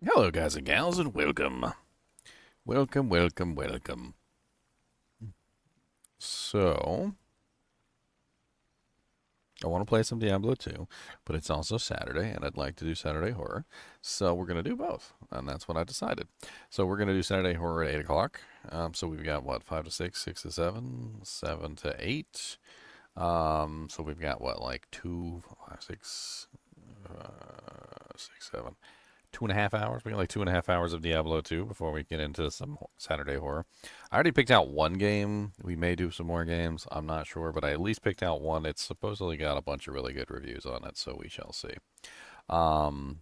Hello, guys and gals, and welcome. Welcome, welcome, welcome. So, I want to play some Diablo 2, but it's also Saturday, and I'd like to do Saturday Horror. So, we're going to do both, and that's what I decided. So, we're going to do Saturday Horror at 8 o'clock. So, we've got, what, 5 to 6, 6 to 7, 7 to 8. So, we've got, what, like 2, 5, 6, 6, 7. 2.5 hours. We got like 2.5 hours of Diablo 2 before we get into some Saturday horror. I already picked out one game. We may do some more games. I'm not sure, but I at least picked out one. It's supposedly got a bunch of really good reviews on it, so we shall see. Um,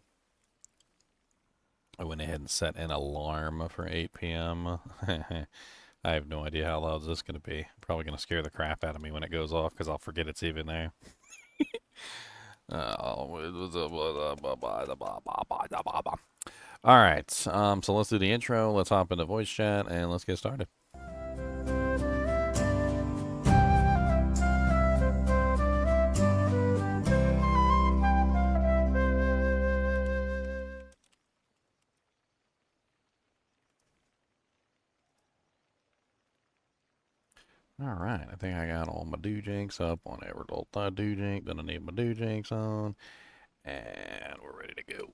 I went ahead and set an alarm for 8 p.m. I have no idea how loud this is going to be. Probably going to scare the crap out of me when it goes off because I'll forget it's even there. All right, so let's do the intro. Let's hop into voice chat and let's get started. All right, I think I got all my dujinks up on every little dujink. Then I need my dujinks on, and we're ready to go.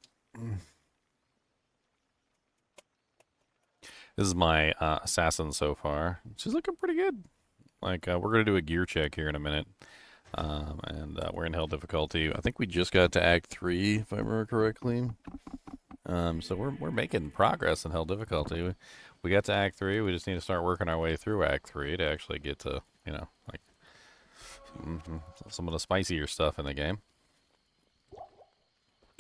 This is my assassin so far. She's looking pretty good. Like we're gonna do a gear check here in a minute, and we're in hell difficulty. I think we just got to Act 3, if I remember correctly. So we're making progress in hell difficulty. We got to Act 3. We just need to start working our way through Act 3 to actually get to, like some of the spicier stuff in the game.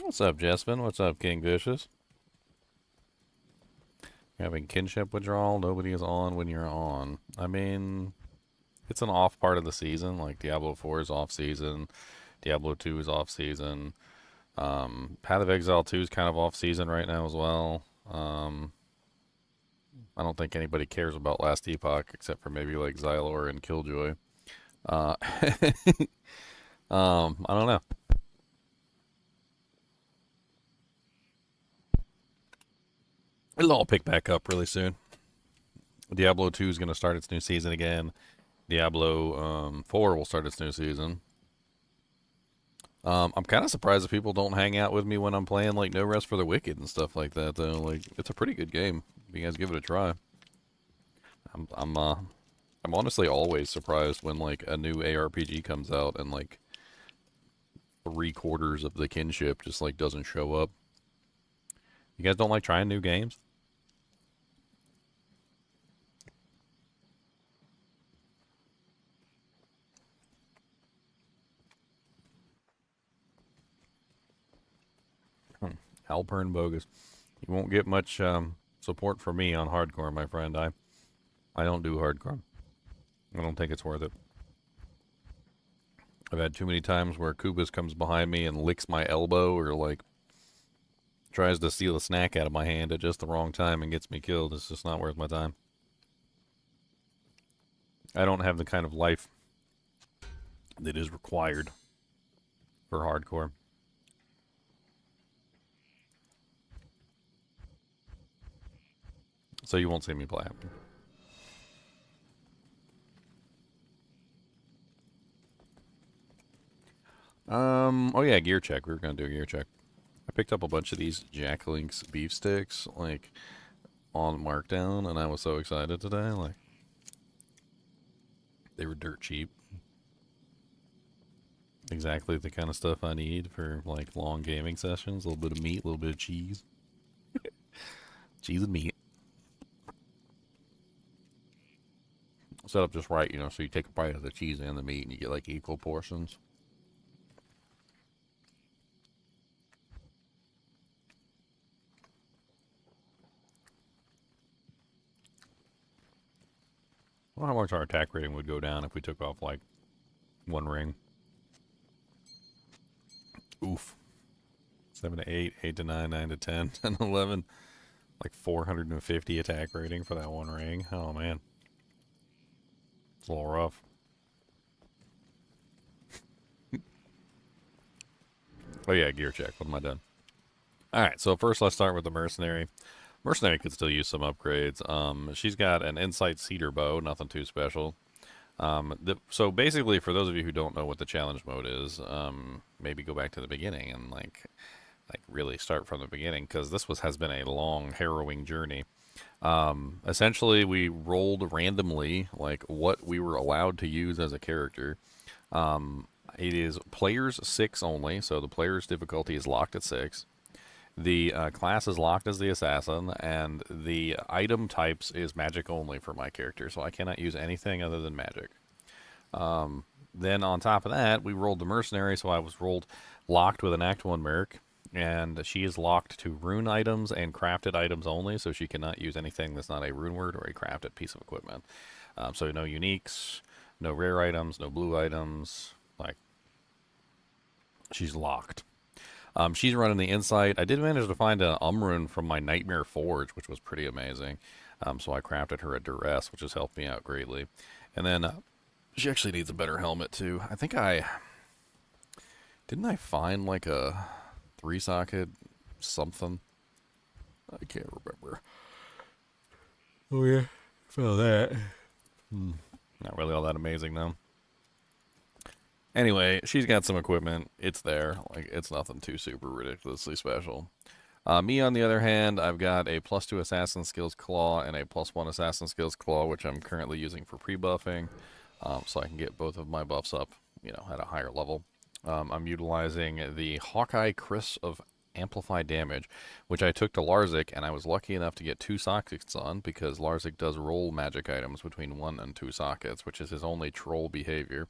What's up, Jespin? What's up, King Vicious? Having kinship withdrawal. Nobody is on when you're on. I mean, it's an off part of the season. Like Diablo 4 is off season. Diablo 2 is off season. Path of Exile 2 is kind of off season right now as well. I don't think anybody cares about Last Epoch except for maybe like Xylor and Killjoy. Uh, I don't know. It'll all pick back up really soon. Diablo 2 is going to start its new season again. Diablo 4 will start its new season. I'm kind of surprised that people don't hang out with me when I'm playing like No Rest for the Wicked and stuff like that. Though, like it's a pretty good game. If you guys give it a try. I'm honestly always surprised when like a new ARPG comes out and like 3/4 of the kinship just like doesn't show up. You guys don't like trying new games? Alpern bogus. You won't get much support from me on hardcore, my friend. I don't do hardcore. I don't think it's worth it. I've had too many times where Kubis comes behind me and licks my elbow or like tries to steal a snack out of my hand at just the wrong time and gets me killed. It's just not worth my time. I don't have the kind of life that is required for hardcore. So you won't see me play it. Oh yeah, gear check. We were gonna do a gear check. I picked up a bunch of these Jack Link's beef sticks, like, on markdown, and I was so excited today. Like, they were dirt cheap. Exactly the kind of stuff I need for, like, long gaming sessions. A little bit of meat, a little bit of cheese. Cheese and meat. Set up just right, so you take a bite of the cheese and the meat and you get, like, equal portions. Well, how much our attack rating would go down if we took off, like, one ring? Oof. 7 to 8, 8 to 9, 9 to 10, 10 to 11. Like 450 attack rating for that one ring. Oh, man. It's a little rough. Oh, yeah, gear check. What am I done? All right, so first let's start with the mercenary. Mercenary could still use some upgrades. She's got an insight cedar bow, nothing too special. So basically, for those of you who don't know what the challenge mode is, maybe go back to the beginning and like really start from the beginning because this has been a long, harrowing journey. Essentially, we rolled randomly like what we were allowed to use as a character. It is players 6 only, so the player's difficulty is locked at 6. The class is locked as the assassin, and the item types is magic only for my character, so I cannot use anything other than magic. Then on top of that, we rolled the mercenary, so I was rolled locked with an Act 1 merc, and she is locked to rune items and crafted items only, so she cannot use anything that's not a rune word or a crafted piece of equipment. So no uniques, no rare items, no blue items. Like, she's locked. She's running the insight. I did manage to find an Umrune from my Nightmare Forge, which was pretty amazing. So I crafted her a Duress, which has helped me out greatly. And then she actually needs a better helmet too. I think didn't I find like a 3-socket something? I can't remember. Oh yeah, found that. Not really all that amazing though. Anyway, she's got some equipment. It's there. Like, it's nothing too super ridiculously special. Me, on the other hand, I've got a +2 Assassin Skills Claw and a +1 Assassin Skills Claw, which I'm currently using for pre-buffing, so I can get both of my buffs up, at a higher level. I'm utilizing the Hawkeye Chris of Amplified Damage, which I took to Larzik, and I was lucky enough to get 2 sockets on, because Larzik does roll magic items between 1 and 2 sockets, which is his only troll behavior.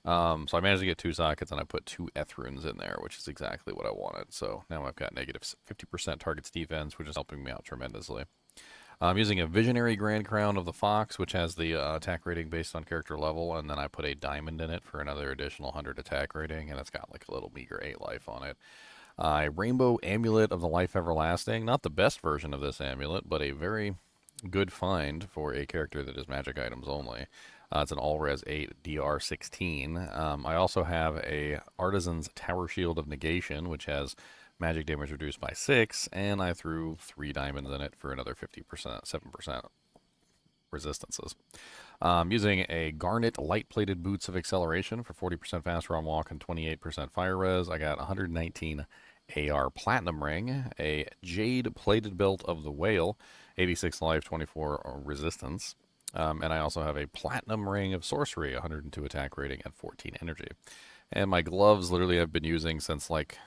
So I managed to get 2 sockets, and I put 2 Ethrunes in there, which is exactly what I wanted. So now I've got negative 50% target's defense, which is helping me out tremendously. I'm using a Visionary Grand Crown of the Fox, which has the attack rating based on character level, and then I put a diamond in it for another additional 100 attack rating, and it's got like a little meager 8 life on it. Rainbow Amulet of the Life Everlasting, not the best version of this amulet, but a very good find for a character that is magic items only. It's an all-res 8 DR16. I also have a Artisan's Tower Shield of Negation, which has magic damage reduced by 6, and I threw 3 diamonds in it for another 50%, 7% resistances. Using a Garnet Light-Plated Boots of Acceleration for 40% faster on walk and 28% fire res. I got 119 AR Platinum Ring, a Jade Plated Belt of the Whale, 86 life, 24 resistance. And I also have a Platinum Ring of Sorcery, 102 attack rating, and 14 energy. And my gloves, literally, I've been using since, like,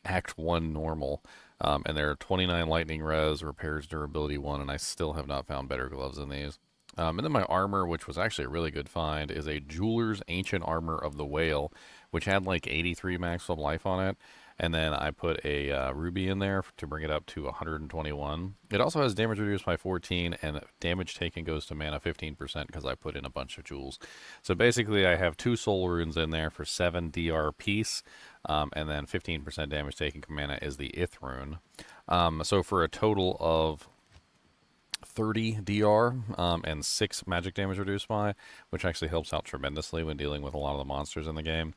Act 1 normal. And they're 29 lightning res, repairs durability 1, and I still have not found better gloves than these. And then my armor, which was actually a really good find, is a Jeweler's Ancient Armor of the Whale, which had like 83 maximum life on it. And then I put a ruby in there to bring it up to 121. It also has damage reduced by 14, and damage taken goes to mana 15% because I put in a bunch of jewels. So basically, I have 2 soul runes in there for 7 DR piece, and then 15% damage taken mana is the Ith rune. So for a total of 30 DR and 6 magic damage reduced by, which actually helps out tremendously when dealing with a lot of the monsters in the game.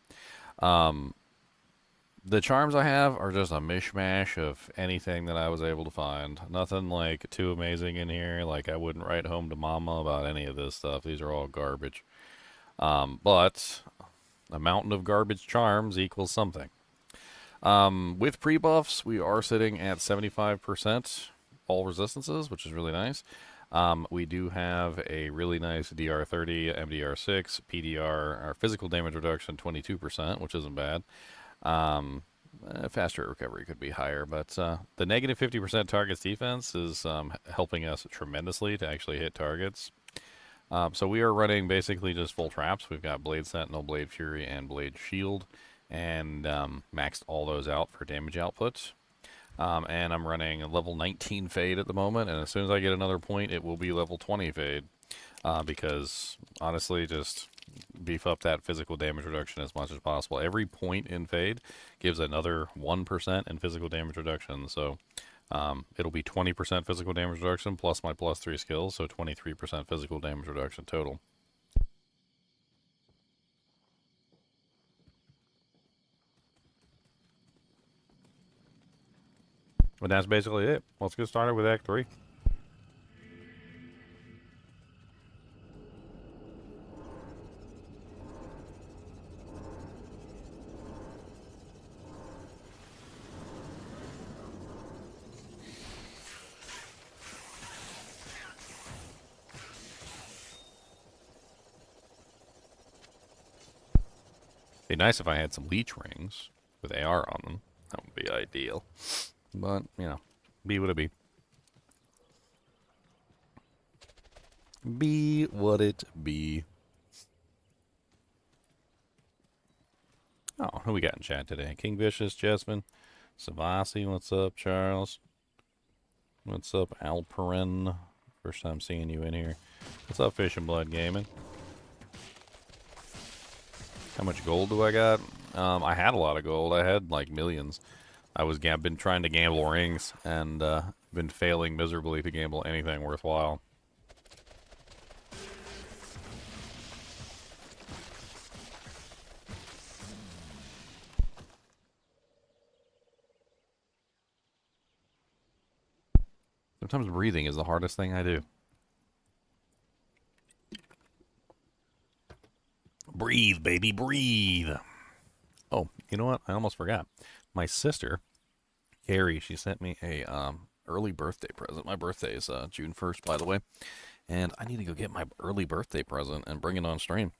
The charms I have are just a mishmash of anything that I was able to find. Nothing like too amazing in here. Like, I wouldn't write home to mama about any of this stuff. These are all garbage. But a mountain of garbage charms equals something. With pre-buffs, we are sitting at 75% all resistances, which is really nice. We do have a really nice DR30, MDR6, PDR, our physical damage reduction 22%, which isn't bad. Faster recovery could be higher, but the negative 50% targets defense is helping us tremendously to actually hit targets. So we are running basically just full traps. We've got Blade Sentinel, Blade Fury, and Blade Shield, and maxed all those out for damage output. And I'm running a level 19 Fade at the moment, and as soon as I get another point, it will be level 20 Fade. Because, honestly, just beef up that physical damage reduction as much as possible. Every point in Fade gives another 1% in physical damage reduction, so it'll be 20% physical damage reduction plus my +3 skills, so 23% physical damage reduction total. But that's basically it. Let's get started with Act 3. Be nice if I had some leech rings with AR on them. That would be ideal. But, you know, be what it be. Be what it be. Oh, who we got in chat today? King Vicious, Jessamine, Savasi, what's up, Charles? What's up, Alperin? First time seeing you in here. What's up, Fish and Blood Gaming? How much gold do I got? I had a lot of gold. I had like millions. I've been trying to gamble rings and been failing miserably to gamble anything worthwhile. Sometimes breathing is the hardest thing I do. Breathe, baby, breathe. Oh, you know what? I almost forgot. My sister, Carrie, she sent me a early birthday present. My birthday is June 1st, by the way. And I need to go get my early birthday present and bring it on stream.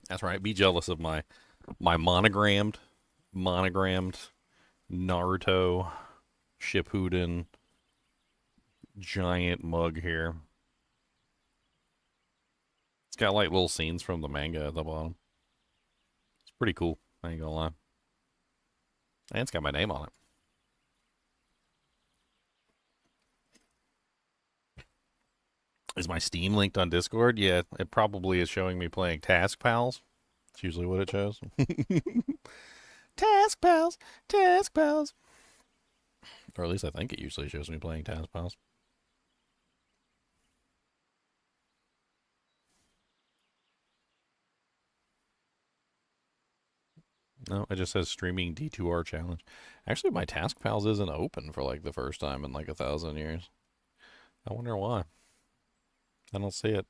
That's right. Be jealous of my monogrammed Naruto Shippuden giant mug here. It's got like little scenes from the manga at the bottom. It's pretty cool. I ain't gonna lie. And it's got my name on it. Is my Steam linked on Discord? Yeah, it probably is showing me playing Task Pals. It's usually what it shows. Task Pals, Task Pals. Or at least I think it usually shows me playing Task Pals. No, it just says streaming D2R challenge. Actually, my Task Pals isn't open for like the first time in like 1,000 years. I wonder why. I don't see it.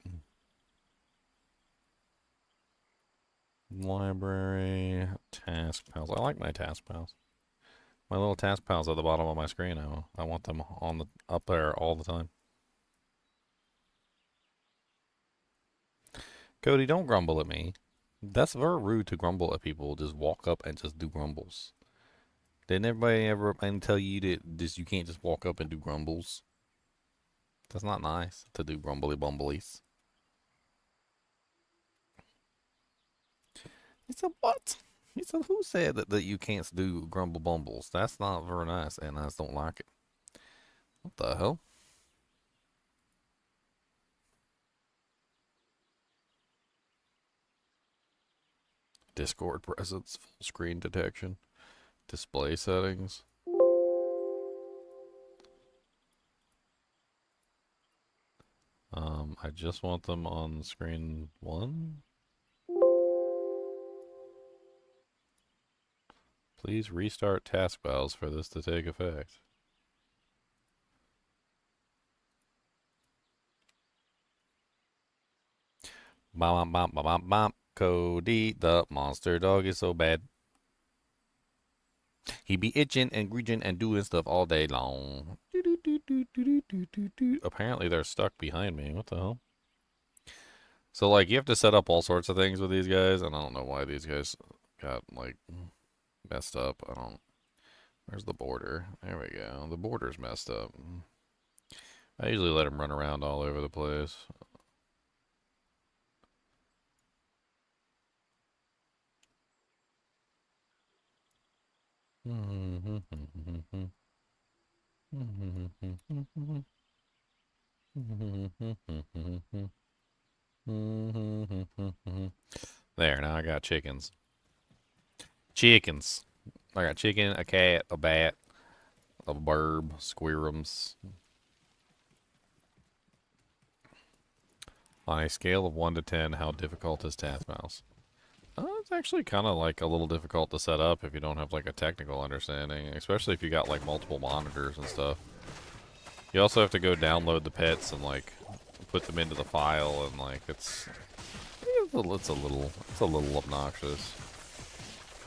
Library, Task Pals. I like my Task Pals. My little Task Pals at the bottom of my screen. I want them on the up there all the time. Cody, don't grumble at me. That's very rude to grumble at people. Just walk up and just do grumbles. Didn't everybody ever tell you that you can't just walk up and do grumbles? That's not nice to do grumbly bumblies. He said, what? He said, who said that you can't do grumble bumbles? That's not very nice, and I just don't like it. What the hell? Discord presence, full screen detection, display settings. I just want them on screen 1. Please restart task files for this to take effect. Bom, bom, bom, bom, bom. Cody, the monster dog, is so bad. He be itching and greeching and doing stuff all day long. Apparently they're stuck behind me. What the hell? So, like, you have to set up all sorts of things with these guys, and I don't know why these guys got, like, messed up. I don't... Where's the border? There we go. The border's messed up. I usually let them run around all over the place. There, now I got chickens. Chickens. I got chicken, a cat, a bat, a bird, squirrels. On a scale of 1 to 10, how difficult is Task Mouse? It's actually kind of like a little difficult to set up if you don't have like a technical understanding, especially if you got like multiple monitors and stuff. You also have to go download the pets and like put them into the file, and like it's a little obnoxious.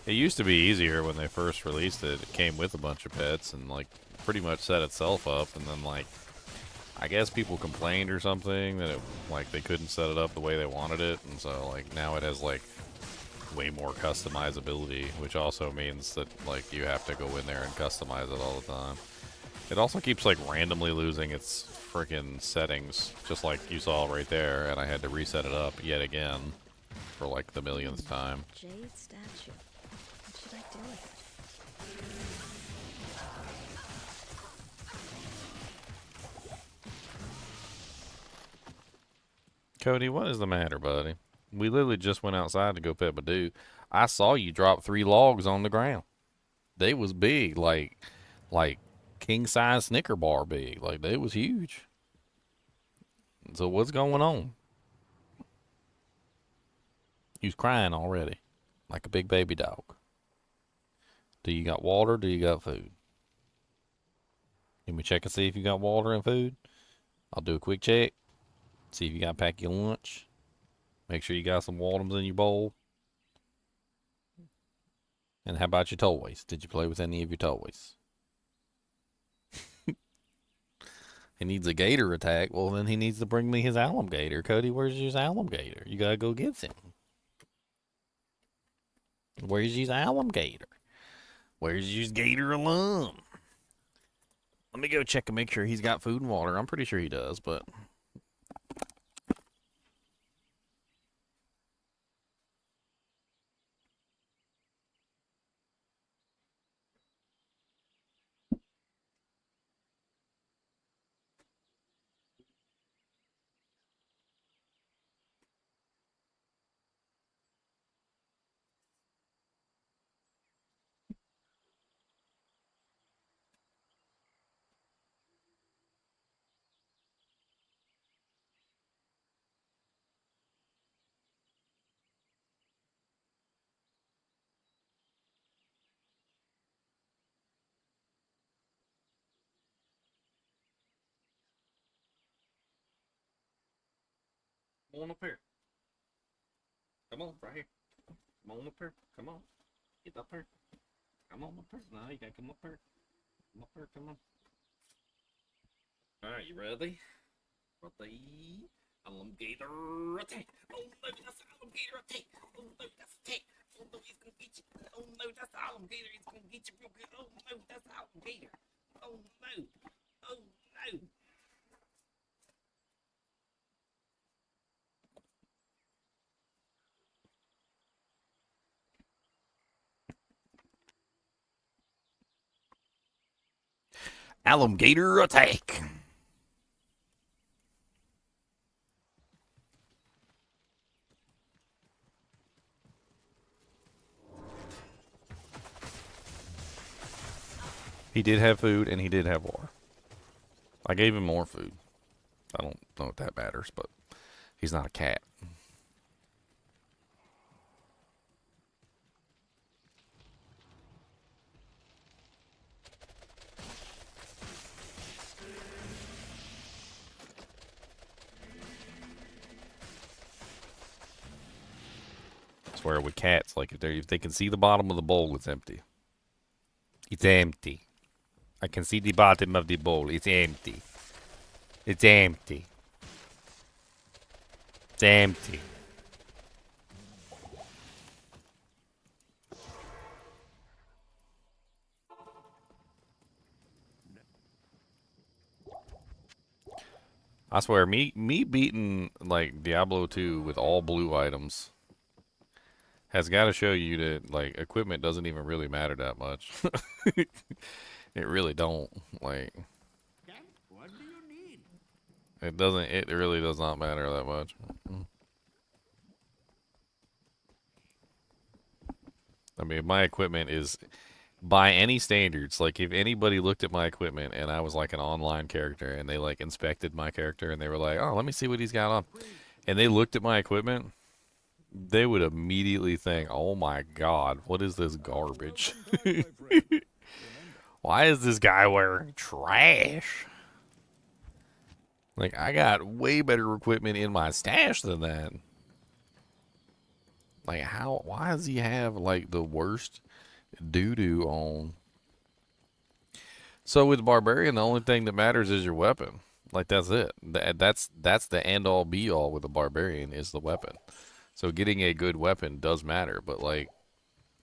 It used to be easier when they first released it. It came with a bunch of pets and like pretty much set itself up, and then like I guess people complained or something that it like they couldn't set it up the way they wanted it, and so like now it has like way more customizability, which also means that like you have to go in there and customize it all the time. It also keeps like randomly losing its freaking settings, just like you saw right there, and I had to reset it up yet again for like the millionth time. Jade statue. What should I do with it? Cody, what is the matter, buddy? We literally just went outside to go pet Badoo. I saw you drop 3 logs on the ground. They was big, like king size Snicker bar big. Like they was huge. So what's going on? You's crying already, like a big baby dog. Do you got water? Do you got food? Can we check and see if you got water and food? I'll do a quick check. See if you got to pack your lunch. Make sure you got some waters in your bowl. And how about your toys? Did you play with any of your toys? He needs a gator attack. Well, then he needs to bring me his alligator. Cody, where's your alligator? You gotta go get him. Where's your alligator? Where's your gator alum? Let me go check and make sure he's got food and water. I'm pretty sure he does, but... Come on up here. Come on, right here. Come on up here. Come on. Get up here. Come on up here. No, you gotta come up here. Come up here, come on. Alright, you ready? Ready? Alligator attack! Oh, look, that's alligator attack! Oh, look, that's attack! Oh no, he's gonna get you. Oh no, that's the alligator. He's gonna get you real good. Oh no, that's the alligator. Oh no. Oh no. Alligator attack. He did have food and he did have water. I gave him more food. I don't know if that matters, but he's not a cat. I swear with cats, like if they can see the bottom of the bowl, it's empty. It's empty. I can see the bottom of the bowl. It's empty. It's empty. It's empty. I swear, me beating like Diablo 2 with all blue items has got to show you that like equipment doesn't even really matter that much. It really don't. Like What do you need? it doesn't. It really does not matter that much. I mean, my equipment is by any standards. Like if anybody looked at my equipment and I was like an online character and they like inspected my character and they were like, "Oh, let me see what he's got on," and they looked at my equipment, they would immediately think, "Oh my God, what is this garbage? Why is this guy wearing trash?" Like, I got way better equipment in my stash than that. Like, why does he have, like, the worst doo-doo on? So with Barbarian, the only thing that matters is your weapon. Like, that's it. That's the end-all, be-all with the Barbarian is the weapon. So getting a good weapon does matter, but, like,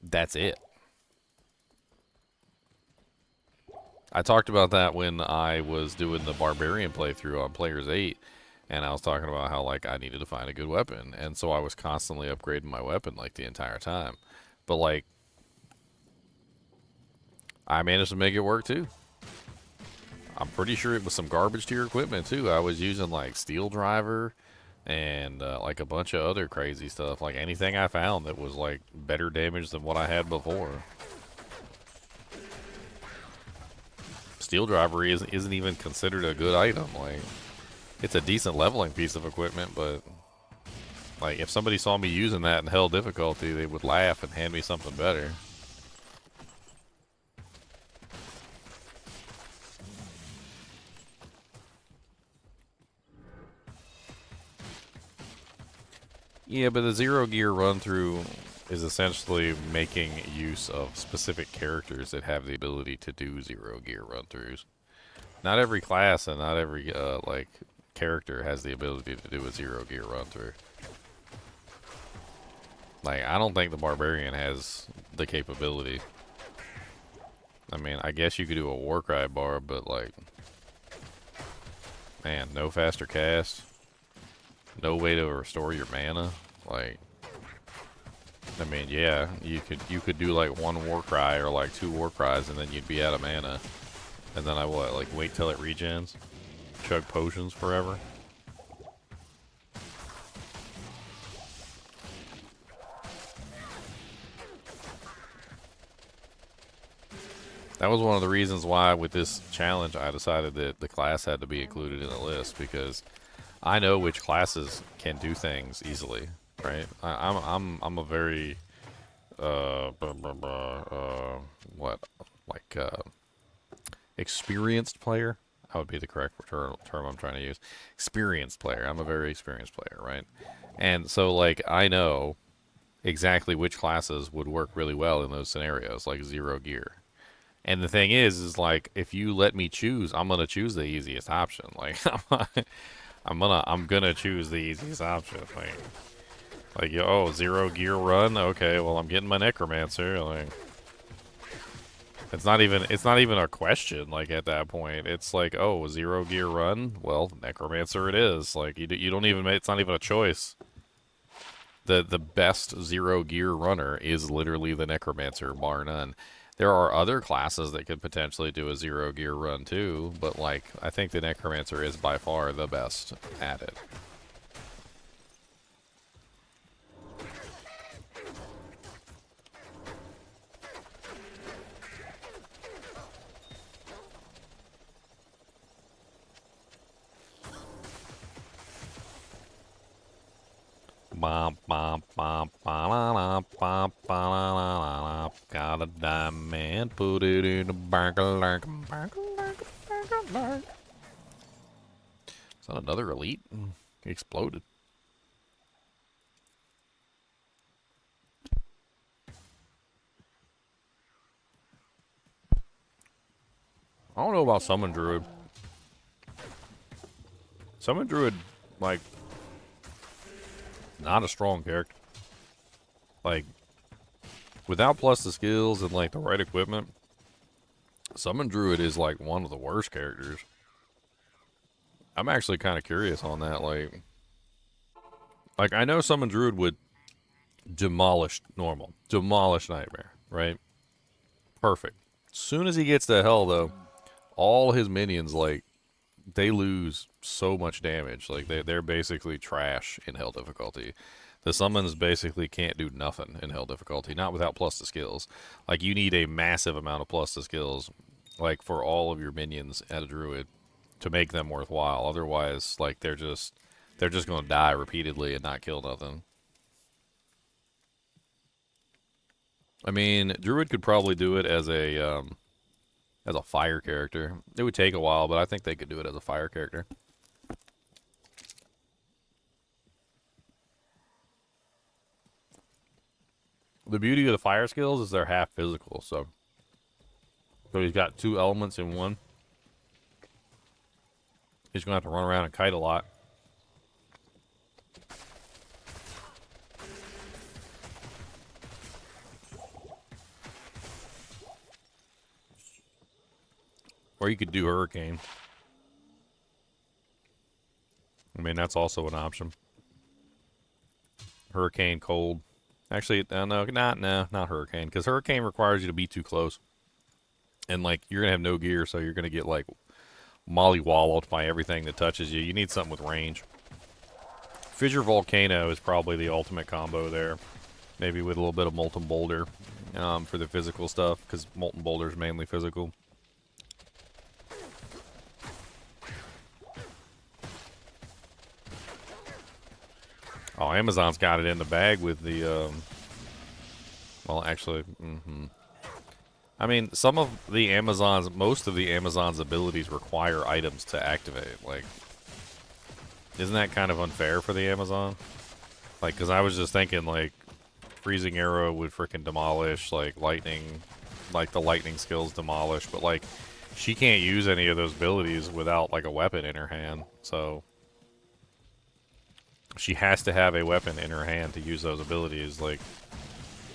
that's it. I talked about that when I was doing the Barbarian playthrough on Players 8, and I was talking about how, like, I needed to find a good weapon, and so I was constantly upgrading my weapon, like, the entire time. But, like, I managed to make it work, too. I'm pretty sure it was some garbage tier equipment, too. I was using, like, Steel Driver and, like, a bunch of other crazy stuff. Like, anything I found that was, like, better damage than what I had before. Steel Driver isn't even considered a good item. Like, it's a decent leveling piece of equipment, but like if somebody saw me using that in hell difficulty, they would laugh and hand me something better. Yeah, but the zero gear run through is essentially making use of specific characters that have the ability to do zero gear run throughs. Not every class and not every like character has the ability to do a zero gear run through. Like, I don't think the Barbarian has the capability. I mean, I guess you could do a Warcry barb, but like, man, no faster cast, no way to restore your mana. Like, I mean, yeah, you could do like one Warcry or like two Warcries, and then you'd be out of mana. And then like wait till it regens, chug potions forever. That was one of the reasons why with this challenge I decided that the class had to be included in the list, because I know which classes can do things easily, right? I'm a very what, like experienced player. That would be the correct term I'm trying to use. Experienced player. I'm a very experienced player, right? And so like I know exactly which classes would work really well in those scenarios, like zero gear. And the thing is like if you let me choose, I'm gonna choose the easiest option. Like I'm gonna choose the easiest option. Like Like, oh, 0 gear run? Okay, well, I'm getting my Necromancer. Like, it's not even a question, like, at that point. It's like, oh, 0 gear run? Well, Necromancer it is. Like, you don't even make, it's not even a choice. The best 0 gear runner is literally the Necromancer, bar none. There are other classes that could potentially do a 0 gear run too, but like I think the Necromancer is by far the best at it. Got a diamond, put it in a bag like Is that another elite? He exploded. I don't know about Summon Druid. Summon Druid, like, not a strong character. Like, without plus the skills and, like, the right equipment, Summon Druid is, like, one of the worst characters. I'm actually kind of curious on that, like, I know Summon Druid would demolish normal, demolish Nightmare, right? Perfect. Soon as he gets to hell, though, all his minions, like, they lose so much damage. Like, they're basically trash in hell difficulty. The summons basically can't do nothing in hell difficulty, not without plus the skills. Like, you need a massive amount of plus the skills, like, for all of your minions at a druid to make them worthwhile. Otherwise, like, they're just going to die repeatedly and not kill nothing. I mean, druid could probably do it as a fire character. It would take a while, but I think they could do it as a fire character. The beauty of the fire skills is they're half physical, so he's got 2 elements in one. He's gonna have to run around and kite a lot. Or you could do Hurricane. I mean, that's also an option. Hurricane, cold. Actually, no, not Hurricane, because Hurricane requires you to be too close. And, like, you're going to have no gear, so you're going to get, like, molly-wallowed by everything that touches you. You need something with range. Fissure Volcano is probably the ultimate combo there. Maybe with a little bit of Molten Boulder for the physical stuff, because Molten Boulder is mainly physical. Oh, Amazon's got it in the bag with the, well, actually, I mean, most of the Amazon's abilities require items to activate. Like, isn't that kind of unfair for the Amazon? Like, because I was just thinking, like, Freezing Arrow would freaking demolish, like, lightning, like, the lightning skills demolish, but, like, she can't use any of those abilities without, like, a weapon in her hand, so she has to have a weapon in her hand to use those abilities. Like,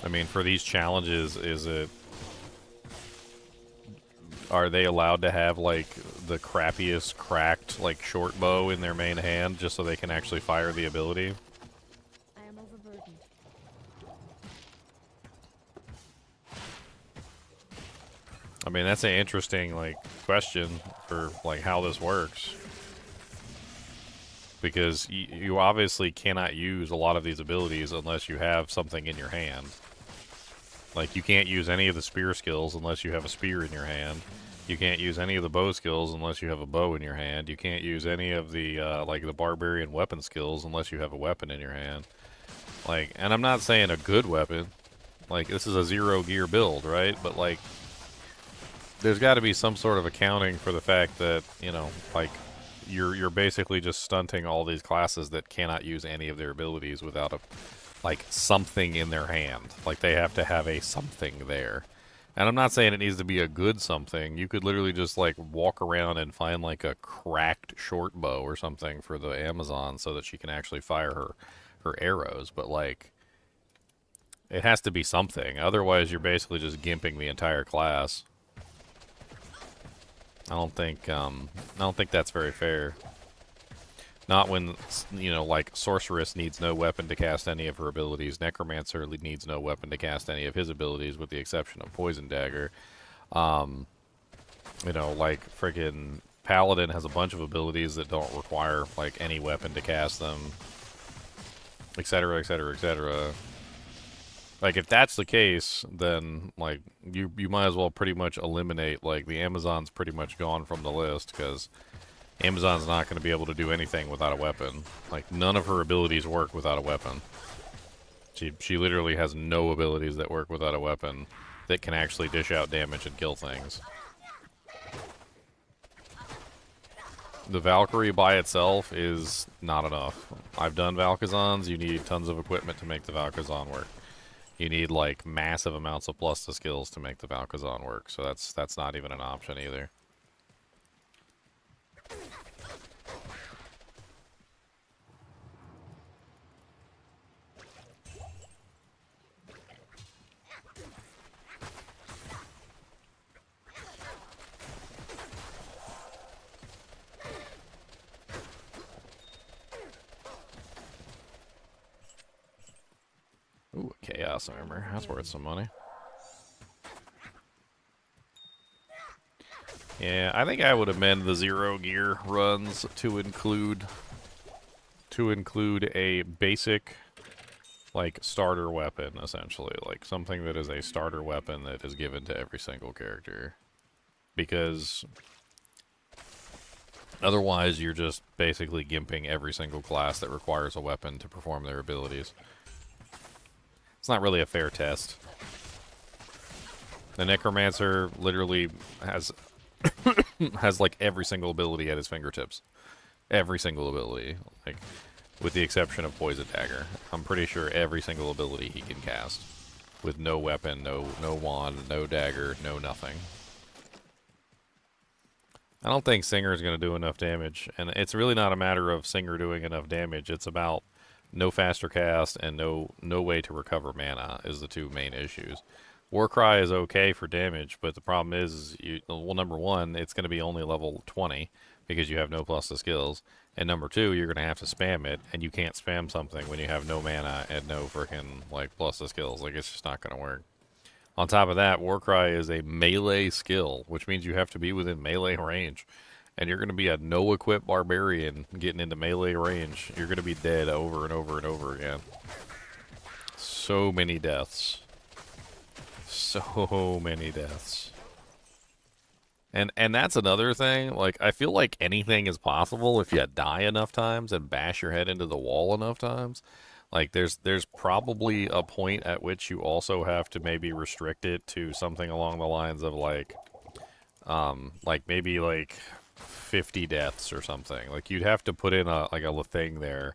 I mean, for these challenges, are they allowed to have, like, the crappiest, cracked, like, short bow in their main hand just so they can actually fire the ability? I am overburdened. I mean, that's an interesting, like, question for, like, how this works. Because you obviously cannot use a lot of these abilities unless you have something in your hand. Like, you can't use any of the spear skills unless you have a spear in your hand. You can't use any of the bow skills unless you have a bow in your hand. You can't use any of the, like, the barbarian weapon skills unless you have a weapon in your hand. Like, and I'm not saying a good weapon. Like, this is a 0 gear build, right? But, like, there's got to be some sort of accounting for the fact that, you know, like, you're basically just stunting all these classes that cannot use any of their abilities without a, like, something in their hand. Like, they have to have a something there. And I'm not saying it needs to be a good something. You could literally just, like, walk around and find, like, a cracked short bow or something for the Amazon so that she can actually fire her her arrows, but like it has to be something. Otherwise, you're basically just gimping the entire class. I don't think that's very fair. Not when, you know, like, Sorceress needs no weapon to cast any of her abilities. Necromancer needs no weapon to cast any of his abilities, with the exception of Poison Dagger. You know, like, friggin' Paladin has a bunch of abilities that don't require, like, any weapon to cast them. Etc., etc., etc. Like, if that's the case, then, like, you might as well pretty much eliminate, like, the Amazon's pretty much gone from the list, because Amazon's not going to be able to do anything without a weapon. Like, none of her abilities work without a weapon. She literally has no abilities that work without a weapon that can actually dish out damage and kill things. The Valkyrie by itself is not enough. I've done Valkazons. You need tons of equipment to make the Valkazon work. You need, like, massive amounts of plus to skills to make the Valkazon work, so that's not even an option either. Ooh, Chaos Armor. That's worth some money. Yeah, I think I would amend the Zero Gear runs to include a basic, like, starter weapon, essentially. Like, something that is a starter weapon that is given to every single character. Because otherwise, you're just basically gimping every single class that requires a weapon to perform their abilities. It's not really a fair test. The Necromancer literally has has like every single ability at his fingertips. Every single ability, like with the exception of Poison Dagger. I'm pretty sure every single ability he can cast with no weapon, no wand, no dagger, no nothing. I don't think Singer is going to do enough damage, and it's really not a matter of Singer doing enough damage. It's about no faster cast and no way to recover mana is the two main issues. Warcry is okay for damage, but the problem is, well, number one, it's going to be only level 20 because you have no plus to skills, and number two, you're going to have to spam it, and you can't spam something when you have no mana and no freaking, like, plus to skills. Like, it's just not going to work. On top of that, Warcry is a melee skill, which means you have to be within melee range. And you're going to be a no-equip barbarian getting into melee range. You're going to be dead over and over and over again. So many deaths. So many deaths. And that's another thing. Like, I feel like anything is possible if you die enough times and bash your head into the wall enough times. Like, there's probably a point at which you also have to maybe restrict it to something along the lines of, like maybe, like, 50 deaths or something. Like, you'd have to put in a thing there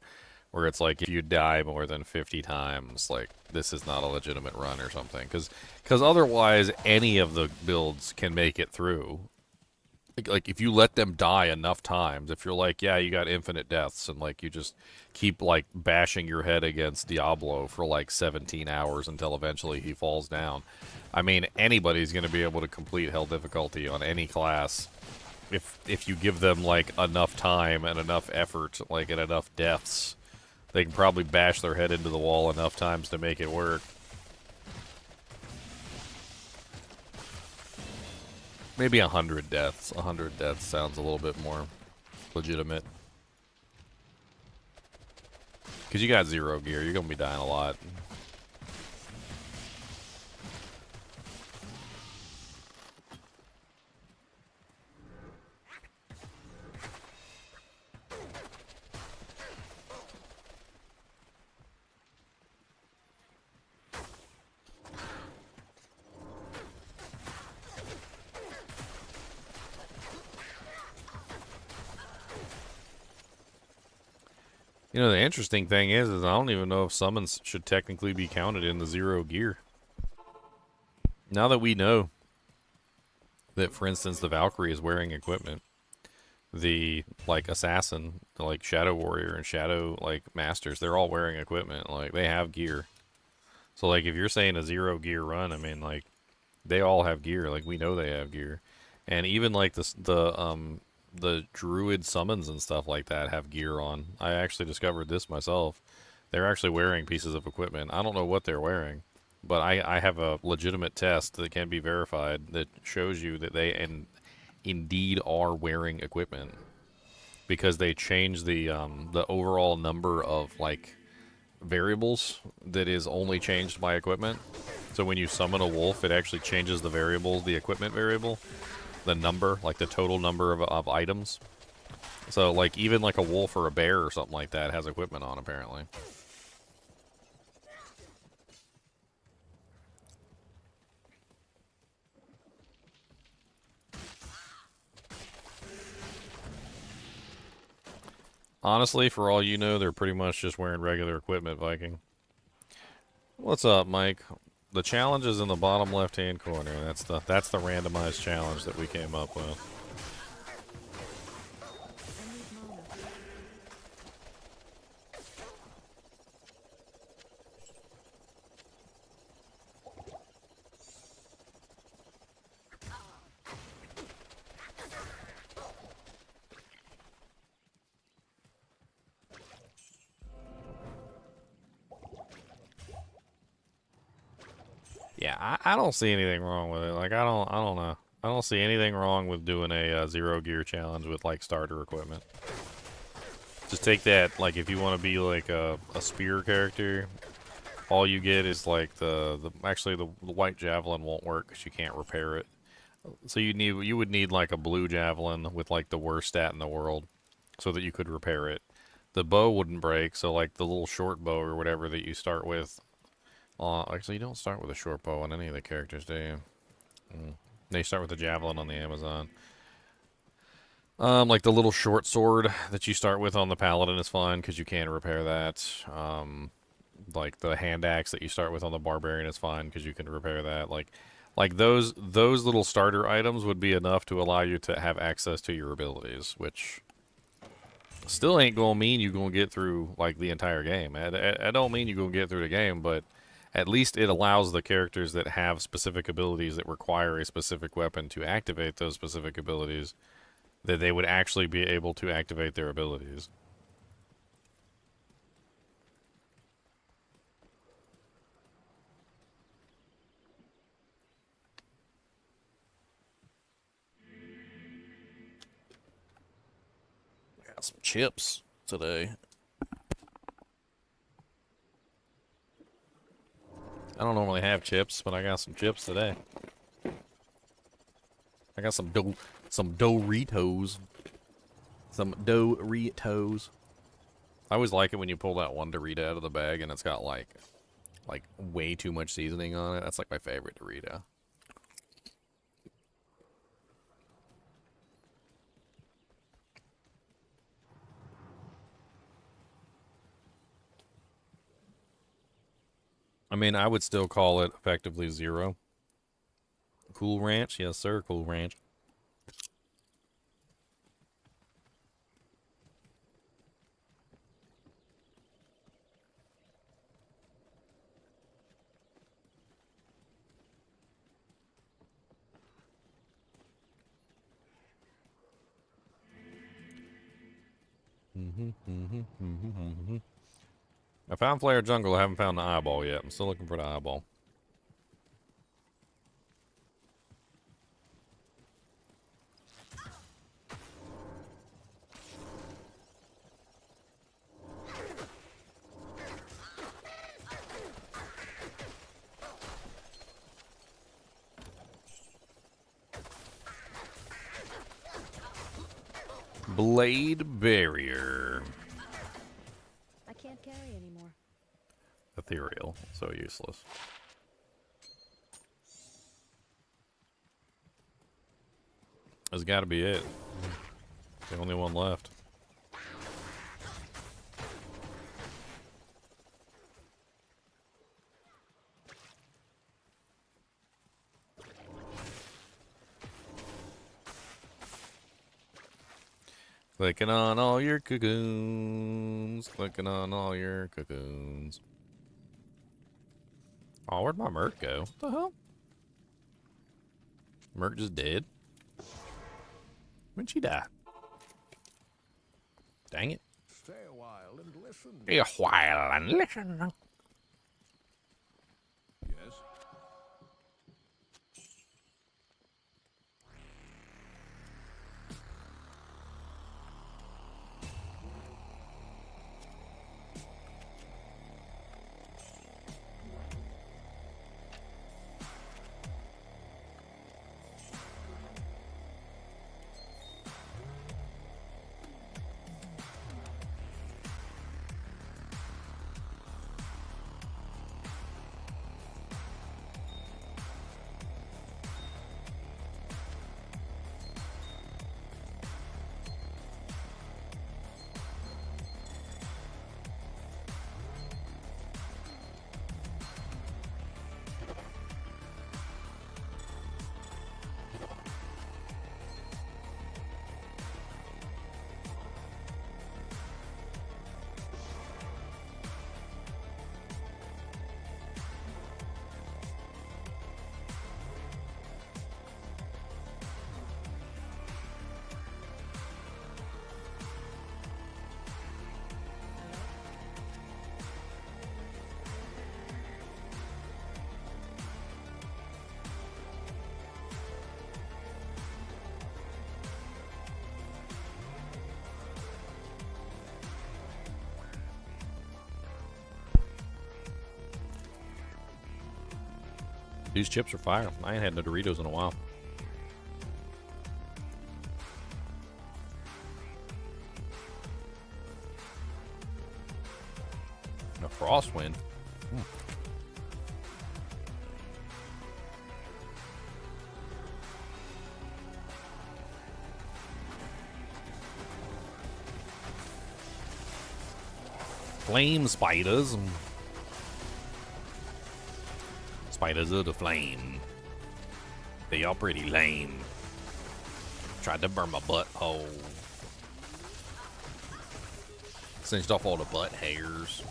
where it's like, if you die more than 50 times, like, this is not a legitimate run or something. Because otherwise, any of the builds can make it through. Like, if you let them die enough times, if you're like, yeah, you got infinite deaths, and, like, you just keep, like, bashing your head against Diablo for, like, 17 hours until eventually he falls down. I mean, anybody's going to be able to complete Hell difficulty on any class if you give them, like, enough time and enough effort, like, and enough deaths. They can probably bash their head into the wall enough times to make it work. Maybe 100 deaths. 100 deaths sounds a little bit more legitimate. Because you got zero gear, you're going to be dying a lot. You know, the interesting thing is I don't even know if summons should technically be counted in the zero gear. Now that we know that, for instance, the Valkyrie is wearing equipment, the like assassin, like shadow warrior and shadow like masters, they're all wearing equipment. Like they have gear. So like if you're saying a 0 gear run, I mean like they all have gear. Like we know they have gear, and even like the druid summons and stuff like that have gear on. I actually discovered this myself. They're actually wearing pieces of equipment. I don't know what they're wearing, but I have a legitimate test that can be verified that shows you that they indeed are wearing equipment because they changed the overall number of like variables that is only changed by equipment. So when you summon a wolf, it actually changes the variables, the equipment variable, the number, like the total number of items. So like even like a wolf or a bear or something like that has equipment on apparently. Honestly, for all you know, they're pretty much just wearing regular equipment, Viking. What's up, Mike? The challenge is in the bottom left-hand corner. That's the randomized challenge that we came up with. I need mana. Yeah, I don't see anything wrong with it. Like I don't know. I don't see anything wrong with doing a 0 gear challenge with like starter equipment. Just take that. Like if you want to be like a spear character, all you get is like the white javelin won't work because you can't repair it. So you would need like a blue javelin with like the worst stat in the world, so that you could repair it. The bow wouldn't break, so like the little short bow or whatever that you start with. Actually, you don't start with a short bow on any of the characters, do you? They start with the javelin on the Amazon. Like the little short sword that you start with on the paladin is fine because you can repair that. Like the hand axe that you start with on the barbarian is fine because you can repair that. Like those little starter items would be enough to allow you to have access to your abilities, which still ain't gonna mean you're gonna get through like the entire game. I don't mean you're gonna get through the game, but at least it allows the characters that have specific abilities that require a specific weapon to activate those specific abilities, that they would actually be able to activate their abilities. Got some chips today. I don't normally have chips, but I got some chips today. I got some Doritos. Some Doritos. I always like it when you pull that one Dorito out of the bag and it's got like way too much seasoning on it. That's like my favorite Dorito. I mean, I would still call it effectively 0. Cool Ranch? Yes, sir, Cool Ranch. I found Flare Jungle. I haven't found the eyeball yet. I'm still looking for the eyeball. Blade Barrier. I can't carry anymore. Ethereal. So useless. That's got to be it. The only one left. Clicking on all your cocoons. Clicking on all your cocoons. Oh, where'd my Merc go? What the hell? Merc just dead? When'd she die? Dang it. Stay a while and listen. Stay a while and listen. Yes. These chips are fire. I ain't had no Doritos in a while. A Frostwind. Flame spiders. Spiders of the flame. They all pretty lame. Tried to burn my butthole. Singed off all the butt hairs.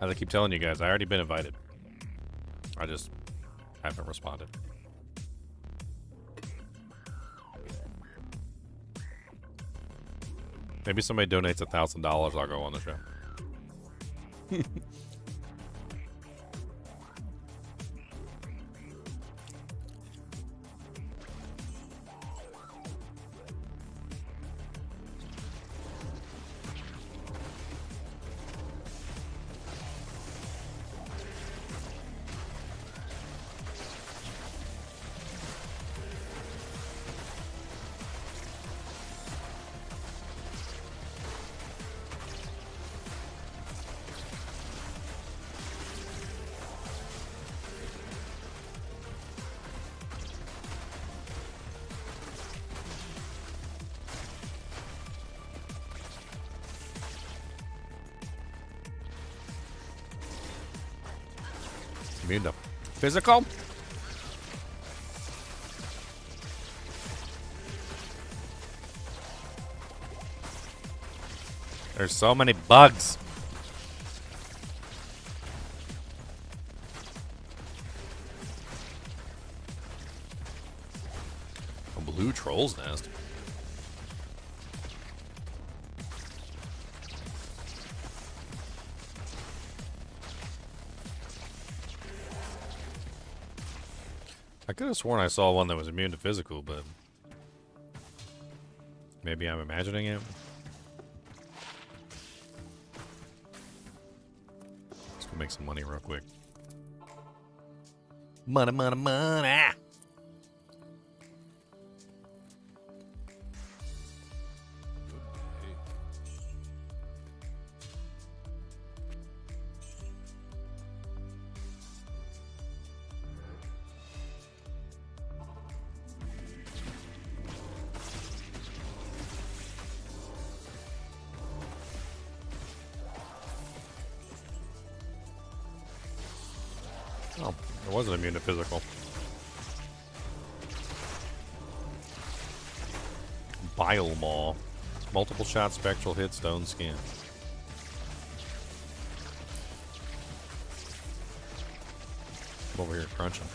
As I keep telling you guys, I already been invited. I just haven't responded. Maybe somebody donates $1,000, I'll go on the show. mean the physical? There's so many bugs. A blue troll's nest. I could have sworn I saw one that was immune to physical, but maybe I'm imagining it. Let's go make some money real quick. Money, money, money. Oh, it wasn't immune to physical. Bile Maw. Multiple shot, spectral hit, stone skin. I'm over here crunching.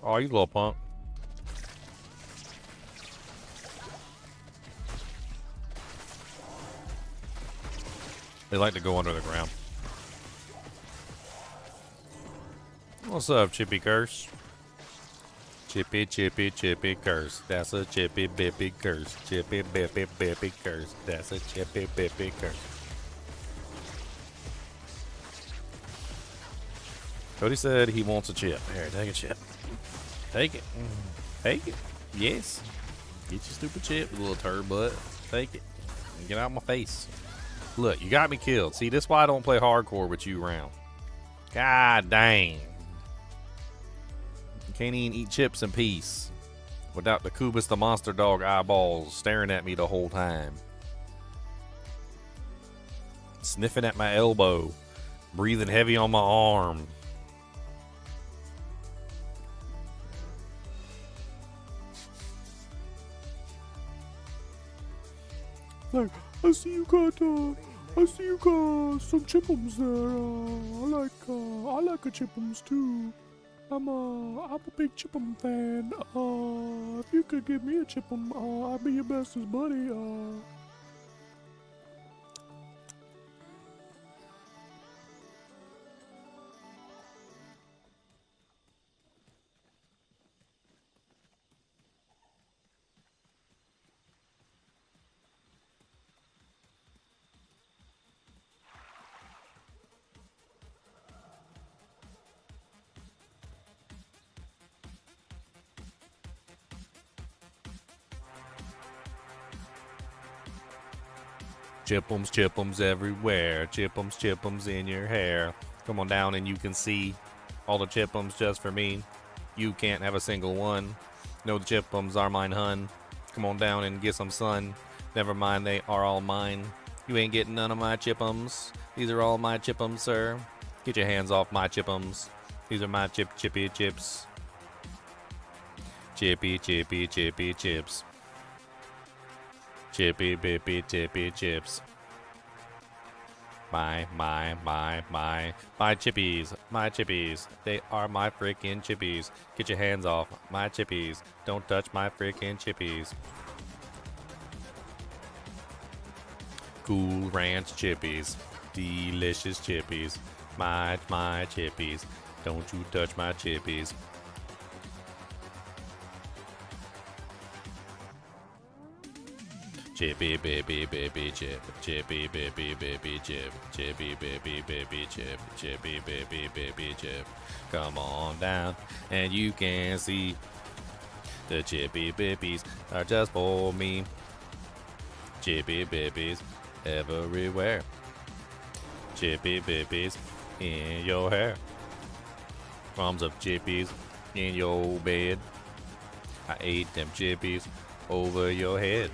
Oh, you little punk. They like to go under the ground. What's up, Chippy Curse? Chippy, chippy, chippy curse. That's a chippy, bippy curse. Chippy, bippy, bippy curse. That's a chippy, bippy curse. Cody said he wants a chip. Here, take a chip. Take it. Take it. Yes. Get your stupid chip, you little turd butt. Take it. Get out of my face. Look, you got me killed. See, this is why I don't play hardcore with you around. God dang. You can't even eat chips in peace without the Kubus the monster dog eyeballs staring at me the whole time. Sniffing at my elbow. Breathing heavy on my arm. Like, I see you got some chipums there. I like a chipums too. I'm a big chipum fan. If you could give me a chipum, I'd be your bestest buddy. Chipums, chipums everywhere. Chipums, chipums in your hair. Come on down and you can see all the chipums just for me. You can't have a single one. No, the chipums are mine, hun. Come on down and get some sun. Never mind, they are all mine. You ain't getting none of my chipums. These are all my chipums, sir. Get your hands off my chipums. These are my chippy chips. Chippy, chippy, chippy chips. Chippy, bippy, chippy chips. My chippies, my chippies. They are my freaking chippies. Get your hands off my chippies. Don't touch my freaking chippies. Cool Ranch chippies. Delicious chippies. My chippies. Don't you touch my chippies. Chippy baby baby chip, chippy baby baby chip, chippy baby baby chip, chippy baby baby chip. Come on down and you can see the chippy babies are just for me. Chippy babies everywhere. Chippy babies in your hair. Crumbs of chippies in your bed. I ate them chippies over your head.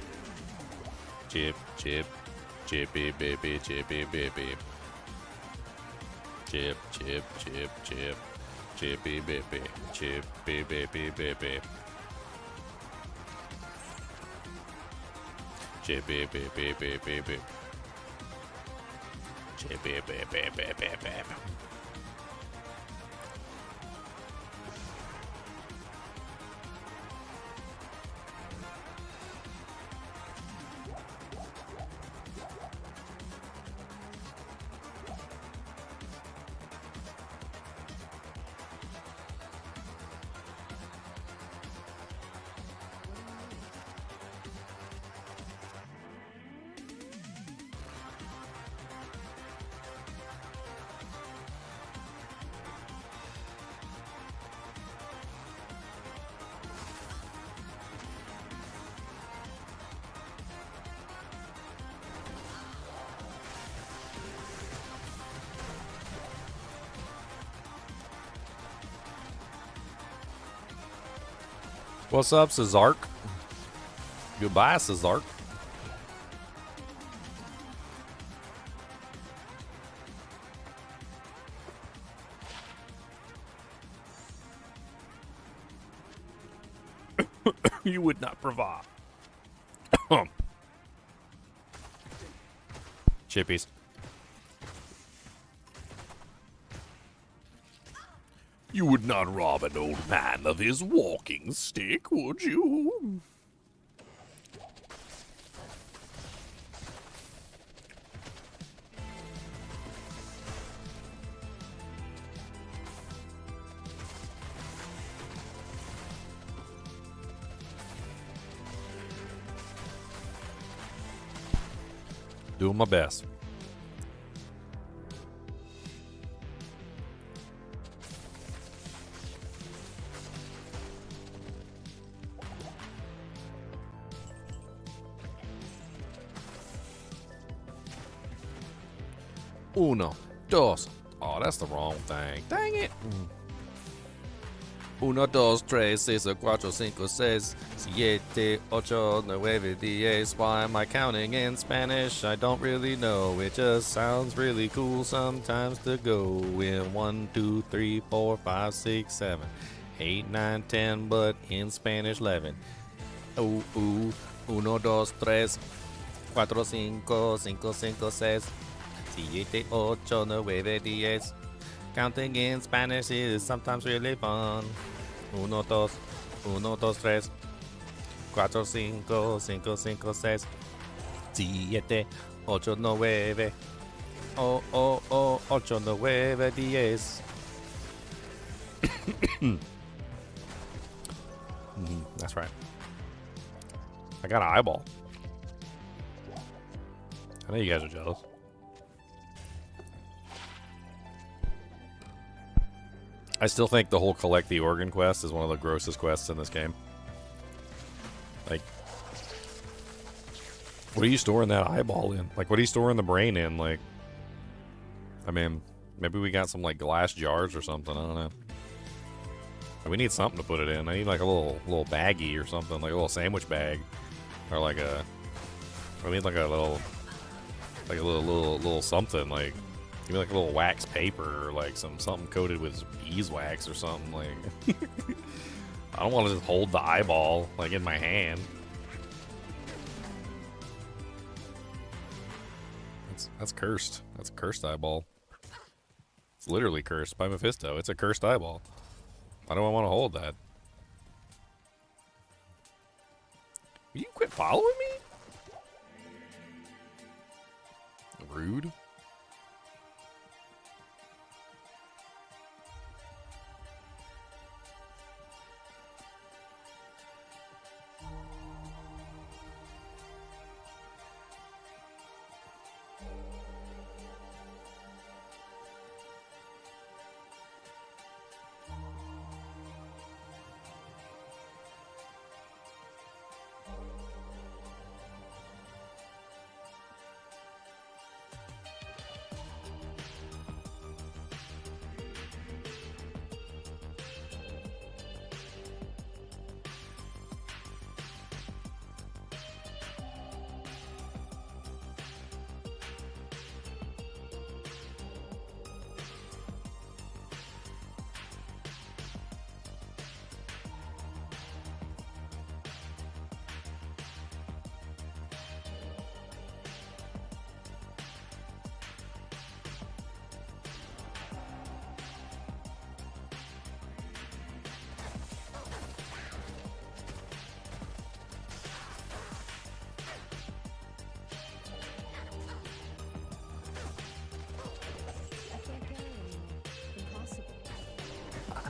Chip, chip, chippy baby, chippy baby. Chip, chip, chip, chip, chippy baby, chippy baby, baby. Chippy baby, baby, baby. What's up, Cesark? Goodbye, Cesark. You would not provide. Chippies. You would not rob an old man of his walking stick, would you? Doing my best. Uno, dos. Oh, that's the wrong thing. Dang it. Uno, dos, tres, seis, cuatro, cinco, seis, siete, ocho, nueve, diez. Why am I counting in Spanish? I don't really know. It just sounds really cool sometimes to go in 1, 2, 3, 4, 5, 6, 7, 8, 9, 10, but in Spanish 11. Ooh, ooh. Uno, dos, tres, cuatro, cinco, cinco, cinco, seis, siete, ocho, nueve, diez. Counting in Spanish is sometimes really fun. Uno, dos, tres, cuatro, cinco, cinco, cinco, seis, siete, ocho, nueve, ocho, nueve, diez. That's right. I got an eyeball. I know you guys are jealous. I still think the whole collect the organ quest is one of the grossest quests in this game. Like, what are you storing that eyeball in? Like, what are you storing the brain in? Like, I mean, maybe we got some, like, glass jars or something. I don't know. We need something to put it in. I need, like, a little baggie or something. Like, a little sandwich bag. Or, like, I need, like, a little something, like... Give me like a little wax paper or like something coated with beeswax or something. Like, I don't want to just hold the eyeball like in my hand. That's cursed. That's a cursed eyeball. It's literally cursed by Mephisto. It's a cursed eyeball. Why do I want to hold that? Will you quit following me? Rude.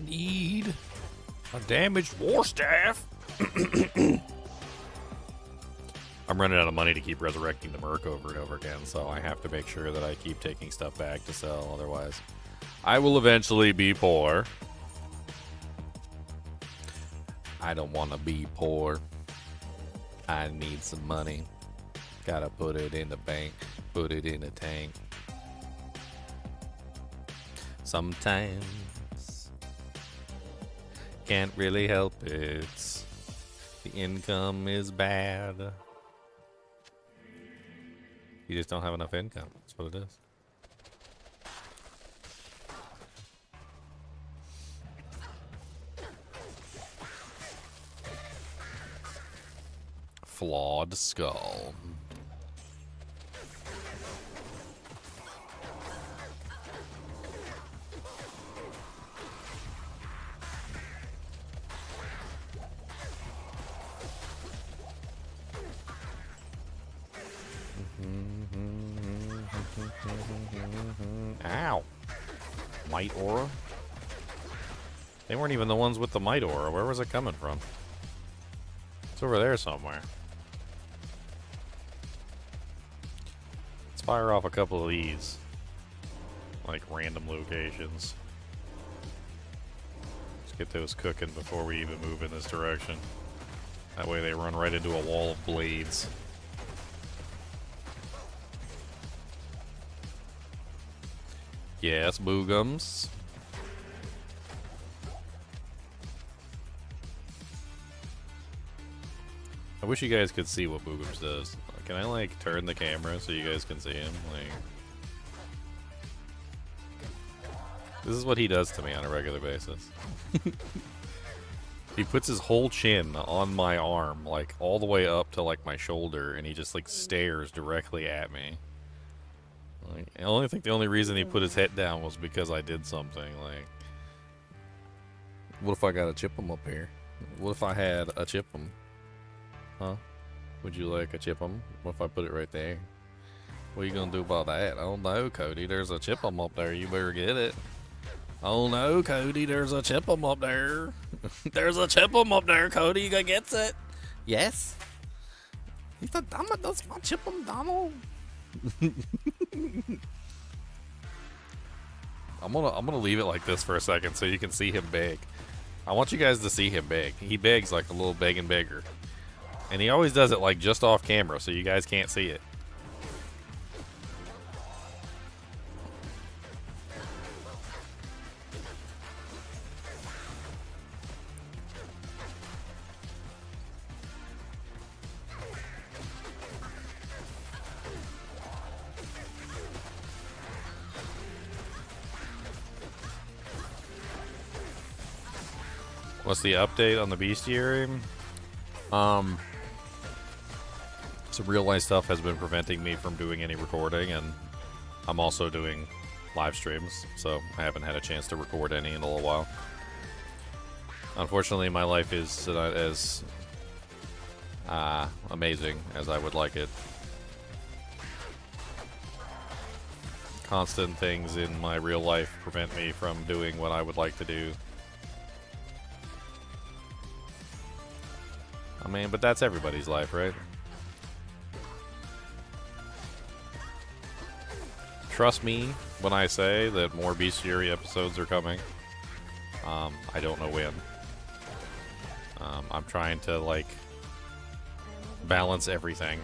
need a damaged war staff. I'm running out of money to keep resurrecting the Merc over and over again, so I have to make sure that I keep taking stuff back to sell. Otherwise, I will eventually be poor. I don't want to be poor. I need some money. Gotta put it in the bank, put it in the tank. Sometimes can't really help it. The income is bad. You just don't have enough income. That's what it is. Flawed skull. Ow. Might aura? They weren't even the ones with the might aura. Where was it coming from? It's over there somewhere. Let's fire off a couple of these. Like random locations. Let's get those cooking before we even move in this direction. That way they run right into a wall of blades. Yes, boogums. I wish you guys could see what boogums does. Can I like turn the camera so you guys can see him? Like, this is what he does to me on a regular basis. He puts his whole chin on my arm, like all the way up to like my shoulder, and he just like stares directly at me. Like, I only think the only reason he put his head down was because I did something. Like, what if I got a chip 'em up here? What if I had a chip 'em? Huh? Would you like a chip 'em? What if I put it right there? What are you gonna do about that? Oh no, Cody, there's a chip 'em up there. You better get it. Oh no, Cody, there's a chip 'em up there. There's a chip 'em up there, Cody. You gonna get it? Yes. He's the dumb. That's my chip 'em, Donald. I'm gonna leave it like this for a second so you can see him beg. I want you guys to see him beg. He begs like a little begging beggar, and he always does it like just off camera so you guys can't see it. What's the update on the Bestiary? Some real life stuff has been preventing me from doing any recording, and I'm also doing live streams, so I haven't had a chance to record any in a little while. Unfortunately, my life is not as amazing as I would like it. Constant things in my real life prevent me from doing what I would like to do. I mean, but that's everybody's life, right? Trust me when I say that more Bestiary episodes are coming. I don't know when. I'm trying to, like, balance everything.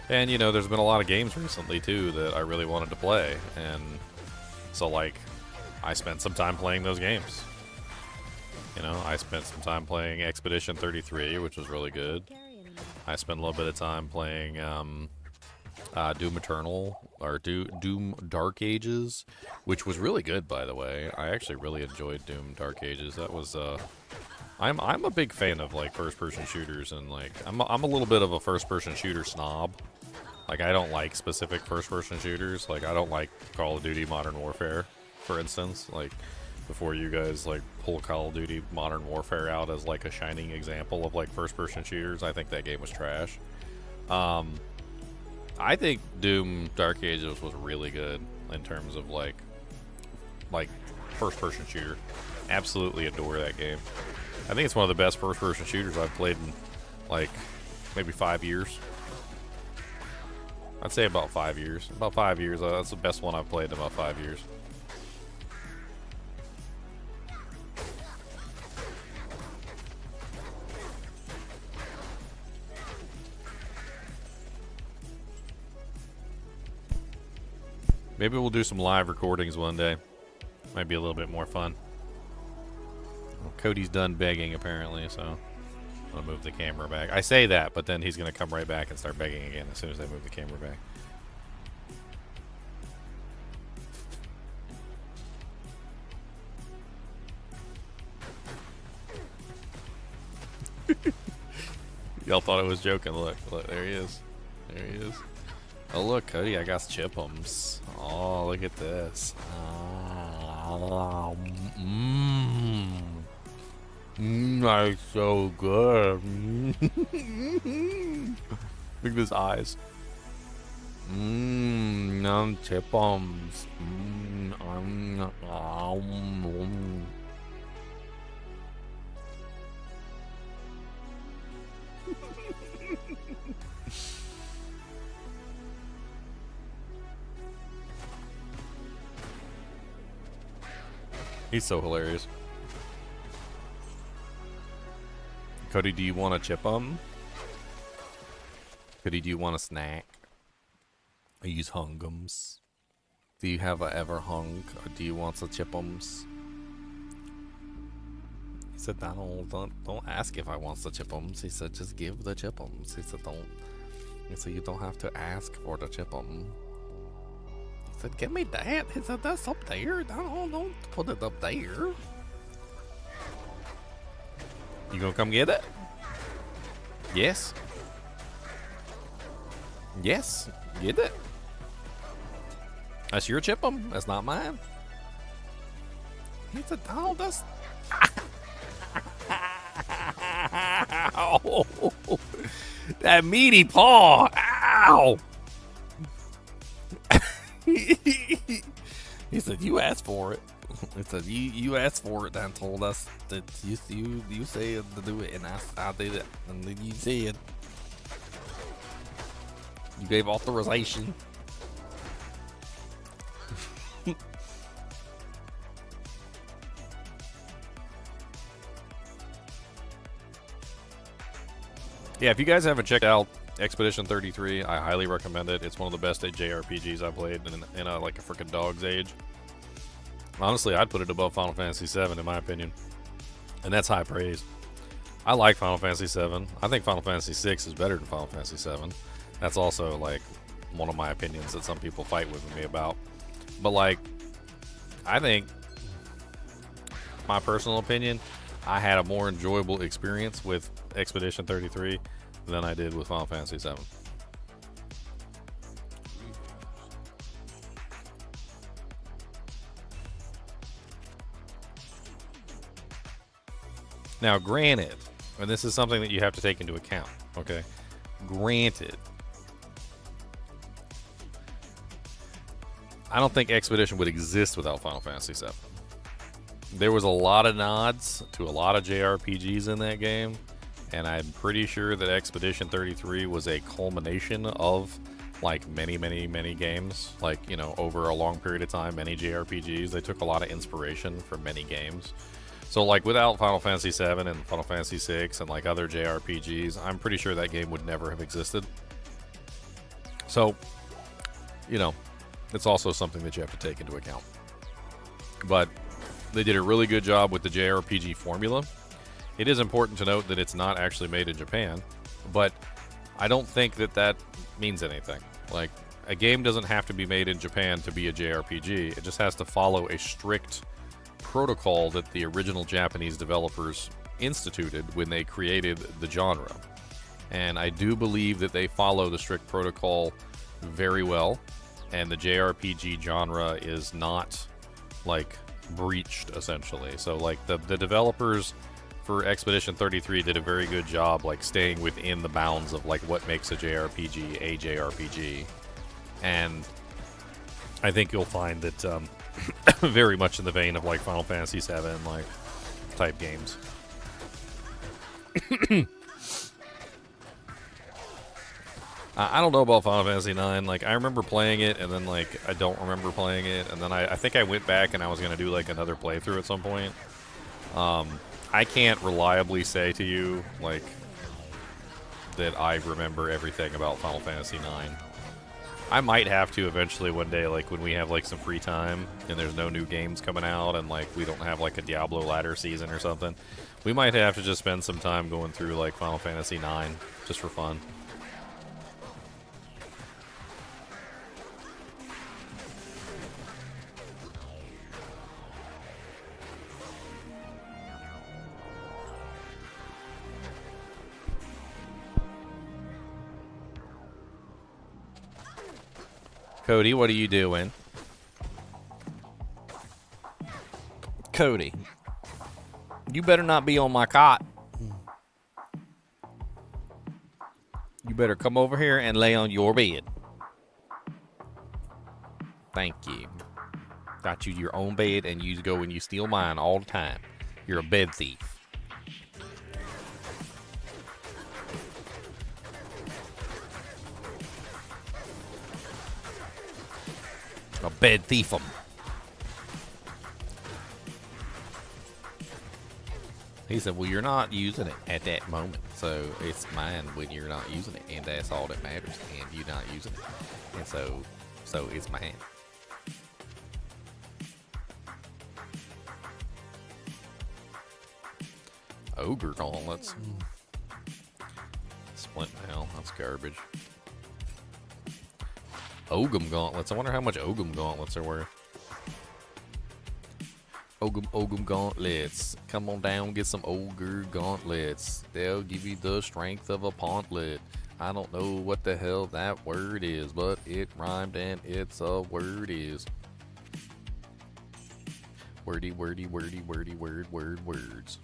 And, you know, there's been a lot of games recently, too, that I really wanted to play. And so, like, I spent some time playing those games. You know, I spent some time playing Expedition 33, which was really good. I spent a little bit of time playing Doom Eternal, or Doom Dark Ages, which was really good, by the way. I actually really enjoyed Doom Dark Ages. That was, I'm a big fan of, like, first-person shooters, and, like, I'm a little bit of a first-person shooter snob. Like, I don't like specific first-person shooters. Like, I don't like Call of Duty Modern Warfare, for instance. Like, before you guys like pull Call of Duty Modern Warfare out as like a shining example of like first-person shooters, I think that game was trash. I think Doom Dark Ages was really good. in terms of like first-person shooter. Absolutely adore that game. I think it's one of the best first-person shooters I've played in like maybe 5 years. I'd say about 5 years. About 5 years. That's the best one I've played in about 5 years. Maybe we'll do some live recordings one day. Might be a little bit more fun. Well, Cody's done begging apparently, so I'm gonna move the camera back. I say that, but then he's gonna come right back and start begging again as soon as I move the camera back. Y'all thought I was joking. Look, there he is. There he is. Oh look, Cody, I got chip'ems. Oh, look at this. That's so good. Look at his eyes. Chip'ems. He's so hilarious. Cody, do you want a chip'em? Cody, do you want a snack? I use hungums. Do you have a ever hung? Or do you want some chip'ems? He said, don't ask if I want the chip'ems. He said, just give the chip'ems. He said, don't. He said, you don't have to ask for the chip'em. He said, give me that. He said, that's up there. Don't put it up there. You gonna come get it? Yes. Yes. Get it. That's your chip'em. That's not mine. He said, oh, that's... Ow. That meaty paw. Ow. He said, you asked for it. He said, you asked for it and told us that you said to do it, and I did it. And then you said you gave authorization. Yeah, if you guys haven't checked out Expedition 33, I highly recommend it. It's one of the best JRPGs I've played in a like a freaking dog's age. Honestly, I'd put it above Final Fantasy VII in my opinion, and that's high praise. I like Final Fantasy VII. I think Final Fantasy VI is better than Final Fantasy VII. That's also like one of my opinions that some people fight with me about. But like, I think, my personal opinion, I had a more enjoyable experience with Expedition 33 than I did with Final Fantasy VII. Now, granted, and this is something that you have to take into account, okay? Granted, I don't think Expedition would exist without Final Fantasy VII. There was a lot of nods to a lot of JRPGs in that game, and I'm pretty sure that Expedition 33 was a culmination of like many games, like, you know, over a long period of time, many JRPGs. They took a lot of inspiration from many games. So like without Final Fantasy VII and Final Fantasy VI and like other JRPGs, I'm pretty sure that game would never have existed. So, you know, it's also something that you have to take into account. But they did a really good job with the JRPG formula. It is important to note that it's not actually made in Japan, but I don't think that that means anything. Like, a game doesn't have to be made in Japan to be a JRPG. It just has to follow a strict protocol that the original Japanese developers instituted when they created the genre. And I do believe that they follow the strict protocol very well, and the JRPG genre is not, like, breached, essentially. So, like, the developers for Expedition 33 did a very good job, like, staying within the bounds of, like, what makes a JRPG. And I think you'll find that very much in the vein of like Final Fantasy VII, like type games. I don't know about Final Fantasy IX. Like, I remember playing it, and then, like, I don't remember playing it. And then I think I went back and I was going to do, like, another playthrough at some point. I can't reliably say to you, like, that I remember everything about Final Fantasy IX. I might have to eventually one day, like, when we have, like, some free time and there's no new games coming out and, like, we don't have, like, a Diablo ladder season or something. We might have to just spend some time going through, like, Final Fantasy IX just for fun. Cody, what are you doing? Cody, you better not be on my cot. You better come over here and lay on your bed. Thank you. Got you your own bed, and you go and you steal mine all the time. You're a bed thief. A bed thief'em. He said, well, you're not using it at that moment, so it's mine when you're not using it, and that's all that matters, and you're not using it. And so it's mine. Ogre gauntlets. Splint now, that's garbage. Ogum gauntlets. I wonder how much Ogum gauntlets are worth. Ogum gauntlets. Come on down, get some ogre gauntlets. They'll give you the strength of a pauntlet. I don't know what the hell that word is, but it rhymed and it's a word is. Wordy, wordy, wordy, wordy, words.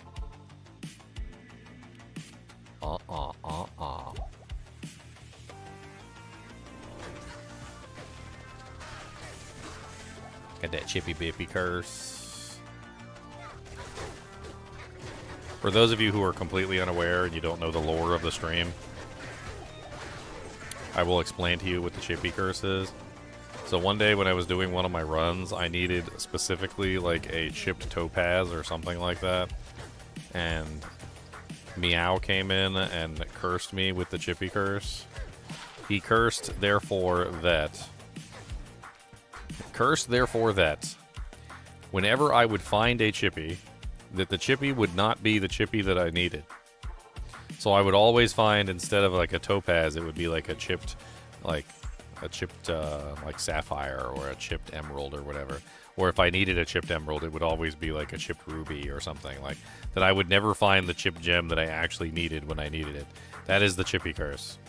Got that chippy bippy curse. For those of you who are completely unaware and you don't know the lore of the stream, I will explain to you what the chippy curse is. So one day when I was doing one of my runs, I needed specifically like a chipped topaz or something like that. And Meow came in and cursed me with the chippy curse. He cursed, therefore, that whenever I would find a chippy, that the chippy would not be the chippy that I needed. So I would always find, instead of like a topaz, it would be like a chipped like sapphire or a chipped emerald or whatever. Or if I needed a chipped emerald, it would always be like a chipped ruby or something. Like that I would never find the chipped gem that I actually needed when I needed it. That is the chippy curse.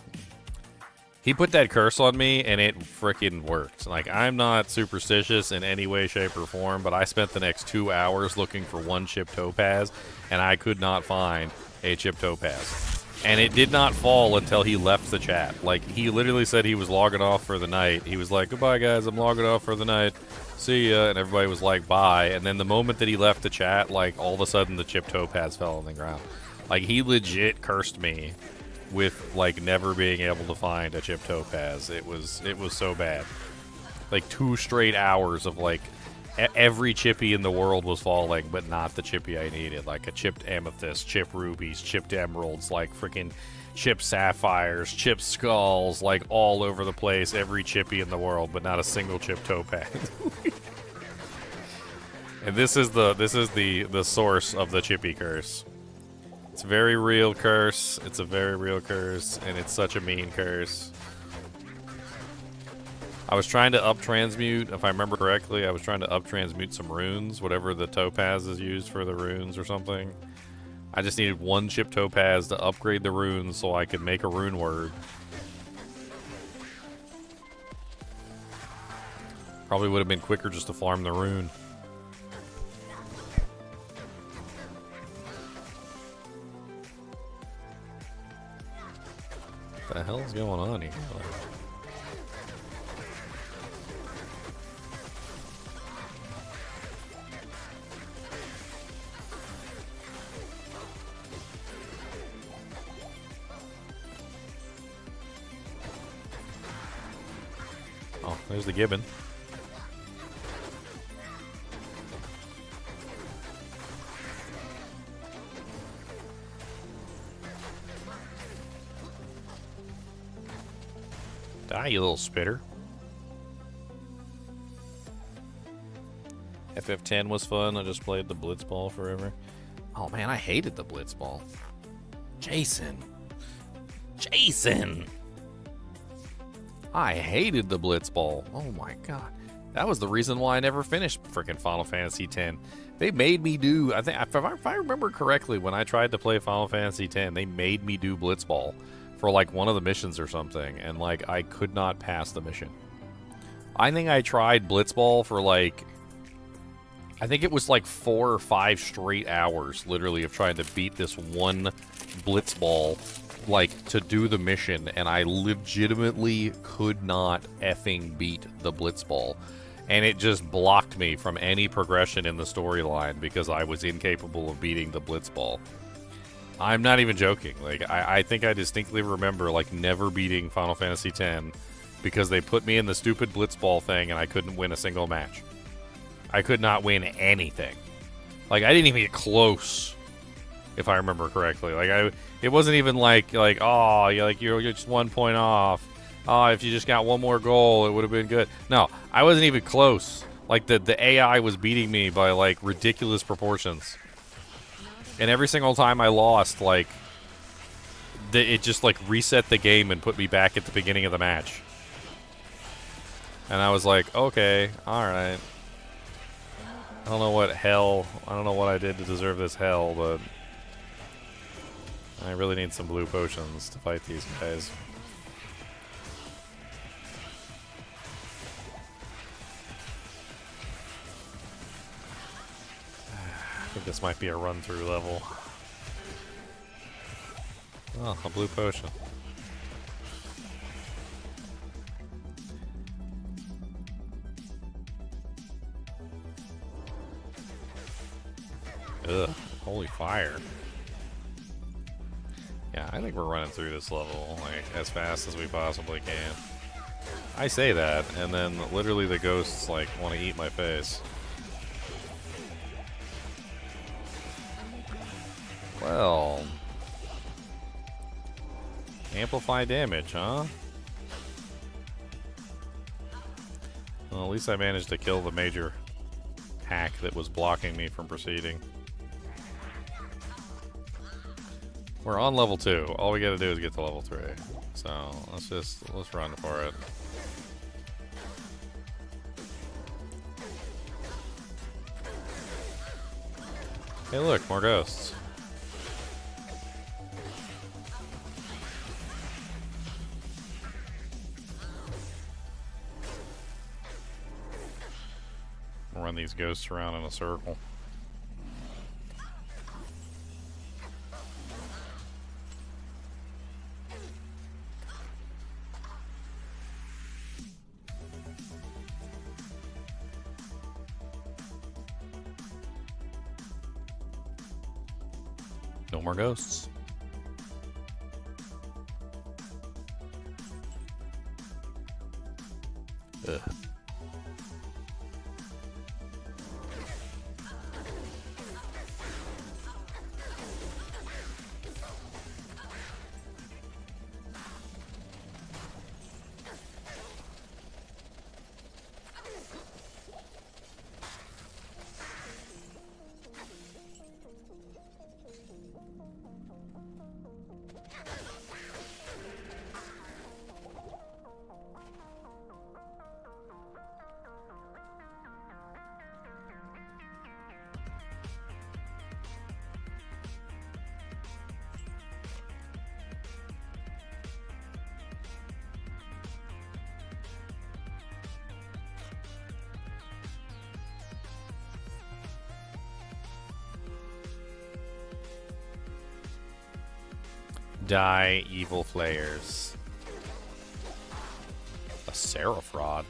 He put that curse on me, and it frickin' worked. Like, I'm not superstitious in any way, shape, or form, but I spent the next 2 hours looking for one chipped topaz, and I could not find a chipped topaz. And it did not fall until he left the chat. Like, he literally said he was logging off for the night. He was like, goodbye, guys, I'm logging off for the night. See ya. And everybody was like, bye. And then the moment that he left the chat, like, all of a sudden the chipped topaz fell on the ground. Like, he legit cursed me with like never being able to find a chipped topaz. It was so bad. Like 2 straight hours of like every chippy in the world was falling, but not the chippy I needed. Like a chipped amethyst, chipped rubies, chipped emeralds, like freaking chipped sapphires, chipped skulls, like all over the place. Every chippy in the world, but not a single chipped topaz. And this is the source of the chippy curse. It's a very real curse. It's a very real curse, and it's such a mean curse. I was trying to up-transmute, if I remember correctly, I was trying to up-transmute some runes, whatever the topaz is used for the runes or something. I just needed one chipped topaz to upgrade the runes so I could make a rune word. Probably would have been quicker just to farm the rune. What the hell is going on here? There's the gibbon. Die, you little spitter. FF10 was fun. I just played the Blitzball forever. Oh man, I hated the Blitzball. Jason. I hated the Blitzball. Oh my god. That was the reason why I never finished freaking Final Fantasy X. They made me do, I think, if I remember correctly, when I tried to play Final Fantasy X, they made me do Blitzball for like one of the missions or something, and like I could not pass the mission. I think I tried Blitzball for like, I think it was like 4 or 5 straight hours, literally, of trying to beat this one Blitzball, like, to do the mission, and I legitimately could not effing beat the Blitzball. And it just blocked me from any progression in the storyline because I was incapable of beating the Blitzball. I'm not even joking. Like, I think I distinctly remember, like, never beating Final Fantasy X because they put me in the stupid Blitzball thing and I couldn't win a single match. I could not win anything. Like, I didn't even get close, if I remember correctly. Like, it wasn't even like, oh, you're just 1 point off. Oh, if you just got one more goal, it would have been good. No, I wasn't even close. Like, the AI was beating me by, like, ridiculous proportions. And every single time I lost, like, it just, like, reset the game and put me back at the beginning of the match. And I was like, okay, alright. I don't know what I did to deserve this hell, but I really need some blue potions to fight these guys. I think this might be a run-through level. Oh, a blue potion. Ugh, holy fire. Yeah, I think we're running through this level, like, as fast as we possibly can. I say that, and then literally the ghosts, like, want to eat my face. Well... amplify damage, huh? Well, at least I managed to kill the major hack that was blocking me from proceeding. We're on level 2. All we gotta do is get to level 3. So, let's run for it. Hey look, more ghosts. We'll run these ghosts around in a circle. No more ghosts. Ugh. Die, evil flayers. A Seraphod.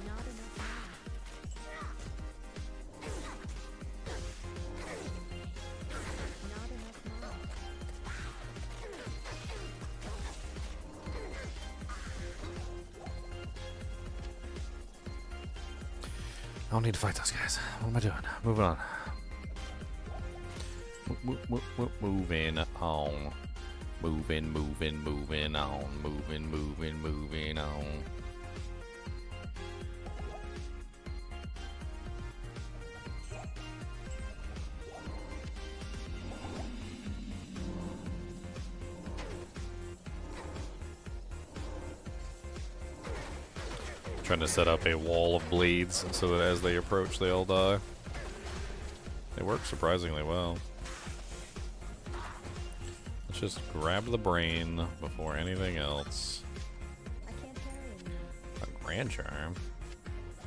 Not enough mana. Not enough mana. don't need to fight those guys. What am I doing? Moving on. Moving on. Moving on. Moving on. Trying to set up a wall of bleeds so that as they approach, they all die. They work surprisingly well. Let's just grab the brain before anything else. I can't carry anymore. A grand charm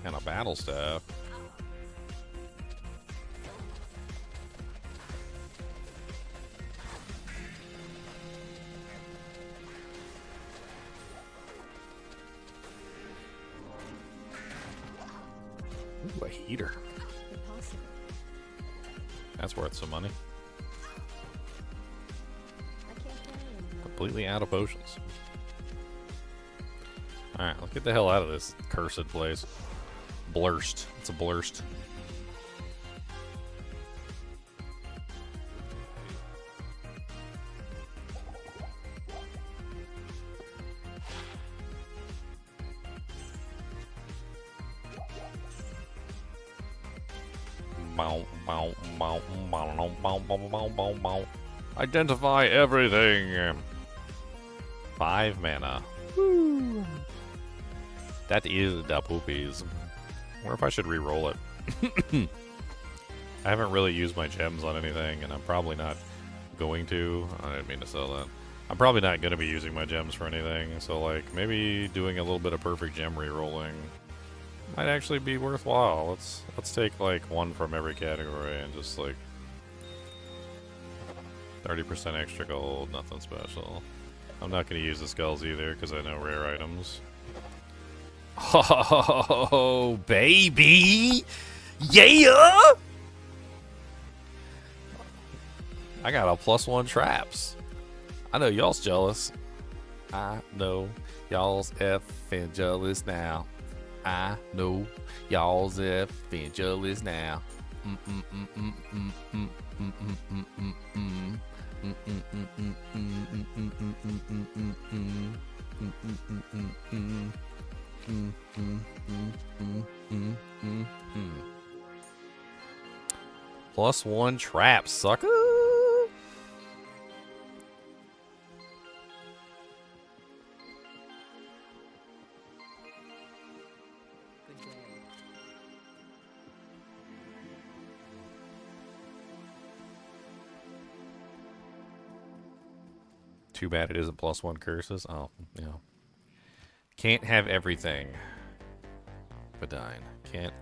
and a battle staff. Ooh, a heater. Impossible. That's worth some money. I can't carry anymore. Completely out of potions. Alright, let's get the hell out of this cursed place. Blurst. It's a blurst. Identify everything. 5 mana. Woo. That is the poopies. Or if I should re-roll it. I haven't really used my gems on anything, and I'm probably not going to. I didn't mean to sell that. I'm probably not going to be using my gems for anything, so like maybe doing a little bit of perfect gem re-rolling might actually be worthwhile. Let's take like one from every category and just like 30% extra gold, nothing special. I'm not going to use the skulls either because I know rare items. Oh, baby! Yeah! I got a +1 traps. I know y'all's jealous. I know y'all's effing jealous now. I know y'all's effing jealous now. +1 trap, sucker. Good day. Too bad it isn't +1 curses. Oh, you know. Can't have everything. Badine. Can't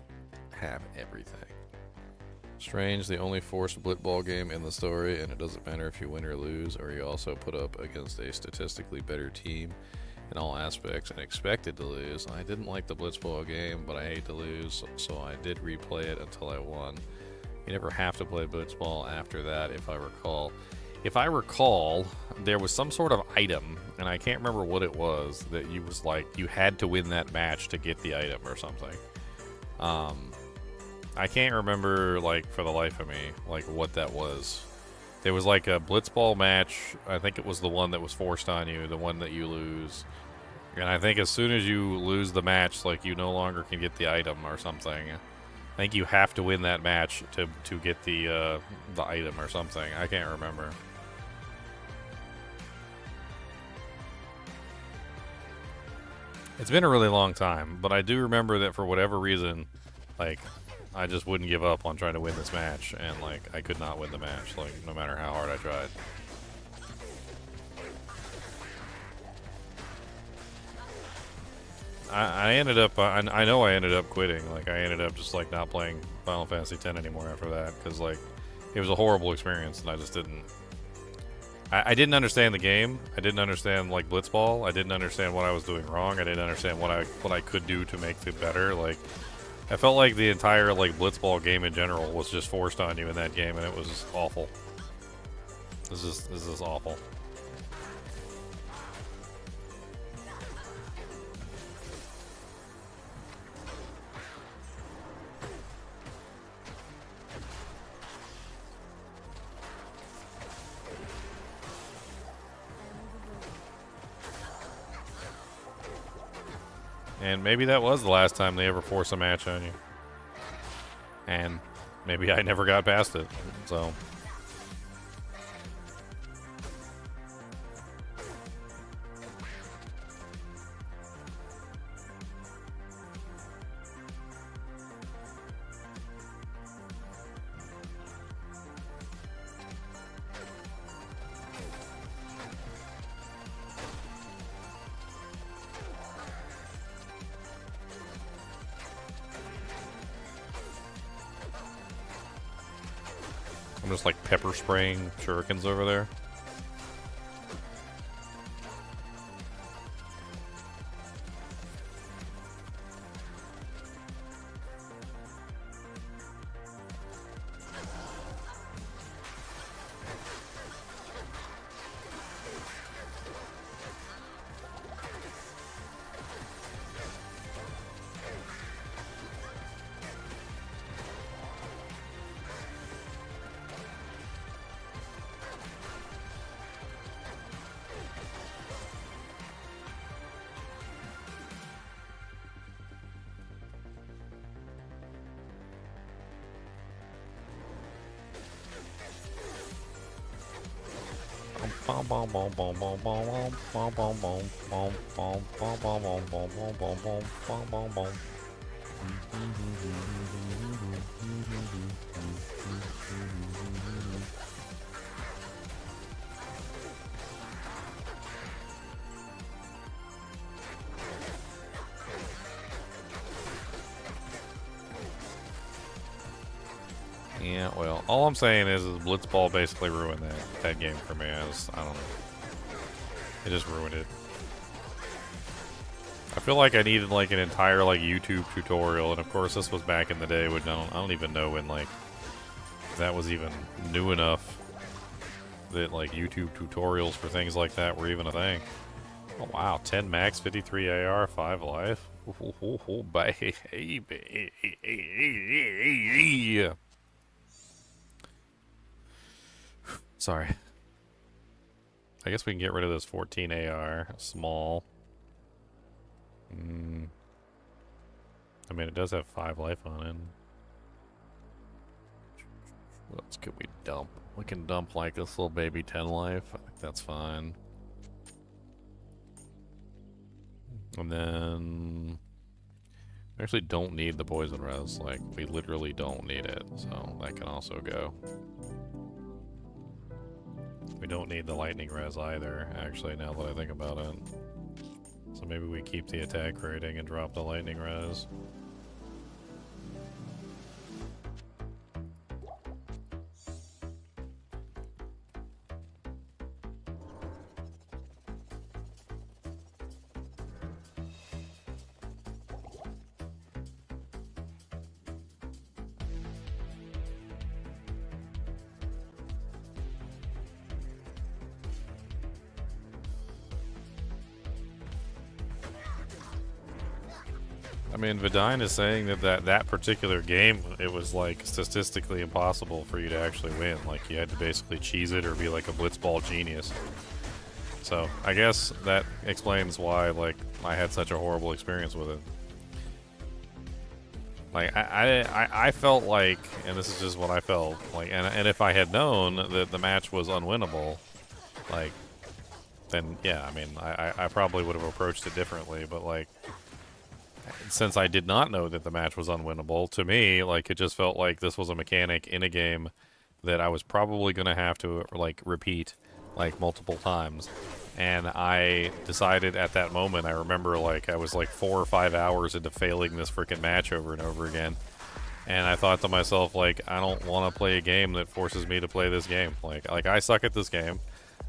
have everything. Strange, the only forced Blitball game in the story, and it doesn't matter if you win or lose, or you also put up against a statistically better team in all aspects and expected to lose. I didn't like the Blitzball game, but I hate to lose, so I did replay it until I won. You never have to play Blitzball after that, if I recall. If I recall, there was some sort of item, and I can't remember what it was, that you was like, you had to win that match to get the item or something. I can't remember, like, for the life of me, like, what that was. There was, like, a Blitzball match. I think it was the one that was forced on you, the one that you lose. And I think as soon as you lose the match, like, you no longer can get the item or something. I think you have to win that match to get the item or something. I can't remember. It's been a really long time, but I do remember that for whatever reason, like, I just wouldn't give up on trying to win this match, and like I could not win the match, like no matter how hard I tried. I ended up, I know I ended up quitting. Like I ended up just like not playing Final Fantasy X anymore after that, because like it was a horrible experience, and I just didn't. I didn't understand the game. I didn't understand like Blitzball. I didn't understand what I was doing wrong. I didn't understand what I could do to make it better. Like. I felt like the entire like Blitzball game in general was just forced on you in that game, and it was awful. This is awful. And maybe that was the last time they ever force a match on you. And maybe I never got past it. So. I'm just like pepper spraying shurikens over there. Yeah, well, all I'm saying is Blitzball basically ruined that game for me. I don't know. It just ruined it. I feel like I needed like an entire like YouTube tutorial, and of course this was back in the day when I don't even know when like that was even new enough that like YouTube tutorials for things like that were even a thing. Oh wow, 10 max, 53 AR, 5 life. Baby. Sorry. I guess we can get rid of this 14 AR. Small. I mean, it does have 5 life on it. What else could we dump? We can dump like this little baby 10 life. I think that's fine. And then... we actually don't need the poison res. Like, we literally don't need it. So, that can also go. We don't need the lightning res either, actually, now that I think about it. So maybe we keep the attack rating and drop the lightning res. I mean, Vidine is saying that particular game, it was like statistically impossible for you to actually win. Like you had to basically cheese it or be like a blitzball genius. So I guess that explains why like I had such a horrible experience with it. Like I felt like, and this is just what I felt like, and if I had known that the match was unwinnable, like then yeah, I mean I probably would have approached it differently, but like. Since I did not know that the match was unwinnable, to me, like, it just felt like this was a mechanic in a game that I was probably going to have to, like, repeat, like, multiple times. And I decided at that moment, I remember, like, I was, like, 4 or 5 hours into failing this freaking match over and over again. And I thought to myself, like, I don't want to play a game that forces me to play this game. Like I suck at this game.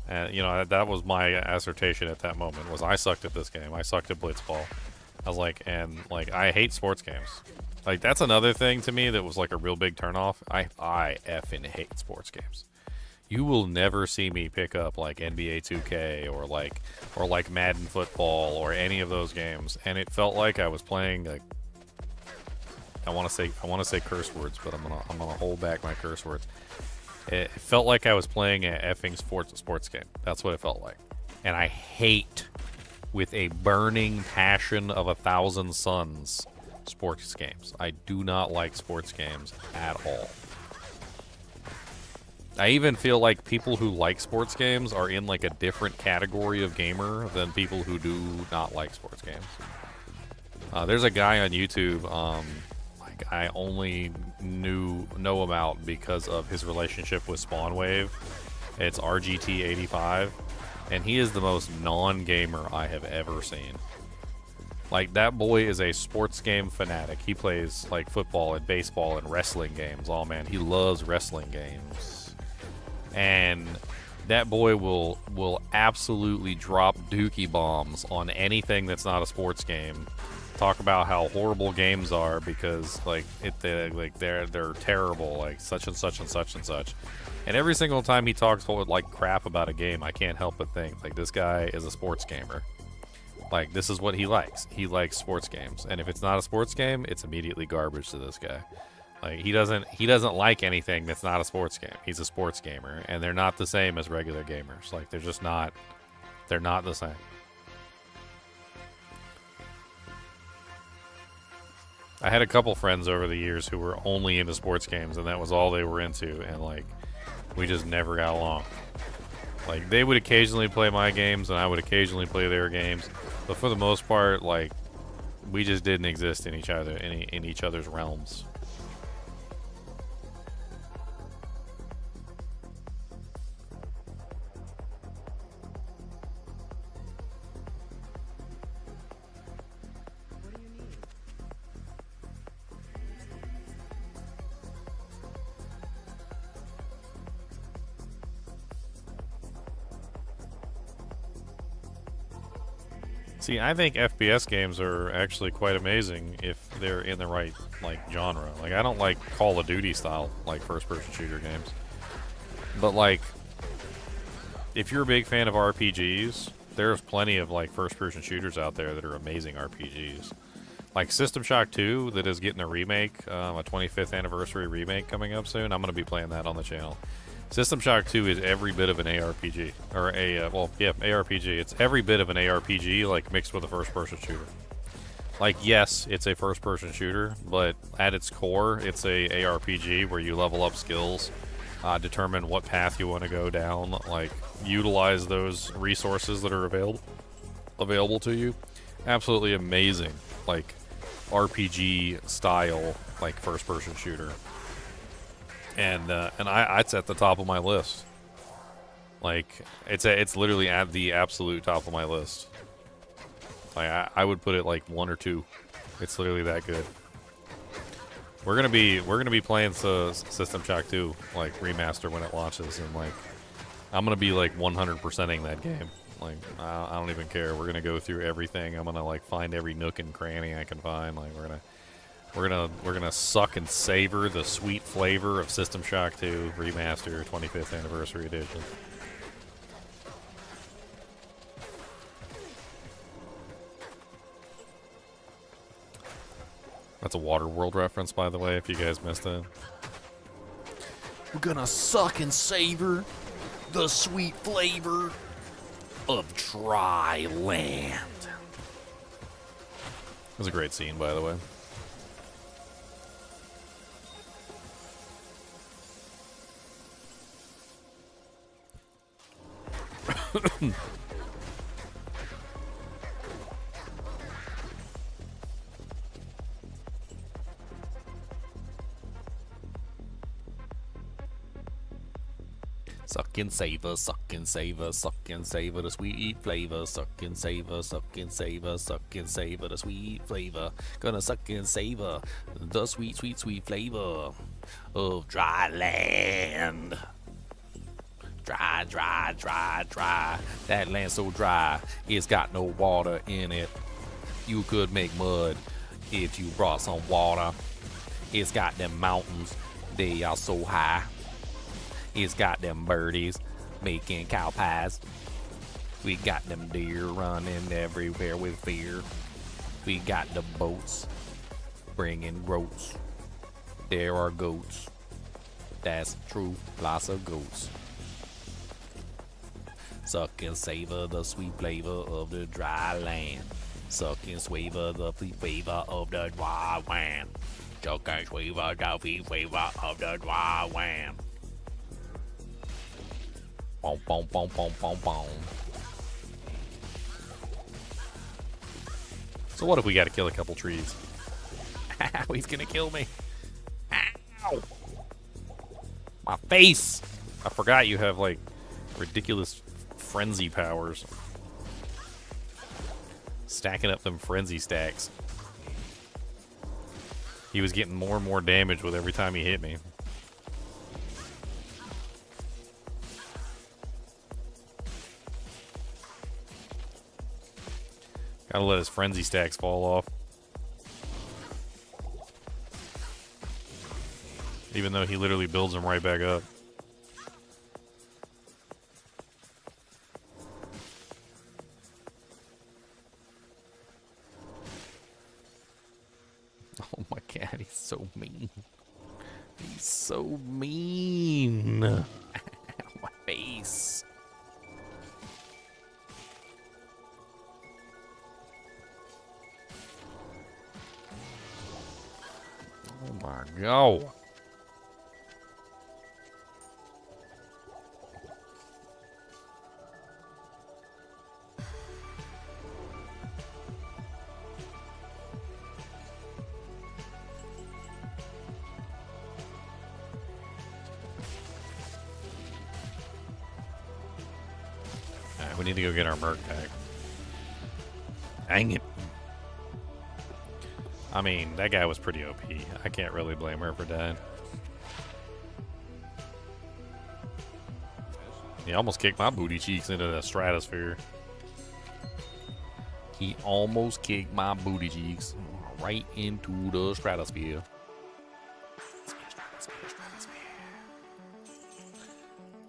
And, you know, that was my assertion at that moment, was I sucked at this game. I sucked at Blitzball. I was like, and like, I hate sports games. Like, that's another thing to me that was like a real big turnoff. I effing hate sports games. You will never see me pick up like NBA 2K or like Madden Football or any of those games. And it felt like I was playing like, I want to say curse words, but I'm gonna hold back my curse words. It felt like I was playing a effing sports game. That's what it felt like. And I hate with a burning passion of 1,000 suns sports games. I do not like sports games at all. I even feel like people who like sports games are in like a different category of gamer than people who do not like sports games. There's a guy on YouTube like I only know about because of his relationship with Spawnwave. It's RGT85, and he is the most non-gamer I have ever seen. Like, that boy is a sports game fanatic. He plays like football and baseball and wrestling games. Oh man, he loves wrestling games. And that boy will absolutely drop dookie bombs on anything that's not a sports game. Talk about how horrible games are because like they're terrible, like such and such and such and such. And every single time he talks like crap about a game, I can't help but think like this guy is a sports gamer. Like, this is what he likes. He likes sports games, and if it's not a sports game, it's immediately garbage to this guy. Like, he doesn't like anything that's not a sports game. He's a sports gamer, and they're not the same as regular gamers. Like, they're just not. They're not the same. I had a couple friends over the years who were only into sports games, and that was all they were into, and like, we just never got along. Like, they would occasionally play my games, and I would occasionally play their games, but for the most part, like, we just didn't exist in each other's realms. What do you need? See, I think FPS games are actually quite amazing if they're in the right, like, genre. Like, I don't like Call of Duty style, like, first-person shooter games. But, like, if you're a big fan of RPGs, there's plenty of, like, first-person shooters out there that are amazing RPGs. Like System Shock 2, that is getting a remake, a 25th anniversary remake coming up soon. I'm going to be playing that on the channel. System Shock 2 is every bit of an ARPG, or ARPG. It's every bit of an ARPG, like, mixed with a first-person shooter. Like, yes, it's a first-person shooter, but at its core, it's a ARPG where you level up skills, determine what path you want to go down, like, utilize those resources that are available to you. Absolutely amazing, like, RPG style, like, first-person shooter. And it's at the top of my list. Like, it's literally at the absolute top of my list. Like, I would put it like 1 or 2. It's literally that good. We're gonna be playing System Shock 2 like remaster when it launches, and like I'm gonna be like 100%ing that game. Like, I don't even care. We're gonna go through everything. I'm gonna like find every nook and cranny I can find. Like, we're gonna suck and savor the sweet flavor of System Shock 2 Remaster 25th Anniversary Edition. That's a Waterworld reference, by the way, if you guys missed it. We're gonna suck and savor the sweet flavor of dry land. It was a great scene, by the way. Suck and savor, suck and savor, suck and savor the sweet flavor. Suck and savor, suck and savor, suck and savor the sweet flavor. Gonna suck and savor the sweet, sweet, sweet flavor of dry land. Dry, dry, dry, dry. That land so dry, it's got no water in it. You could make mud if you brought some water. It's got them mountains, they are so high. It's got them birdies making cow pies. We got them deer running everywhere with fear. We got the boats bringing groats. There are goats. That's true, lots of goats. Suck and savor the sweet flavor of the dry land. Suck and savor the sweet flavor of the dry land. Suck and savor the sweet flavor of the dry land. Boom, boom, boom, boom, boom, boom. So what if we got to kill a couple trees? Ow, he's gonna kill me. Ow! My face! I forgot you have, like, ridiculous frenzy powers. Stacking up them frenzy stacks. He was getting more and more damage with every time he hit me. Gotta let his frenzy stacks fall off. Even though he literally builds them right back up. Oh my god, he's so mean. He's so mean. Ow, my face. Oh my god. We need to go get our merc back. Dang it. I mean, that guy was pretty OP. I can't really blame her for dying. He almost kicked my booty cheeks into the stratosphere. He almost kicked my booty cheeks right into the stratosphere.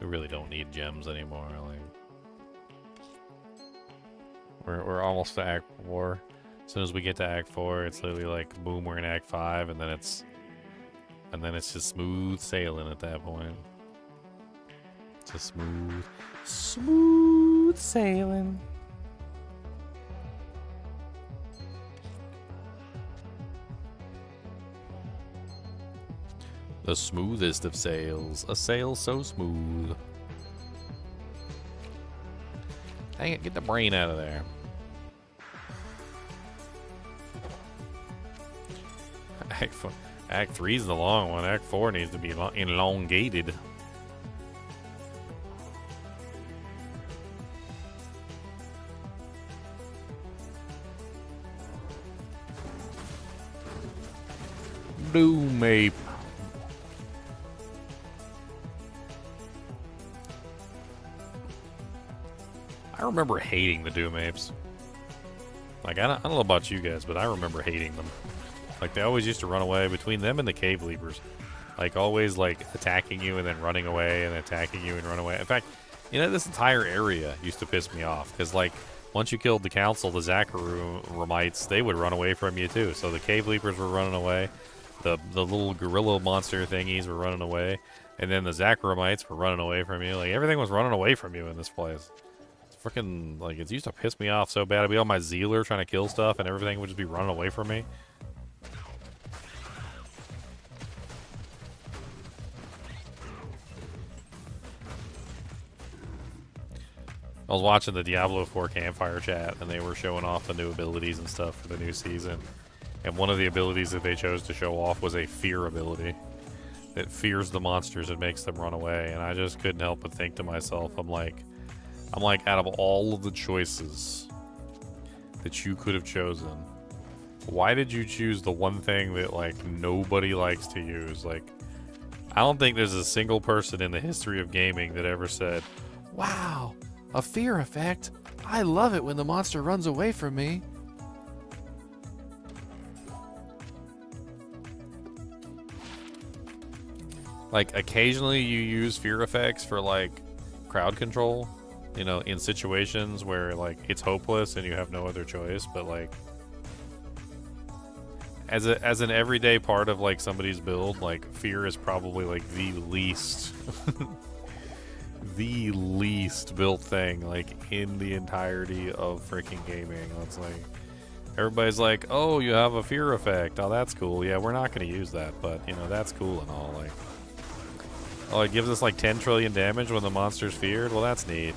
We really don't need gems anymore. Like, we're almost to Act 4. As soon as we get to Act 4, it's literally like, boom, we're in Act 5, and then it's just smooth sailing at that point. Just smooth sailing. The smoothest of sails, a sail so smooth. Dang it, get the brain out of there. Act 3 is the long one. Act 4 needs to be elongated. Doom ape. I remember hating the Doom apes. Like, I don't know about you guys, but I remember hating them. Like, they always used to run away between them and the cave leapers. Like, always, like, attacking you and then running away and attacking you and run away. In fact, you know, this entire area used to piss me off. Because, like, once you killed the council, the Zacharoomites, they would run away from you, too. So the cave leapers were running away. The little gorilla monster thingies were running away. And then the Zacharoomites were running away from you. Like, everything was running away from you in this place. It's freaking, like, it used to piss me off so bad. I'd be on my Zealer trying to kill stuff and everything would just be running away from me. I was watching the Diablo 4 campfire chat, and they were showing off the new abilities and stuff for the new season. And one of the abilities that they chose to show off was a fear ability that fears the monsters and makes them run away. And I just couldn't help but think to myself, I'm like, out of all of the choices that you could have chosen, why did you choose the one thing that, like, nobody likes to use? Like, I don't think there's a single person in the history of gaming that ever said, wow, a fear effect? I love it when the monster runs away from me. Like, occasionally you use fear effects for, like, crowd control, you know, in situations where, like, it's hopeless and you have no other choice, but, like, as an everyday part of, like, somebody's build, like, fear is probably, like, the least the least built thing like in the entirety of freaking gaming. It's like everybody's like, "Oh, you have a fear effect. Oh, that's cool." Yeah, we're not going to use that, but you know that's cool and all. Like, oh, it gives us like 10 trillion damage when the monster's feared. Well, that's neat.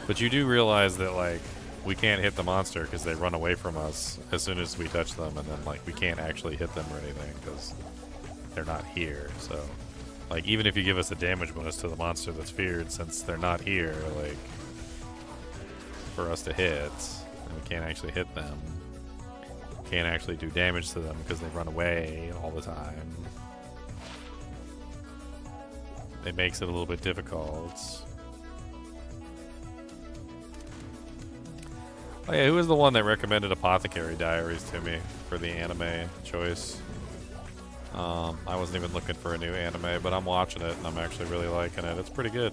But you do realize that like we can't hit the monster because they run away from us as soon as we touch them, and then like we can't actually hit them or anything because they're not here. So like even if you give us a damage bonus to the monster that's feared, since they're not here, like for us to hit, and we can't actually hit them, can't actually do damage to them because they run away all the time. It makes it a little bit difficult. Oh yeah, who was the one that recommended Apothecary Diaries to me for the anime choice? I wasn't even looking for a new anime, but I'm watching it and I'm actually really liking it. It's pretty good.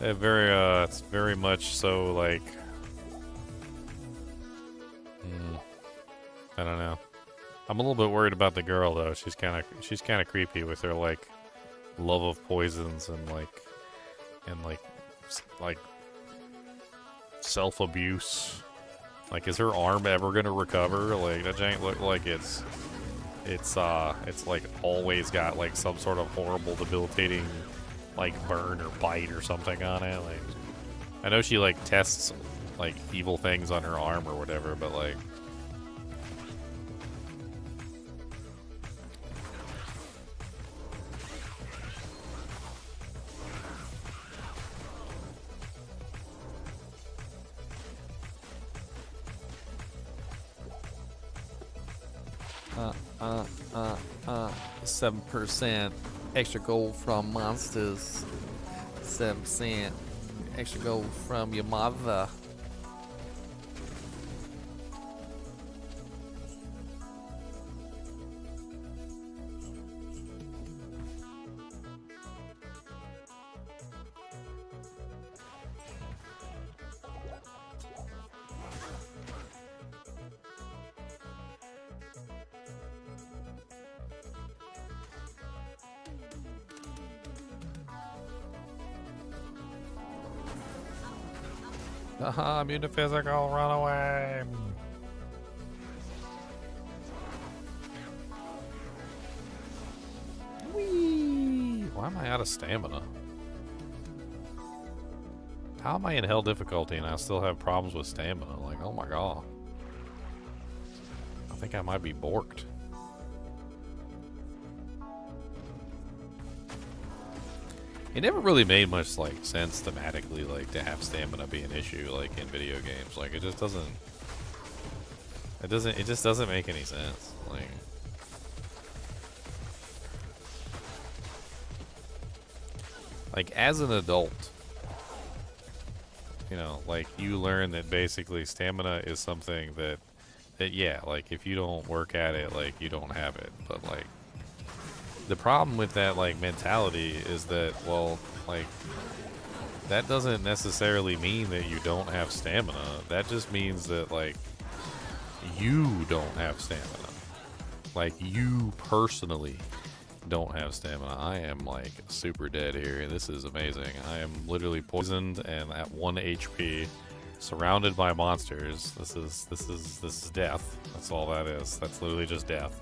It's very much so like, I don't know. I'm a little bit worried about the girl though. She's kind of creepy with her like love of poisons and like self-abuse. Like, is her arm ever gonna recover? Like, that giant look like it's like always got like some sort of horrible debilitating like burn or bite or something on it. Like, I know she like tests like evil things on her arm or whatever, but like uh, 7% extra gold from monsters. 7% extra gold from your mother. Haha, immune to physical, run away. Whee! Why am I out of stamina? How am I in hell difficulty and I still have problems with stamina? Like, oh my god. I think I might be borked. It never really made much like sense thematically, like to have stamina be an issue, like in video games. Like it just doesn't. It just doesn't make any sense. Like as an adult, you know, like you learn that basically stamina is something that yeah, like if you don't work at it, like you don't have it. But like the problem with that like mentality is that, well, like that doesn't necessarily mean that you don't have stamina. That just means that like you don't have stamina. Like you personally don't have stamina. I am like super dead here. This is amazing. I am literally poisoned and at 1 HP, surrounded by monsters. This is death. That's all that is. That's literally just death.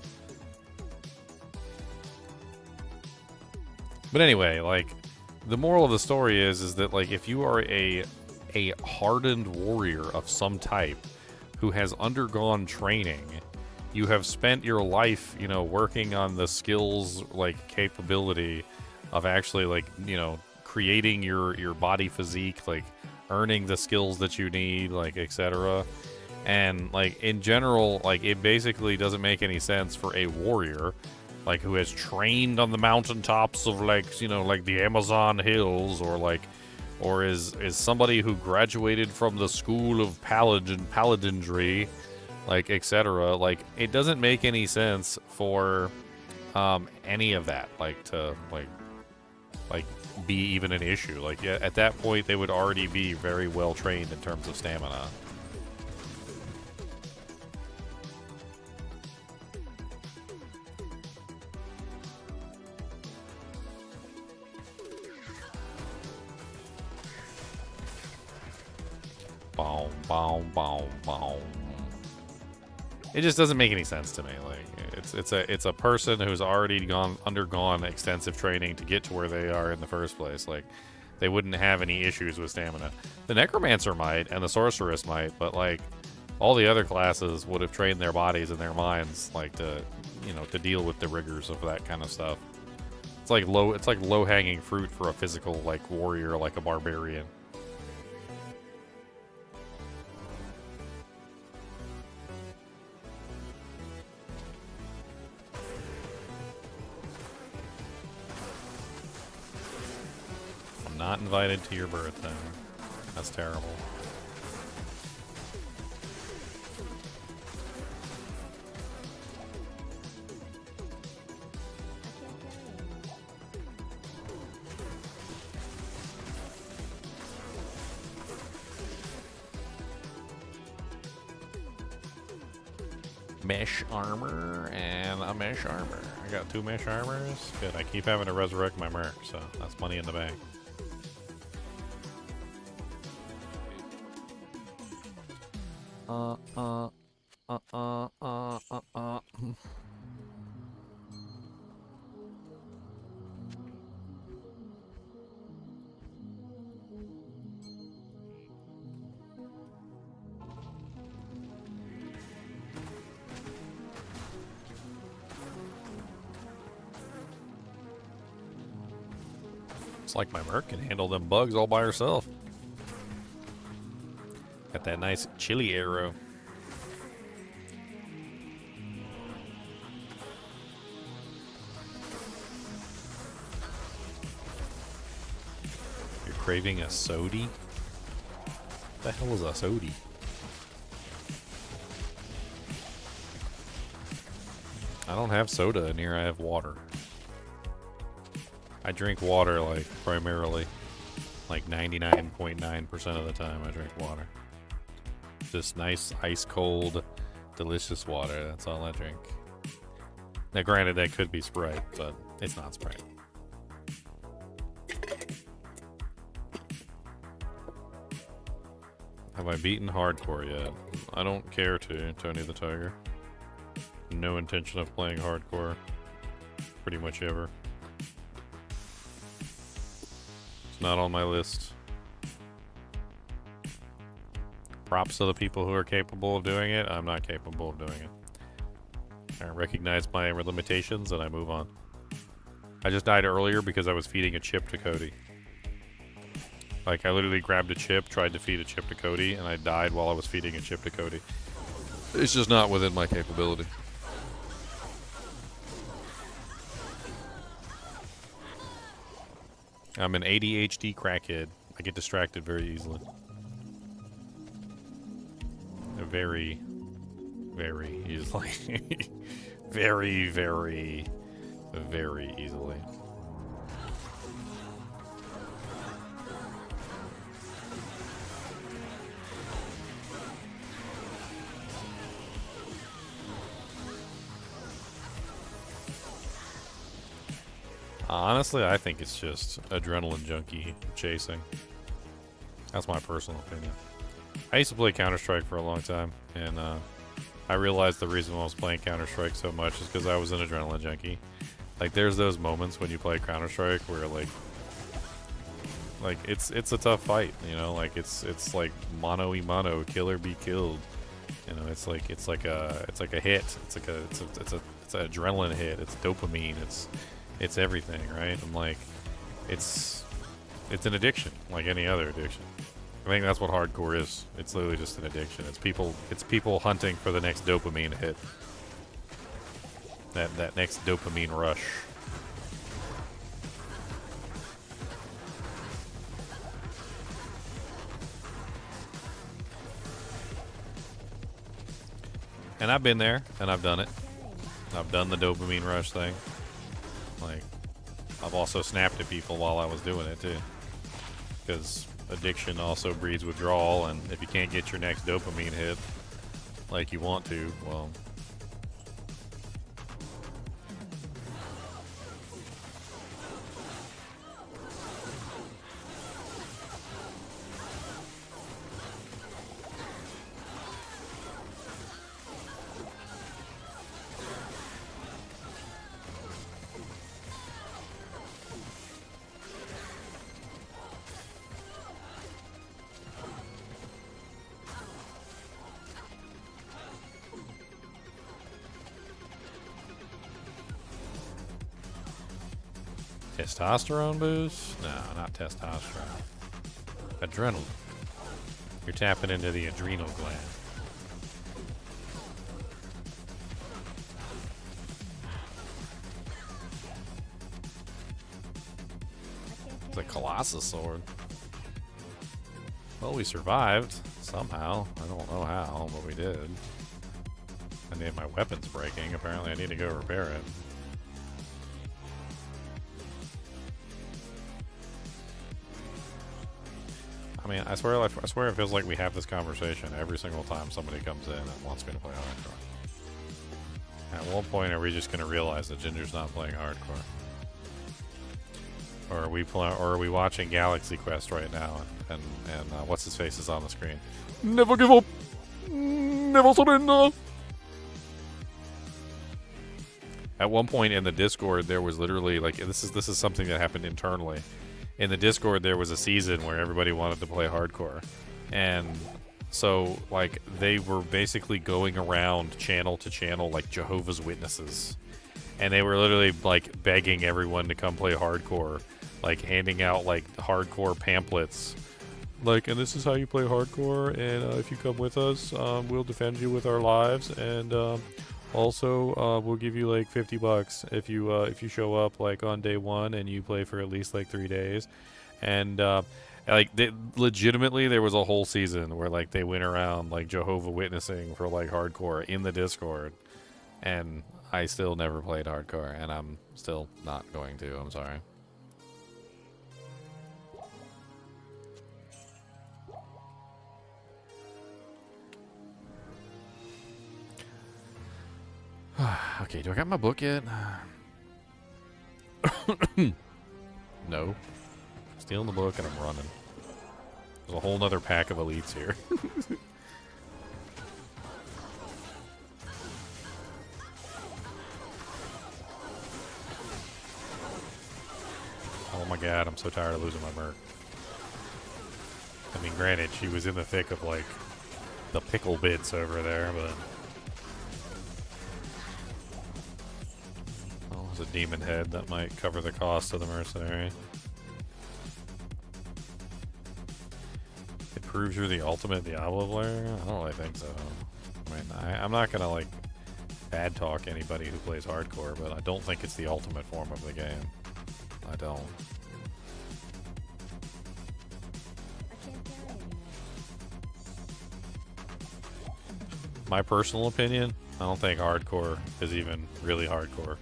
But anyway, like the moral of the story is that like if you are a hardened warrior of some type who has undergone training, you have spent your life, you know, working on the skills like capability of actually like, you know, creating your body physique, like earning the skills that you need, like etc. And like in general, like it basically doesn't make any sense for a warrior like who has trained on the mountaintops of like, you know, like the Amazon hills, or like, or is somebody who graduated from the school of paladinry, like etc. Like it doesn't make any sense for any of that like to like be even an issue. Like yeah, at that point they would already be very well trained in terms of stamina. bow, bow, bow, bow. It just doesn't make any sense to me. Like it's a person who's already undergone extensive training to get to where they are in the first place. Like they wouldn't have any issues with stamina. The necromancer might and the sorceress might, but like all the other classes would have trained their bodies and their minds like to, you know, to deal with the rigors of that kind of stuff. It's like low hanging fruit for a physical like warrior, like a barbarian. I'm not invited to your birthday. That's terrible. Mesh armor and a mesh armor. I got 2 mesh armors. Good. I keep having to resurrect my merc, so that's money in the bank. It's like my merc can handle them bugs all by herself. Got that nice chili arrow. You're craving a sody? What the hell is a sody? I don't have soda in here, I have water. I drink water like primarily. Like 99.9% of the time I drink water. Just nice, ice cold, delicious water. That's all I drink. Now granted that could be Sprite, but it's not Sprite. Have I beaten hardcore yet? I don't care to, Tony the Tiger. No intention of playing hardcore. Pretty much ever. It's not on my list. Props to the people who are capable of doing it. I'm not capable of doing it. I recognize my limitations and I move on. I just died earlier because I was feeding a chip to Cody. Like, I literally grabbed a chip, tried to feed a chip to Cody, and I died while I was feeding a chip to Cody. It's just not within my capability. I'm an ADHD crackhead. I get distracted very easily. Very, very easily. Very, very, very easily. Honestly, I think it's just adrenaline junkie chasing. That's my personal opinion. I used to play Counter-Strike for a long time, and I realized the reason I was playing Counter-Strike so much is because I was an adrenaline junkie. Like, there's those moments when you play Counter-Strike where, like it's a tough fight, you know? Like, it's like mano-y-mano, kill or be killed. You know, it's like a hit. It's an adrenaline hit. It's dopamine. It's everything, right? I'm like, it's an addiction, like any other addiction. I think that's what hardcore is. It's literally just an addiction. It's people hunting for the next dopamine hit. That next dopamine rush. And I've been there, and I've done it. I've done the dopamine rush thing. Like, I've also snapped at people while I was doing it too, because addiction also breeds withdrawal, and if you can't get your next dopamine hit like you want to, well, Testosterone boost? No, not testosterone. Adrenaline. You're tapping into the adrenal gland. It's a Colossus sword. Well, we survived somehow. I don't know how, but we did. I need my weapons breaking. Apparently, I need to go repair it. I mean, I swear it feels like we have this conversation every single time somebody comes in and wants me to play hardcore. At what point are we just going to realize that Ginger's not playing hardcore? Or are we watching Galaxy Quest right now and what's his face is on the screen? Never give up! Never surrender! At one point in the Discord, there was literally like this is something that happened internally. In the Discord, there was a season where everybody wanted to play hardcore, and so like they were basically going around channel to channel like Jehovah's Witnesses, and they were literally like begging everyone to come play hardcore, like handing out like hardcore pamphlets, like, and this is how you play hardcore, and if you come with us, we'll defend you with our lives, and also, we'll give you like $50 if you show up like on day one and you play for at least like 3 days, and legitimately there was a whole season where like they went around like Jehovah Witnessing for like hardcore in the Discord, and I still never played hardcore, and I'm still not going to. I'm sorry. Okay, do I got my book yet? No. Stealing the book and I'm running. There's a whole nother pack of elites here. Oh my god, I'm so tired of losing my Merc. I mean, granted, she was in the thick of like the pickle bits over there, but a demon head that might cover the cost of the mercenary. It proves you're the ultimate Diablo player? I don't really think so. I mean, I'm not gonna like bad talk anybody who plays hardcore, but I don't think it's the ultimate form of the game. I don't. I can't carry anymore. My personal opinion, I don't think hardcore is even really hardcore.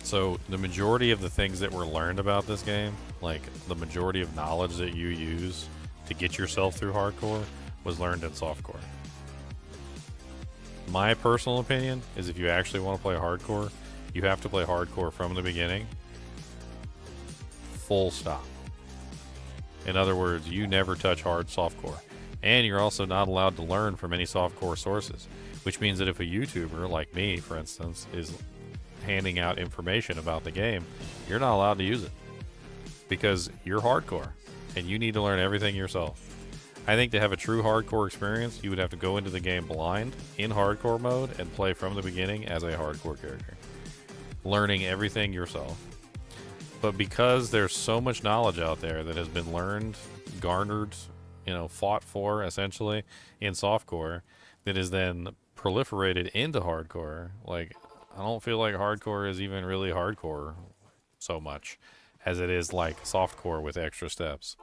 So the majority of the things that were learned about this game, like the majority of knowledge that you use to get yourself through hardcore, was learned in softcore. My personal opinion is if you actually want to play hardcore, you have to play hardcore from the beginning. Full stop. In other words, you never touch hard softcore. And you're also not allowed to learn from any softcore sources, which means that if a YouTuber like me, for instance, is handing out information about the game, you're not allowed to use it because you're hardcore and you need to learn everything yourself. I think to have a true hardcore experience, you would have to go into the game blind in hardcore mode and play from the beginning as a hardcore character, learning everything yourself. But because there's so much knowledge out there that has been learned, garnered, fought for essentially in softcore, that is then proliferated into hardcore, like I don't feel like hardcore is even really hardcore so much as it is like softcore with extra steps.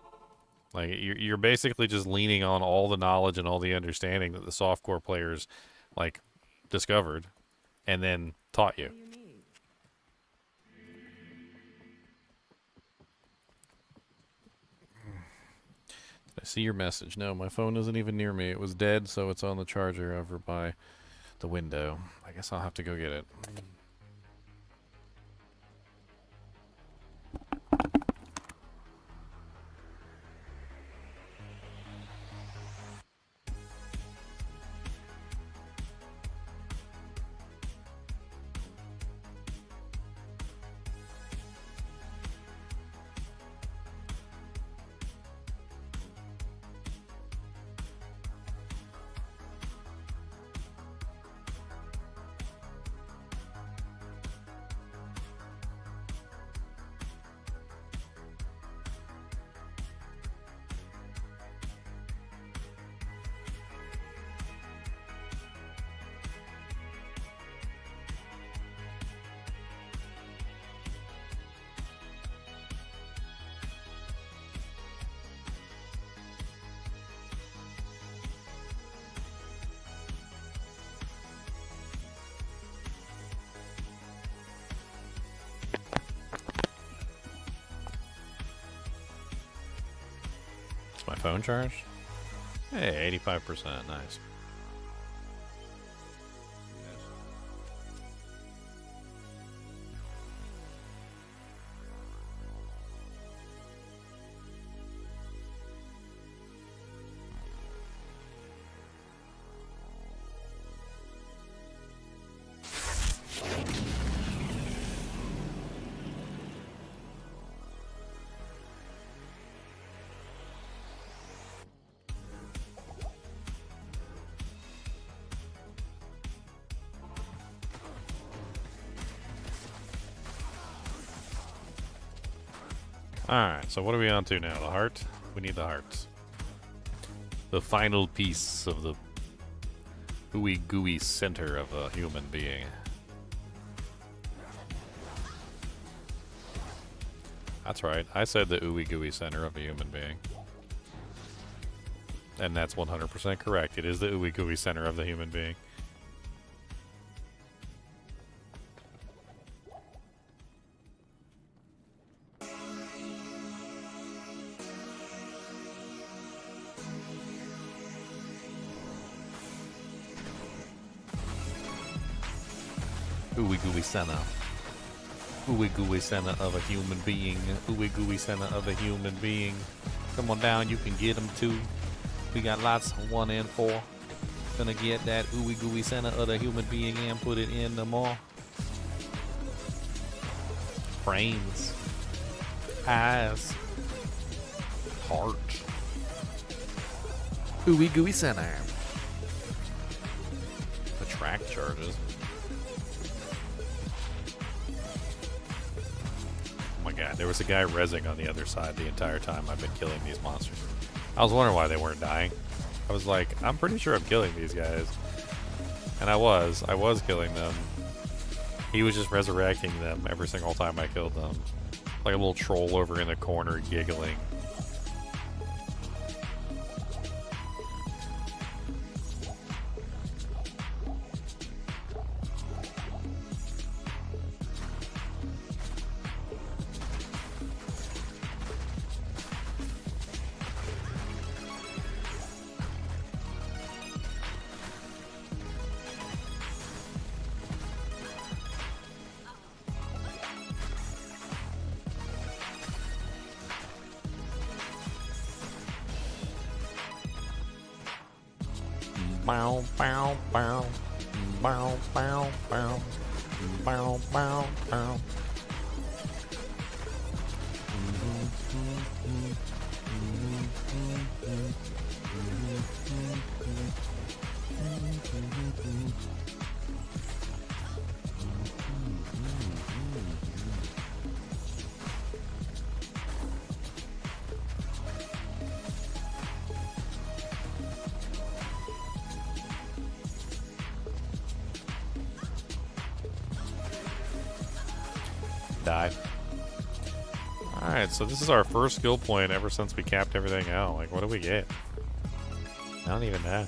Like you're basically just leaning on all the knowledge and all the understanding that the softcore players like discovered and then taught you. Did I see your message? No, my phone isn't even near me. It was dead, so it's on the charger over by the window. I guess I'll have to go get it. phone charged? Hey, 85%. Nice. Alright, so what are we on to now? The heart? We need the heart. The final piece of the ooey gooey center of a human being. That's right, I said the ooey gooey center of a human being. And that's 100% correct. It is the ooey gooey center of the human being. Ooey gooey center. Ooey gooey center of a human being. Ooey gooey center of a human being. Come on down, you can get them too. We got lots of 1 and 4. Gonna get that ooey gooey center of the human being and put it in the mall. Brains. Eyes. Heart. Ooey gooey center. The track charges. Oh my god, there was a guy rezzing on the other side the entire time I've been killing these monsters. I was wondering why they weren't dying. I was like, I'm pretty sure I'm killing these guys. And I was killing them. He was just resurrecting them every single time I killed them. Like a little troll over in the corner giggling. Bow, bow, bow. Bow, bow, bow. Bow, bow, bow. Die. Alright, so this is our first skill point ever since we capped everything out. Like, what do we get? Not even that.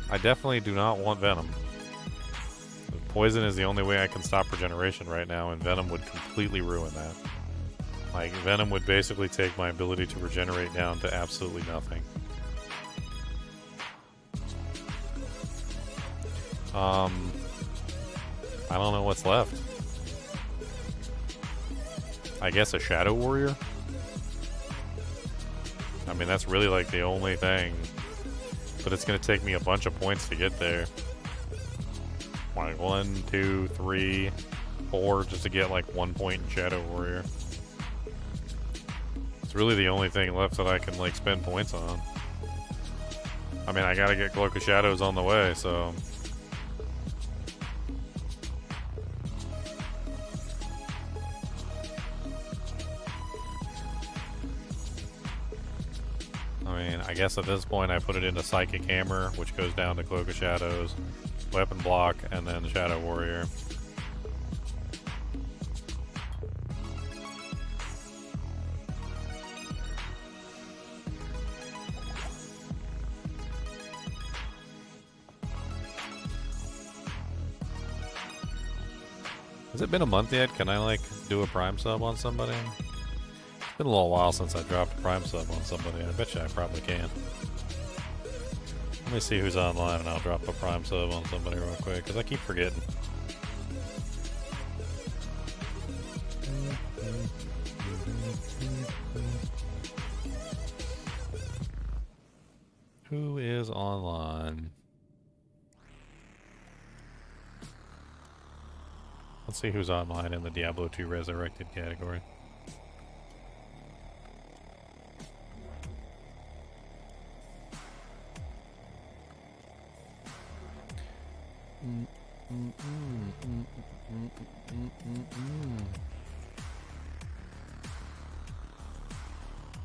I definitely do not want Venom. Poison is the only way I can stop regeneration right now, and Venom would completely ruin that. Like, Venom would basically take my ability to regenerate down to absolutely nothing. I don't know what's left. I guess a Shadow Warrior? I mean, that's really like the only thing. But it's going to take me a bunch of points to get there. Like 1, 2, 3, 4 just to get like 1 point in Shadow Warrior. It's really the only thing left that I can like spend points on. I mean, I got to get Cloak of Shadows on the way, so... I guess at this point I put it into Psychic Hammer, which goes down to Cloak of Shadows, Weapon Block, and then Shadow Warrior. Has it been a month yet? Can I like do a Prime sub on somebody? It's been a little while since I dropped a Prime sub on somebody. I bet you I probably can. Let me see who's online and I'll drop a Prime sub on somebody real quick, because I keep forgetting. Who is online? Let's see who's online in the Diablo 2 Resurrected category.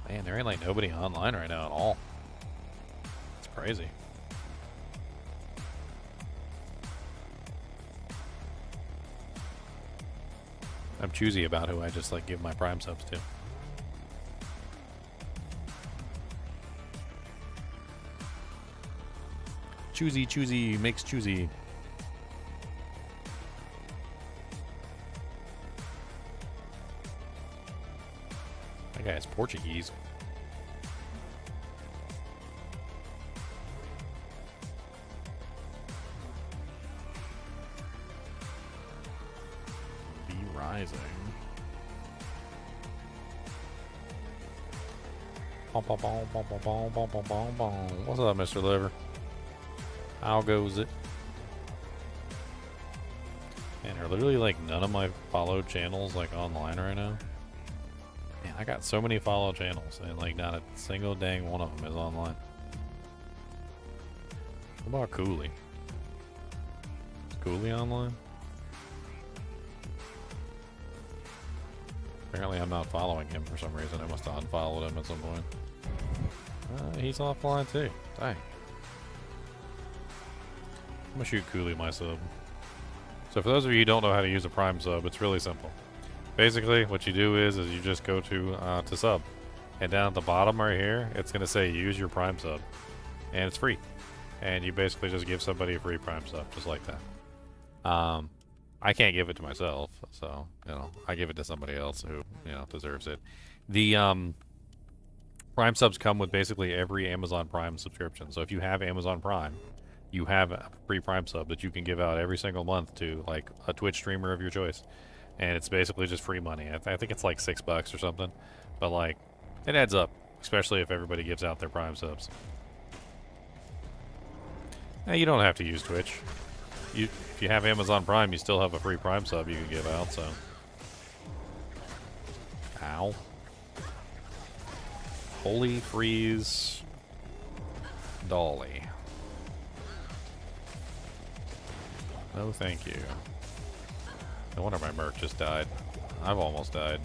Man, there ain't like nobody online right now at all. It's crazy. I'm choosy about who I just like give my Prime subs to. Choosy makes choosy. That guy is Portuguese. Be rising. What's up, Mr. Liver? How goes it? Man, are literally like none of my followed channels like online right now? Man, I got so many followed channels and like not a single dang one of them is online. What about Cooley? Is Cooley online? Apparently I'm not following him for some reason. I must have unfollowed him at some point. He's offline too. Dang. I'm gonna shoot Cooley my sub. So for those of you who don't know how to use a Prime sub, it's really simple. Basically, what you do is you just go to sub, and down at the bottom right here, it's gonna say use your Prime sub, and it's free. And you basically just give somebody a free Prime sub, just like that. I can't give it to myself, so I give it to somebody else who deserves it. The Prime subs come with basically every Amazon Prime subscription. So if you have Amazon Prime, you have a free Prime sub that you can give out every single month to like a Twitch streamer of your choice, and it's basically just free money. I think it's like $6 or something, but like it adds up, especially if everybody gives out their Prime subs. Now you don't have to use Twitch. If you have Amazon Prime, you still have a free Prime sub you can give out. So, ow. Holy freeze, Dolly. No, thank you. No wonder my Merc just died. I've almost died.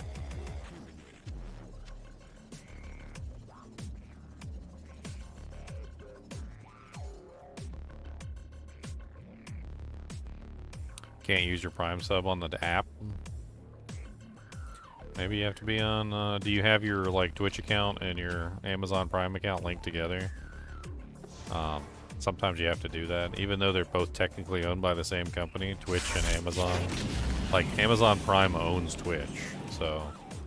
Can't use your Prime sub on the app. Maybe you have to be on. Do you have your like Twitch account and your Amazon Prime account linked together? Sometimes you have to do that, even though they're both technically owned by the same company, Twitch and Amazon. Like Amazon Prime owns Twitch, so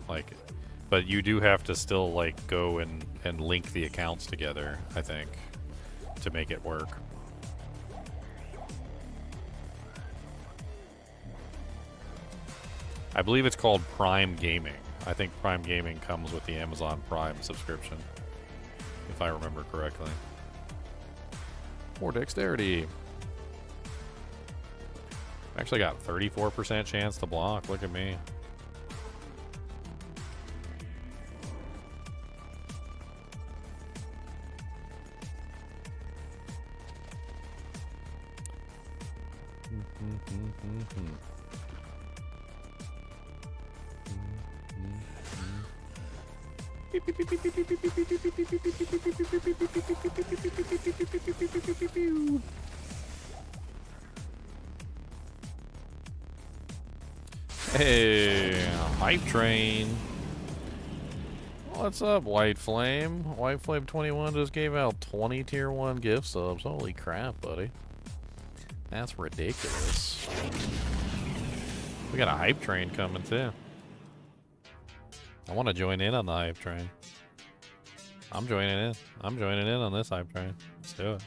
like, but you do have to still like go and link the accounts together, I think, to make it work. I believe it's called Prime Gaming. I think Prime Gaming comes with the Amazon Prime subscription, if I remember correctly. More dexterity. Actually got 34% chance to block. Look at me. Hey, Hype Train. What's up, White Flame? White Flame 21 just gave out 20 tier 1 gift subs. Holy crap, buddy. That's ridiculous. We got a Hype Train coming too. I want to join in on the Hype Train. I'm joining in. I'm joining in on this hype train. Let's do it.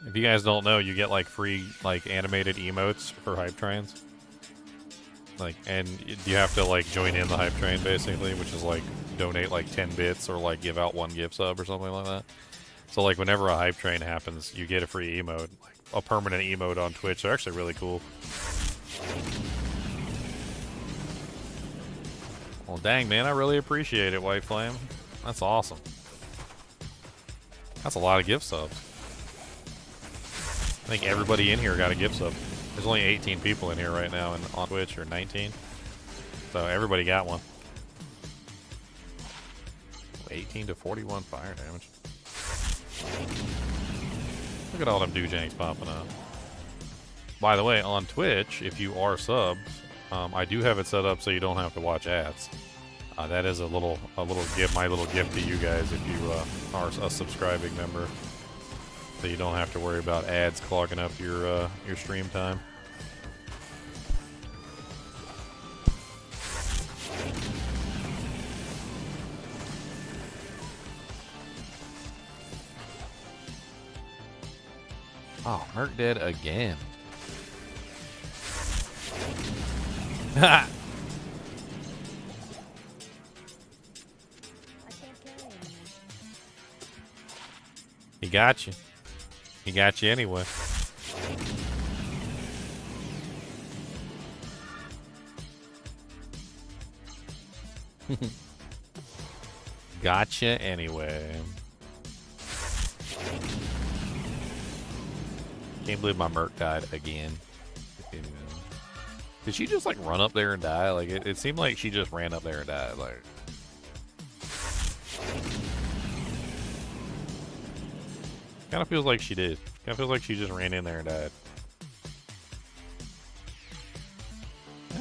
If you guys don't know, you get like free like animated emotes for hype trains. Like, and you have to like join in the hype train basically, which is like donate like 10 bits or like give out 1 gift sub or something like that. So like whenever a hype train happens, you get a free emote, like a permanent emote on Twitch. They're actually really cool. Well, dang, man, I really appreciate it, White Flame. That's awesome. That's a lot of gift subs. I think everybody in here got a gift sub. There's only 18 people in here right now on Twitch, or 19. So everybody got one. 18 to 41 fire damage. Look at all them doojanks popping up. By the way, on Twitch, if you are subs, I do have it set up so you don't have to watch ads. That is a little gift, my little gift to you guys if you are a subscribing member, so you don't have to worry about ads clogging up your stream time. Oh, Merc dead again. I can't carry anymore. He got you. He got you anyway. Gotcha anyway. Can't believe my Merc died again. Did she just like run up there and die? Like it seemed like she just ran up there and died. Like kind of feels like she did. Kind of feels like she just ran in there and died.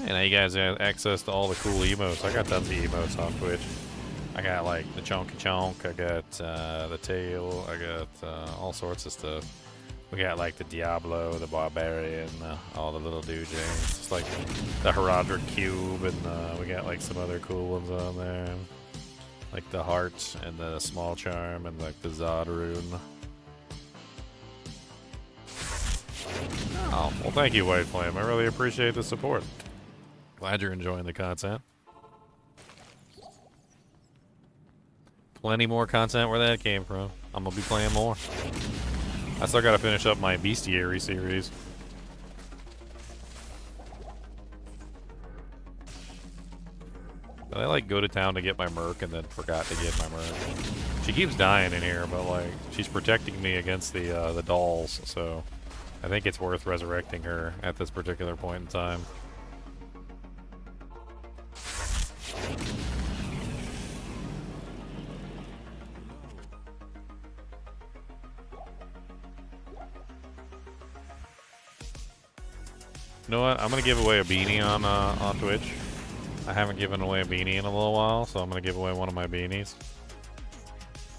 Hey, now you guys have access to all the cool emotes. I got tons of emotes on Twitch. I got like the chonky chonk. I got the tail. I got all sorts of stuff. We got like the Diablo, the Barbarian, all the little doojangs. It's like the Hydra cube, and we got like some other cool ones on there. Like the heart and the small charm and like the Zod rune. Oh, well thank you, White Flame. I really appreciate the support. Glad you're enjoying the content. Plenty more content where that came from. I'm gonna be playing more. I still gotta finish up my Bestiary series. Did I like go to town to get my Merc and then forgot to get my Merc? She keeps dying in here, but like she's protecting me against the dolls, so I think it's worth resurrecting her at this particular point in time. You know what? I'm gonna give away a beanie on Twitch. I haven't given away a beanie in a little while, so I'm gonna give away one of my beanies.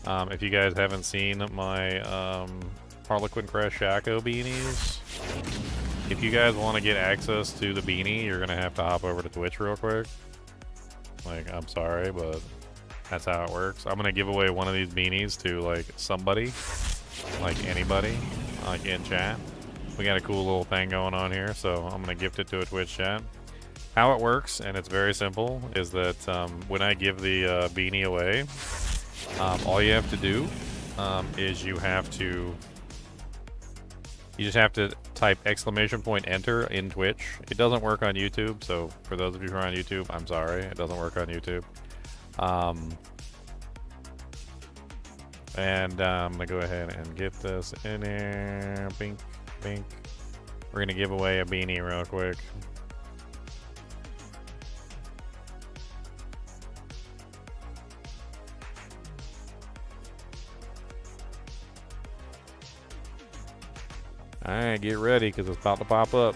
If you guys haven't seen my Harlequin Crest Shaco beanies, if you guys want to get access to the beanie, you're gonna have to hop over to Twitch real quick. Like, I'm sorry, but that's how it works. I'm gonna give away one of these beanies to like somebody, like anybody, like in chat. We got a cool little thing going on here, so I'm gonna gift it to a Twitch chat. How it works, and it's very simple, is that when I give the beanie away, all you have to do is you just have to type !enter in Twitch. It doesn't work on YouTube, so for those of you who are on YouTube, I'm sorry, it doesn't work on YouTube. And I'm gonna go ahead and get this in here. Bink, bink. We're gonna give away a beanie real quick. Alright, get ready because it's about to pop up.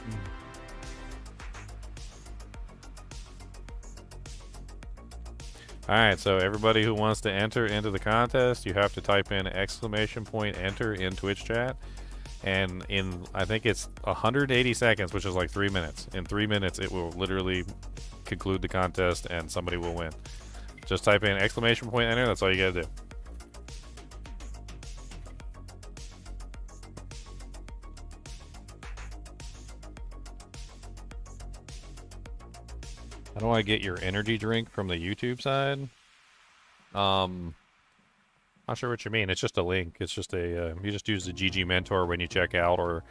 Alright, so everybody who wants to enter into the contest, you have to type in !enter in Twitch chat. And in, I think it's 180 seconds, which is like 3 minutes. In 3 minutes, it will literally conclude the contest, and somebody will win. Just type in exclamation point enter. That's all you gotta do. How do I get your energy drink from the YouTube side? Not sure what you mean. It's just a link. It's just a you just use the GG Mentor when you check out, or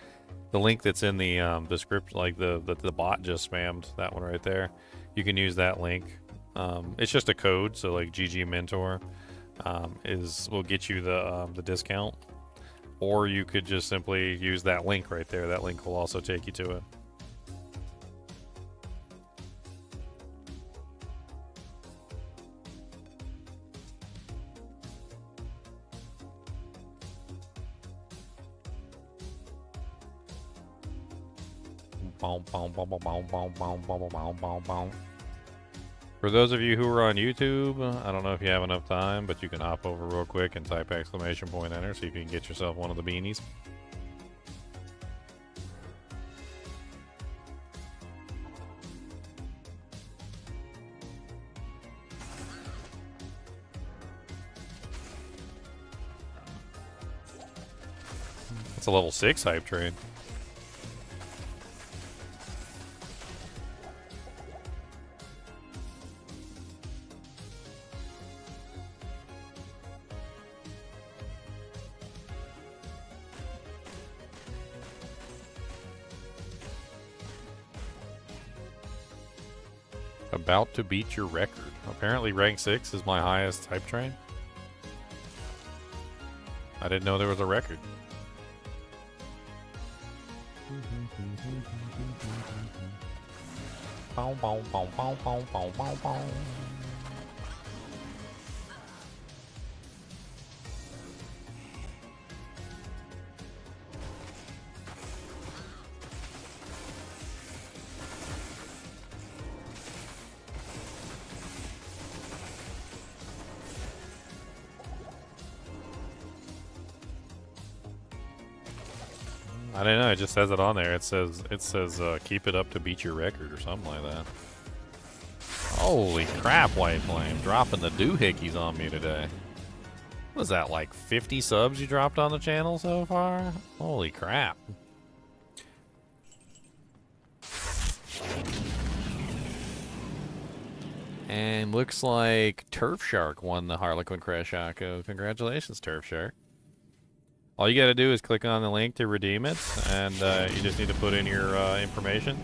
the link that's in the description, like the bot just spammed that one right there. You can use that link. It's just a code, so like GG Mentor will get you the discount, or you could just simply use that link right there. That link will also take you to it. For those of you who are on YouTube, I don't know if you have enough time, but you can hop over real quick and type exclamation point enter so you can get yourself one of the beanies. It's a level 6 hype train. About to beat your record. Apparently rank 6 is my highest hype train. I didn't know there was a record. I don't know. It just says it on there. It says keep it up to beat your record or something like that. Holy crap, White Flame, dropping the doohickeys on me today. Was that like 50 subs you dropped on the channel so far? Holy crap. And looks like Turf Shark won the Harlequin Crash Shaco. Congratulations, Turf Shark. All you gotta do is click on the link to redeem it, and you just need to put in your information.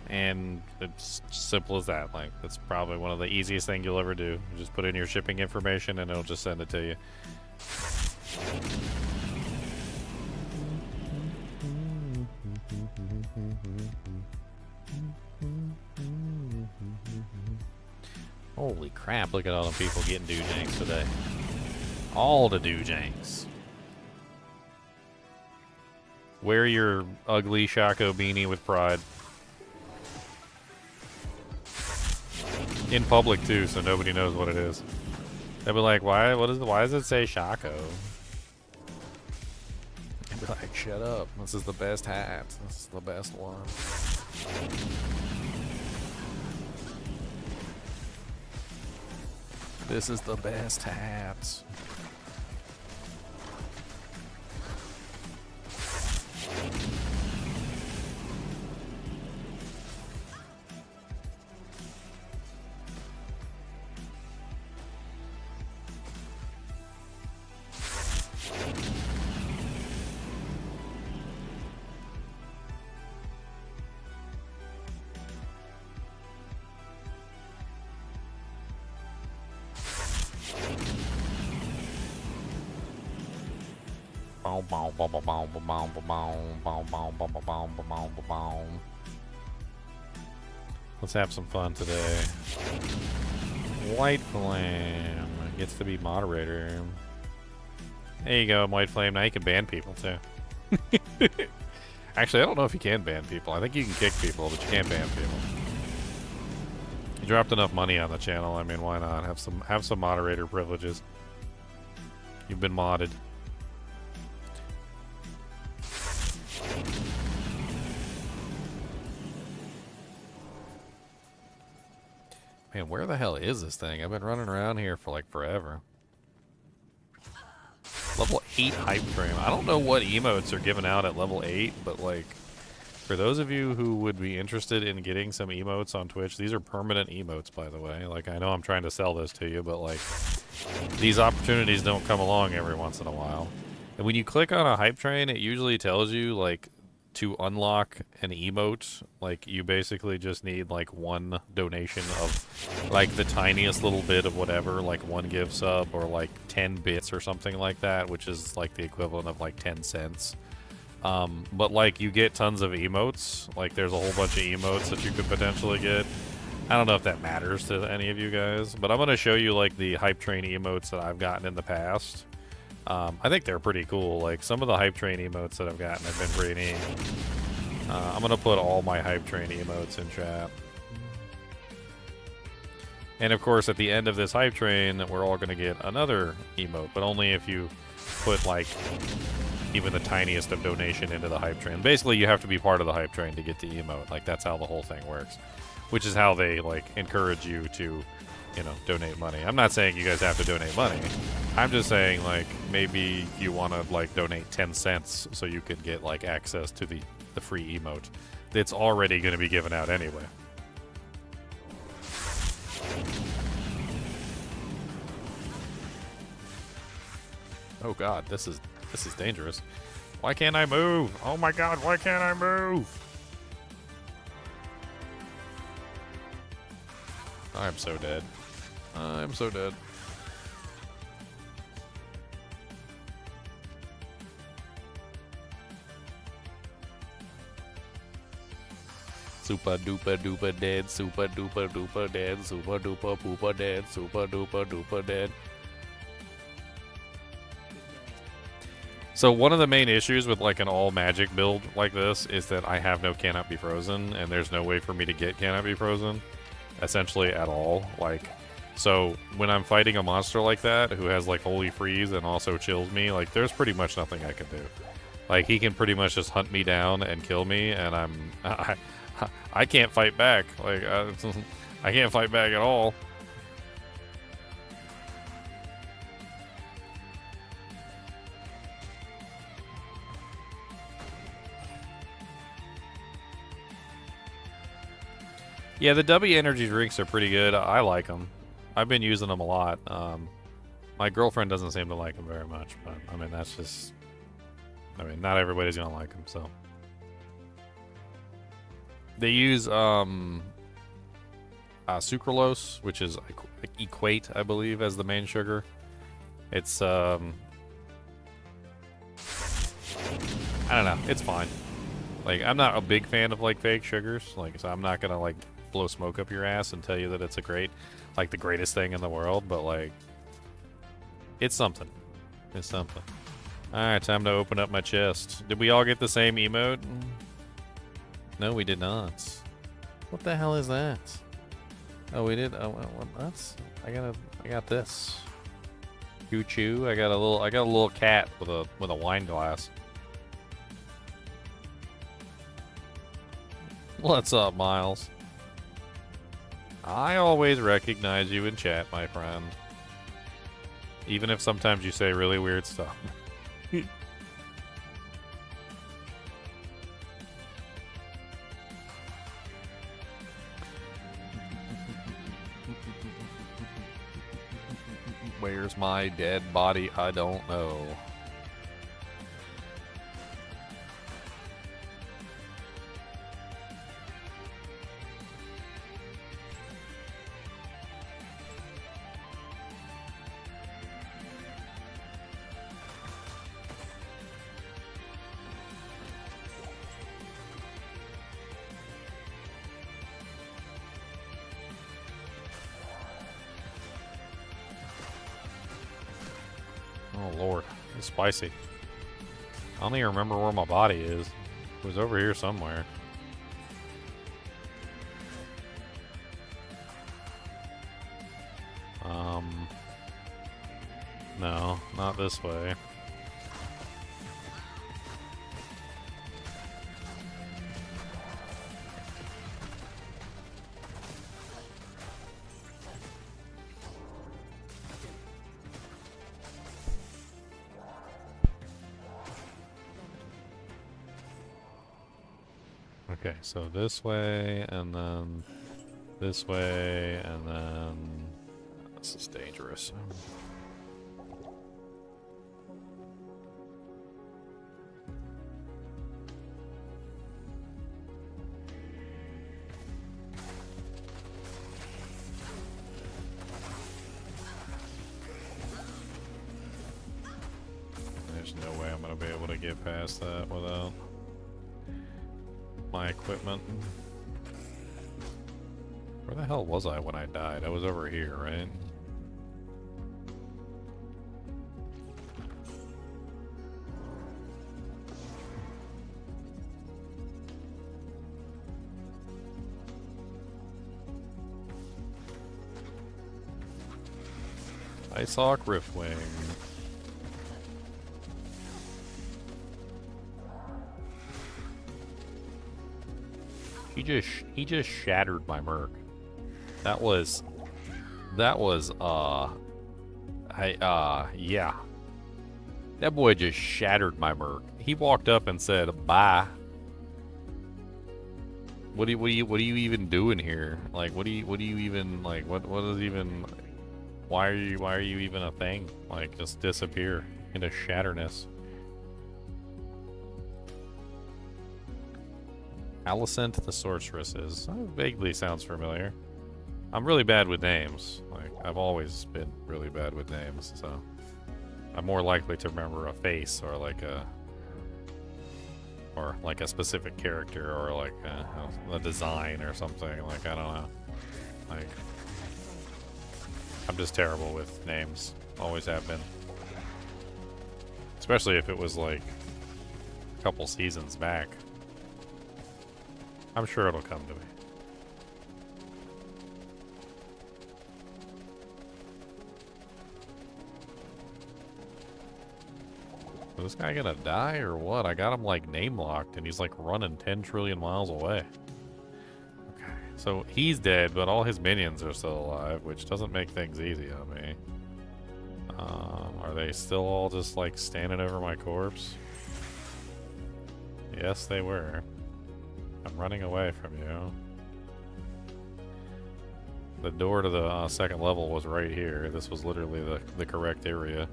And it's simple as that. Like, that's probably one of the easiest things you'll ever do. You just put in your shipping information and it'll just send it to you. Holy crap, look at all the people getting doojanks today. All the doojanks. Wear your ugly Shaco beanie with pride. In public too, so nobody knows what it is. They'll be like, why does it say Shaco? I'd be like, shut up. This is the best hat. This is the best one. This is the best hat. Let's have some fun today. White Flame gets to be moderator. There you go, White Flame. Now you can ban people too. Actually, I don't know if you can ban people. I think you can kick people, but you can't ban people. You dropped enough money on the channel. I mean, why not have some moderator privileges? You've been modded. Man, where the hell is this thing? I've been running around here for like forever. Level 8 hype train. I don't know what emotes are given out at level 8, but like, for those of you who would be interested in getting some emotes on Twitch, these are permanent emotes, by the way. Like, I know I'm trying to sell this to you, but like, these opportunities don't come along every once in a while. And when you click on a hype train, it usually tells you, like, to unlock an emote, like, you basically just need, like, one donation of, like, the tiniest little bit of whatever, like 1 give sub or, like, 10 bits or something like that, which is, like, the equivalent of, like, 10 cents. But, like, you get tons of emotes. Like, there's a whole bunch of emotes that you could potentially get. I don't know if that matters to any of you guys, but I'm going to show you, like, the hype train emotes that I've gotten in the past. I think they're pretty cool. Like, some of the hype train emotes that I've gotten have been pretty neat. I'm going to put all my hype train emotes in chat. And, of course, at the end of this hype train, we're all going to get another emote, but only if you put, like, even the tiniest of donation into the hype train. Basically, you have to be part of the hype train to get the emote. Like, that's how the whole thing works. Which is how they, like, encourage you to, you know, donate money. I'm not saying you guys have to donate money. I'm just saying, like, maybe you want to, like, donate 10 cents so you can get, like, access to the free emote that's already going to be given out anyway. Oh god, this is dangerous. Why can't I move? Oh my god, why can't I move? I'm so dead. I'm so dead. Super duper duper dead, super duper duper dead, super duper pooper dead, super duper duper dead. So one of the main issues with like an all magic build like this is that I have no cannot be frozen, and there's no way for me to get cannot be frozen, essentially at all. Like, so when I'm fighting a monster like that who has like holy freeze and also chills me, like there's pretty much nothing I can do. Like he can pretty much just hunt me down and kill me, and I can't fight back. Like I can't fight back at all. Yeah, the W energy drinks are pretty good. I like them. I've been using them a lot. My girlfriend doesn't seem to like them very much, but I mean that's just. I mean, not everybody's gonna like them, so. They use sucralose, which is equate, I believe, as the main sugar. It's I don't know. It's fine. Like, I'm not a big fan of like fake sugars. Like, so I'm not gonna like blow smoke up your ass and tell you that it's a great, like the greatest thing in the world. But like, it's something. It's something. All right, time to open up my chest. Did we all get the same emote? No, we did not. What the hell is that? Oh, we did. Oh, well, that's. I got this. Choo choo. I got a little cat with a wine glass. What's up, Miles? I always recognize you in chat, my friend. Even if sometimes you say really weird stuff. Where's my dead body? I don't know. Oh lord, it's spicy. I don't even remember where my body is. It was over here somewhere. No, not this way. Okay, so this way, and then this way, and then... This is dangerous. There's no way I'm going to be able to get past that without my equipment. Where the hell was I when I died? I was over here, right? Icehawk Riftwing. He just shattered my Merc. That was yeah. That boy just shattered my Merc. He walked up and said, "Bye." What are you even doing here? Like, what do you even, like, what is even, why are you even a thing? Like, just disappear into shatterness. Alicent the Sorceresses. Vaguely sounds familiar. I'm really bad with names. Like, I've always been really bad with names, so I'm more likely to remember a face or like a specific character or like a design or something. Like, I don't know. Like, I'm just terrible with names. Always have been. Especially if it was like a couple seasons back. I'm sure it'll come to me. Is this guy gonna die or what? I got him like name locked and he's like running 10 trillion miles away. Okay, so he's dead, but all his minions are still alive, which doesn't make things easy on me. Are they still all just like standing over my corpse? Yes, they were. I'm running away from you. The door to the second level was right here. This was literally the correct area.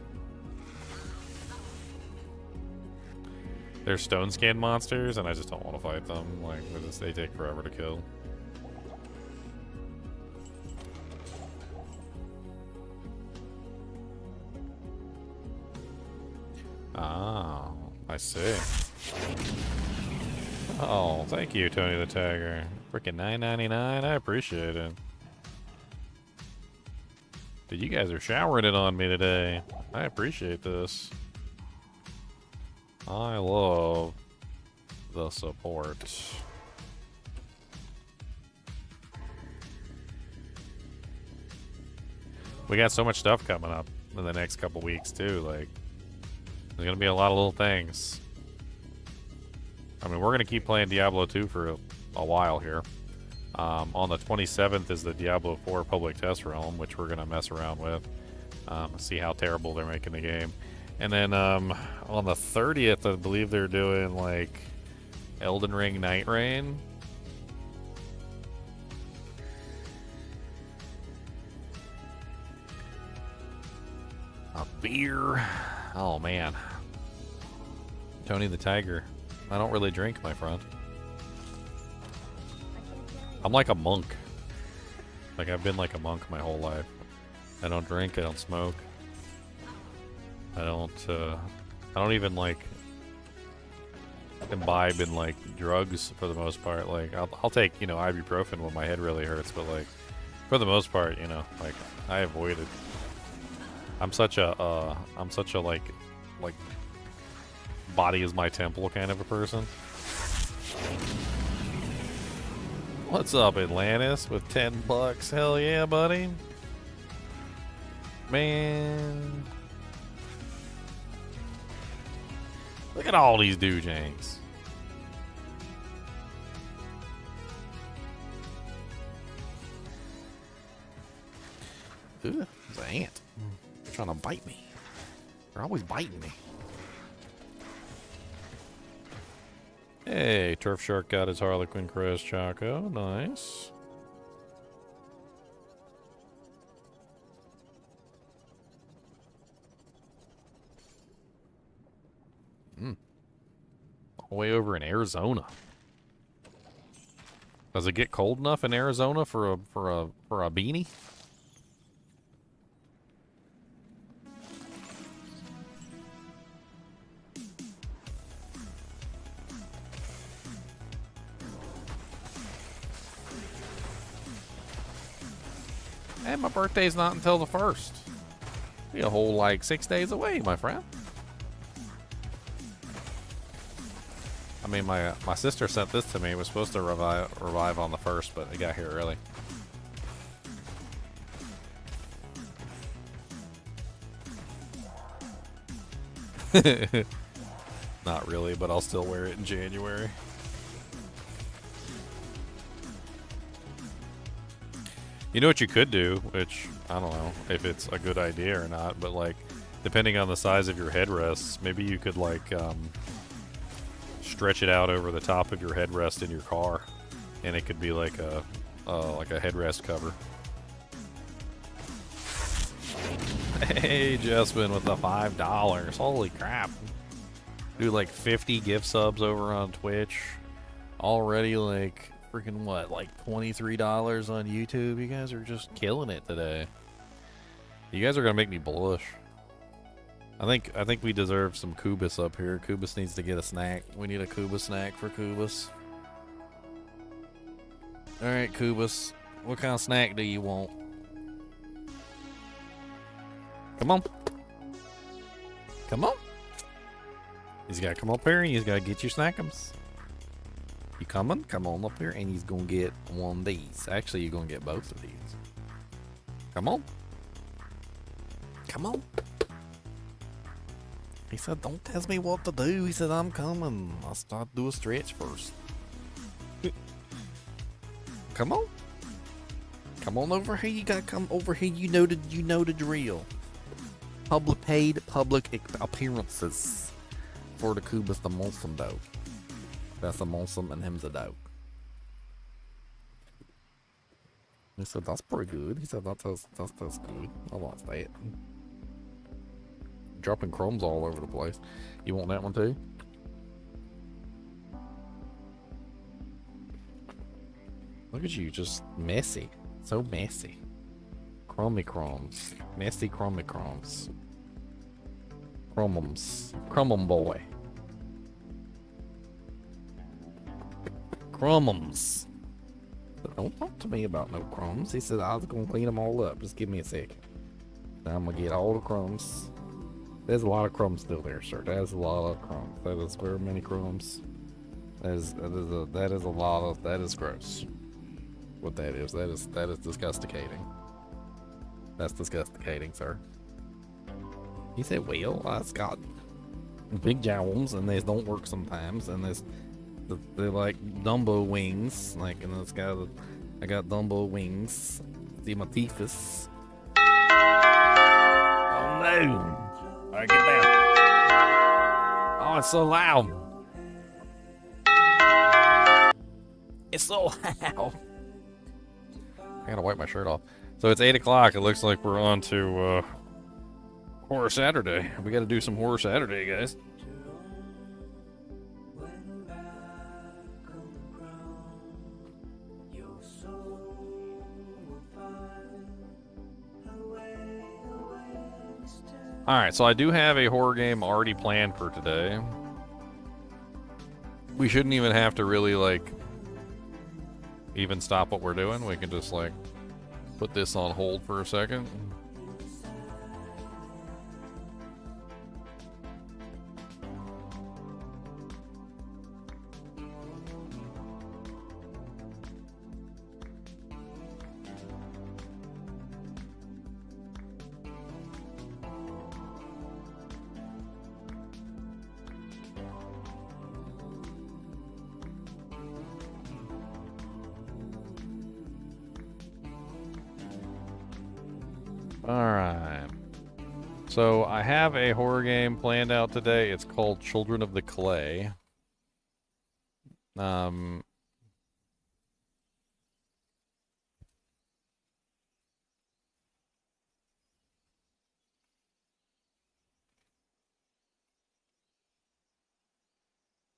They're stone scan monsters, and I just don't want to fight them. Like, they take forever to kill. Ah, I see. Oh, thank you, Tony the Tagger. Freaking $9.99. I appreciate it. Dude, you guys are showering it on me today. I appreciate this. I love the support. We got so much stuff coming up in the next couple weeks, too. Like, there's gonna be a lot of little things. I mean, we're going to keep playing Diablo 2 for a while here. On the 27th is the Diablo 4 public test realm, which we're going to mess around with. See how terrible they're making the game. And then on the 30th, I believe they're doing, like, Elden Ring Night Rain. A beer. Oh, man. Tony the Tiger. I don't really drink, my friend. I'm like a monk. Like, I've been like a monk my whole life. I don't drink, I don't smoke. I don't even, like, imbibe in, like, drugs for the most part. Like, I'll take, you know, ibuprofen when my head really hurts, but, like, for the most part, you know, like, I avoid it. I'm such a, like, body is my temple kind of a person. What's up, Atlantis, with $10? Hell yeah, buddy. Man. Look at all these doojangs. Ooh, it's an ant. They're trying to bite me. They're always biting me. Hey, Turf Shark got his Harlequin Crest Choco. Nice. All the way over in Arizona. Does it get cold enough in Arizona for a beanie? And my birthday's not until the 1st. Be a whole, like, 6 days away, my friend. I mean, my sister sent this to me. It was supposed to arrive on the 1st, but it got here early. Not really, but I'll still wear it in January. You know what you could do, which I don't know if it's a good idea or not, but like, depending on the size of your headrests, maybe you could like stretch it out over the top of your headrest in your car, and it could be like a headrest cover. Hey, Jasmine with the $5. Holy crap! Do like 50 gift subs over on Twitch already, like. Freaking what, like $23 on YouTube? You guys are just killing it today. You guys are gonna make me blush. I think we deserve some Kubus up here. Kubus needs to get a snack. We need a Kubus snack for Kubus. Alright, Kubus. What kind of snack do you want? Come on. Come on. He's gotta come up here and he's gotta get your snackums. You coming? Come on up here, and he's gonna get one of these. Actually, you're gonna get both of these. Come on. Come on. He said, don't tell me what to do. He said, I'm coming. I'll start do a stretch first. Come on. Come on over here. You gotta come over here. You know the drill. Paid public appearances for the Kubus the Molson Dope. That's a Molson and him's a dope. He said, that's pretty good. He said, that's good. I like that. Dropping crumbs all over the place. You want that one too? Look at you, just messy. So messy. Crummy crumbs. Messy crummy crumbs. Crumbums. Crumbum boy. Crumbums. Don't talk to me about no crumbs. He said I was gonna clean them all up. Just give me a second. Now I'm gonna get all the crumbs. There's a lot of crumbs still there, sir. That's a lot of crumbs. That is very many crumbs. That is a lot of. That is gross. What that is disgusticating. That's disgusticating, sir. He said, well, I've got big jowls and they don't work sometimes, and they're like Dumbo wings, like, and it's got I got Dumbo wings. See my teethus. Oh no! Alright, get down. Oh, it's so loud. It's so loud. I gotta wipe my shirt off. So it's 8 o'clock. It looks like we're on to Horror Saturday. We gotta do some Horror Saturday, guys. Alright, so I do have a horror game already planned for today. We shouldn't even have to really, like, even stop what we're doing. We can just, like, put this on hold for a second. Alright. So I have a horror game planned out today. It's called Children of the Clay. Um,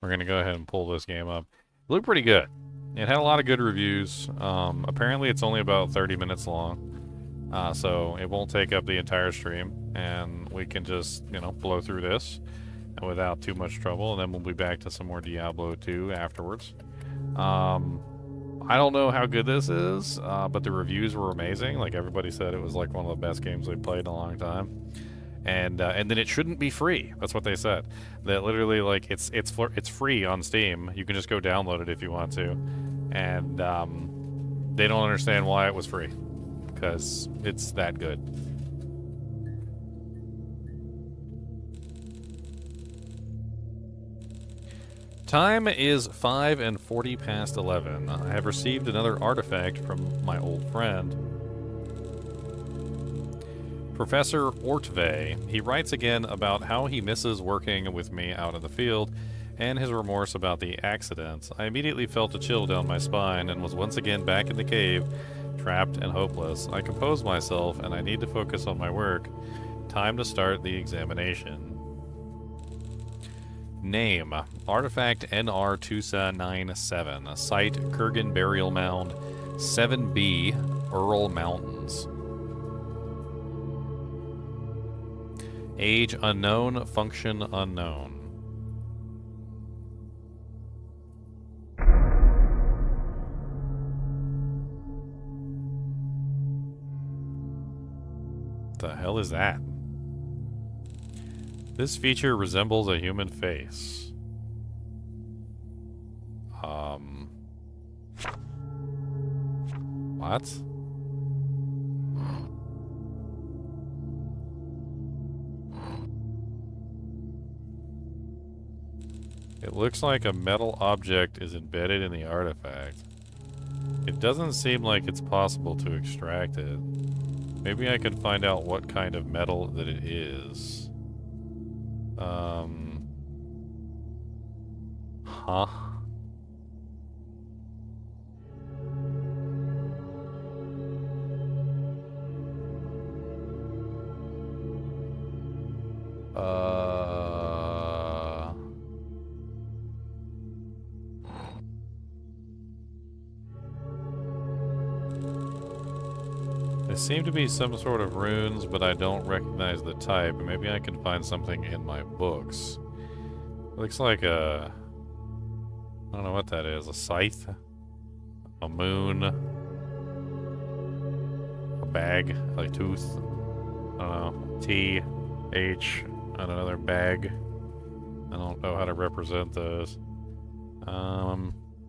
we're gonna go ahead and pull this game up. It looked pretty good. It had a lot of good reviews. Apparently it's only about 30 minutes long, so it won't take up the entire stream, and we can just, you know, blow through this without too much trouble, and then we'll be back to some more Diablo 2 afterwards. I don't know how good this is, but the reviews were amazing. Like, everybody said it was like one of the best games they played in a long time. And then it shouldn't be free. That's what they said. That literally, like, it's free on Steam. You can just go download it if you want to. And they don't understand why it was free, because it's that good. Time is 5:40 past 11. I have received another artifact from my old friend, Professor Ortve. He writes again about how he misses working with me out in the field and his remorse about the accidents. I immediately felt a chill down my spine and was once again back in the cave, trapped and hopeless. I compose myself and I need to focus on my work. Time to start the examination. Name: Artifact NR-297. Site: Kurgan Burial Mound, 7B, Earl Mountains. Age unknown, function unknown. The hell is that? This feature resembles a human face. What? It looks like a metal object is embedded in the artifact. It doesn't seem like it's possible to extract it. Maybe I can find out what kind of metal that it is. Huh? They seem to be some sort of runes, but I don't recognize the type. Maybe I can find something in my books. Looks like a... I don't know what that is. A scythe? A moon? A bag? Like tooth? I don't know. T, H, and another bag. I don't know how to represent those.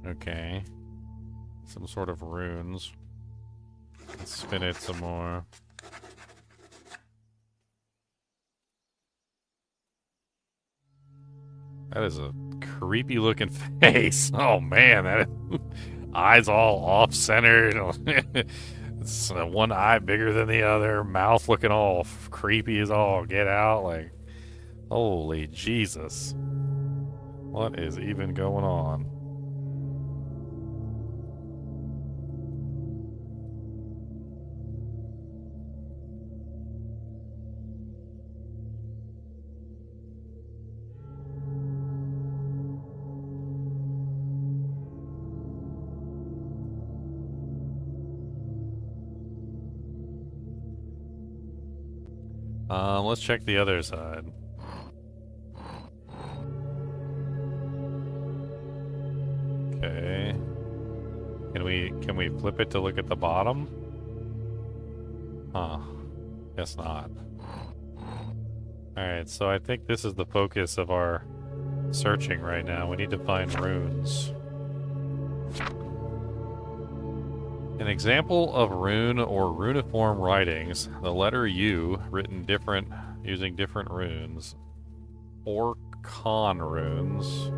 Okay. Some sort of runes. Let's spin it some more. That is a creepy looking face. Oh man, that eyes all off centered. It's one eye bigger than the other, mouth looking all creepy as all get out. Like, holy Jesus. What is even going on? Let's check the other side. Okay. Can we flip it to look at the bottom? Huh. Guess not. Alright, so I think this is the focus of our searching right now. We need to find runes. An example of rune or runiform writings, the letter U written using different runes, Orkan runes,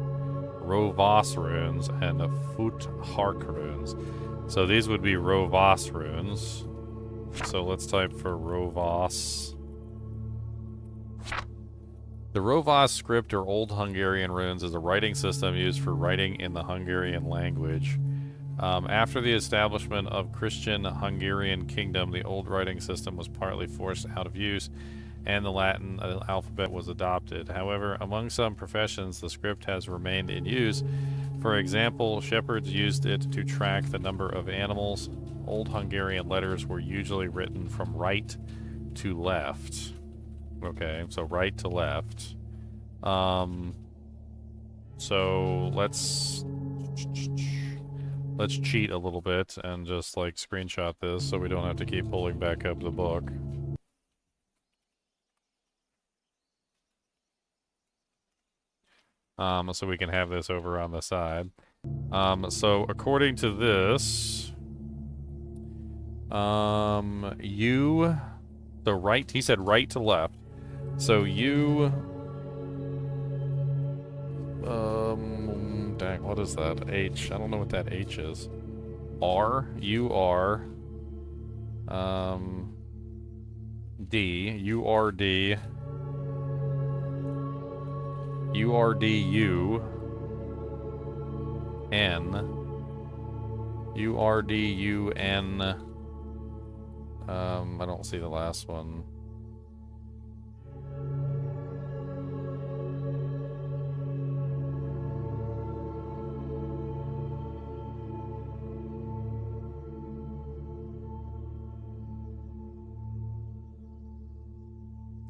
Rovas runes, and Futhark runes. So these would be Rovas runes. So let's type for Rovas. The Rovas script, or Old Hungarian runes, is a writing system used for writing in the Hungarian language. After the establishment of Christian Hungarian kingdom, the old writing system was partly forced out of use, and the Latin alphabet was adopted. However, among some professions, the script has remained in use. For example, shepherds used it to track the number of animals. Old Hungarian letters were usually written from right to left. Okay, so right to left. So let's cheat a little bit and just like screenshot this so we don't have to keep pulling back up the book. So we can have this over on the side. So according to this, the right, he said right to left. So dang, what is that? H. I don't know what that H is. R, U R, D, U R D, U R D U, N, U R D U N. I don't see the last one.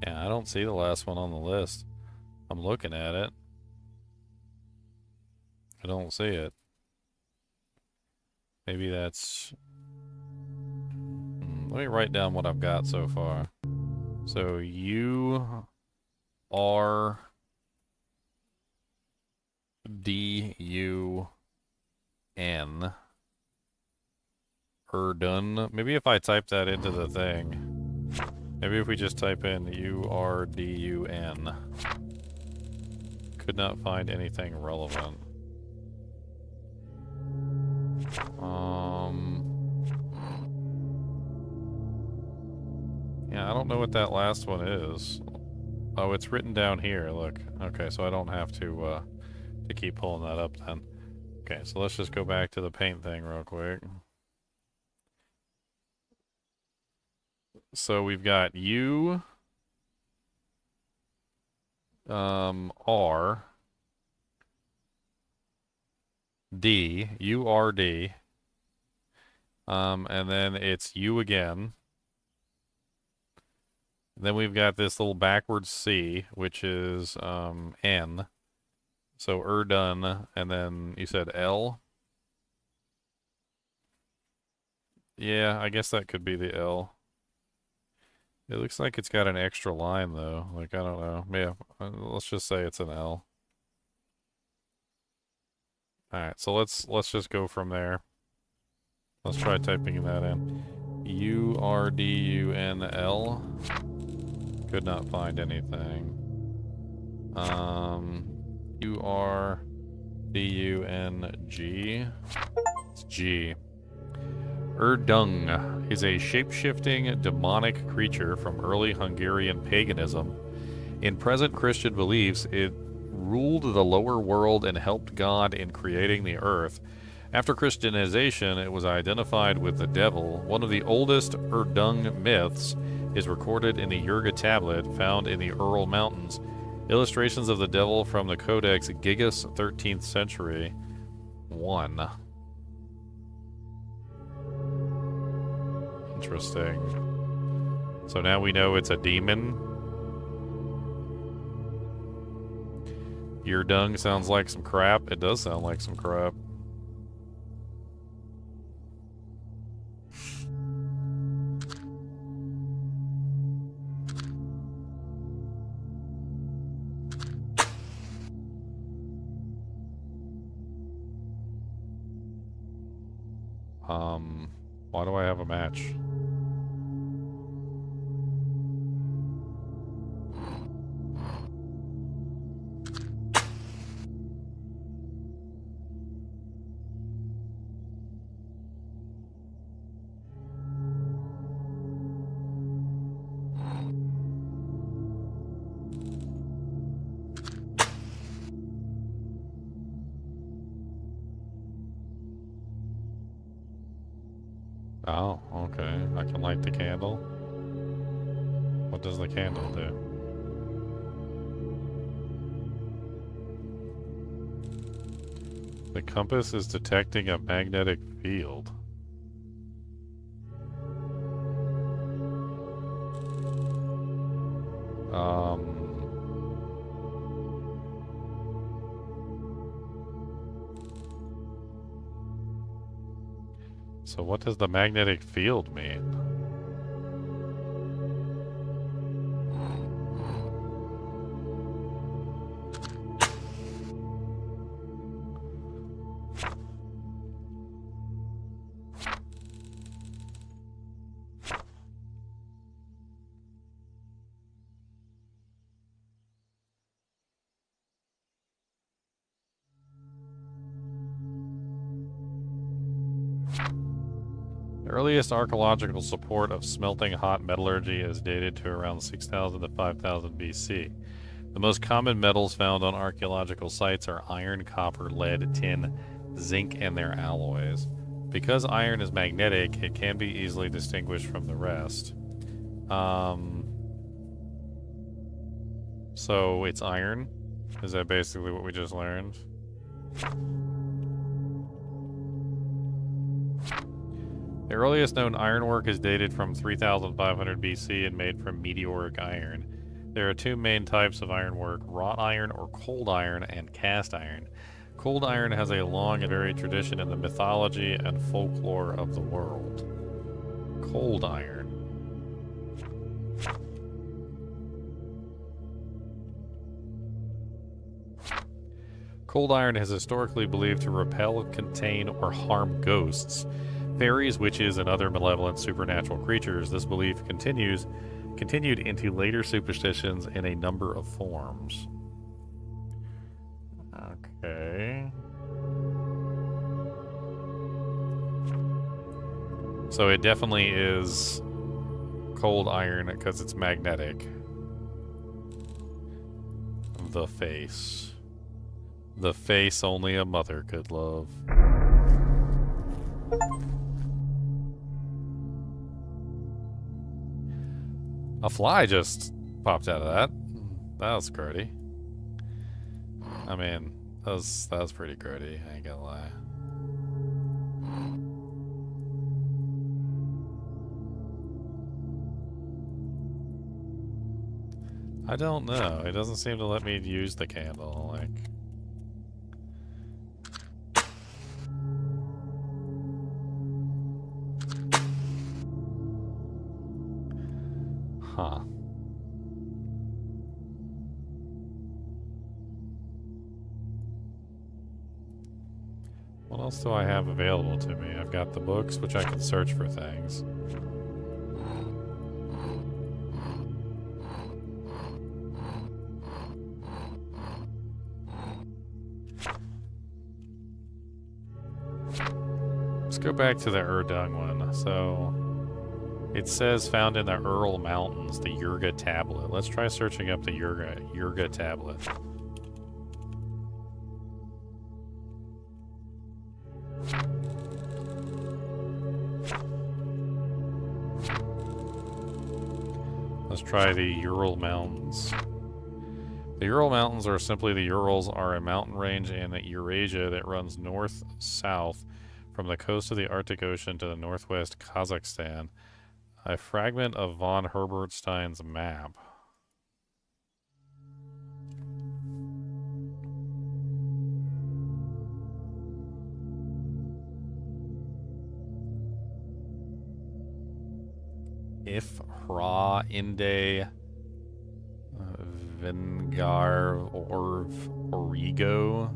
Yeah, I don't see the last one on the list. I'm looking at it. I don't see it. Maybe that's... Let me write down what I've got so far. So, U R D U N. Erdun. Maybe if I type that into the thing. Maybe if we just type in U-R-D-U-N. Could not find anything relevant. Yeah, I don't know what that last one is. Oh, it's written down here, look. Okay, so I don't have to keep pulling that up then. Okay, so let's just go back to the paint thing real quick. So we've got U, R, D, U, R, D, and then it's U again. Then we've got this little backwards C, which is, N. So Erdun, and then you said L? Yeah, I guess that could be the L. It looks like it's got an extra line though. Like, I don't know. Yeah, let's just say it's an L. Alright, so let's just go from there. Let's try typing that in. U-R-D-U-N-L. Could not find anything. U-R-D-U-N-G. It's G. Erdung is a shape-shifting demonic creature from early Hungarian paganism. In present Christian beliefs, it ruled the lower world and helped God in creating the earth. After Christianization, it was identified with the devil. One of the oldest Erdung myths is recorded in the Yurga tablet found in the Ural Mountains. Illustrations of the devil from the Codex Gigas 13th century. 1. Interesting. So now we know it's a demon. Your dung sounds like some crap. It does sound like some crap. Why do I have a match? Oh, okay. I can light the candle. What does the candle do? The compass is detecting a magnetic field. So what does the magnetic field mean? The earliest archaeological support of smelting hot metallurgy is dated to around 6000 to 5000 BC. The most common metals found on archaeological sites are iron, copper, lead, tin, zinc, and their alloys. Because iron is magnetic, it can be easily distinguished from the rest. So it's iron? Is that basically what we just learned? The earliest known ironwork is dated from 3500 BC and made from meteoric iron. There are two main types of ironwork, wrought iron or cold iron and cast iron. Cold iron has a long and varied tradition in the mythology and folklore of the world. Cold iron. Cold iron is historically believed to repel, contain, or harm ghosts, fairies, witches, and other malevolent supernatural creatures. This belief continued into later superstitions in a number of forms. Okay. So it definitely is cold iron because it's magnetic. The face. The face only a mother could love. A fly just popped out of that. That was grody. I mean, that was pretty grody, I ain't gonna lie. I don't know. It doesn't seem to let me use the candle, like... Huh. What else do I have available to me? I've got the books, which I can search for things. Let's go back to the Erdung one. So... it says found in the Ural Mountains, the Yurga tablet. Let's try searching up the Yurga tablet. Let's try the Ural Mountains. The Ural Mountains, or simply the Urals, are a mountain range in Eurasia that runs north-south from the coast of the Arctic Ocean to the northwest Kazakhstan. A fragment of von Herbertstein's map. If Hra Inde Vengar Orv Origo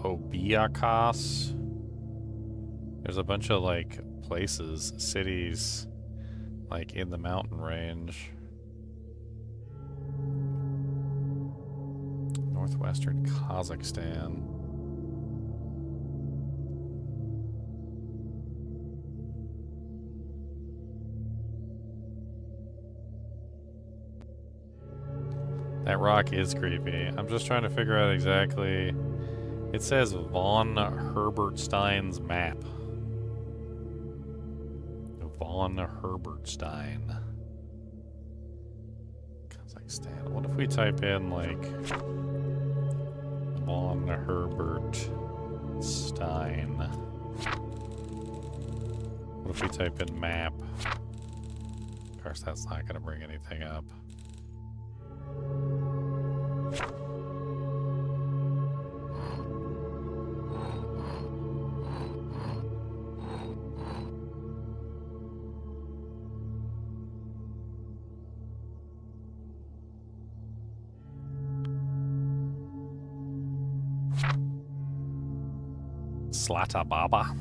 Obiakas. There's a bunch of like places, cities, like in the mountain range. Northwestern Kazakhstan. That rock is creepy. I'm just trying to figure out exactly... It says von Herbertstein's map. von Herbertstein. Kazakhstan. What if we type in like von Herbertstein? What if we type in map? Of course, that's not going to bring anything up. Slatababa.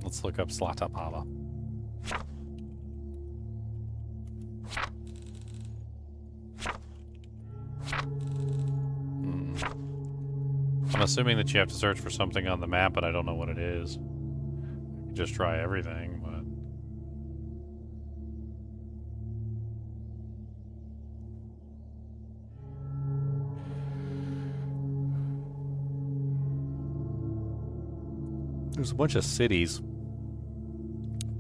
Let's look up Slatababa. I'm assuming that you have to search for something on the map, but I don't know what it is. You can just try everything, but... There's a bunch of cities.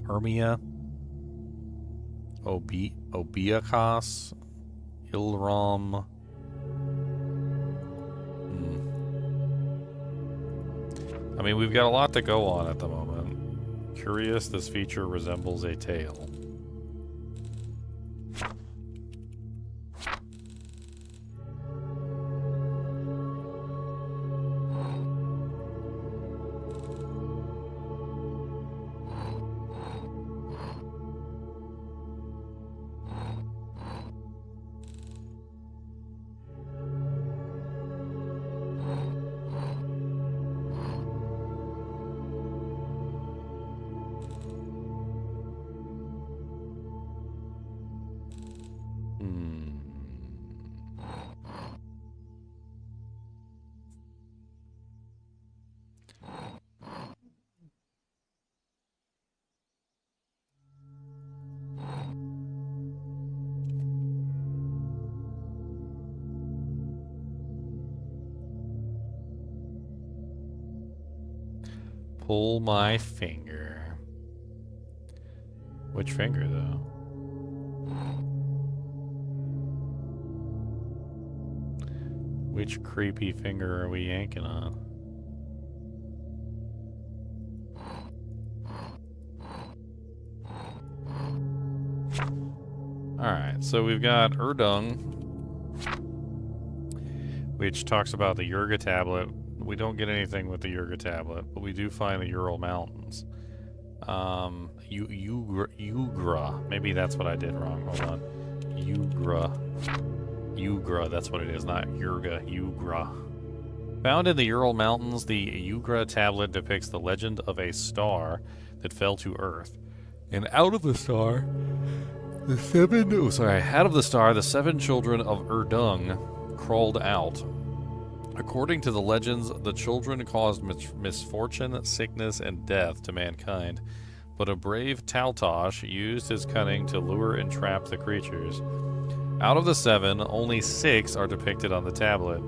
Permia, Obiakos, Ilram. I mean, we've got a lot to go on at the moment. Curious, this feature resembles a tale. Pull my finger. Which finger, though? Which creepy finger are we yanking on? Alright, so we've got Erdung, which talks about the Yurga tablet. We don't get anything with the Yurga tablet, but we do find the Ural Mountains. Ugra. Maybe that's what I did wrong. Hold on. Ugra, that's what it is, not Yurga. Ugra. Found in the Ural Mountains, the Ugra tablet depicts the legend of a star that fell to Earth. And out of the star, the seven children of Erdung crawled out. According to the legends, the children caused misfortune, sickness, and death to mankind, but a brave Taltosh used his cunning to lure and trap the creatures. Out of the 7, only 6 are depicted on the tablet.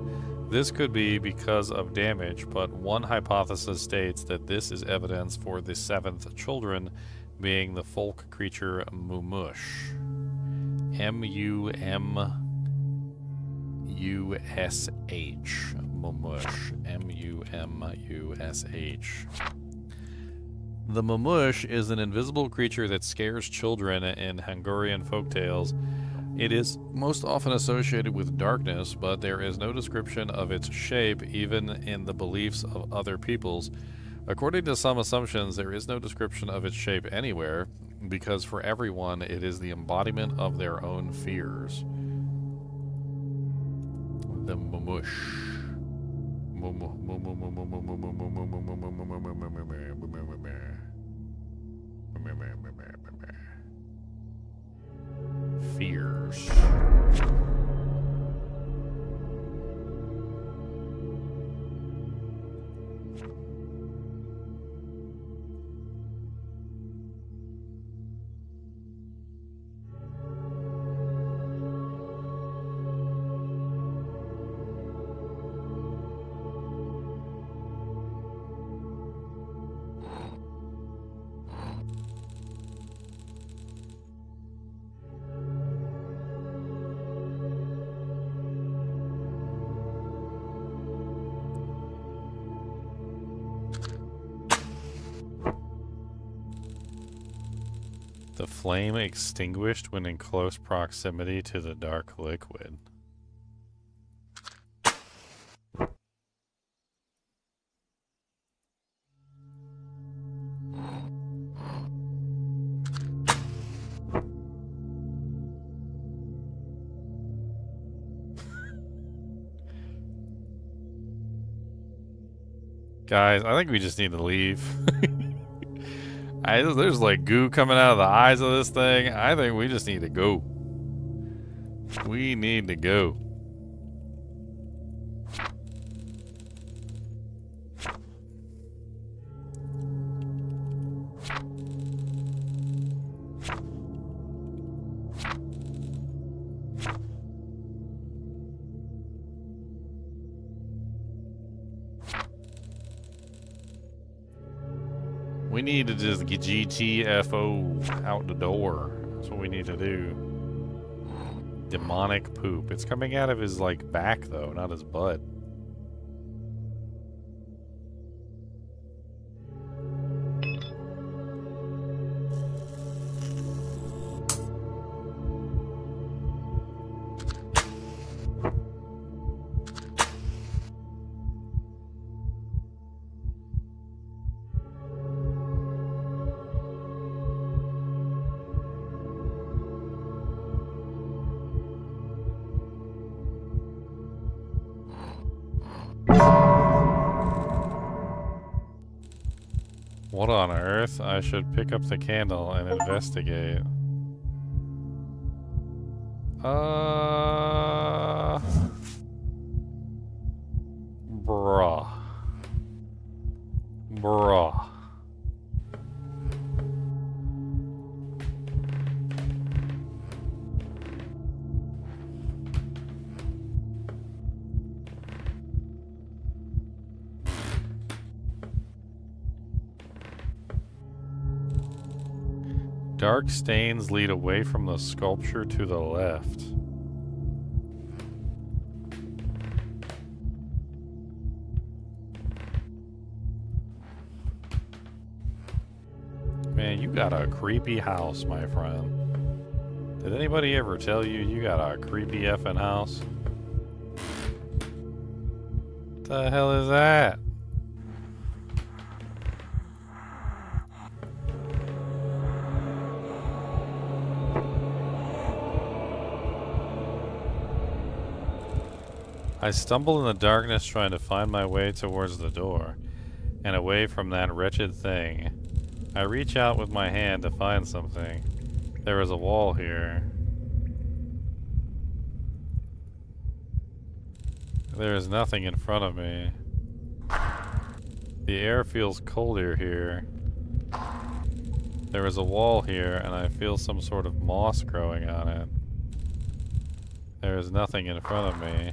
This could be because of damage, but one hypothesis states that this is evidence for the 7th children being the folk creature Mumush. M-U-M-U-S-H. Mumush. M-U-M-U-S-H. The Mumush is an invisible creature that scares children in Hungarian folktales. It is most often associated with darkness, but there is no description of its shape even in the beliefs of other peoples. According to some assumptions, there is no description of its shape anywhere, because for everyone it is the embodiment of their own fears. The Mumush. Fears. Flame extinguished when in close proximity to the dark liquid. Guys, I think we just need to leave. There's like goo coming out of the eyes of this thing. I think we just need to go. We need to go. We need to just get GTFO out the door. That's what we need to do. Demonic poop. It's coming out of his, like, back, though, not his butt. What on earth? I should pick up the candle and investigate. Bruh. Bruh. Dark stains lead away from the sculpture to the left. Man, you got a creepy house, my friend. Did anybody ever tell you you got a creepy effing house? What the hell is that? I stumble in the darkness trying to find my way towards the door, and away from that wretched thing. I reach out with my hand to find something. There is a wall here. There is nothing in front of me. The air feels colder here. There is a wall here, and I feel some sort of moss growing on it. There is nothing in front of me.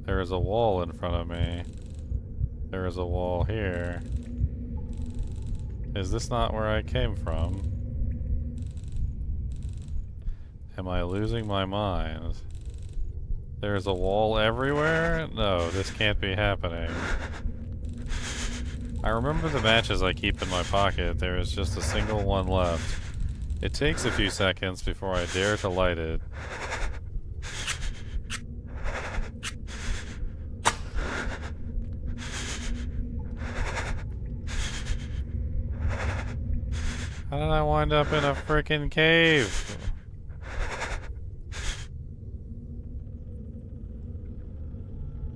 There is a wall in front of me. There is a wall here. Is this not where I came from? Am I losing my mind? There is a wall everywhere? No, this can't be happening. I remember the matches I keep in my pocket. There is just a single one left. It takes a few seconds before I dare to light it. How did I wind up in a frickin' cave?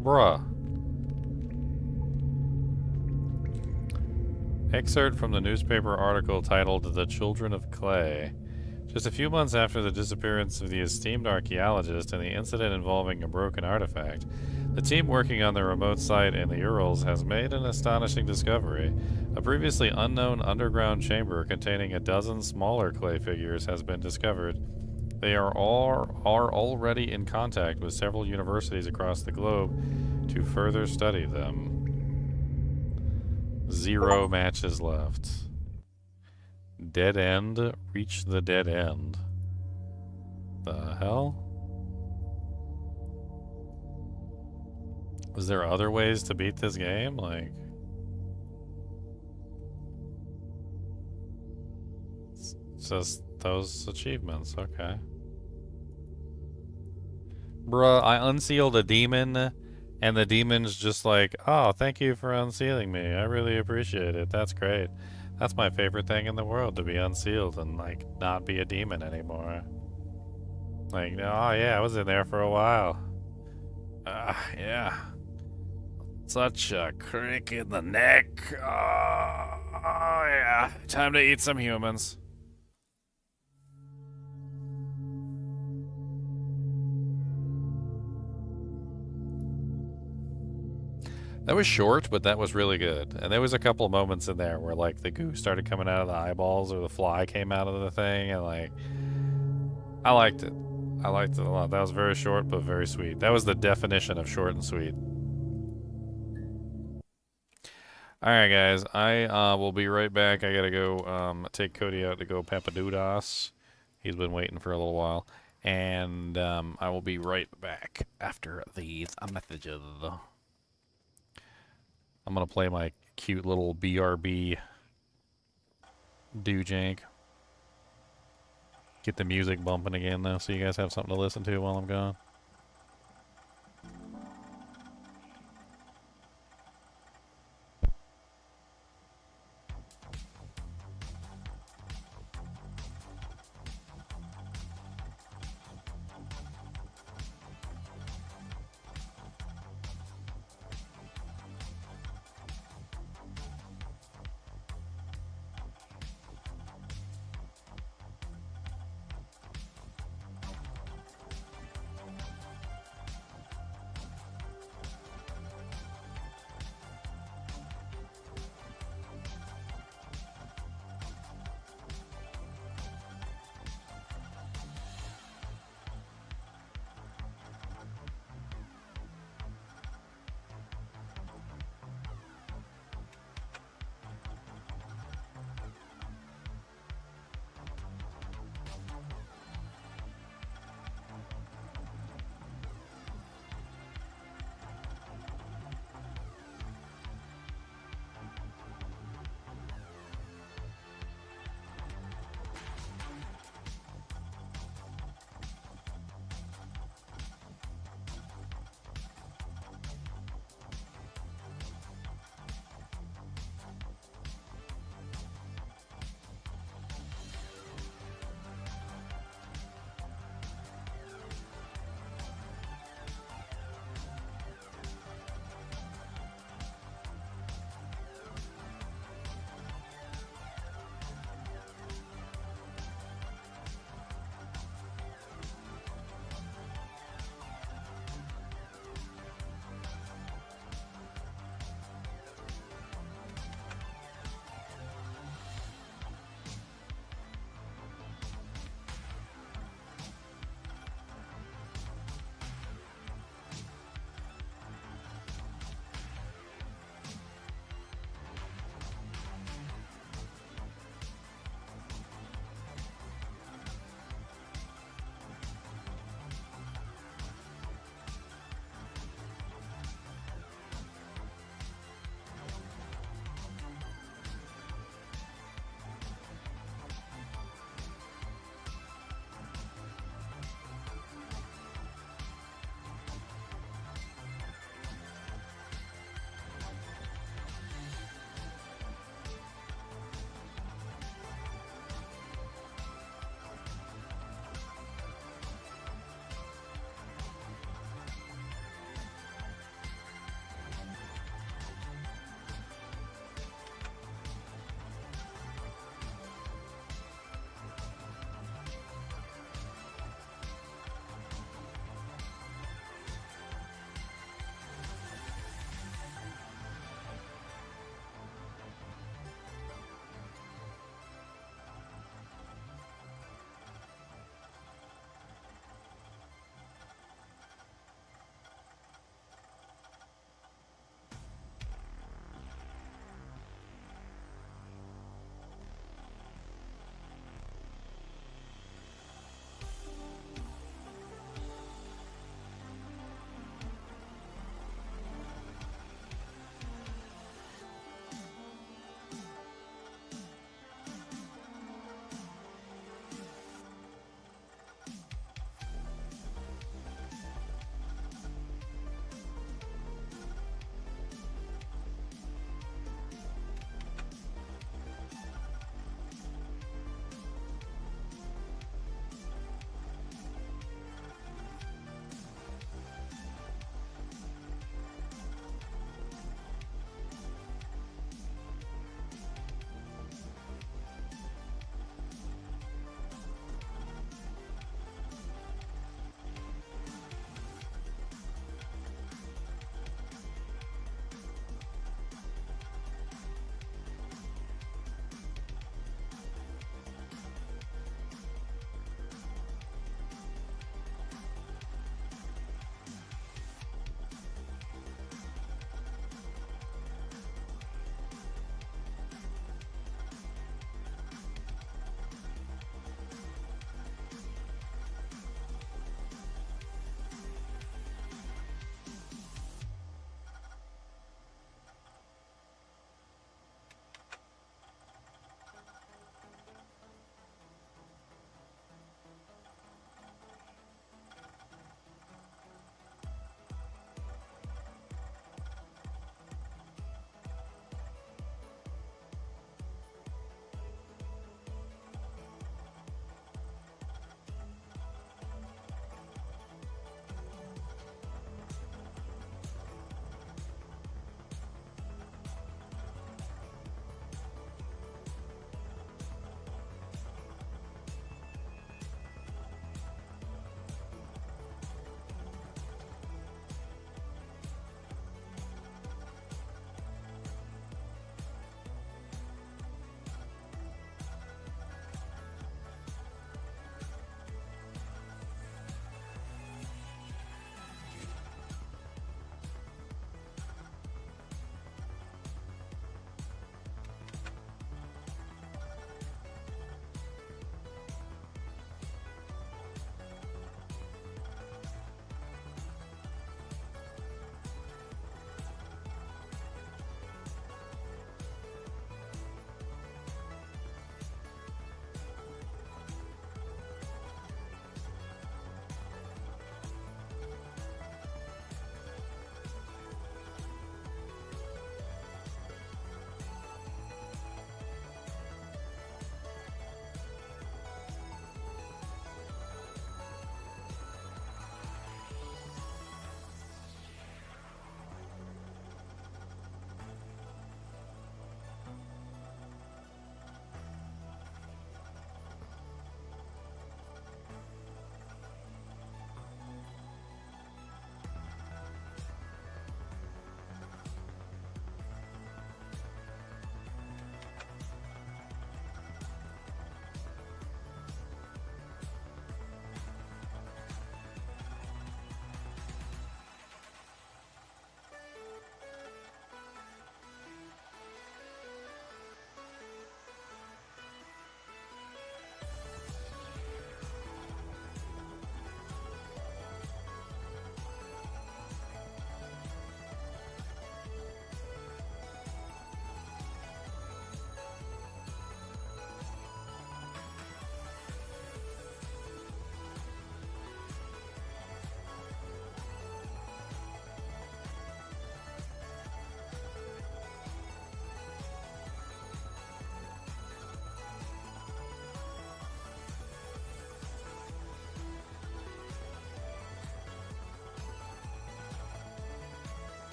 Bruh. Excerpt from the newspaper article titled "The Children of Clay." Just a few months after the disappearance of the esteemed archaeologist and the incident involving a broken artifact, the team working on the remote site in the Urals has made an astonishing discovery. A previously unknown underground chamber containing a dozen smaller clay figures has been discovered. They are already in contact with several universities across the globe to further study them. 0 matches left. Dead end. Reach the dead end. The hell? Is there other ways to beat this game? Like... Just those achievements, okay. Bruh, I unsealed a demon, and the demon's just like, oh, thank you for unsealing me. I really appreciate it. That's great. That's my favorite thing in the world, to be unsealed and, like, not be a demon anymore. Like, oh yeah, I was in there for a while. Yeah. Such a crick in the neck. Oh yeah. Time to eat some humans. That was short, but that was really good. And there was a couple of moments in there where, like, the goo started coming out of the eyeballs or the fly came out of the thing, and, like, I liked it. I liked it a lot. That was very short, but very sweet. That was the definition of short and sweet. Alright, guys. I will be right back. I gotta go take Cody out to go Papadoudas. He's been waiting for a little while. And I will be right back after these messages. I'm gonna play my cute little BRB do-jank. Get the music bumping again, though, so you guys have something to listen to while I'm gone.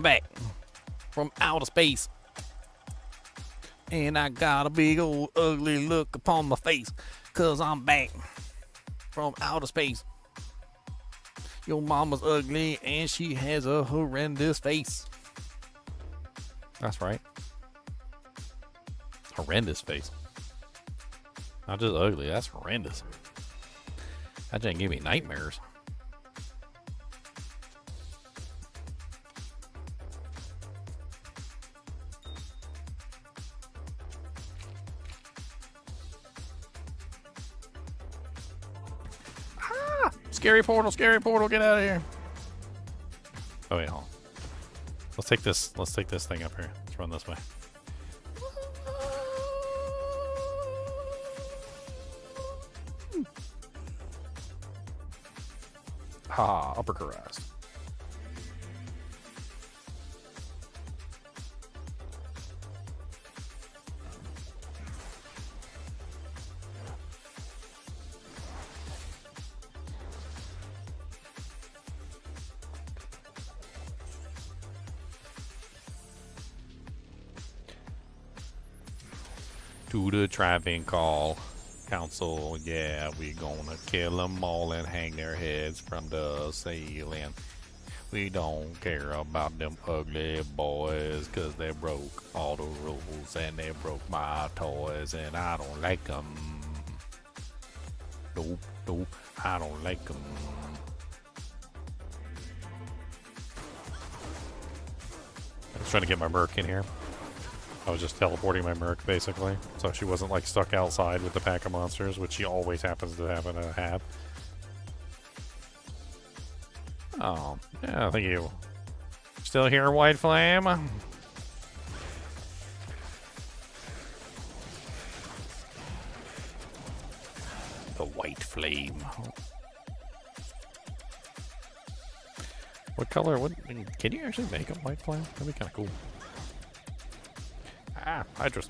back from outer space. And I got a big old ugly look upon my face, 'cause I'm back from outer space. Your mama's ugly and she has a horrendous face. That's right. Horrendous face. Not just ugly, that's horrendous. That didn't give me nightmares. Ah! Scary portal, get out of here. Oh wait, hold on. Let's take this thing up here. Let's run this way. Ha, uppercurrent. To the driving call. Council, yeah, we gonna kill them all and hang their heads from the ceiling. We don't care about them ugly boys, 'cause they broke all the rules and they broke my toys and I don't like them. Nope, nope, I don't like them. I was trying to get my Merc in here. I was just teleporting my Merc, basically, so she wasn't, like, stuck outside with the pack of monsters, which she always happens to happen to have. Oh, yeah, thank you. Still here, White Flame? The White Flame. What color? What? Can you actually make a White Flame? That'd be kind of cool. Ah, Hydra.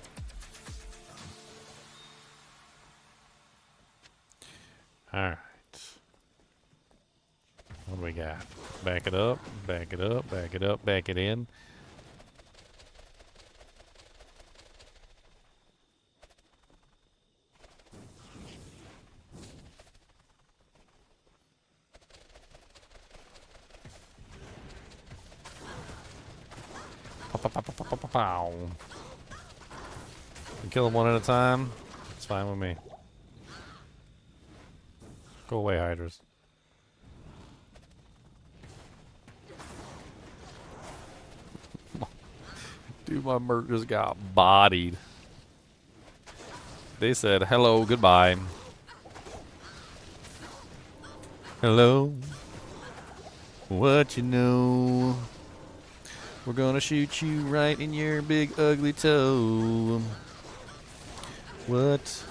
Alright. What do we got? Back it up, back it up, back it up, back it in. Pow. We kill them one at a time. It's fine with me. Go away, Hydras. Dude, my Merc just got bodied. They said hello, goodbye. Hello. What you know? We're gonna shoot you right in your big ugly toe. What?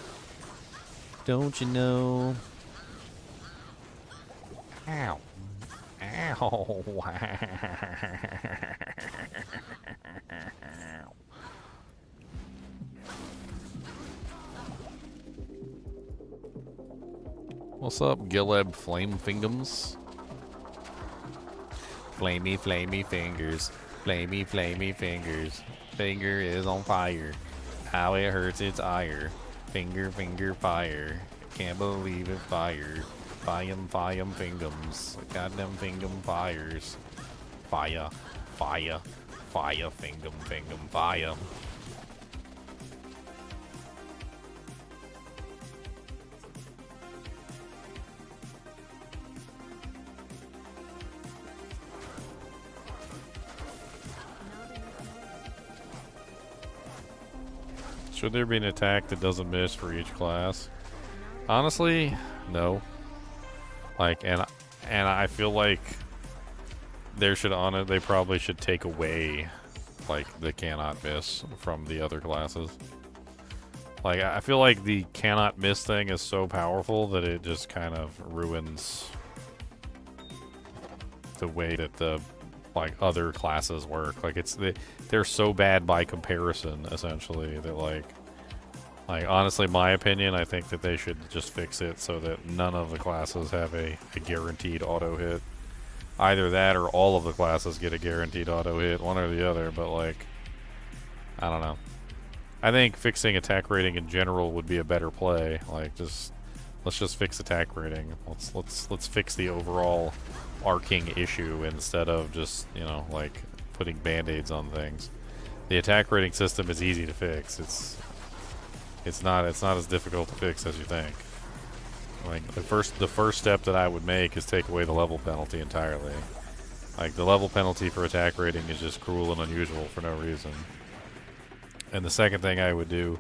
Don't you know? Ow. Ow. What's up, Gileb Flame Fingums? Flamey, flamey fingers. Flamey, flamey fingers. Finger is on fire. How it hurts its ire. Finger, finger, fire. Can't believe it fired. Fire, fire, fingums. Got them fingum fires. Fire, fire, fire, fingum, fingum, fire. Should there be an attack that doesn't miss for each class? Honestly, no. Like, and I feel like there should on it. They probably should take away, like, the cannot miss from the other classes. Like, I feel like the cannot miss thing is so powerful that it just kind of ruins the way that the like other classes work. Like they're so bad by comparison, essentially, that like honestly, my opinion, I think that they should just fix it so that none of the classes have a guaranteed auto hit. Either that or all of the classes get a guaranteed auto hit, one or the other, but like, I don't know. I think fixing attack rating in general would be a better play. Like, let's just fix attack rating. Let's fix the overall arcing issue instead of just, you know, like putting band-aids on things. The attack rating system is easy to fix. It's not as difficult to fix as you think. Like the first step that I would make is take away the level penalty entirely. Like the level penalty for attack rating is just cruel and unusual for no reason. And the second thing I would do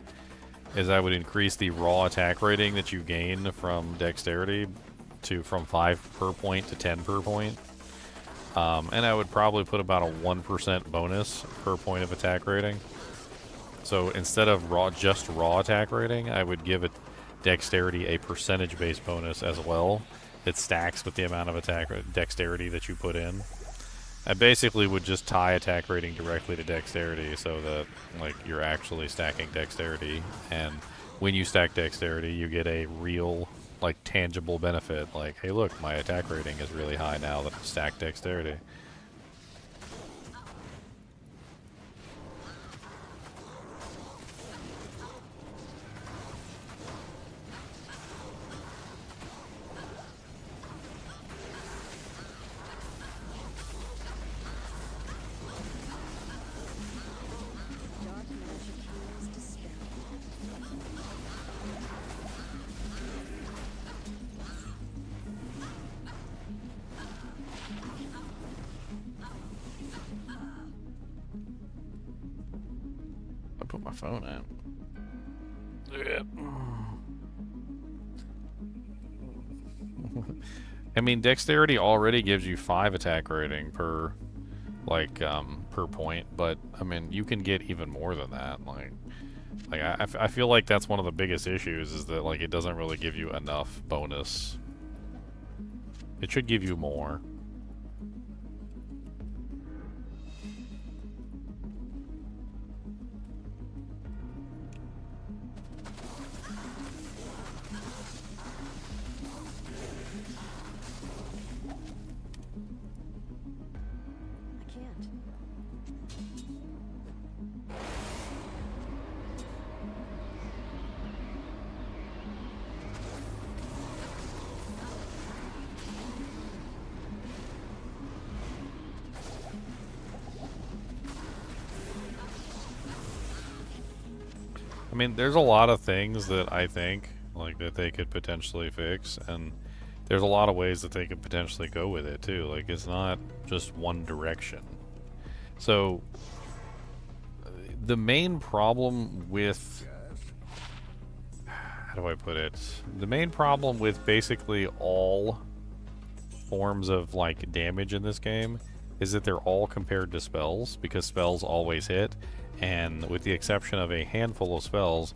is I would increase the raw attack rating that you gain from dexterity from 5 per point to 10 per point. And I would probably put about a 1% bonus per point of attack rating. So instead of just raw attack rating, I would give it dexterity a percentage-based bonus as well. It stacks with the amount of dexterity that you put in. I basically would just tie attack rating directly to dexterity so that like you're actually stacking dexterity, and when you stack dexterity you get a real like tangible benefit, like, hey look, my attack rating is really high now that I've stacked dexterity. Dark magic heals dispelled. I put my phone out. Yeah. I mean, dexterity already gives you 5 attack rating per point, but I mean, you can get even more than that. I feel like that's one of the biggest issues, is that like it doesn't really give you enough bonus. It should give you more. I can't. I mean, there's a lot of things that I think like that they could potentially fix, and there's a lot of ways that they could potentially go with it too. Like, it's not just one direction. So the main problem with, how do I put it? The main problem with basically all forms of like damage in this game is that they're all compared to spells, because spells always hit, and with the exception of a handful of spells,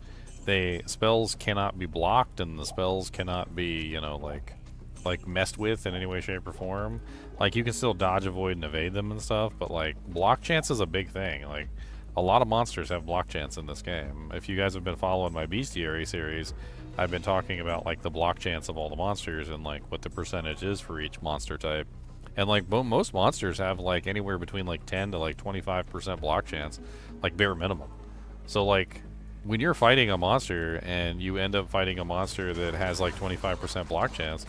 spells cannot be blocked, and the spells cannot be, you know, like messed with in any way, shape, or form. Like, you can still dodge, avoid, and evade them and stuff, but like block chance is a big thing. Like, a lot of monsters have block chance in this game. If you guys have been following my Bestiary series, I've been talking about like the block chance of all the monsters and like what the percentage is for each monster type. And like most monsters have like anywhere between like 10 to like 25% block chance, like bare minimum. So like when you're fighting a monster and you end up fighting a monster that has like 25% block chance,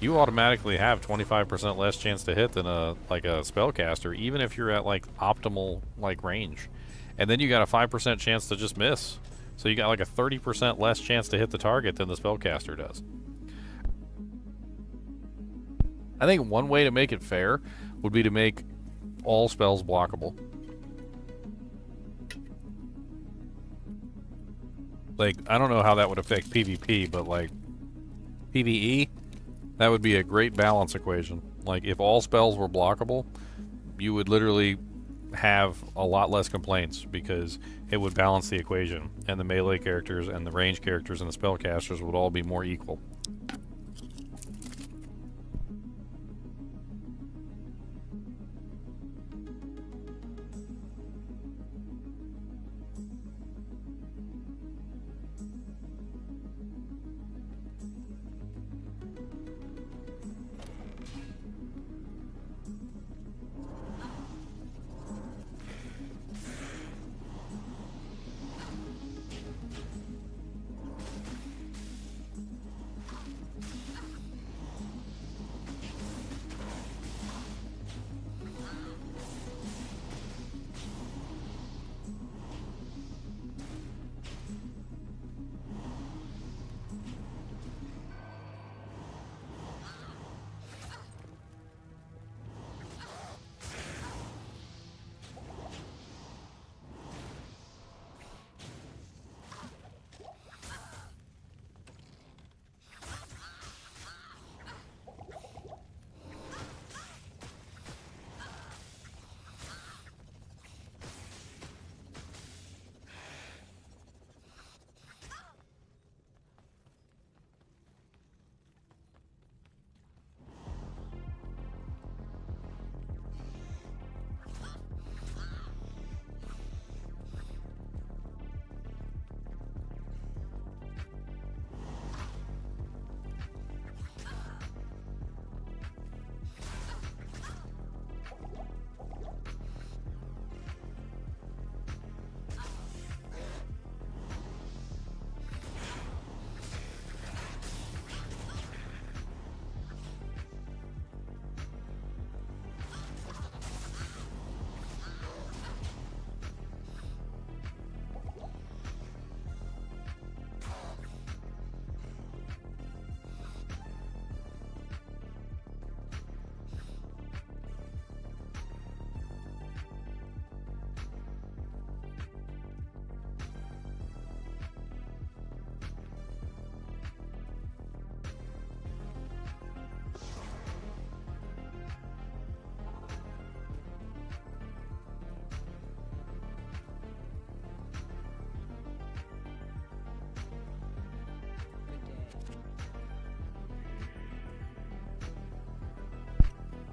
you automatically have 25% less chance to hit than a spellcaster, even if you're at like optimal like range. And then you got a 5% chance to just miss. So you got like a 30% less chance to hit the target than the spellcaster does. I think one way to make it fair would be to make all spells blockable. Like, I don't know how that would affect PvP, but like PvE, that would be a great balance equation. Like, if all spells were blockable, you would literally have a lot less complaints, because it would balance the equation, and the melee characters and the range characters and the spellcasters would all be more equal.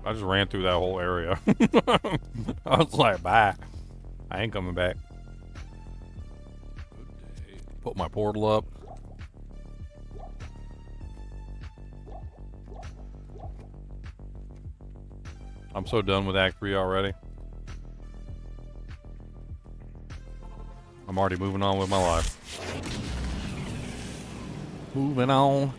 I just ran through that whole area. I was like, bye. I ain't coming back. Put my portal up. I'm so done with Act 3 already. I'm already moving on with my life. Moving on.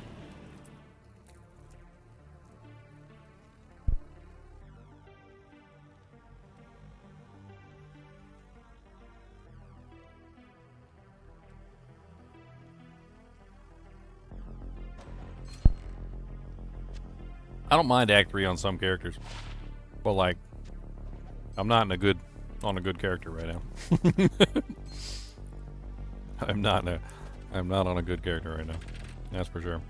I don't mind Act 3 on some characters, but like, I'm not on a good character right now. I'm not on a good character right now. That's for sure.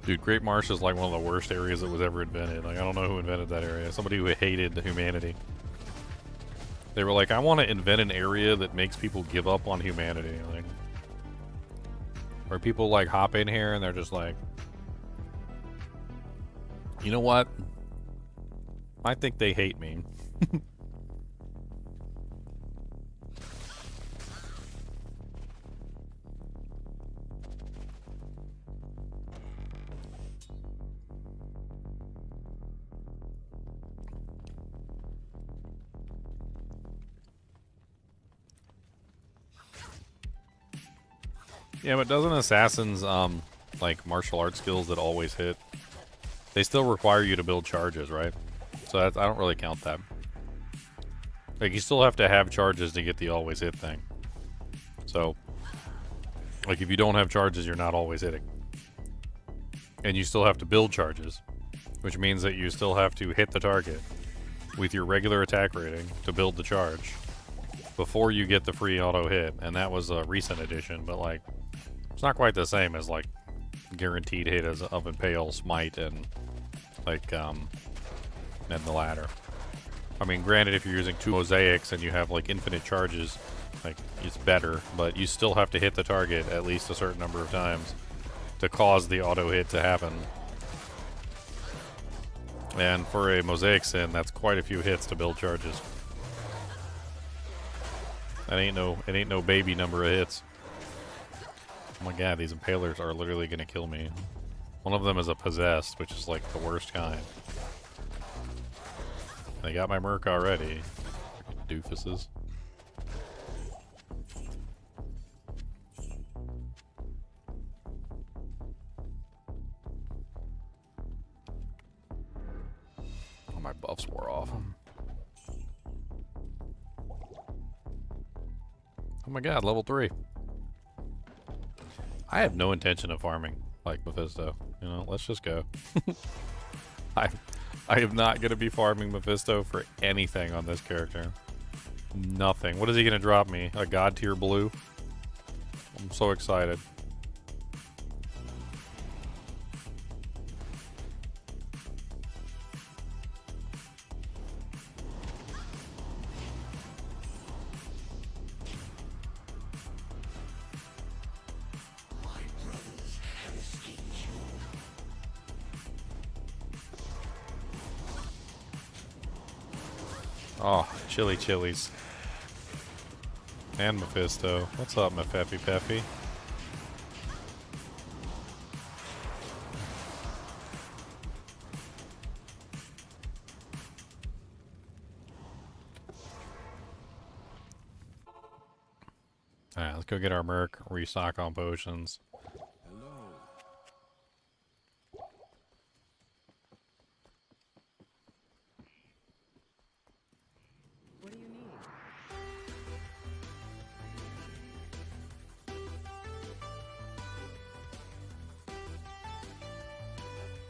Dude, Great Marsh is like one of the worst areas that was ever invented. Like, I don't know who invented that area. Somebody who hated humanity. They were like, I want to invent an area that makes people give up on humanity. Like, where people like hop in here and they're just like, you know what? I think they hate me. Yeah, but doesn't Assassins, like, martial arts skills that always hit, they still require you to build charges, right? So that's, I don't really count that. Like, you still have to have charges to get the always hit thing. So, like, if you don't have charges, you're not always hitting. And you still have to build charges, which means that you still have to hit the target with your regular attack rating to build the charge before you get the free auto hit. And that was a recent addition, but, like, it's not quite the same as, like, guaranteed hit as of Impale, Smite, and, like, and the ladder. I mean, granted, if you're using 2 mosaics and you have, like, infinite charges, like, it's better, but you still have to hit the target at least a certain number of times to cause the auto hit to happen. And for a mosaic sin, that's quite a few hits to build charges. That ain't no baby number of hits. Oh my god, these impalers are literally gonna kill me. One of them is a possessed, which is like the worst kind. They got my merc already. Doofuses. Oh, my buffs wore off. Oh my god, level 3. I have no intention of farming like Mephisto. You know, let's just go. I am not going to be farming Mephisto for anything on this character. Nothing. What is he going to drop me? A god tier blue? I'm so excited. Oh, chili chilies. And Mephisto. What's up, Mepheppy Peppy? Alright, let's go get our merc, restock on potions. What do you need?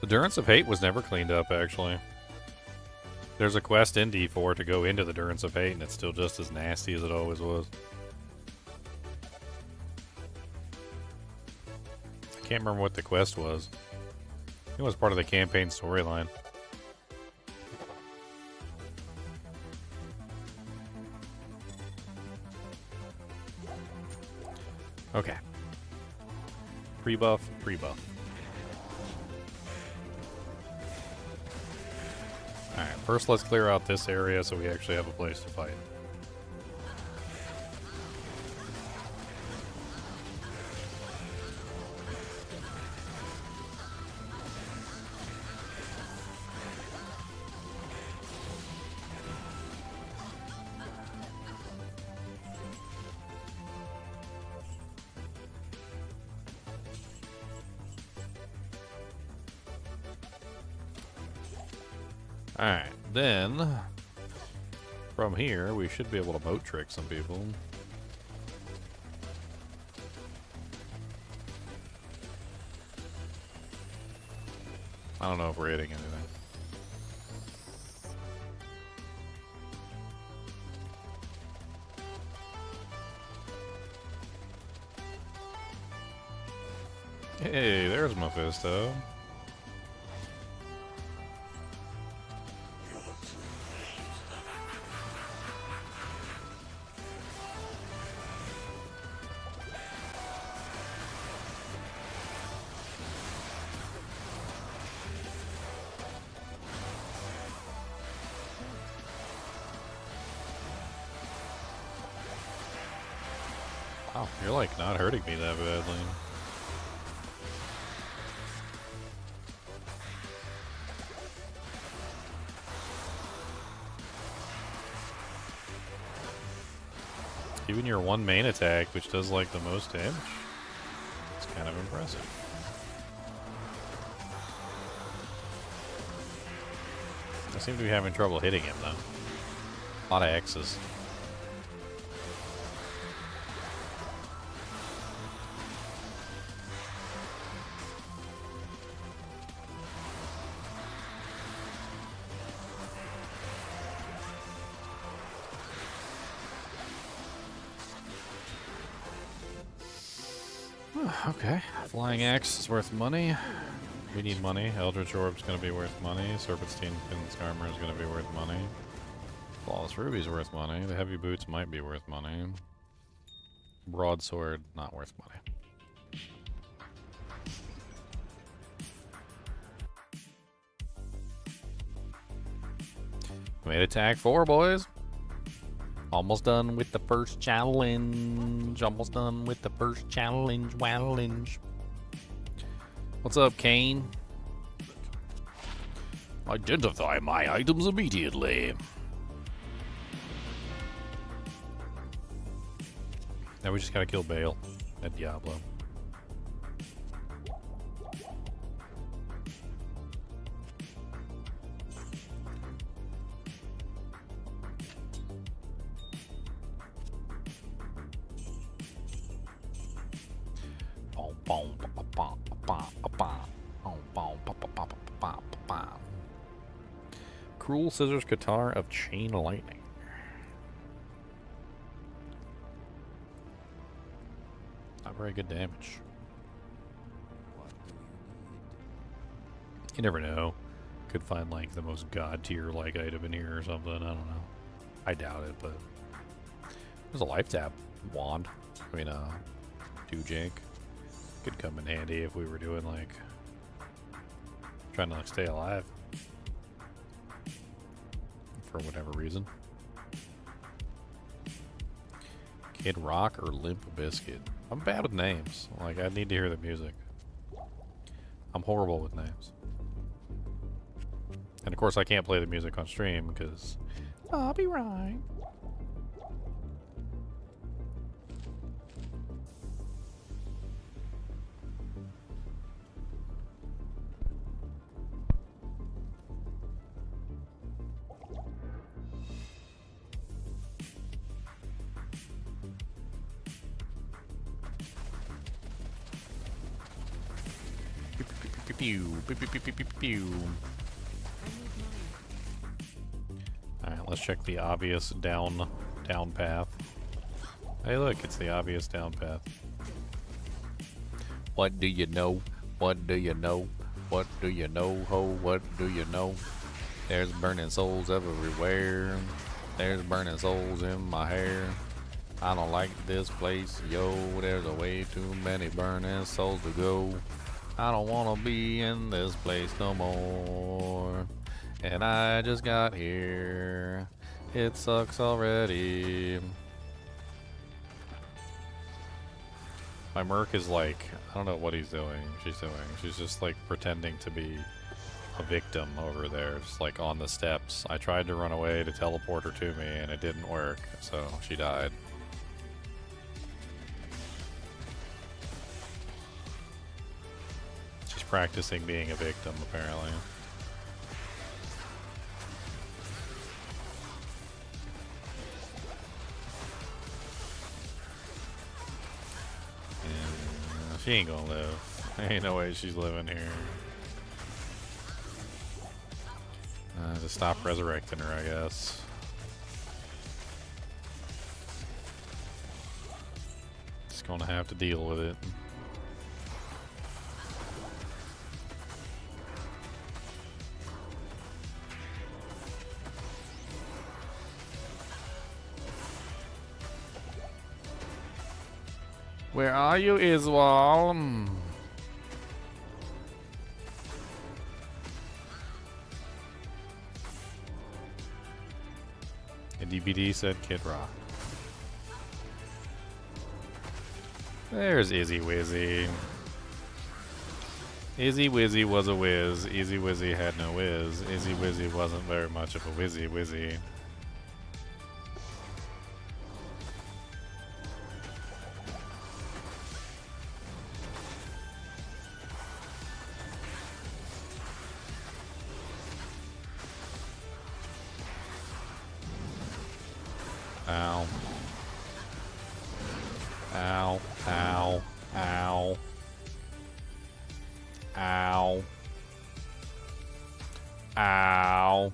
The Durance of Hate was never cleaned up, actually. There's a quest in D4 to go into the Durance of Hate, and it's still just as nasty as it always was. I can't remember what the quest was. It was part of the campaign storyline. Okay. Pre-buff, pre-buff. Alright, first let's clear out this area so we actually have a place to fight. Alright, then from here we should be able to moat trick some people. I don't know if we're hitting anything. Hey, there's Mephisto. Wow, you're like not hurting me that badly. Even your one main attack, which does like the most damage, it's kind of impressive. I seem to be having trouble hitting him though. A lot of X's. Okay, Flying Axe is worth money. We need money. Eldritch Orb's going to be worth money. Serpentine Pin's Armor is going to be worth money. Flawless Ruby's worth money. The Heavy Boots might be worth money. Broadsword, not worth money. Made attack 4, boys. Almost done with the first challenge. Almost done with the first challenge. Challenge. What's up, Kane? Identify my items immediately. Now we just gotta kill Bale at Diablo. Cruel Scissors Guitar of Chain Lightning. Not very good damage. You never know. Could find like the most god tier like item in here or something. I don't know. I doubt it, but there's a life tap wand. I mean, 2 jank. Could come in handy if we were doing like trying to like stay alive for whatever reason. Kid Rock or Limp Bizkit? I'm bad with names. Like, I need to hear the music. I'm horrible with names. And of course I can't play the music on stream because I'll be right. Pew, pew, pew, pew, pew, pew, pew. Alright, let's check the obvious down path. Hey look, it's the obvious down path. What do you know? What do you know? What do you know, ho? What do you know? There's burning souls everywhere. There's burning souls in my hair. I don't like this place, yo. There's a way too many burning souls to go. I don't wanna be in this place no more. And I just got here. It sucks already. My merc is like, I don't know what she's doing. She's just like pretending to be a victim over there, just like on the steps. I tried to run away to teleport her to me and it didn't work, so she died. She's practicing being a victim, apparently. And she ain't gonna live. Ain't no way she's living here. To stop resurrecting her, I guess. Just gonna have to deal with it. Where are you, Iswal? And DBD said Kid Rock. There's Izzy Wizzy. Izzy Wizzy was a whiz. Izzy Wizzy had no whiz. Izzy Wizzy wasn't very much of a Wizzy Wizzy. Ow. Ow. Ow. Ow. Ow. Ow.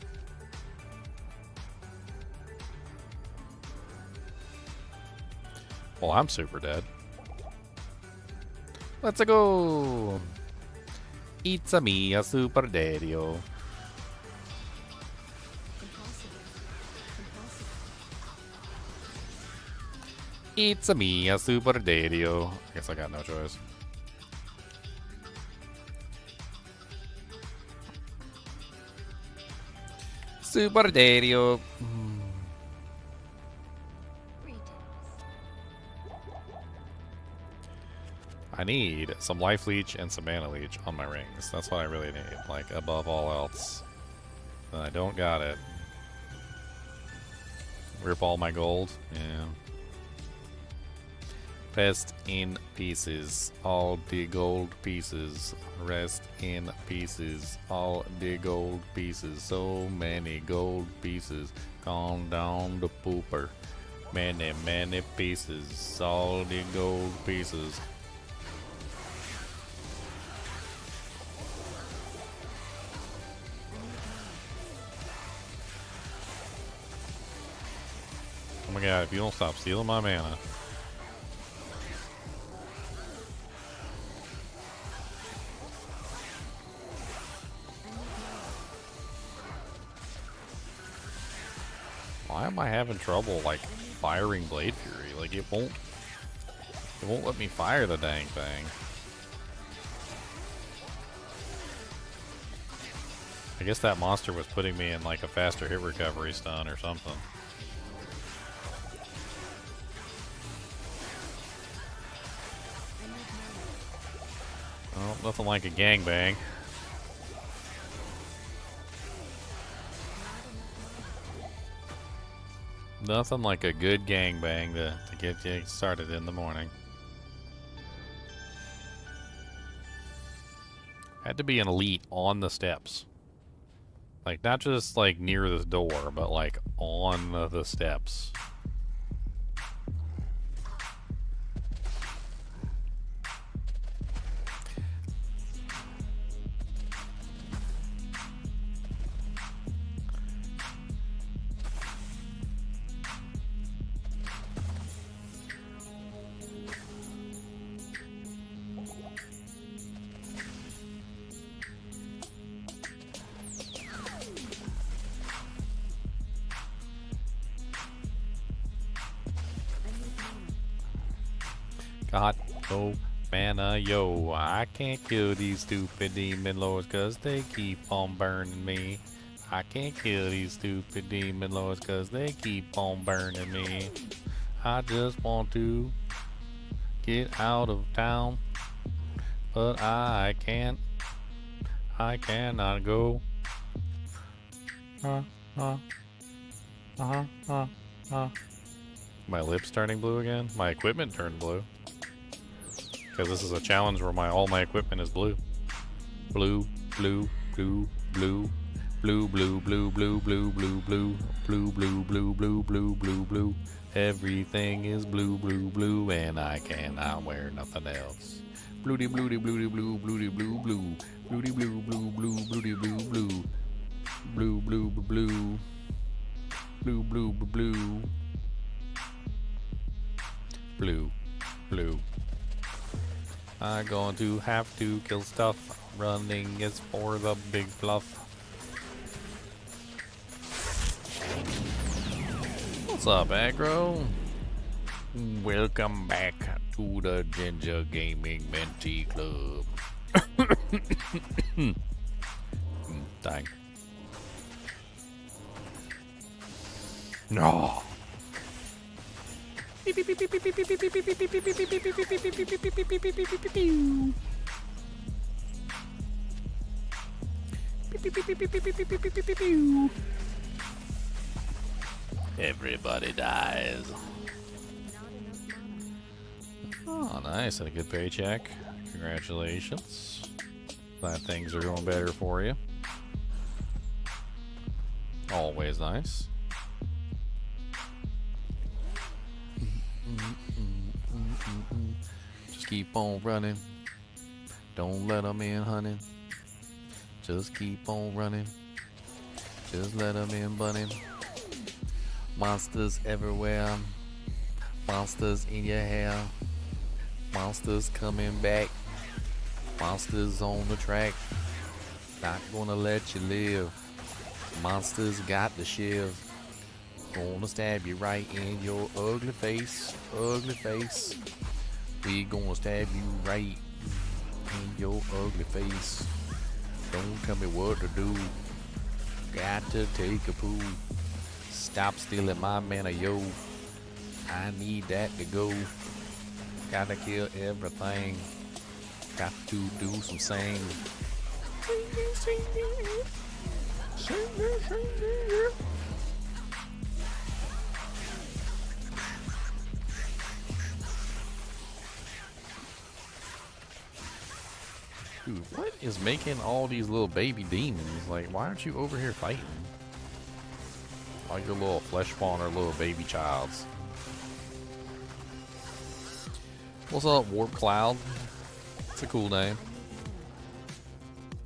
Well, I'm super dead. Let's go. It's a me, a super daddy-o. It's a me, a super daddy-o. I guess I got no choice. Super daddy-o. I need some life leech and some mana leech on my rings. That's what I really need, like above all else. And I don't got it. Rip all my gold? Yeah. Rest in pieces, all the gold pieces. Rest in pieces, all the gold pieces. So many gold pieces, gone down the pooper. Many, many pieces, all the gold pieces. Oh my god, if you don't stop stealing my mana. Why am I having trouble, like, firing Blade Fury? Like, it won't let me fire the dang thing. I guess that monster was putting me in, like, a faster hit recovery stun or something. Well, nothing like a gangbang. Nothing like a good gangbang to get you started in the morning. Had to be an elite on the steps. Like, not just like near the door, but like on the steps. Got no mana, yo. I can't kill these stupid demon lords cause they keep on burning me. I can't kill these stupid demon lords cause they keep on burning me. I just want to get out of town, but I can't. I cannot go. My lips turning blue again? My equipment turned blue. Because this is a challenge where all my equipment is blue. Blue, blue, blue, blue, blue, blue, blue, blue, blue, blue, blue, blue, blue, blue, blue, blue, blue, blue. Everything is blue, blue, blue, and I cannot wear nothing else. Bloody, bloody, bloody, blue, bloody, blue, blue, bloody, blue, blue, blue, bloody, blue, blue, blue, blue, blue, blue, blue, blue, blue, blue. I'm going to have to kill stuff. Running is for the big fluff. What's up, aggro? Welcome back to the Ginger Gaming Mentee Club. Dang. No. Everybody dies. Oh, nice. And a good paycheck. Congratulations. Glad things are going better for you. Always nice. Just keep on running. Don't let them in, honey. Just keep on running. Just let them in, bunny. Monsters everywhere. Monsters in your hair. Monsters coming back. Monsters on the track. Not gonna let you live. Monsters got the shiv. Gonna stab you right in your ugly face. Ugly face. We gonna stab you right in your ugly face. Don't tell me what to do. Got to take a poo. Stop stealing my mana, yo. I need that to go. Gotta kill everything. Got to do some sing. Dude, what is making all these little baby demons? Like, why aren't you over here fighting? Like your little flesh spawn or little baby childs. What's up, Warp Cloud? It's a cool name.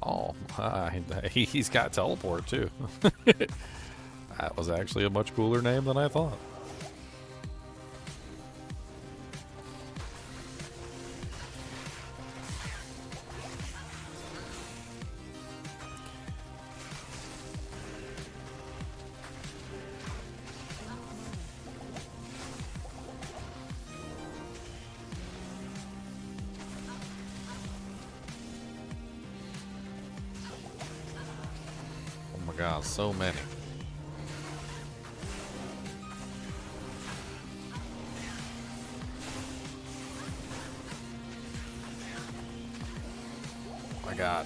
Oh, he's got teleport too. That was actually a much cooler name than I thought. Oh my god, so many. I got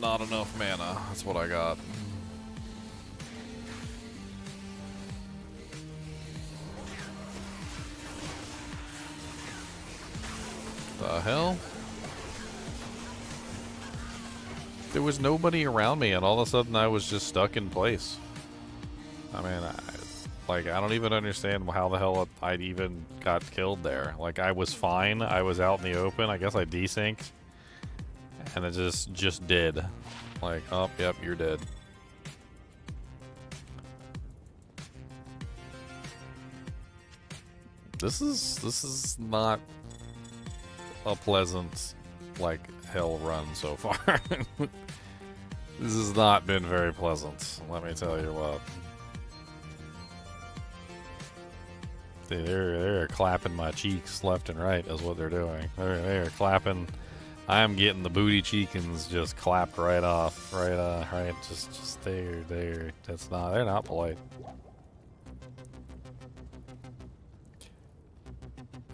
not enough mana. That's what I got. The hell? There was nobody around me, and all of a sudden I was just stuck in place. I mean, I don't even understand how the hell I even got killed there. Like, I was fine. I was out in the open. I guess I desynced. And it just did. Like, oh, yep, you're dead. This is not a pleasant, like, hell run so far. This has not been very pleasant, let me tell you what. They're clapping my cheeks left and right is what they're doing. They're clapping. I'm getting the booty cheekins just clapped right off, right. Just there. They're not polite.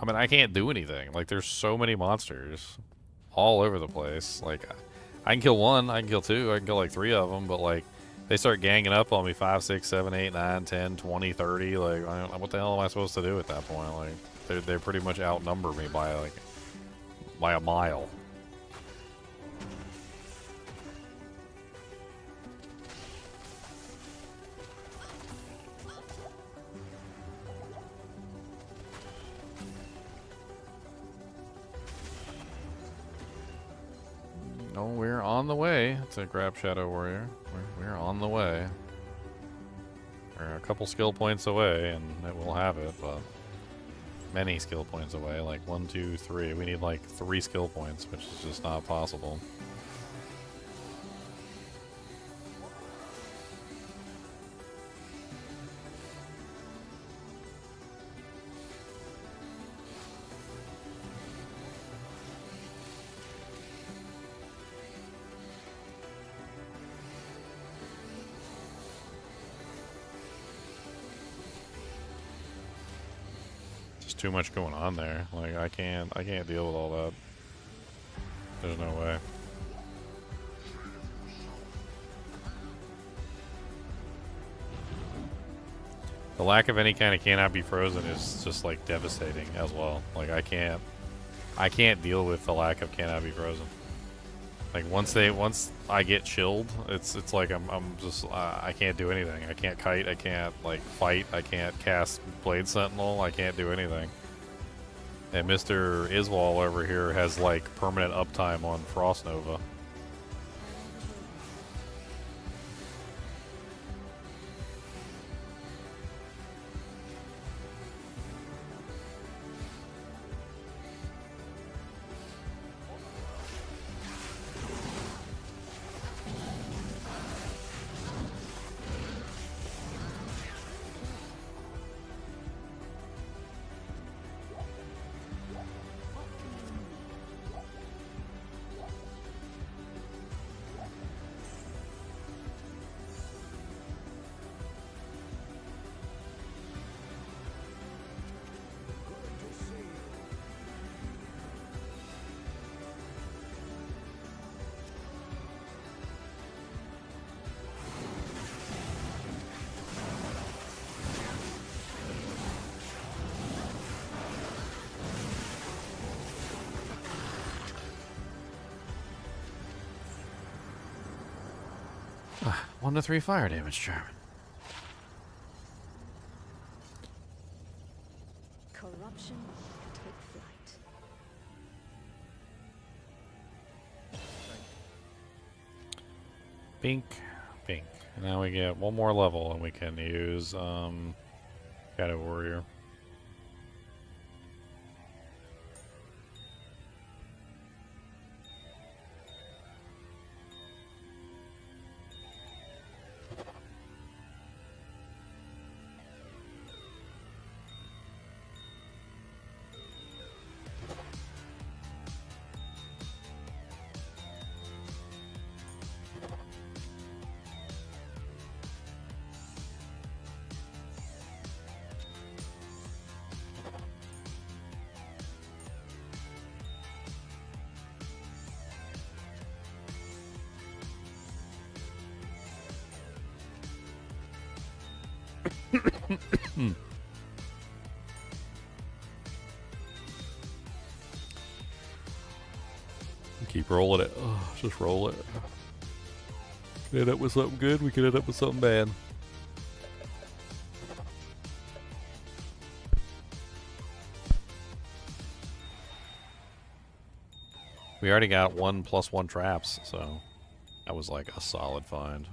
I mean, I can't do anything. Like, there's so many monsters all over the place. Like, I can kill one, I can kill two, I can kill like 3 of them, but like, they start ganging up on me 5, 6, 7, 8, 9, 10, 20, 30. Like, what the hell am I supposed to do at that point? Like, they pretty much outnumber me by a mile. No, we're on the way to grab Shadow Warrior. We're on the way. We're a couple skill points away, and it will have it, but many skill points away. Like 1, 2, 3. We need like 3 skill points, which is just not possible. Too much going on there. Like, I can't deal with all that. There's no way. The lack of any kind of cannot be frozen is just like devastating as well. Like, I can't deal with the lack of cannot be frozen. Like, once I get chilled, it's like I'm just I can't do anything. I can't kite. I can't like fight. I can't cast Blade Sentinel. I can't do anything. And Mr. Iswal over here has like permanent uptime on Frost Nova. Ah, 1 to 3 fire damage, Charmin. Corruption take flight. Bink, bink. Now we get 1 more level and we can use Shadow Warrior. Keep rolling it. Oh, just roll it. End up with something good, we could end up with something bad. We already got 1+1 traps, so that was like a solid find.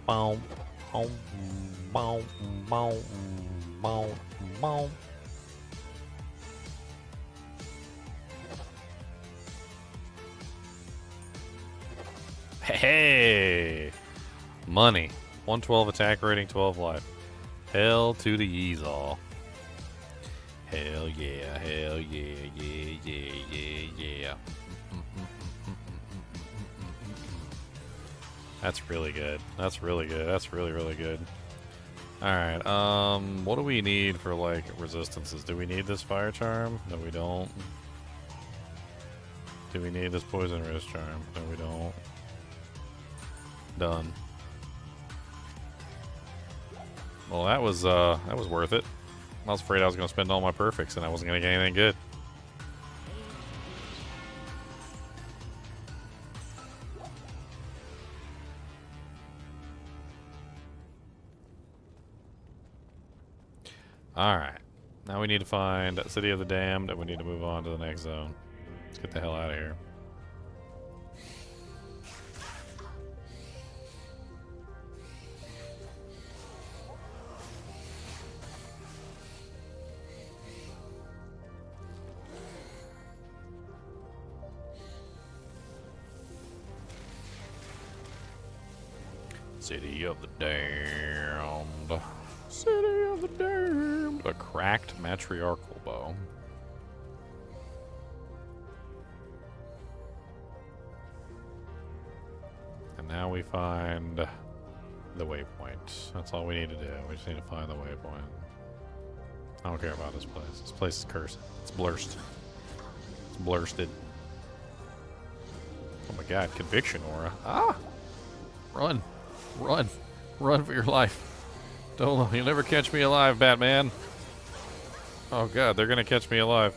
Boom, boom, boom, boom, boom, boom. Hey, money. 112 attack rating, 12 life. Hell to the yeez all. Hell yeah, yeah, yeah. That's really good. That's really good. That's really, really good. Alright, what do we need for, like, resistances? Do we need this fire charm? No, we don't. Do we need this poison resist charm? No, we don't. Done. Well, that was worth it. I was afraid I was going to spend all my perfects and I wasn't going to get anything good. Alright. Now we need to find City of the Damned and we need to move on to the next zone. Let's get the hell out of here. City of the Damned. City of the Damned. A cracked matriarchal bow. And now we find the waypoint. That's all we need to do. We just need to find the waypoint. I don't care about this place. This place is cursed. It's blurst. It's blursted. Oh my god, conviction aura. Ah! Run. Run. Run for your life. Don't, you'll never catch me alive, Batman. Oh god, they're gonna catch me alive.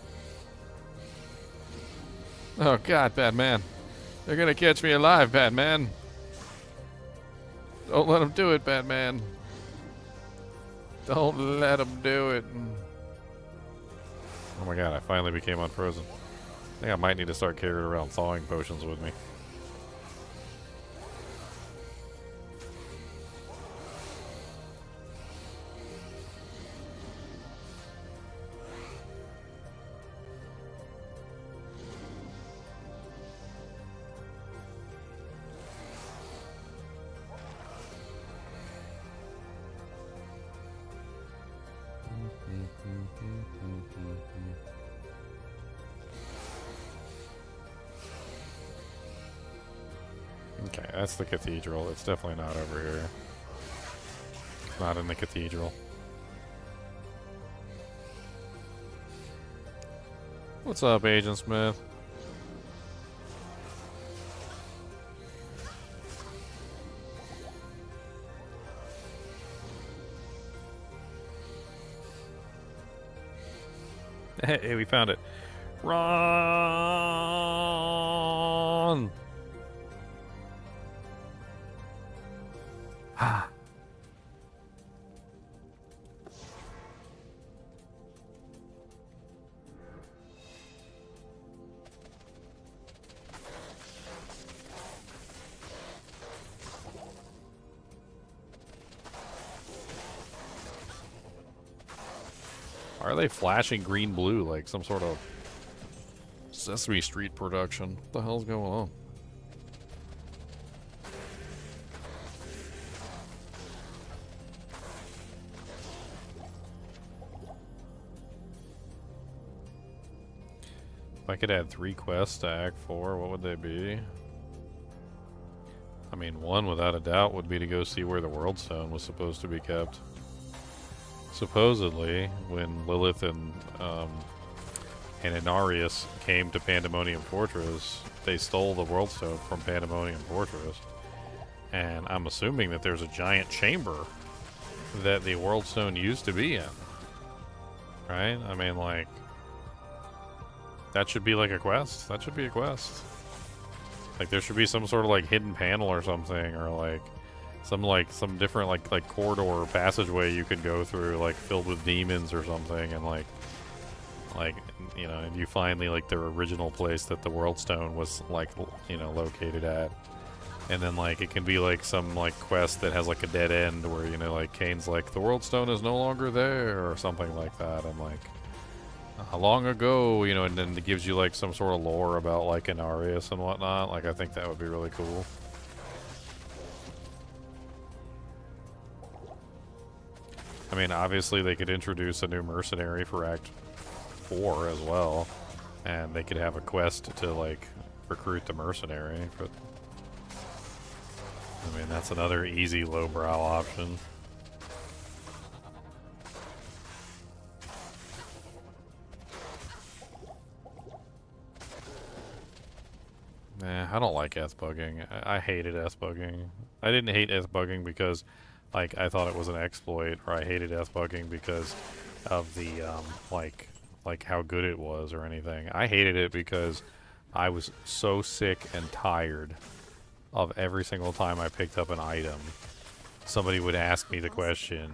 Oh god, Batman. They're gonna catch me alive, Batman. Don't let them do it, Batman. Don't let them do it. Oh my god, I finally became unfrozen. I think I might need to start carrying around thawing potions with me. Okay, that's the cathedral. It's definitely not over here. It's not in the cathedral. What's up, Agent Smith? Hey, we found it. Run! Ah. Why are they flashing green blue like some sort of Sesame Street production? What the hell's going on? If I could add 3 quests to Act 4, what would they be? I mean, one without a doubt would be to go see where the World Stone was supposed to be kept. Supposedly, when Lilith and Inarius came to Pandemonium Fortress, they stole the World Stone from Pandemonium Fortress. And I'm assuming that there's a giant chamber that the World Stone used to be in. Right? I mean, like, that should be like a quest. That should be a quest. Like, there should be some sort of, like, hidden panel or something, or, like, some different, like corridor or passageway you could go through, like, filled with demons or something, and, like, you know, and you find the, like, their original place that the World Stone was, like, you know, located at. And then like it can be like some like quest that has like a dead end where, you know, like Kane's like the world stone is no longer there or something like that. And like long ago, you know, and then it gives you like some sort of lore about like Inarius and whatnot. Like I think that would be really cool. I mean, obviously they could introduce a new mercenary for Act 4 as well, and they could have a quest to like recruit the mercenary. But I mean, that's another easy lowbrow option. Nah, I don't like S-bugging. I hated S-bugging. I didn't hate S-bugging because, like, I thought it was an exploit, or I hated S-bugging because of the, like how good it was or anything. I hated it because I was so sick and tired of every single time I picked up an item, somebody would ask me the question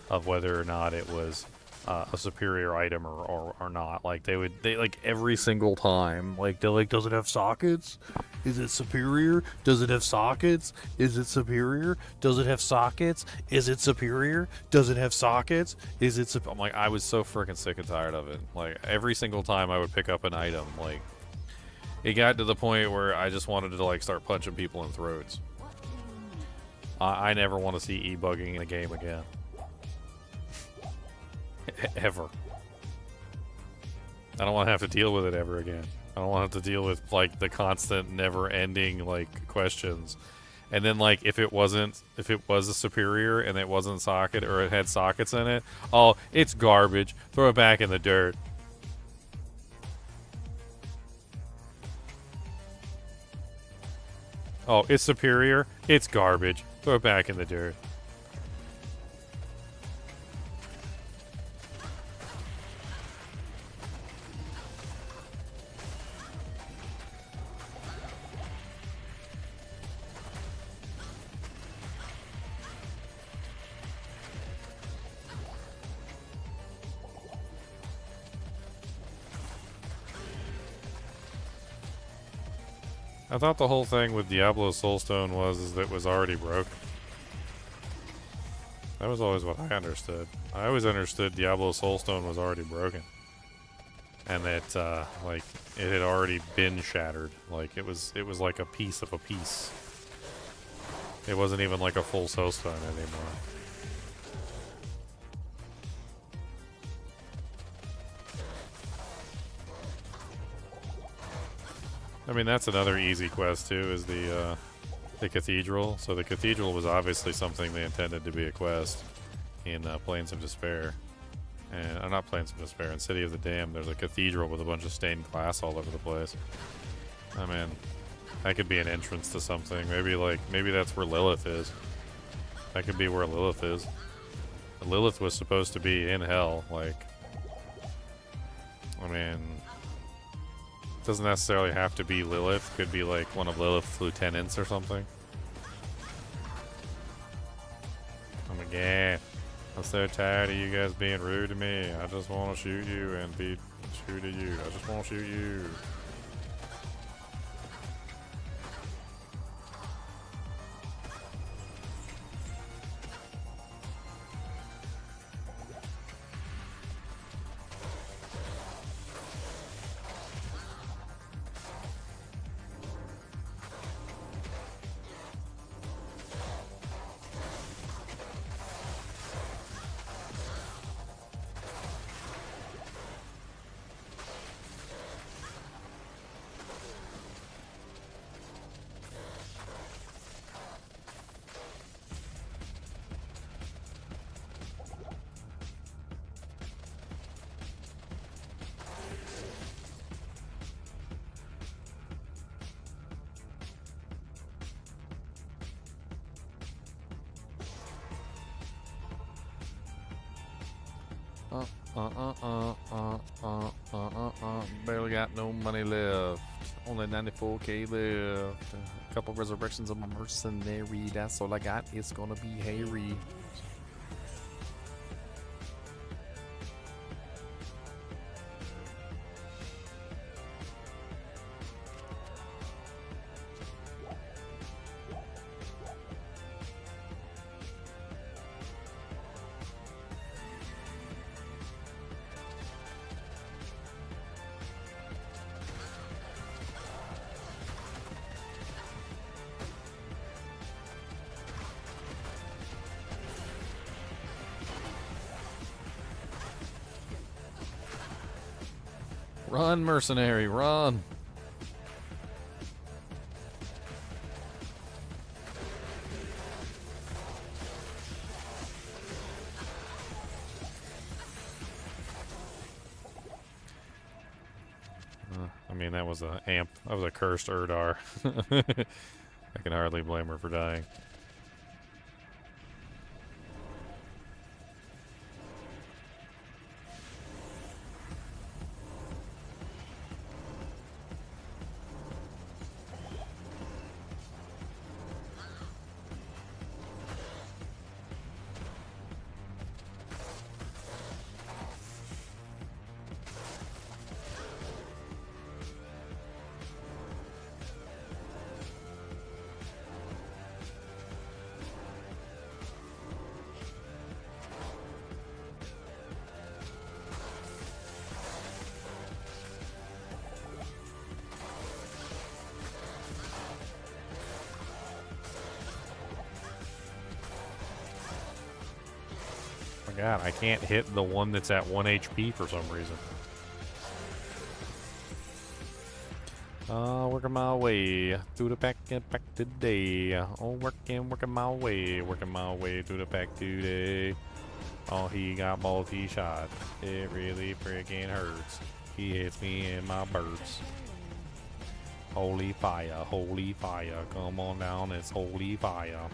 of whether or not it was a superior item or not. Like they like every single time, like they're like, does it have sockets? Is it superior? Does it have sockets? Is it superior? Does it have sockets? Is it superior? Does it have sockets? Is it I'm like, I was so freaking sick and tired of it. Like every single time I would pick up an item, like it got to the point where I just wanted to like start punching people in throats. I never want to see e-bugging in a game again. Ever. I don't want to have to deal with it ever again. I don't want to have to deal with like the constant never-ending like questions. And then like if it was a superior and it wasn't socket or it had sockets in it, oh, it's garbage. Throw it back in the dirt. Oh, it's superior. It's garbage. Throw it back in the dirt. I thought the whole thing with Diablo Soulstone was that it was already broken. That was always what I understood. I always understood Diablo Soulstone was already broken. And that, like, it had already been shattered. Like, it was like a piece of a piece. It wasn't even like a full Soulstone anymore. I mean, that's another easy quest, too, is the Cathedral. So the Cathedral was obviously something they intended to be a quest in Plains of Despair. And not Plains of Despair, in City of the Damned, there's a cathedral with a bunch of stained glass all over the place. I mean, that could be an entrance to something. Maybe that's where Lilith is. That could be where Lilith is. Lilith was supposed to be in hell, like... I mean... It doesn't necessarily have to be Lilith. Could be like one of Lilith's lieutenants or something. Oh my god. I'm so tired of you guys being rude to me. I just want to shoot you and be shoot at you. I just want to shoot you. Barely got no money left. Only 94k left. A couple resurrections of my mercenary. That's all I got. It's gonna be hairy. Run, mercenary, run! I mean, that was a amp. That was a cursed Urdar. I can hardly blame her for dying. God, I can't hit the one that's at 1 HP for some reason. Working my way through the pack and back today. Oh, working my way through the pack today. Oh, he got multi-shot. It really freaking hurts. He hits me in my birds. Holy fire, come on down, it's holy fire.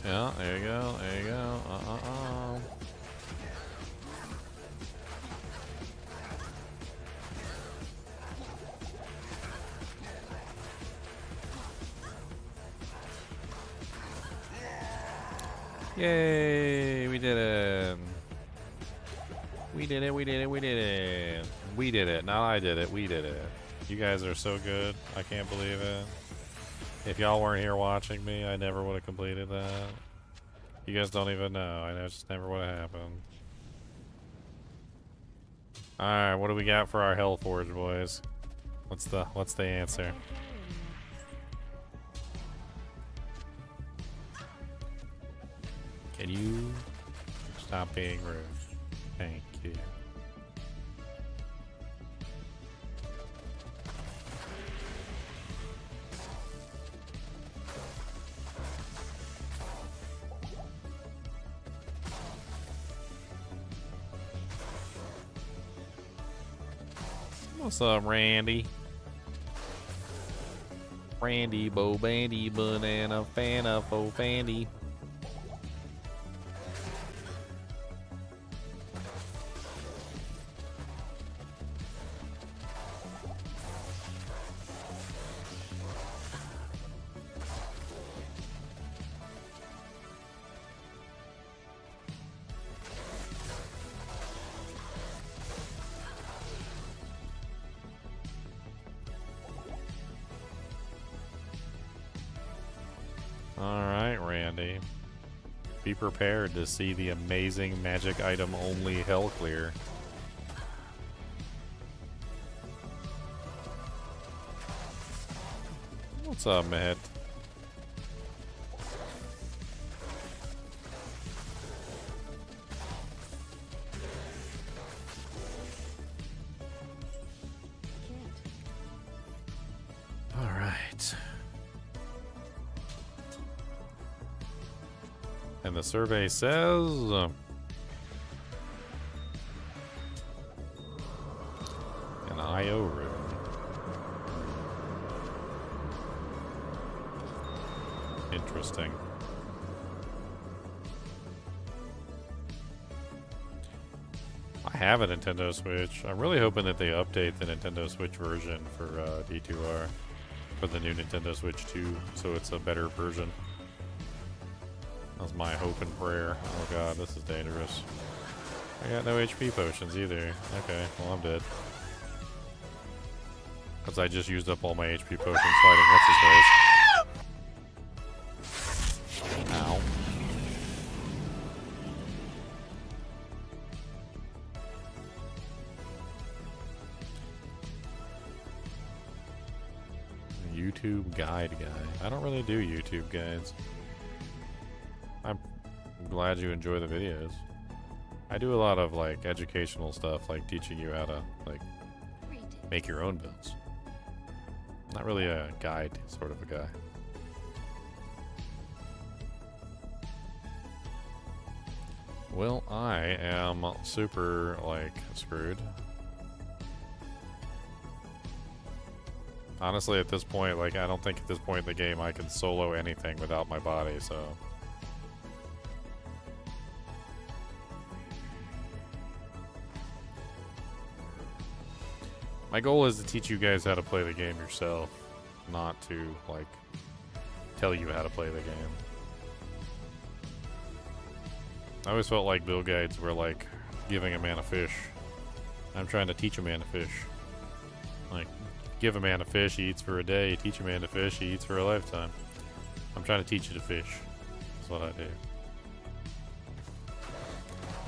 Yeah, there you go, Yay, we did it. We did it. Now I did it. We did it. You guys are so good. I can't believe it. If y'all weren't here watching me, I never would have completed that. You guys don't even know. I know it just never would have happened. Alright, what do we got for our Hellforge, boys? What's the answer? Can you stop being rude? Thank you. What's up, Randy? Randy, Bo Bandy, Banana, Fana, Fo Fandy. Alright, Randy. Be prepared to see the amazing magic item only Hell Clear. What's up, Matt? Alright. And the survey says an IO room. Interesting. I have a Nintendo Switch. I'm really hoping that they update the Nintendo Switch version for D2R for the new Nintendo Switch 2, so it's a better version. That's my hope and prayer. Oh god, this is dangerous. I got no HP potions either. Okay, well I'm dead. Because I just used up all my HP potions fighting what's-his-face. YouTube guide guy. I don't really do YouTube guides. I'm glad you enjoy the videos. I do a lot of like educational stuff, like teaching you how to like make your own builds. Not really a guide sort of a guy. Well, I am super like screwed. Honestly, at this point, like I don't think at this point in the game I can solo anything without my body, so. My goal is to teach you guys how to play the game yourself, not to, like, tell you how to play the game. I always felt like build guides were like giving a man a fish. I'm trying to teach a man to fish. Like, give a man a fish, he eats for a day. Teach a man to fish, he eats for a lifetime. I'm trying to teach you to fish. That's what I do.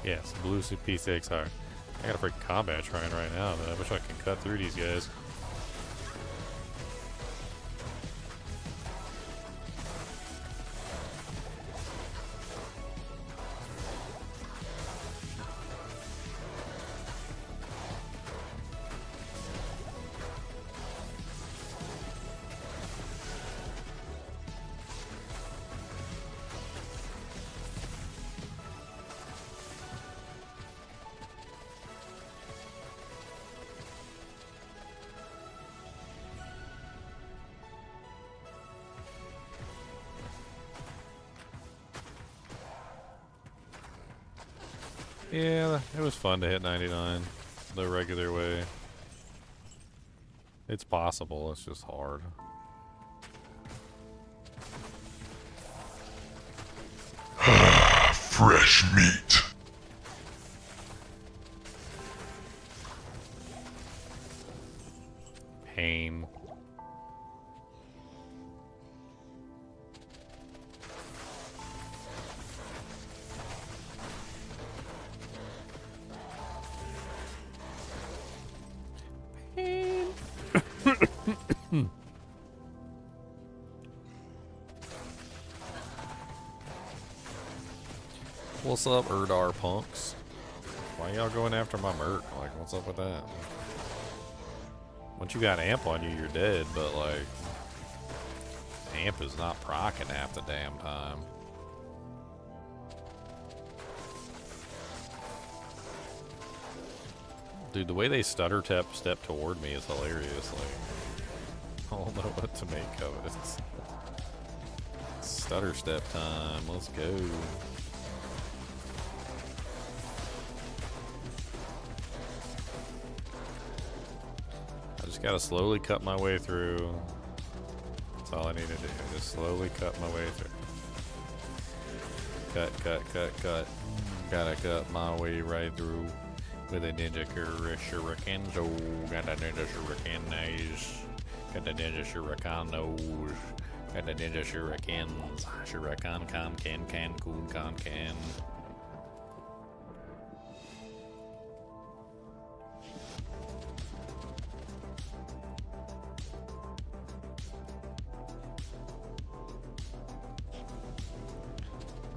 Yes, blue P6 hard. I got a freaking combat shrine right now, man. I wish I could cut through these guys. Yeah, it was fun to hit 99 the regular way. It's possible, it's just hard. Fresh meat. Pain. What's up, Erdar punks? Why y'all going after my merc? Like, what's up with that? Once you got amp on you, you're dead, but like, amp is not proccing half the damn time. Dude, the way they stutter step toward me is hilarious. Like, I don't know what to make of it. Stutter step time. Let's go. I just gotta slowly cut my way through. That's all I need to do. Just slowly cut my way through. Cut. Gotta cut my way right through with a ninja shuriken. Oh, got a ninja shuriken nose. Got a ninja shuriken nose. Got a ninja shurikens. Shuriken can coon can.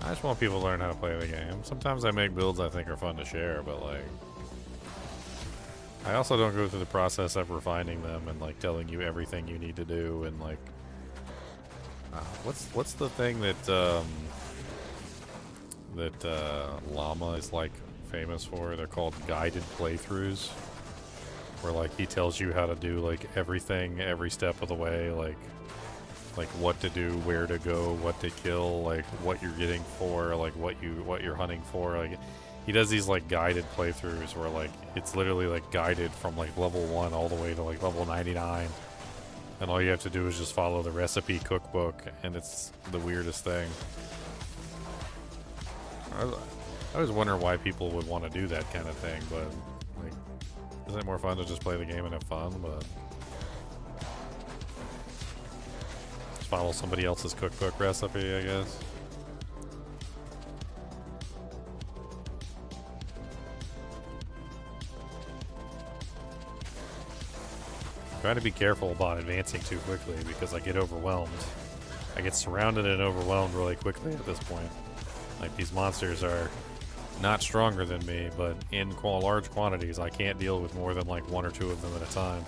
I just want people to learn how to play the game. Sometimes I make builds I think are fun to share, but like, I also don't go through the process of refining them and like telling you everything you need to do and like, what's the thing that Llama is like famous for? They're called guided playthroughs, where like he tells you how to do like everything every step of the way, like what to do, where to go, what to kill, like what you're getting for, like what you're hunting for. Like he does these like guided playthroughs where like it's literally like guided from like level 1 all the way to like level 99, and all you have to do is just follow the recipe cookbook, and it's the weirdest thing. I was wondering why people would want to do that kind of thing, but like, isn't it more fun to just play the game and have fun? But follow somebody else's cookbook recipe, I guess. try to be careful about advancing too quickly because I get overwhelmed. I get surrounded and overwhelmed really quickly at this point. Like, these monsters are not stronger than me, but in large quantities, I can't deal with more than like 1 or 2 of them at a time.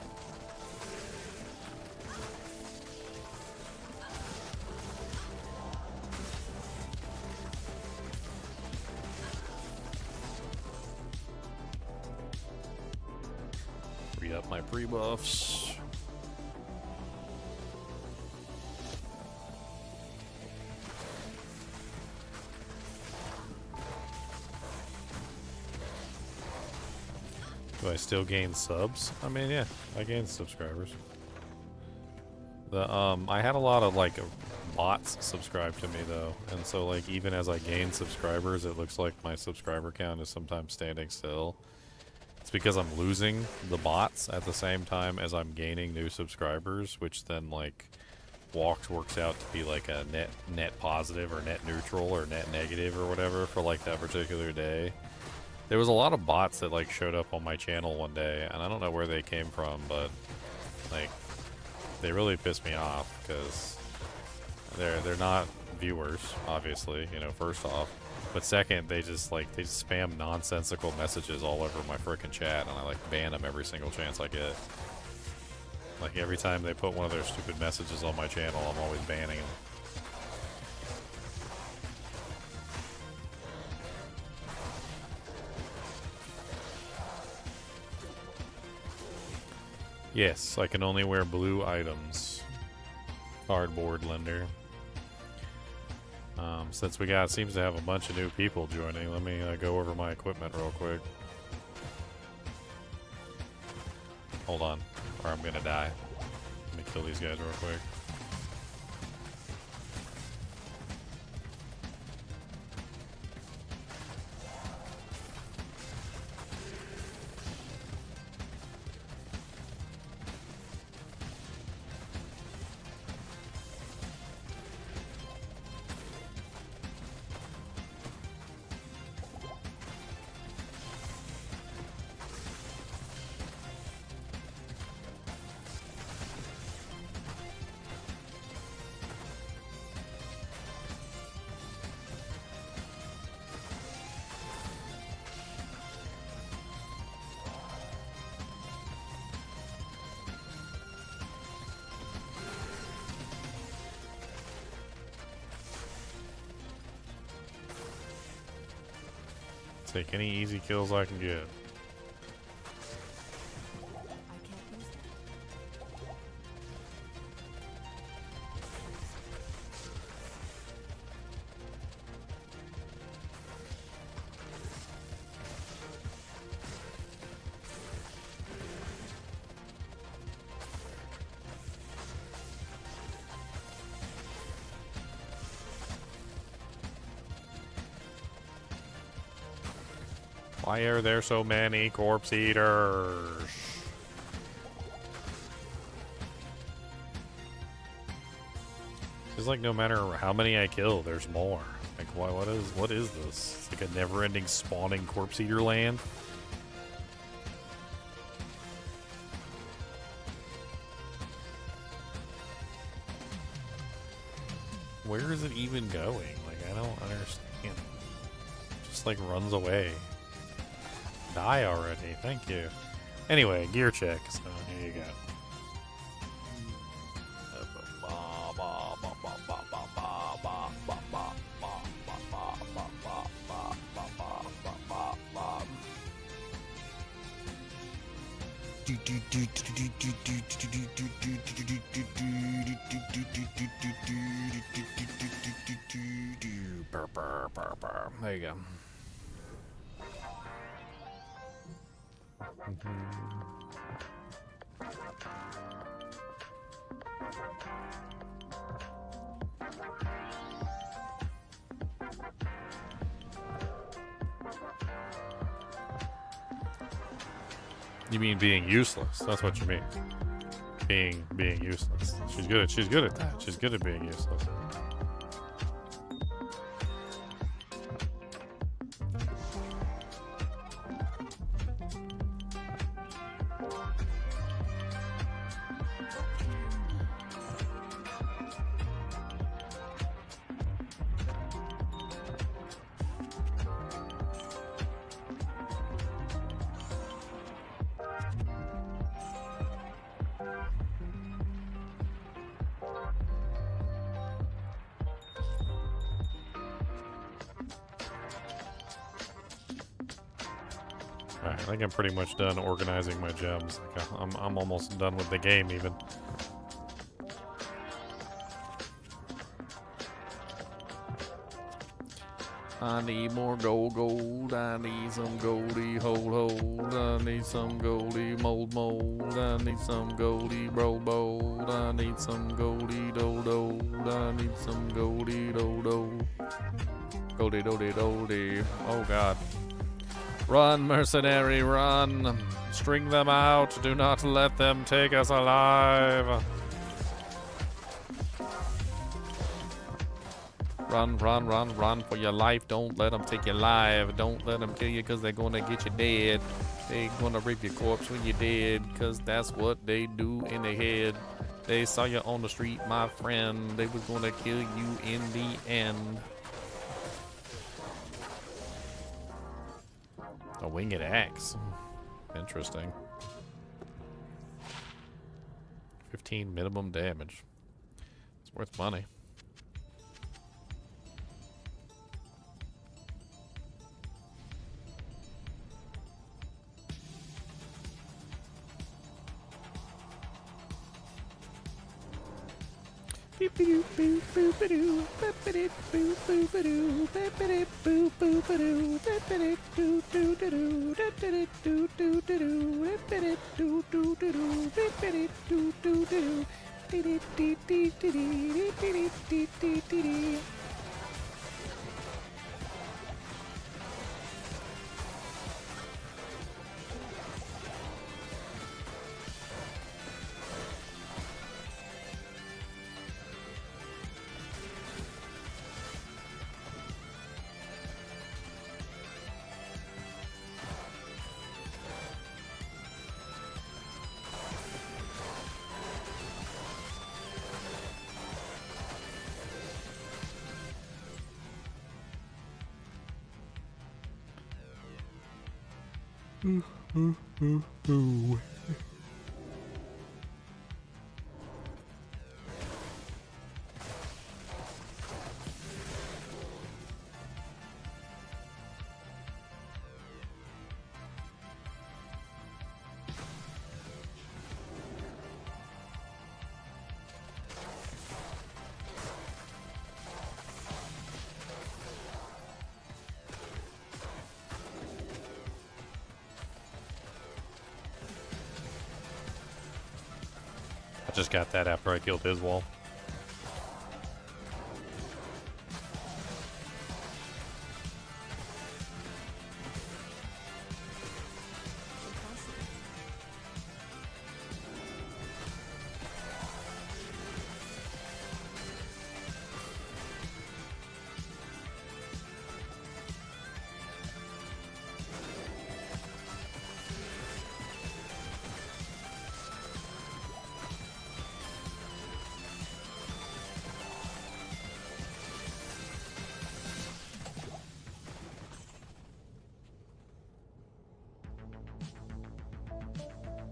Read up my pre-buffs. Do I still gain subs? I mean, yeah, I gained subscribers. I had a lot of like bots subscribe to me though, and so like even as I gain subscribers, it looks like my subscriber count is sometimes standing still. It's because I'm losing the bots at the same time as I'm gaining new subscribers, which then like works out to be like a net positive or net neutral or net negative or whatever for like that particular day. There was a lot of bots that like showed up on my channel one day, and I don't know where they came from, but like they really pissed me off because they're not viewers, obviously, you know, first off, but second, they just spam nonsensical messages all over my frickin' chat, and I like ban them every single chance I get. Like every time they put one of their stupid messages on my channel, I'm always banning them. Yes, I can only wear blue items. Cardboard lender. Since we seems to have a bunch of new people joining, let me go over my equipment real quick. Hold on, or I'm gonna die. Let me kill these guys real quick. Take any easy kills I can get. I can't use that. Why are there so many corpse eaters? It's like no matter how many I kill, there's more. Like what is this? It's like a never-ending spawning corpse eater land. Where is it even going? Like I don't understand. Just like runs away. Die already, thank you. Anyway, gear check, so here you go. There you go. You mean being useless? That's what you mean. Being useless. She's good at that. She's good at being useless. Alright, I think I'm pretty much done organizing my gems. Like, I'm almost done with the game, even. I need more gold. I need some goldy hold. I need some goldy mold. I need some goldy bold. I need some goldy do. I need some goldy do. Goldy. Oh god. Run, mercenary, run. String them out. Do not let them take us alive. Run for your life. Don't let them take you alive. Don't let them kill you because they're going to get you dead. They're going to rip your corpse when you're dead because that's what they do in their head. They saw you on the street, my friend. They was going to kill you in the end. A winged axe. Interesting. 15 minimum damage. It's worth money. I just got that after I killed his wall.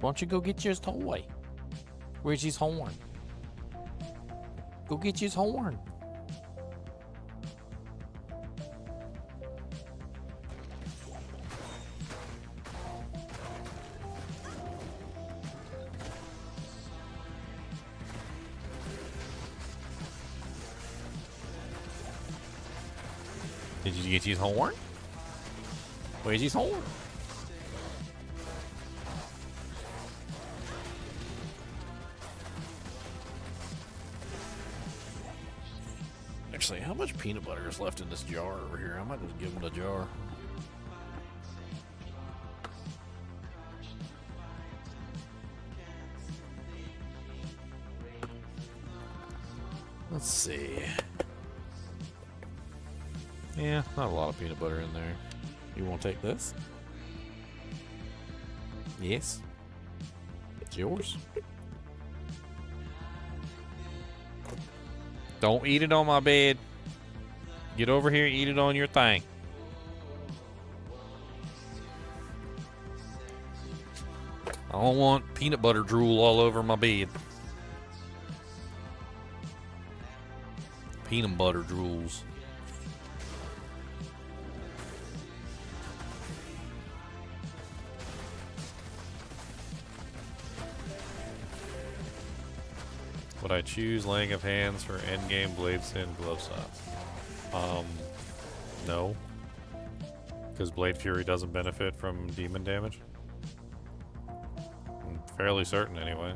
Why don't you go get your toy? Where's his horn? Go get his horn. Did you get his horn? Where's his horn? Actually, how much peanut butter is left in this jar over here? I might just give him the jar. Let's see. Yeah, not a lot of peanut butter in there. You want to take this? Yes. It's yours. Don't eat it on my bed. Get over here and eat it on your thing. I don't want peanut butter drool all over my bed. Peanut butter drools. Would I choose Laying of Hands for endgame Bladesend glove shots? No. Because Blade Fury doesn't benefit from demon damage. I'm fairly certain, anyway.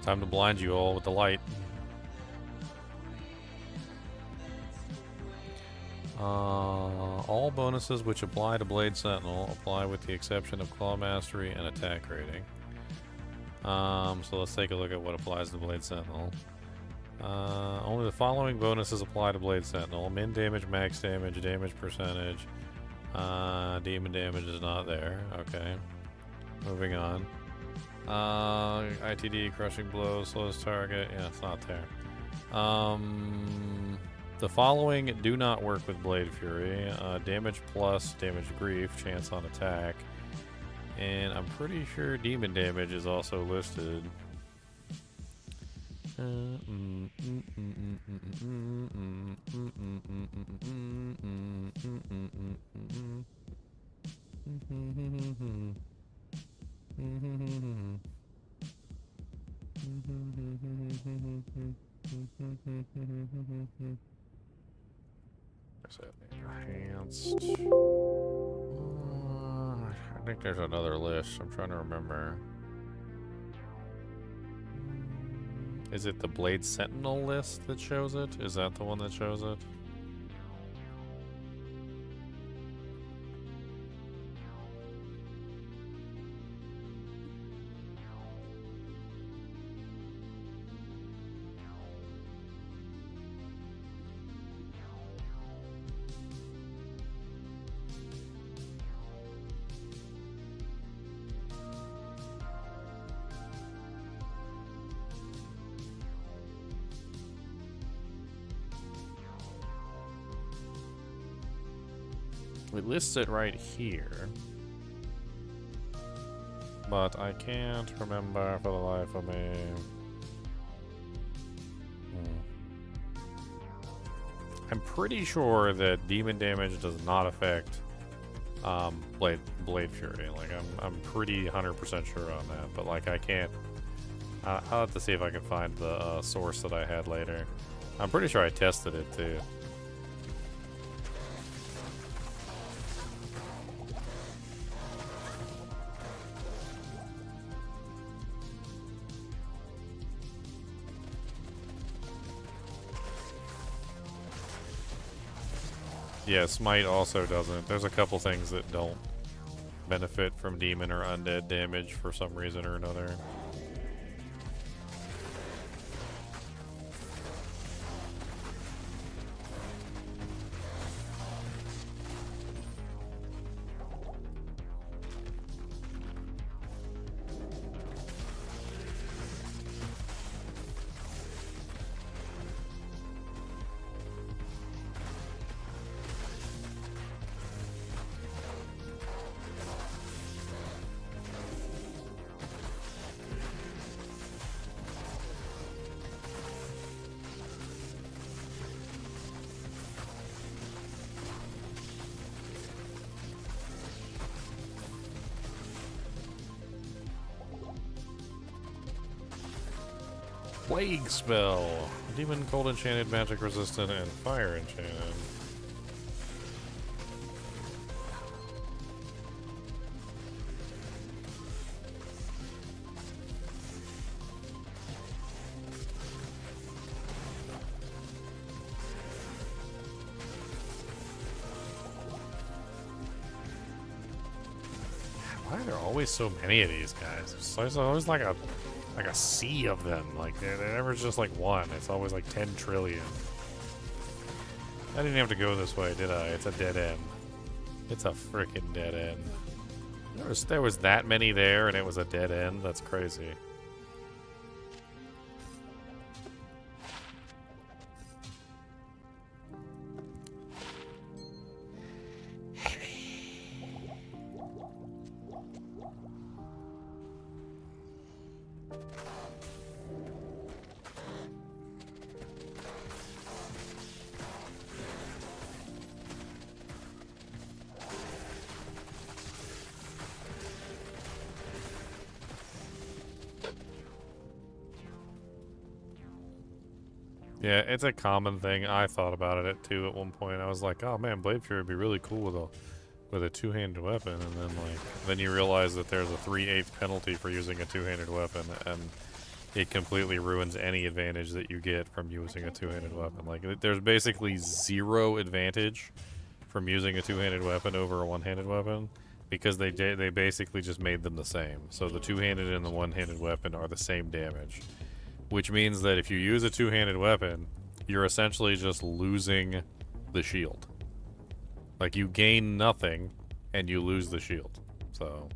Time to blind you all with the light. All bonuses which apply to Blade Sentinel apply with the exception of Claw Mastery and Attack Rating. So let's take a look at what applies to Blade Sentinel. Only the following bonuses apply to Blade Sentinel. Min damage, max damage, damage percentage. Demon damage is not there. Okay. Moving on. ITD, crushing blow, slows target. Yeah, it's not there. The following do not work with Blade Fury. Damage plus, damage grief, chance on attack. And I'm pretty sure demon damage is also listed. Enhanced. I think there's another list. I'm trying to remember. Is it the Blade Sentinel list that shows it? Is that the one that shows it? It lists it right here, but I can't remember for the life of me. I'm pretty sure that demon damage does not affect Blade Fury. Like I'm pretty 100% sure on that, but like I can't. I'll have to see if I can find the source that I had later. I'm pretty sure I tested it too. Yeah, Smite also doesn't. There's a couple things that don't benefit from demon or undead damage for some reason or another. Plague Spell. Demon, Cold Enchanted, Magic Resistant, and Fire Enchanted. Why are there always so many of these guys? There's always like a sea of them. Like they're never just like one. It's always like 10 trillion. I didn't have to go this way, did I? It's a dead end. It's a freaking dead end. There was that many there, and it was a dead end. That's crazy. Yeah, it's a common thing. I thought about it too at one point. I was like, oh man, Blade Fury would be really cool with a two-handed weapon, and then you realize that there's a 3/8 penalty for using a two-handed weapon, and it completely ruins any advantage that you get from using a two-handed weapon. Like, there's basically zero advantage from using a two-handed weapon over a one-handed weapon, because they basically just made them the same. So the two-handed and the one-handed weapon are the same damage, which means that if you use a two-handed weapon, you're essentially just losing the shield. Like, you gain nothing and you lose the shield. So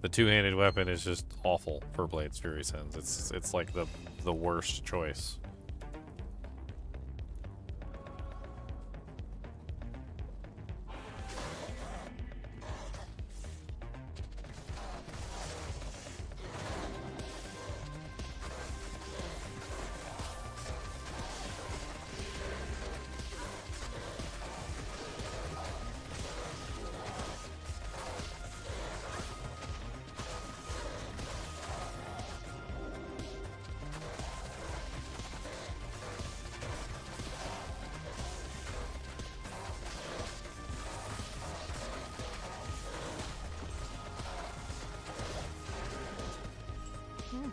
the two-handed weapon is just awful for Blade's Fury Sins. It's like the worst choice.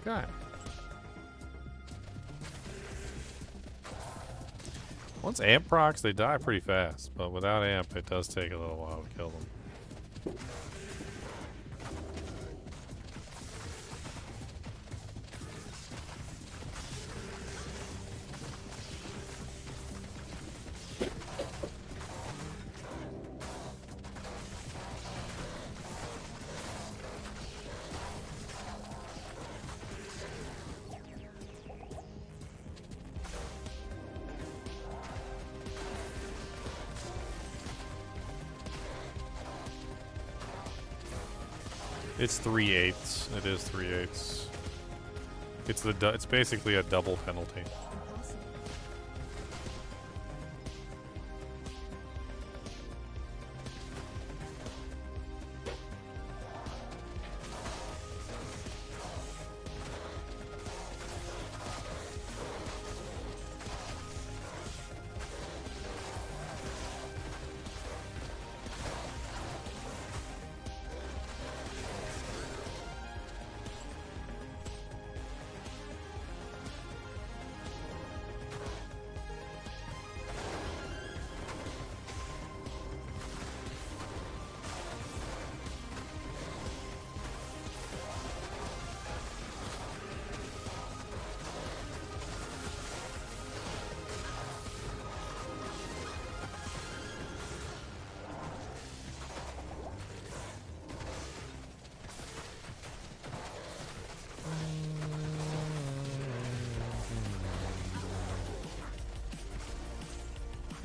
Okay. Once amp procs, they die pretty fast, but without amp, it does take a little while to kill them. It's 3/8. It is 3/8. It's basically a double penalty.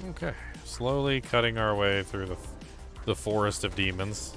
Okay, slowly cutting our way through the forest of demons.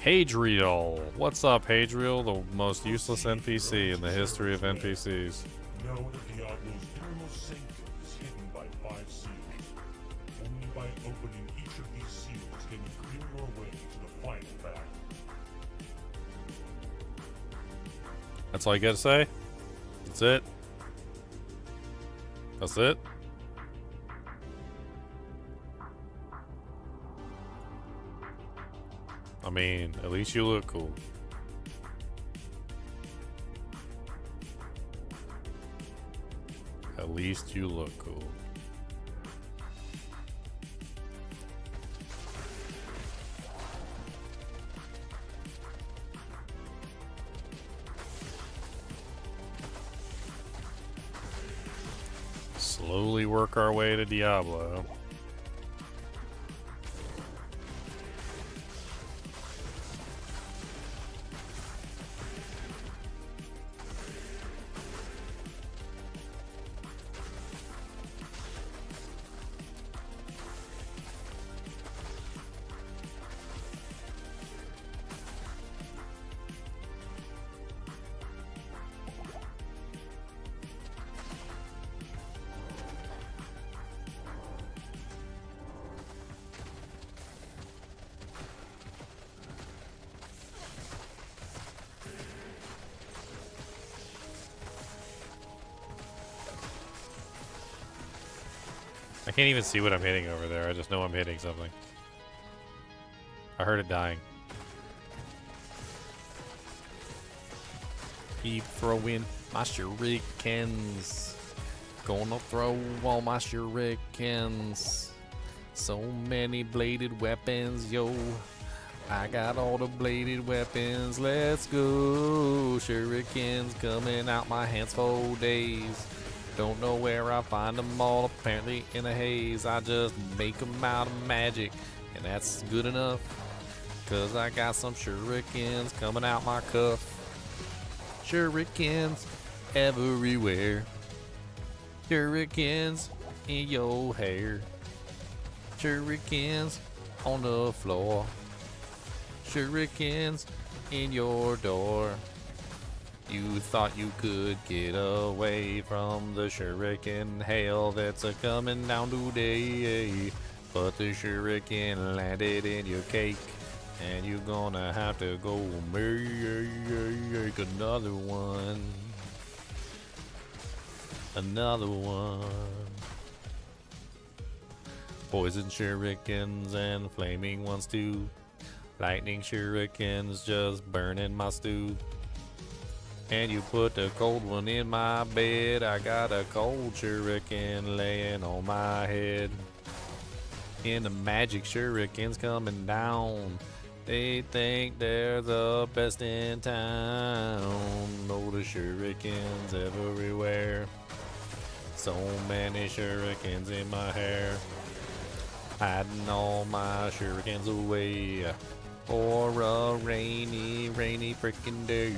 Hadriel. What's up, Hadriel? The most useless NPC in the history of NPCs. Know that Diablo's innermost sanctum is hidden by 5 seals. Only by opening each of these seals can you clear your way to the final battle. That's all you gotta say? That's it? That's it? I mean, at least you look cool. At least you look cool. Slowly work our way to Diablo. can't even see what I'm hitting over there. I just know I'm hitting something. I heard it dying. Keep throwing my shurikens. Gonna throw all my shurikens. So many bladed weapons, yo. I got all the bladed weapons. Let's go. Shurikens coming out my hands for days. Don't know where I find them all, apparently in a haze. I just make them out of magic, and that's good enough. Cause I got some shurikens coming out my cuff. Shurikens everywhere. Shurikens in your hair. Shurikens on the floor. Shurikens in your door. You thought you could get away from the shuriken hail that's a coming down today, but the shuriken landed in your cake, and you're gonna have to go make another one. Another one. Poison shurikens and flaming ones too. Lightning shurikens just burning my stew. And you put the cold one in my bed. I got a cold shuriken laying on my head. And the magic shurikens coming down. They think they're the best in town. Oh, the shurikens everywhere. So many shurikens in my hair. Hiding all my shurikens away for a rainy, rainy freaking day.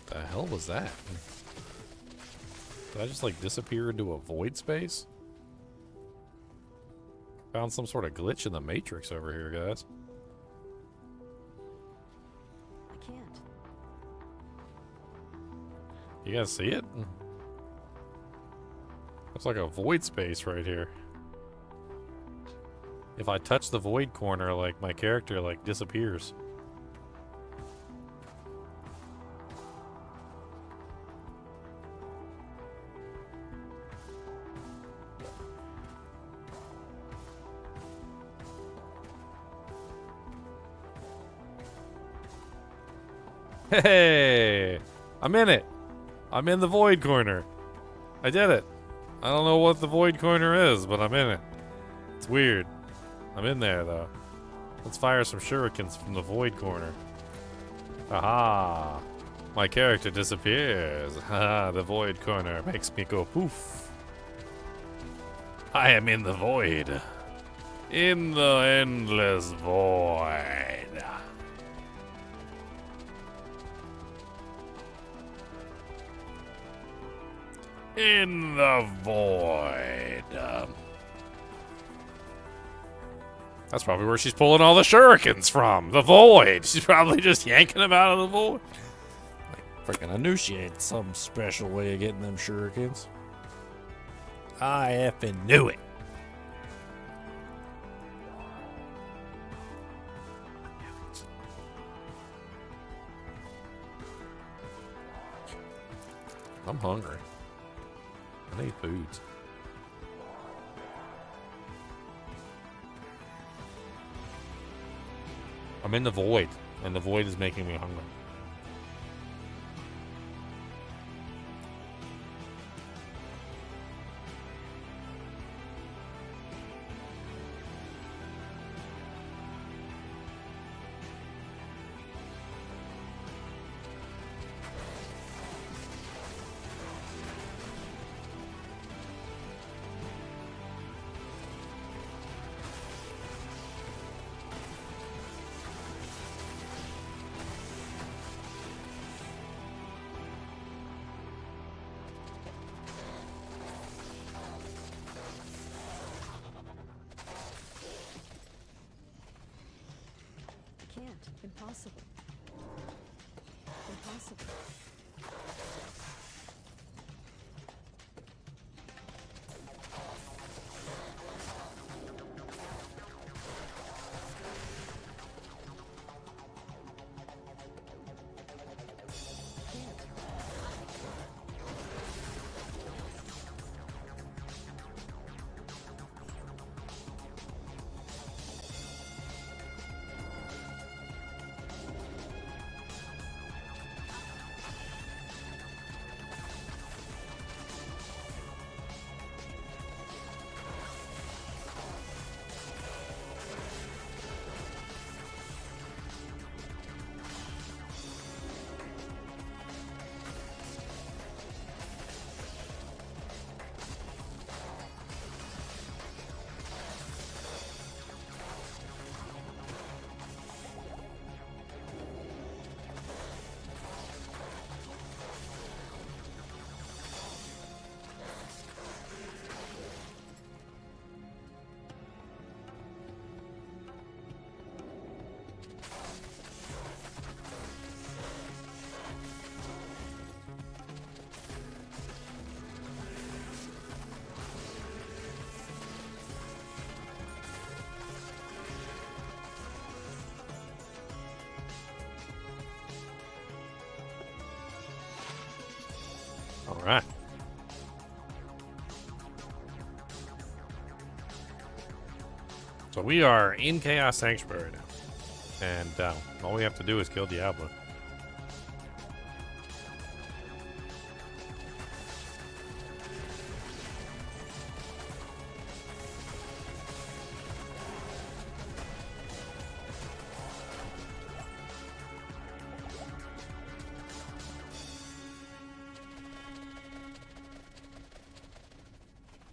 The hell was that? Did I just like disappear into a void space? Found some sort of glitch in the matrix over here, guys. I can't. You guys see it? Looks like a void space right here. If I touch the void corner, like my character like disappears. Hey! I'm in it! I'm in the void corner. I did it. I don't know what the void corner is, but I'm in it. It's weird. I'm in there, though. Let's fire some shurikens from the void corner. Aha! My character disappears. Haha, the void corner makes me go poof. I am in the void. In the endless void. In the void. That's probably where she's pulling all the shurikens from. The void. She's probably just yanking them out of the void. Like, freaking, I knew she had some special way of getting them shurikens. I effing knew it. I'm hungry. I need foods. I'm in the void, and the void is making me hungry. Can't. Impossible. Impossible. All right. So we are in Chaos Sanctuary now. And all we have to do is kill Diablo.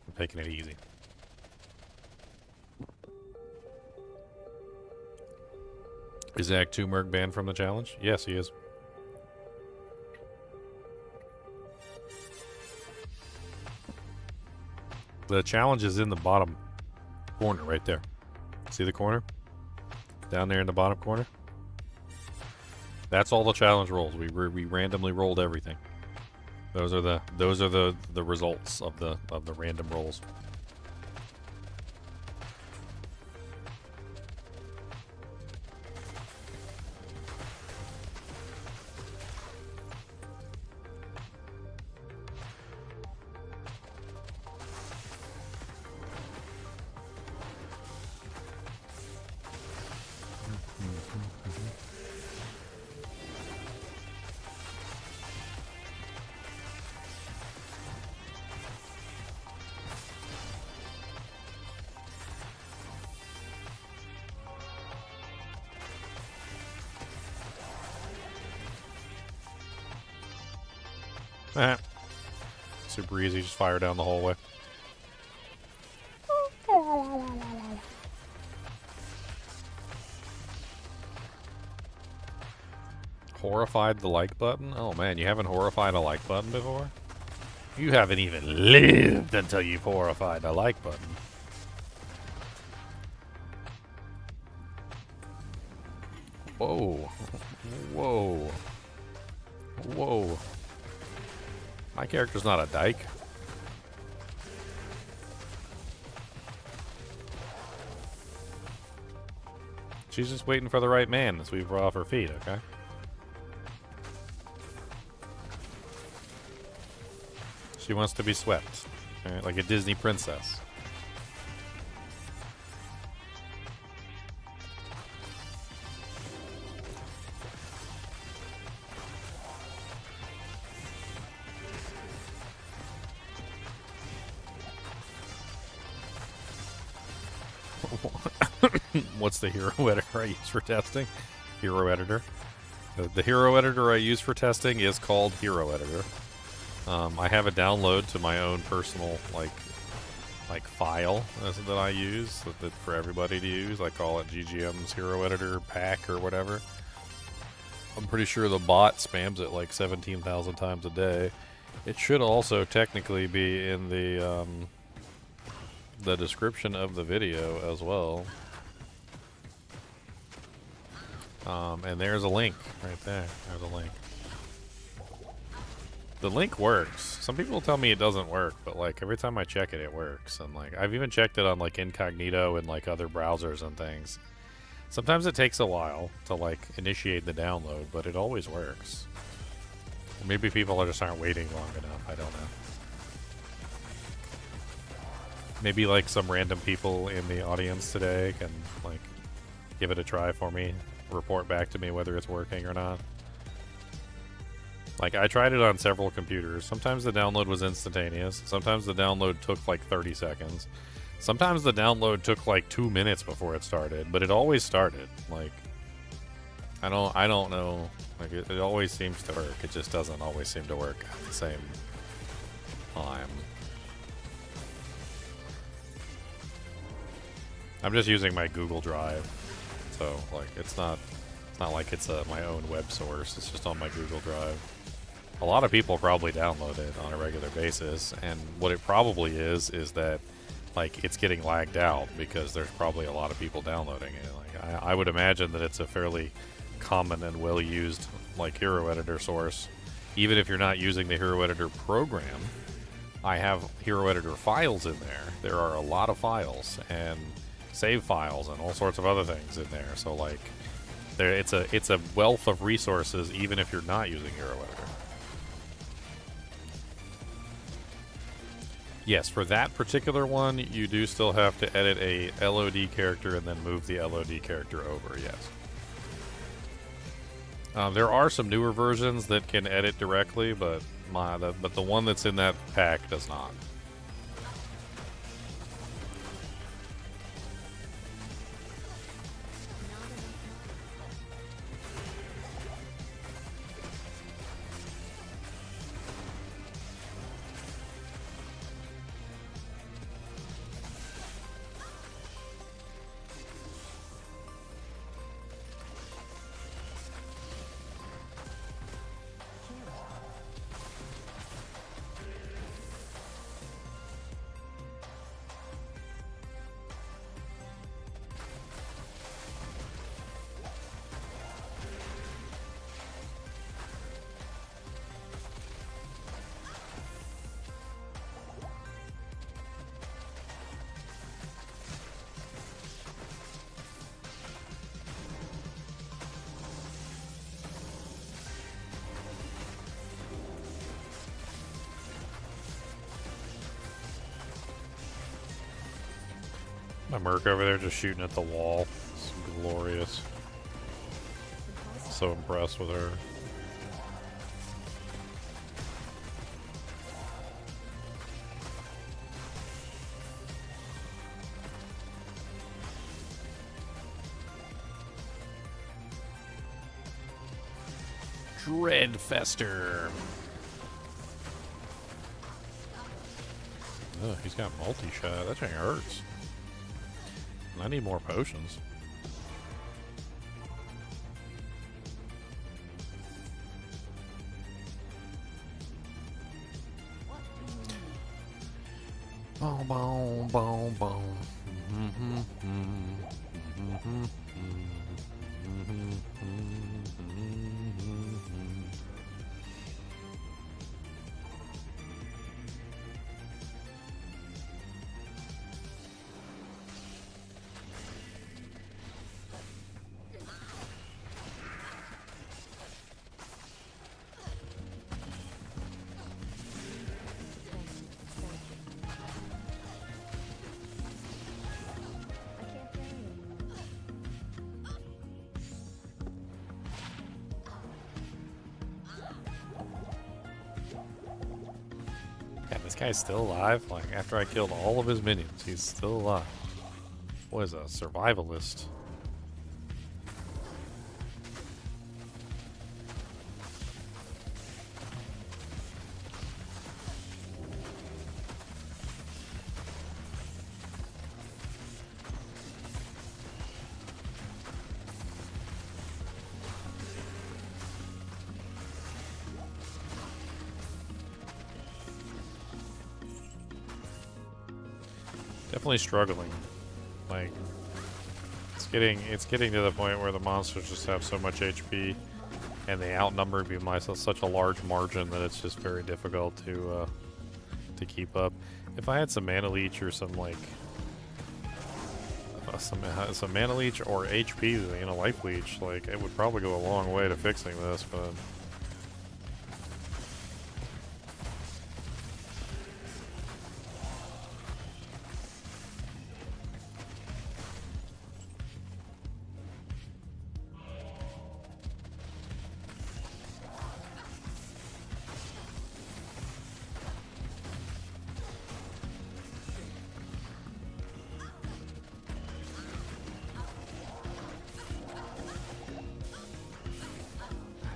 I'm taking it easy. Is Zach Merc banned from the challenge? Yes, he is. The challenge is in the bottom corner right there. See the corner? Down there in the bottom corner? That's all the challenge rolls. We randomly rolled everything. Those are the results of the random rolls. Super easy, just fire down the hallway. Horrified the like button? Oh man, you haven't horrified a like button before? You haven't even lived until you've horrified a like button. Whoa. Whoa. Whoa. My character's not a dyke. She's just waiting for the right man to sweep her off her feet, okay? She wants to be swept. Right? Like a Disney princess. What's the hero editor I use for testing? Hero editor. The hero editor I use for testing is called Hero Editor. I have a download to my own personal like file that I use that for everybody to use. I call it GGM's Hero Editor Pack or whatever. I'm pretty sure the bot spams it like 17,000 times a day. It should also technically be in the description of the video as well. And there's a link right there. There's a link. The link works. Some people tell me it doesn't work, but like every time I check it, it works. And like I've even checked it on like incognito and like other browsers and things. Sometimes it takes a while to like initiate the download, but it always works. Maybe people just aren't waiting long enough. I don't know. Maybe like some random people in the audience today can like give it a try for me. Report back to me whether it's working or not. Like, I tried it on several computers. Sometimes the download was instantaneous. Sometimes the download took like 30 seconds. Sometimes the download took like 2 minutes before it started, but it always started. Like, I don't know. Like, it always seems to work. It just doesn't always seem to work at the same time. I'm just using my Google Drive. So, like, it's not like it's my own web source. It's just on my Google Drive. A lot of people probably download it on a regular basis, and what it probably is that, like, it's getting lagged out because there's probably a lot of people downloading it. Like, I would imagine that it's a fairly common and well-used, like, Hero Editor source. Even if you're not using the Hero Editor program, I have Hero Editor files in there. There are a lot of files, and save files and all sorts of other things in there. So like it's a wealth of resources even if you're not using Hero Editor. Yes, for that particular one, you do still have to edit a LOD character and then move the LOD character over, yes. There are some newer versions that can edit directly, but the one that's in that pack does not. My merc over there just shooting at the wall. It's glorious. So impressed with her. Dreadfester. Oh, he's got multi-shot. That thing hurts. I need more potions. Boom, boom, boom, boom. This guy's still alive? Like, after I killed all of his minions, he's still alive. What is a survivalist? Definitely struggling. Like, it's getting to the point where the monsters just have so much HP, and they outnumber me by such a large margin that it's just very difficult to keep up. If I had some mana leech or some like some mana leech or HP, you know, life leech, like it would probably go a long way to fixing this, but.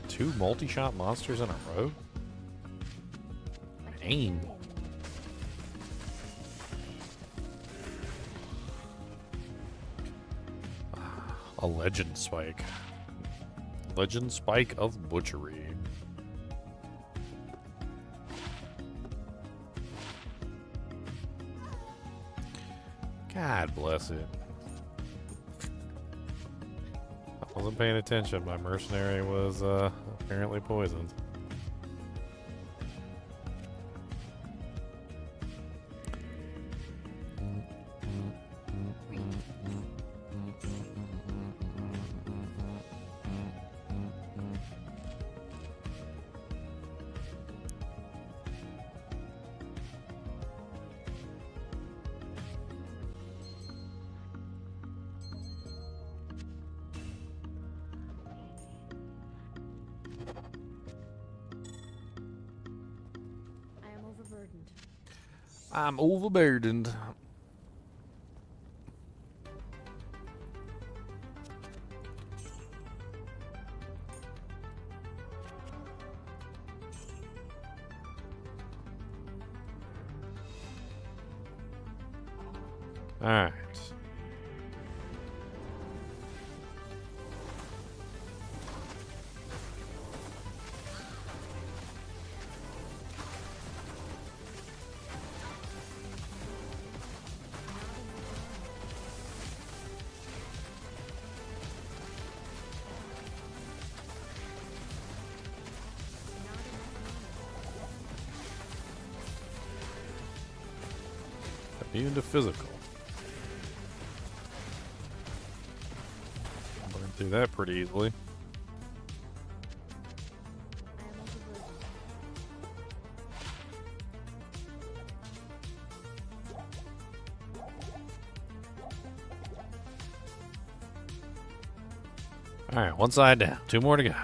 Two multi-shot monsters in a row? Dang. A legend spike. Legend spike of butchery. God bless it. I wasn't paying attention. My mercenary was apparently poisoned. I'm overburdened. All right. Immune to physical. Burn through that pretty easily. I am overburdened. All right, one side down. 2 more to go.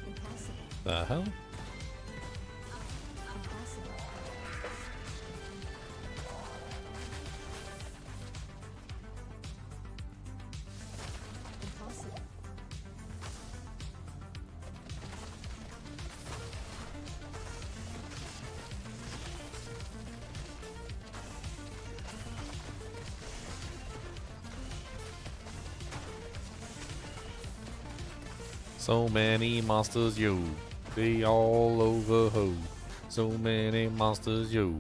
Impossible. The hell? Impossible. Impossible. So many monsters, yo. They all over ho. So many monsters, yo.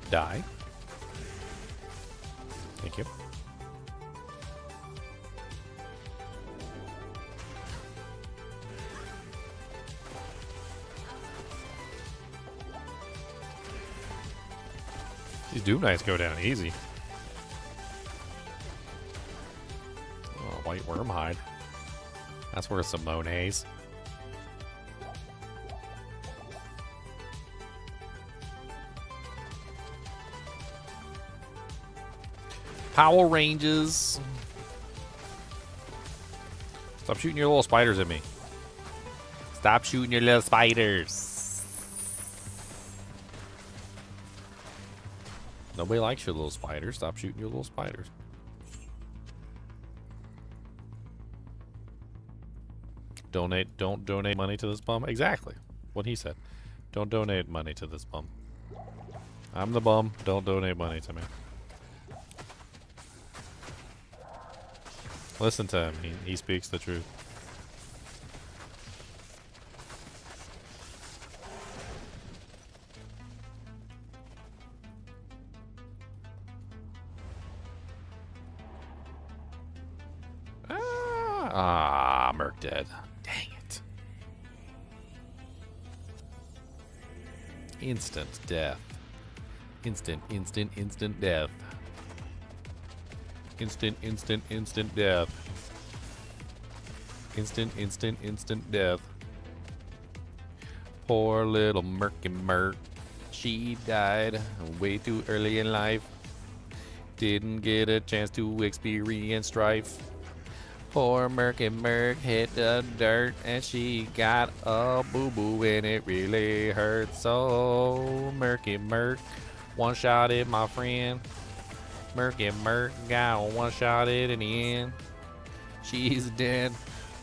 Die. Thank you. These Doom Knights go down easy. Oh, white worm hide. That's worth some Monets. Power ranges. Stop shooting your little spiders at me. Stop shooting your little spiders. Nobody likes your little spiders. Stop shooting your little spiders. Don't donate money to this bum. Exactly what he said. Don't donate money to this bum. I'm the bum. Don't donate money to me. Listen to him. He speaks the truth. Merc dead. Dang it. Instant death. Instant death. Instant death. Instant death. Poor little Merky Merc. She died way too early in life. Didn't get a chance to experience strife. Poor Merky Merc hit the dirt and she got a boo-boo and it really hurt. So Merky Merc one-shotted my friend. Merky Merc got one-shotted in the end. She's dead.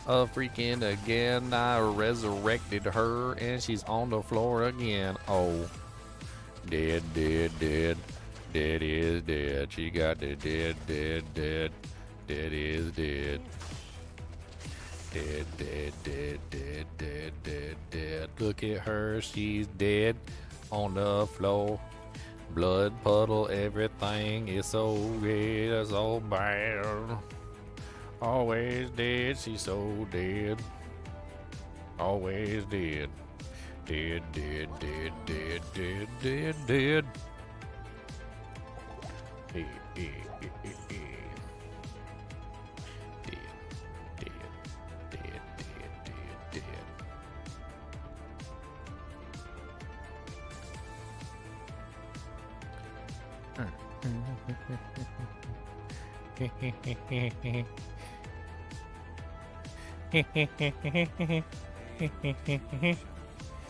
Freaking again. I resurrected her and she's on the floor again. Oh. Dead, dead, dead. Dead is dead. She got the dead, dead, dead. Dead is dead. Dead, dead, dead, dead, dead, dead, dead. Look at her, she's dead on the floor. Blood puddle, everything is so red, so bad. Always dead, she's so dead. Always dead. Dead, dead, dead, dead, dead, dead, dead. Dead, dead, dead, dead, dead.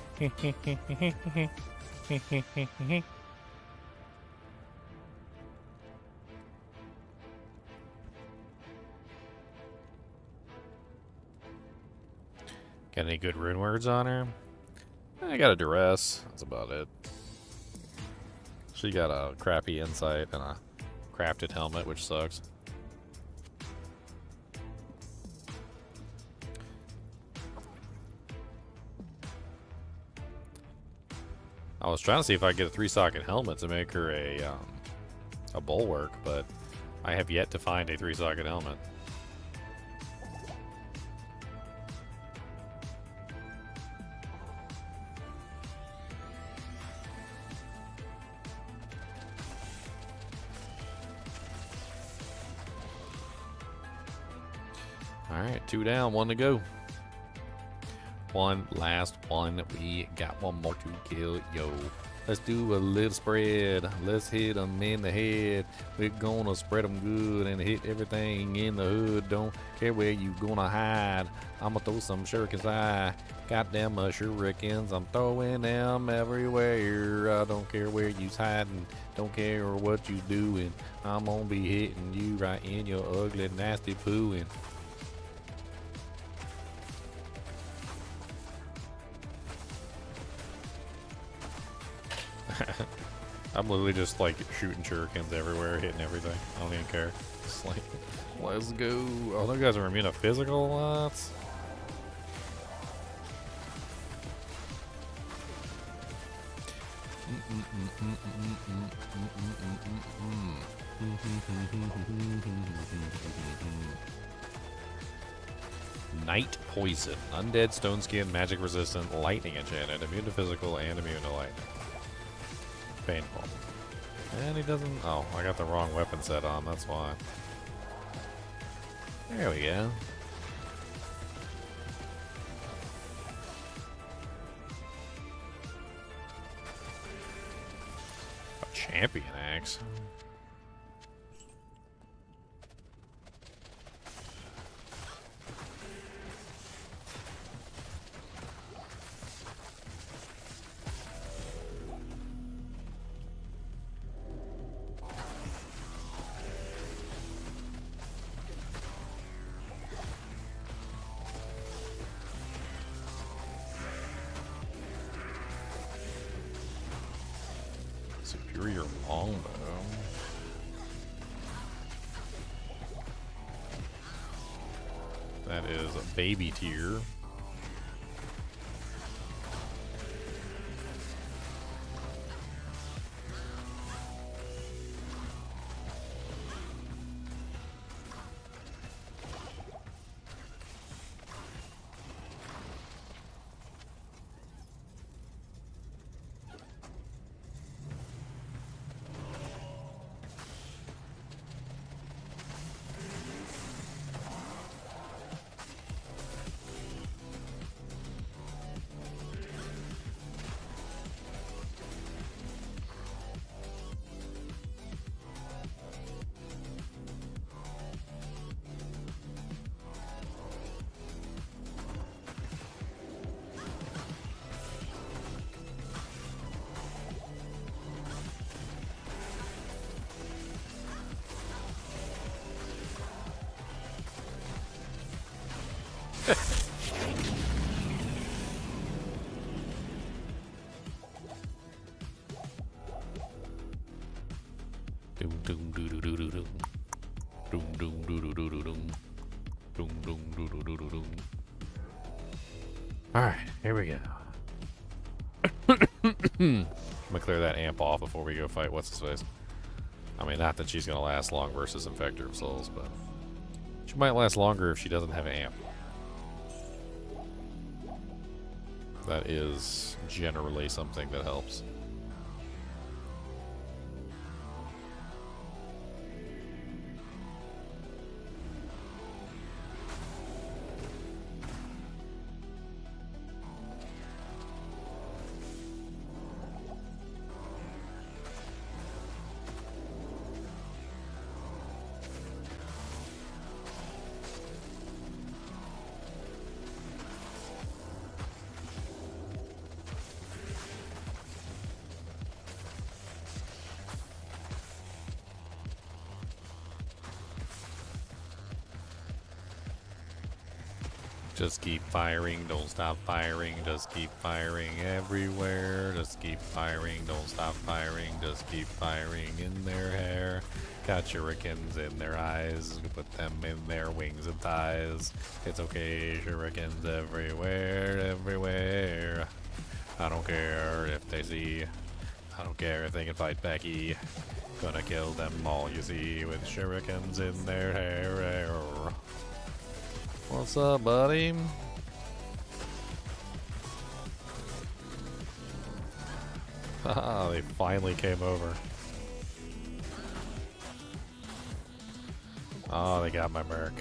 Dead, dead, dead, dead, dead, Got any good rune words on her? I got a duress. That's about it. She got a crappy insight and a crafted helmet, which sucks. I was trying to see if I could get a 3-socket helmet to make her a bulwark, but I have yet to find a 3-socket helmet. Alright, 2 down, 1 to go. One last one. We got one more to kill, yo. Let's do a little spread. Let's hit them in the head. We're gonna spread them good and hit everything in the hood. Don't care where you gonna hide. I'ma throw some shurikens. I got them shurikens. I'm throwing them everywhere. I don't care where you's hiding. Don't care what you doing. I'm gonna be hitting you right in your ugly, nasty pooing. I'm literally just like shooting shurikens everywhere, hitting everything. I don't even care. It's like, let's go. Oh, those guys are immune to physical. What? Night poison. Undead, stone skin, magic resistant, lightning enchanted, immune to physical, and immune to lightning. Painful. And he doesn't... Oh, I got the wrong weapon set on, that's why. There we go. A champion axe. Superior longbow. That is a baby tier. Doom doom doo doo doo doo doom. Doom doom doo doo doo doo doom. Doom doom doo doo doo doo doom. Alright, here we go. I'm gonna clear that amp off before we go fight what's his face. I mean, not that she's gonna last long versus Infector of Souls, but she might last longer if she doesn't have an amp. That is generally something that helps. Just keep firing, don't stop firing, just keep firing everywhere. Just keep firing, don't stop firing, just keep firing in their hair. Got shurikens in their eyes, put them in their wings and thighs. It's okay, shurikens everywhere, everywhere. I don't care if they see, I don't care if they can fight Becky. Gonna kill them all, you see, with shurikens in their hair. What's up, buddy? Haha, they finally came over. Oh, they got my merc.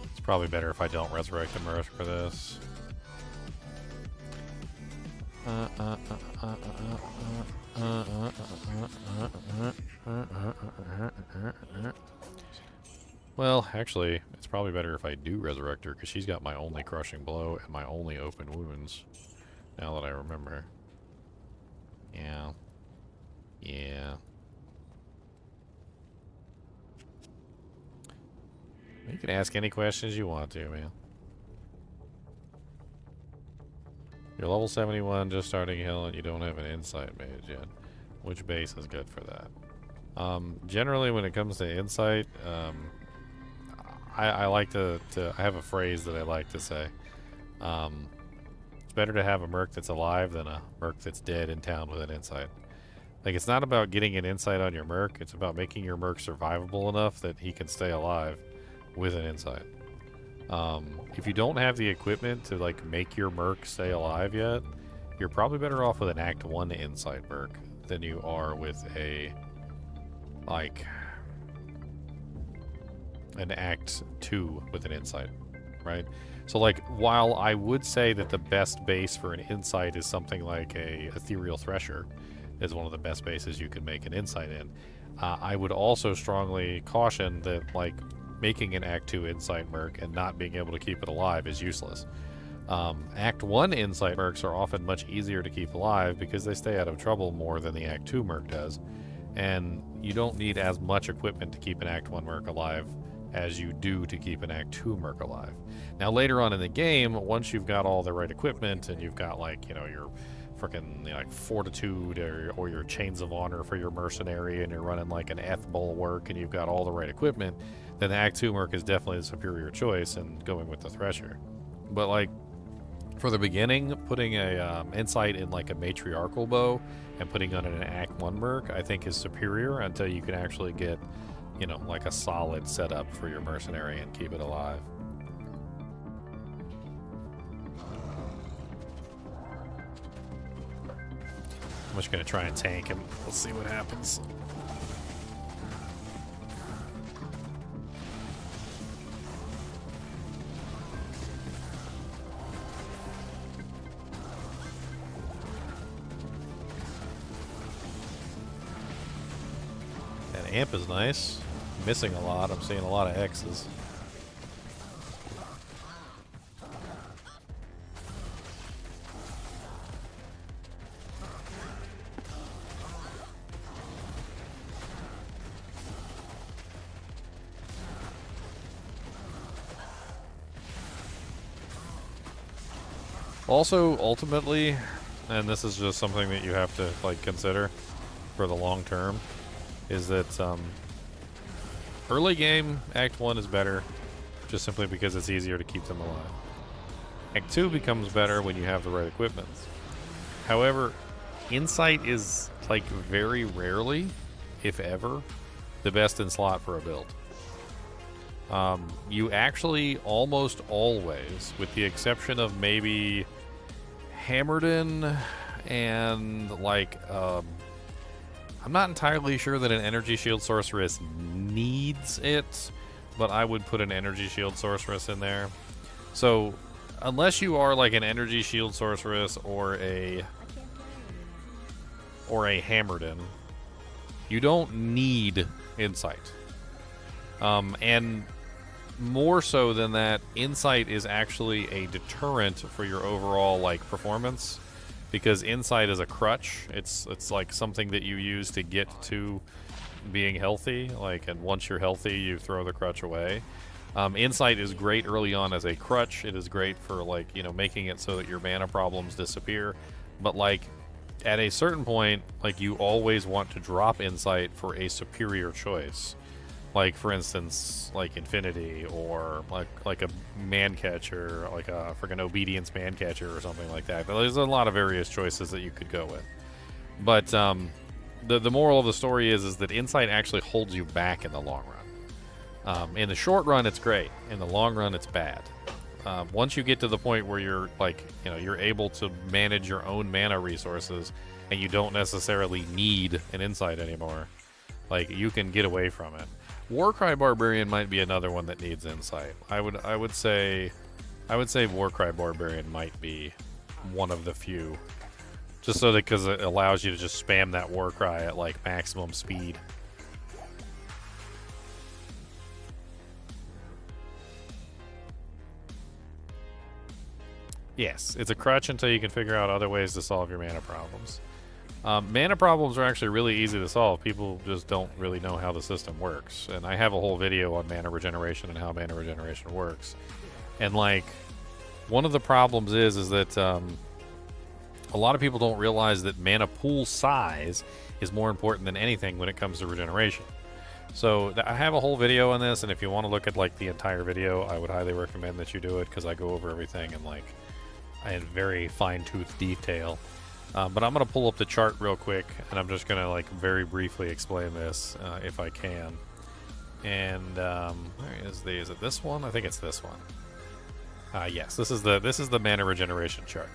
It's probably better if I don't resurrect the merc for this. Well, actually, it's probably better if I do resurrect her, because she's got my only crushing blow and my only open wounds, now that I remember. Yeah. Yeah. You can ask any questions you want to, man. You're level 71, just starting hill, and you don't have an insight mage yet. Which base is good for that? Generally, when it comes to insight, I like to I have a phrase that I like to say. It's better to have a merc that's alive than a merc that's dead in town with an insight. Like, it's not about getting an insight on your merc, it's about making your merc survivable enough that he can stay alive with an insight. If you don't have the equipment to like make your merc stay alive yet, you're probably better off with an Act 1 insight merc than you are with a like an Act 2 with an insight, right? So like, while I would say that the best base for an insight is something like a Ethereal Thresher, is one of the best bases you can make an insight in, I would also strongly caution that like making an Act 2 insight merc and not being able to keep it alive is useless. Act 1 insight mercs are often much easier to keep alive because they stay out of trouble more than the Act 2 merc does, and you don't need as much equipment to keep an Act 1 merc alive as you do to keep an Act 2 merc alive. Now later on in the game, once you've got all the right equipment and you've got like, you know, your freaking, you know, like Fortitude or your Chains of Honor for your mercenary, and you're running like an Eth Bulwark and you've got all the right equipment, then the Act 2 merc is definitely the superior choice and going with the Thresher. But like, for the beginning, putting a insight in like a matriarchal bow and putting on an Act 1 merc, I think is superior until you can actually get, you know, like a solid setup for your mercenary and keep it alive. I'm just gonna try and tank him. Let's see what happens. That amp is nice. Missing a lot. I'm seeing a lot of X's. Also, ultimately, and this is just something that you have to like consider for the long term, is that early game Act 1 is better just simply because it's easier to keep them alive. Act 2 becomes better when you have the right equipment. However, Insight is like very rarely, if ever, the best in slot for a build. You actually almost always, with the exception of maybe Hammerden and like I'm not entirely sure that an energy shield sorceress needs it, but I would put an energy shield sorceress in there. So unless you are like an energy shield sorceress or a Hammerden, you don't need Insight. And more so than that, Insight is actually a deterrent for your overall like performance, because Insight is a crutch. It's like something that you use to get to being healthy, like, and once you're healthy, you throw the crutch away. Insight is great early on as a crutch. It is great for like, you know, making it so that your mana problems disappear. But like at a certain point, like you always want to drop Insight for a superior choice. Like for instance, like Infinity, or like a man catcher, like a freaking obedience man catcher or something like that. But there's a lot of various choices that you could go with. But the moral of the story is that Insight actually holds you back in the long run. In the short run, it's great. In the long run, it's bad. Once you get to the point where you're like, you know, you're able to manage your own mana resources and you don't necessarily need an Insight anymore, like you can get away from it. Warcry Barbarian might be another one that needs Insight. I would say Warcry Barbarian might be one of the few, just so that because it allows you to just spam that Warcry at like maximum speed. Yes, it's a crutch until you can figure out other ways to solve your mana problems. Mana problems are actually really easy to solve. People just don't really know how the system works. And I have a whole video on mana regeneration and how mana regeneration works. And like, one of the problems is that a lot of people don't realize that mana pool size is more important than anything when it comes to regeneration. So I have a whole video on this, and if you want to look at like the entire video, I would highly recommend that you do it, because I go over everything in like in very fine-tooth detail. But I'm going to pull up the chart real quick, and I'm just going to like very briefly explain this if I can. And where is is it this one? I think it's this one. Yes, this is the mana regeneration chart.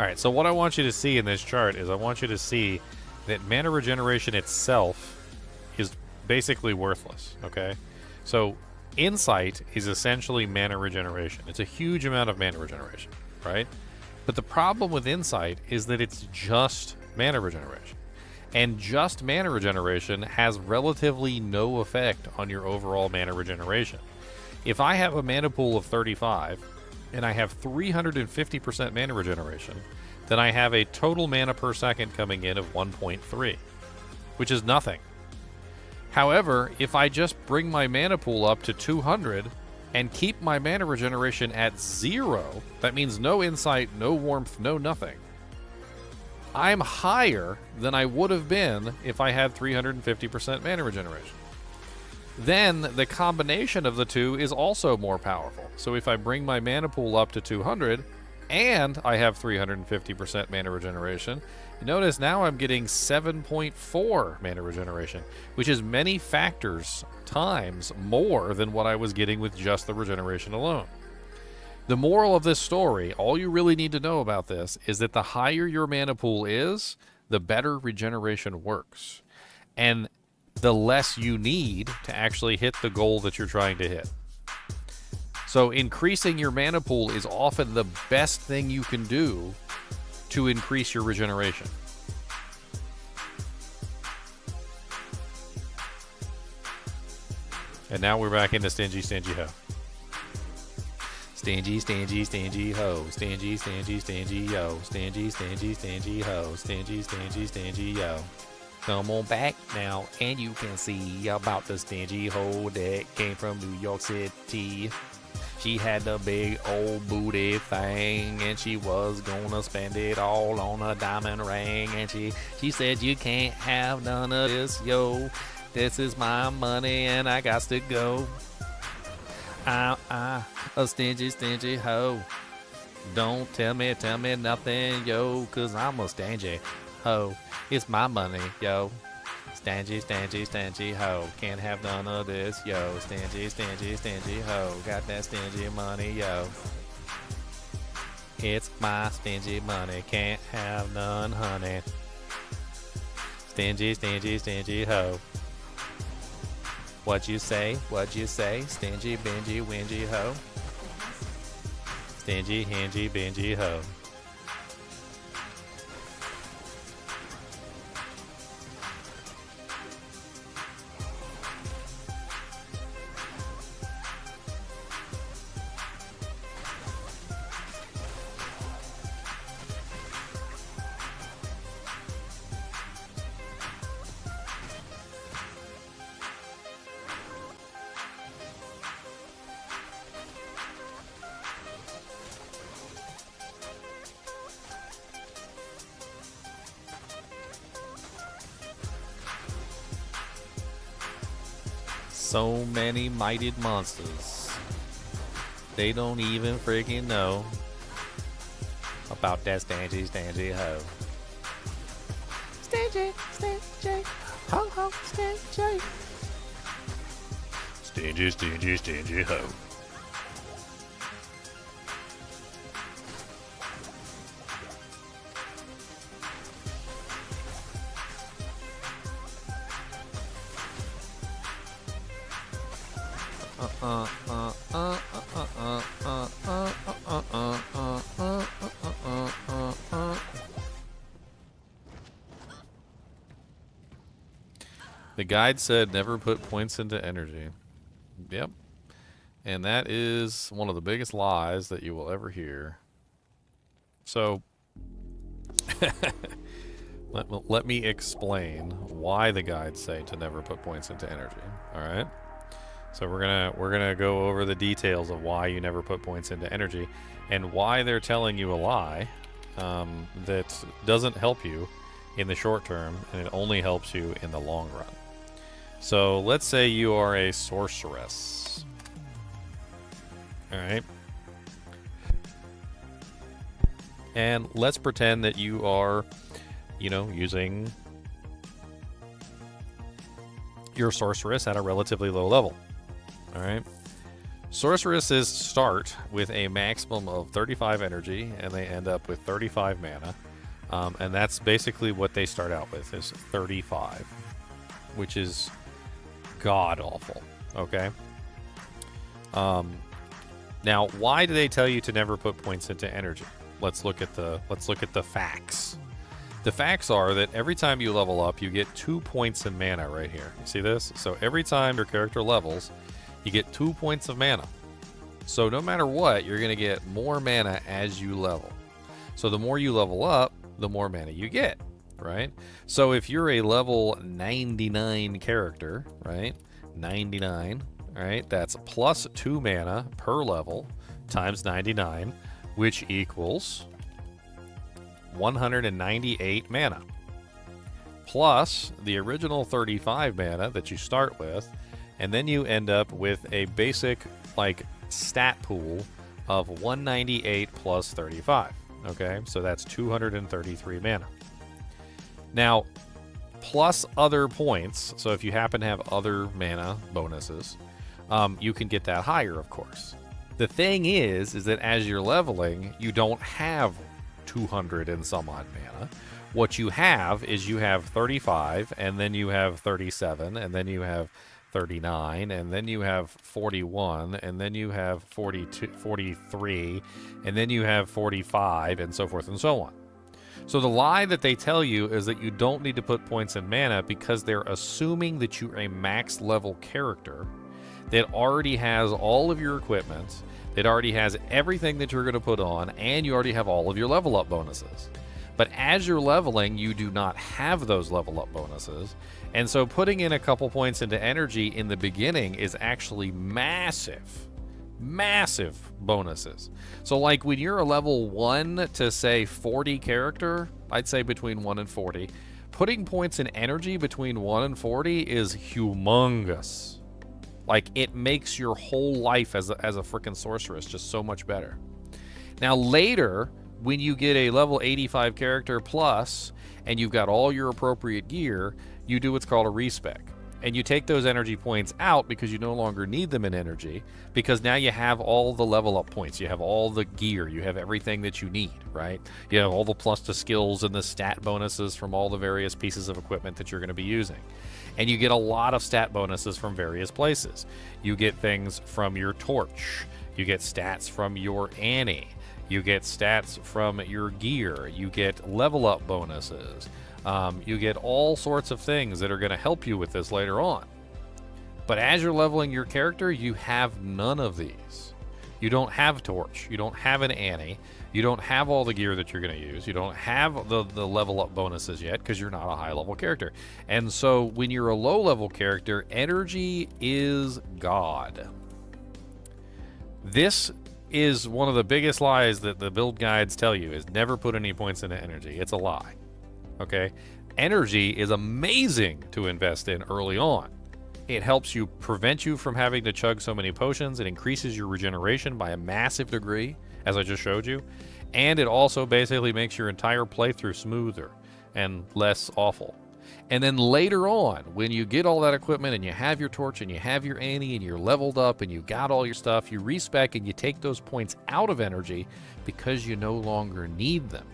All right, so what I want you to see in this chart is I want you to see that mana regeneration itself is basically worthless, okay? So Insight is essentially mana regeneration. It's a huge amount of mana regeneration, right? But the problem with Insight is that it's just mana regeneration. And just mana regeneration has relatively no effect on your overall mana regeneration. If I have a mana pool of 35 and I have 350% mana regeneration, then I have a total mana per second coming in of 1.3, which is nothing. However, if I just bring my mana pool up to 200 and keep my mana regeneration at 0, that means no Insight, no warmth, no nothing, I'm higher than I would have been if I had 350% mana regeneration. Then the combination of the two is also more powerful. So if I bring my mana pool up to 200 and I have 350% mana regeneration, notice now I'm getting 7.4 mana regeneration, which is many factors times more than what I was getting with just the regeneration alone. The moral of this story, all you really need to know about this, is that the higher your mana pool is, the better regeneration works. And the less you need to actually hit the goal that you're trying to hit. So increasing your mana pool is often the best thing you can do to increase your regeneration. And now we're back into Stingy, Stingy Ho. Stingy, Stingy, Stingy Ho. Stingy, Stingy, Stingy Yo. Stingy, Stingy, Stingy Ho. Stingy, Stingy, Stingy Yo. Come on back now, and you can see about the Stingy Ho that came from New York City. She had the big old booty thing, and she was gonna spend it all on a diamond ring. And she said, you can't have none of this, yo. This is my money, and I got to go. I'm a stingy, stingy hoe. Don't tell me nothing, yo, 'cause I'm a stingy hoe. It's my money, yo. Stingy, stingy, stingy hoe. Can't have none of this, yo. Stingy, stingy, stingy hoe. Got that stingy money, yo. It's my stingy money. Can't have none, honey. Stingy, stingy, stingy hoe. What you say? What you say? Stingy, bingy, wingy hoe. Stingy, hingy, bingy hoe. So many mighted monsters. They don't even freaking know about that stingy, stingy hoe. Stingy, stingy, ho ho, stingy. Stingy, stingy, stingy hoe. The guide said never put points into energy. Yep. And that is one of the biggest lies that you will ever hear. So, let me explain why the guides say to never put points into energy. All right. So we're gonna go over the details of why you never put points into energy, and why they're telling you a lie that doesn't help you in the short term, and it only helps you in the long run. So let's say you are a sorceress. All right. And let's pretend that you are, you know, using your sorceress at a relatively low level. All right. Sorceresses start with a maximum of 35 energy, and they end up with 35 mana. And that's basically what they start out with, is 35, which is god awful. Okay. Now, why do they tell you to never put points into energy? Let's look at the facts. The facts are that every time you level up, you get 2 points in mana right here. You see this? So every time your character levels, you get 2 points of mana. So no matter what, you're going to get more mana as you level. So the more you level up, the more mana you get, right? So if you're a level 99 character, right? 99, right? That's plus 2 mana per level times 99, which equals 198 mana. Plus the original 35 mana that you start with, and then you end up with a basic, like, stat pool of 198 plus 35. Okay, so that's 233 mana. Now, plus other points, so if you happen to have other mana bonuses, you can get that higher, of course. The thing is that as you're leveling, you don't have 200 and some odd mana. What you have is you have 35, and then you have 37, and then you have 39, and then you have 41, and then you have 42, 43, and then you have 45, and so forth and so on. So the lie that they tell you is that you don't need to put points in mana because they're assuming that you're a max level character that already has all of your equipment, that already has everything that you're going to put on, and you already have all of your level up bonuses. But as you're leveling, you do not have those level up bonuses. And so putting in a couple points into energy in the beginning is actually massive. Massive bonuses. So like when you're a level 1 to say 40 character, I'd say between 1 and 40, putting points in energy between 1 and 40 is humongous. Like it makes your whole life as a freaking sorceress just so much better. Now later, when you get a level 85 character plus and you've got all your appropriate gear, you do what's called a respec. And you take those energy points out because you no longer need them in energy, because now you have all the level up points, you have all the gear, you have everything that you need, right? You have all the plus to skills and the stat bonuses from all the various pieces of equipment that you're going to be using. And you get a lot of stat bonuses from various places. You get things from your torch, you get stats from your Annie, you get stats from your gear, you get level up bonuses. You get all sorts of things that are going to help you with this later on. But as you're leveling your character, you have none of these. You don't have Torch. You don't have an Annie. You don't have all the gear that you're going to use. You don't have the level up bonuses yet because you're not a high level character. And so when you're a low level character, energy is God. This is one of the biggest lies that the build guides tell you, is never put any points into energy. It's a lie. Okay, energy is amazing to invest in early on. It helps you prevent you from having to chug so many potions. It increases your regeneration by a massive degree, as I just showed you. And it also basically makes your entire playthrough smoother and less awful. And then later on, when you get all that equipment and you have your torch and you have your Annie and you're leveled up and you got all your stuff, you respec and you take those points out of energy because you no longer need them.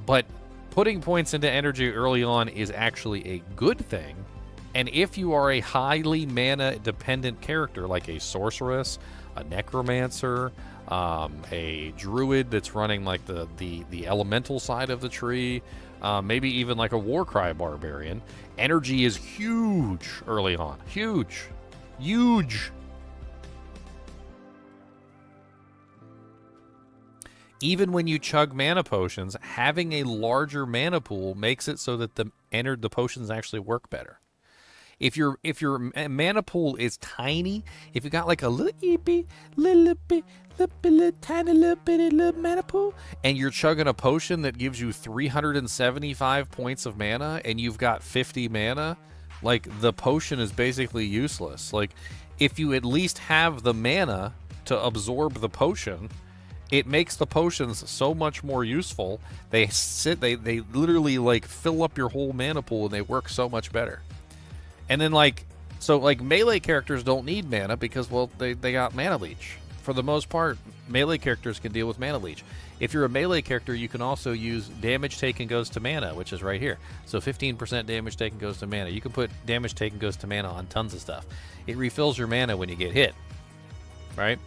But putting points into energy early on is actually a good thing, and if you are a highly mana-dependent character, like a sorceress, a necromancer, a druid that's running like the elemental side of the tree, maybe even like a warcry barbarian, energy is huge early on. Huge. Huge. Even when you chug mana potions, having a larger mana pool makes it so that the potions actually work better. If your mana pool is tiny, if you got like a little tiny little mana pool, and you're chugging a potion that gives you 375 points of mana, and you've got 50 mana, like the potion is basically useless. Like if you at least have the mana to absorb the potion, it makes the potions so much more useful. They literally like fill up your whole mana pool and they work so much better. And then like melee characters don't need mana because, well, they got mana leech. For the most part, melee characters can deal with mana leech. If you're a melee character, you can also use damage taken goes to mana, which is right here. So 15% damage taken goes to mana. You can put damage taken goes to mana on tons of stuff. It refills your mana when you get hit, right?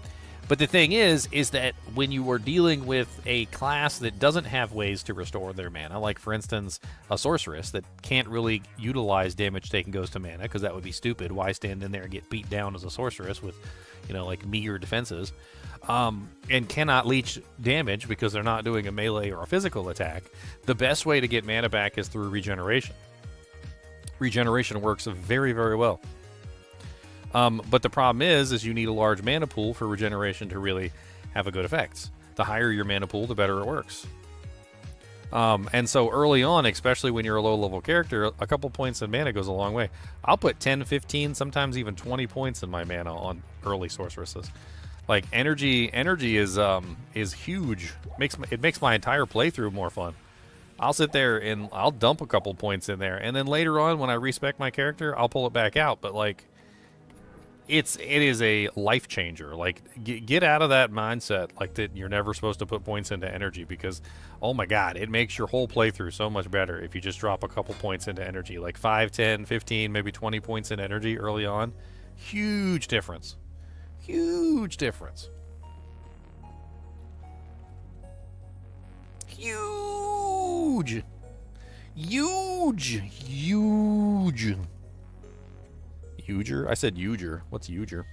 But the thing is that when you are dealing with a class that doesn't have ways to restore their mana, like for instance a sorceress that can't really utilize damage taken goes to mana because that would be stupid. Why stand in there and get beat down as a sorceress with, like meager defenses, and cannot leech damage because they're not doing a melee or a physical attack? The best way to get mana back is through regeneration. Regeneration works very, very well. But the problem is you need a large mana pool for regeneration to really have a good effect. The higher your mana pool, the better it works. And so early on, especially when you're a low-level character, a couple points in mana goes a long way. I'll put 10, 15, sometimes even 20 points in my mana on early sorceresses. Like energy is huge. It makes my entire playthrough more fun. I'll sit there and I'll dump a couple points in there, and then later on when I respec my character, I'll pull it back out. But like, it is a life changer. Like, get out of that mindset like that you're never supposed to put points into energy, because oh my god, it makes your whole playthrough so much better if you just drop a couple points into energy, like 5, 10, 15, maybe 20 points in energy early on. Huge difference. Huge difference. Huge. Huge. Huge. Huger? I said huger. What's huger?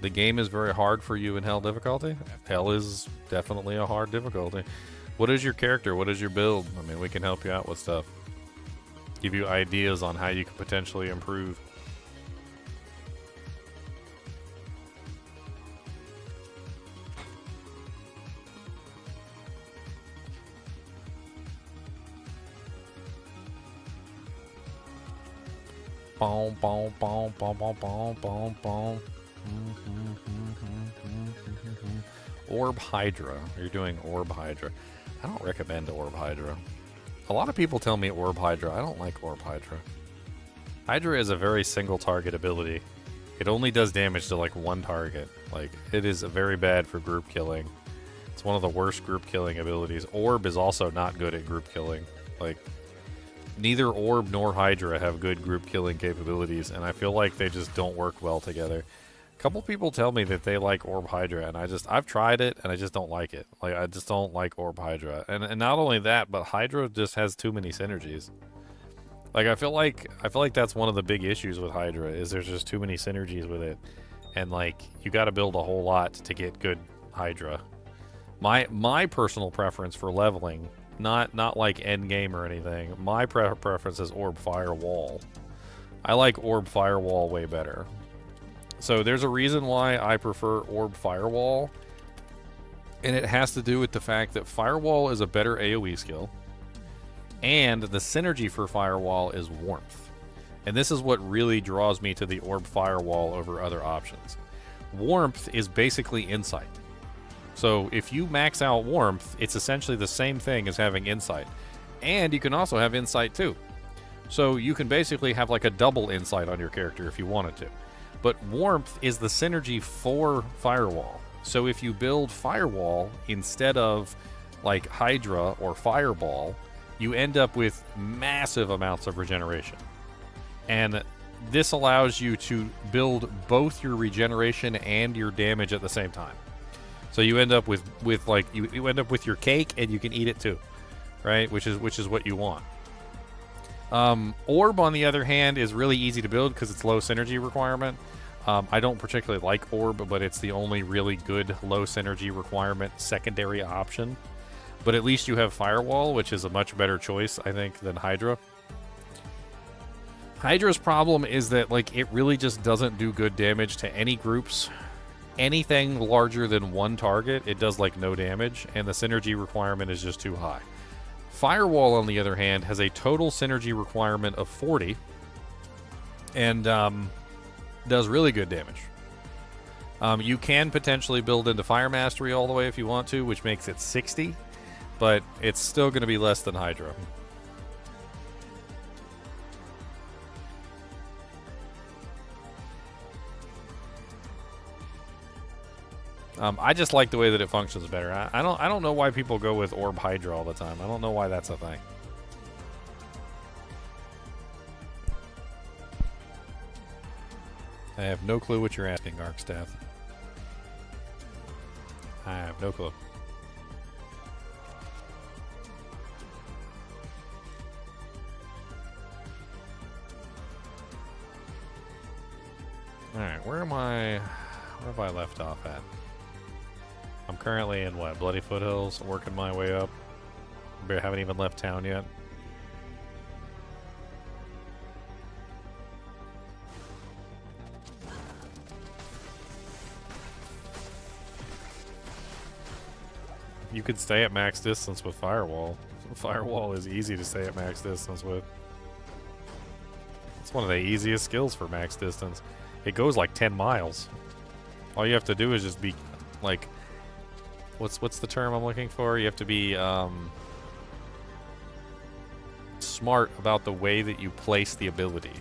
The game is very hard for you in Hell difficulty? Hell is definitely a hard difficulty. What is your character? What is your build? I mean, we can help you out with stuff. give you ideas on how you can potentially improve. Boom, boom, boom, boom, boom, boom, boom, boom. Orb Hydra. You're doing Orb Hydra. I don't recommend Orb Hydra. A lot of people tell me Orb Hydra. I don't like Orb Hydra. Hydra is a very single target ability. It only does damage to like one target. Like, it is very bad for group killing. It's one of the worst group killing abilities. Orb is also not good at group killing. Like, neither Orb nor Hydra have good group killing capabilities, and I feel like they just don't work well together. A couple people tell me that they like Orb Hydra, and I've tried it, and I just don't like it. Like, I just don't like Orb Hydra. And not only that, but Hydra just has too many synergies. Like, I feel like that's one of the big issues with Hydra, is there's just too many synergies with it. And, like, you gotta build a whole lot to get good Hydra. My personal preference for leveling, not like end game or anything, my preference is Orb Firewall. I like Orb Firewall way better. So there's a reason why I prefer Orb Firewall, and it has to do with the fact that Firewall is a better AoE skill, and the synergy for Firewall is Warmth. And this is what really draws me to the Orb Firewall over other options. Warmth is basically Insight. So if you max out Warmth, it's essentially the same thing as having Insight. And you can also have Insight too. So you can basically have like a double Insight on your character if you wanted to. But Warmth is the synergy for Firewall. So if you build Firewall instead of like Hydra or Fireball, you end up with massive amounts of regeneration. And this allows you to build both your regeneration and your damage at the same time. So you end up with like you end up with your cake, and you can eat it too, right? Which is what you want. Orb, on the other hand, is really easy to build because it's low synergy requirement. I don't particularly like Orb, but it's the only really good low synergy requirement secondary option. But at least you have Firewall, which is a much better choice, I think, than Hydra. Hydra's problem is that, like, it really just doesn't do good damage to any groups. Anything larger than one target, it does, like, no damage, and the synergy requirement is just too high. Firewall, on the other hand, has a total synergy requirement of 40, and does really good damage. You can potentially build into Fire Mastery all the way if you want to, which makes it 60, but it's still going to be less than Hydra. I just like the way that it functions better. I don't know why people go with Orb Hydra all the time. I don't know why that's a thing. I have no clue what you're asking, Arcstaff. I have no clue. Alright, where have I left off at? I'm currently in what, Bloody Foothills, working my way up. Haven't even left town yet. You could stay at max distance with Firewall. Firewall is easy to stay at max distance with. It's one of the easiest skills for max distance. It goes like 10 miles. All you have to do is just be like, what's the term I'm looking for? You have to be smart about the way that you place the ability.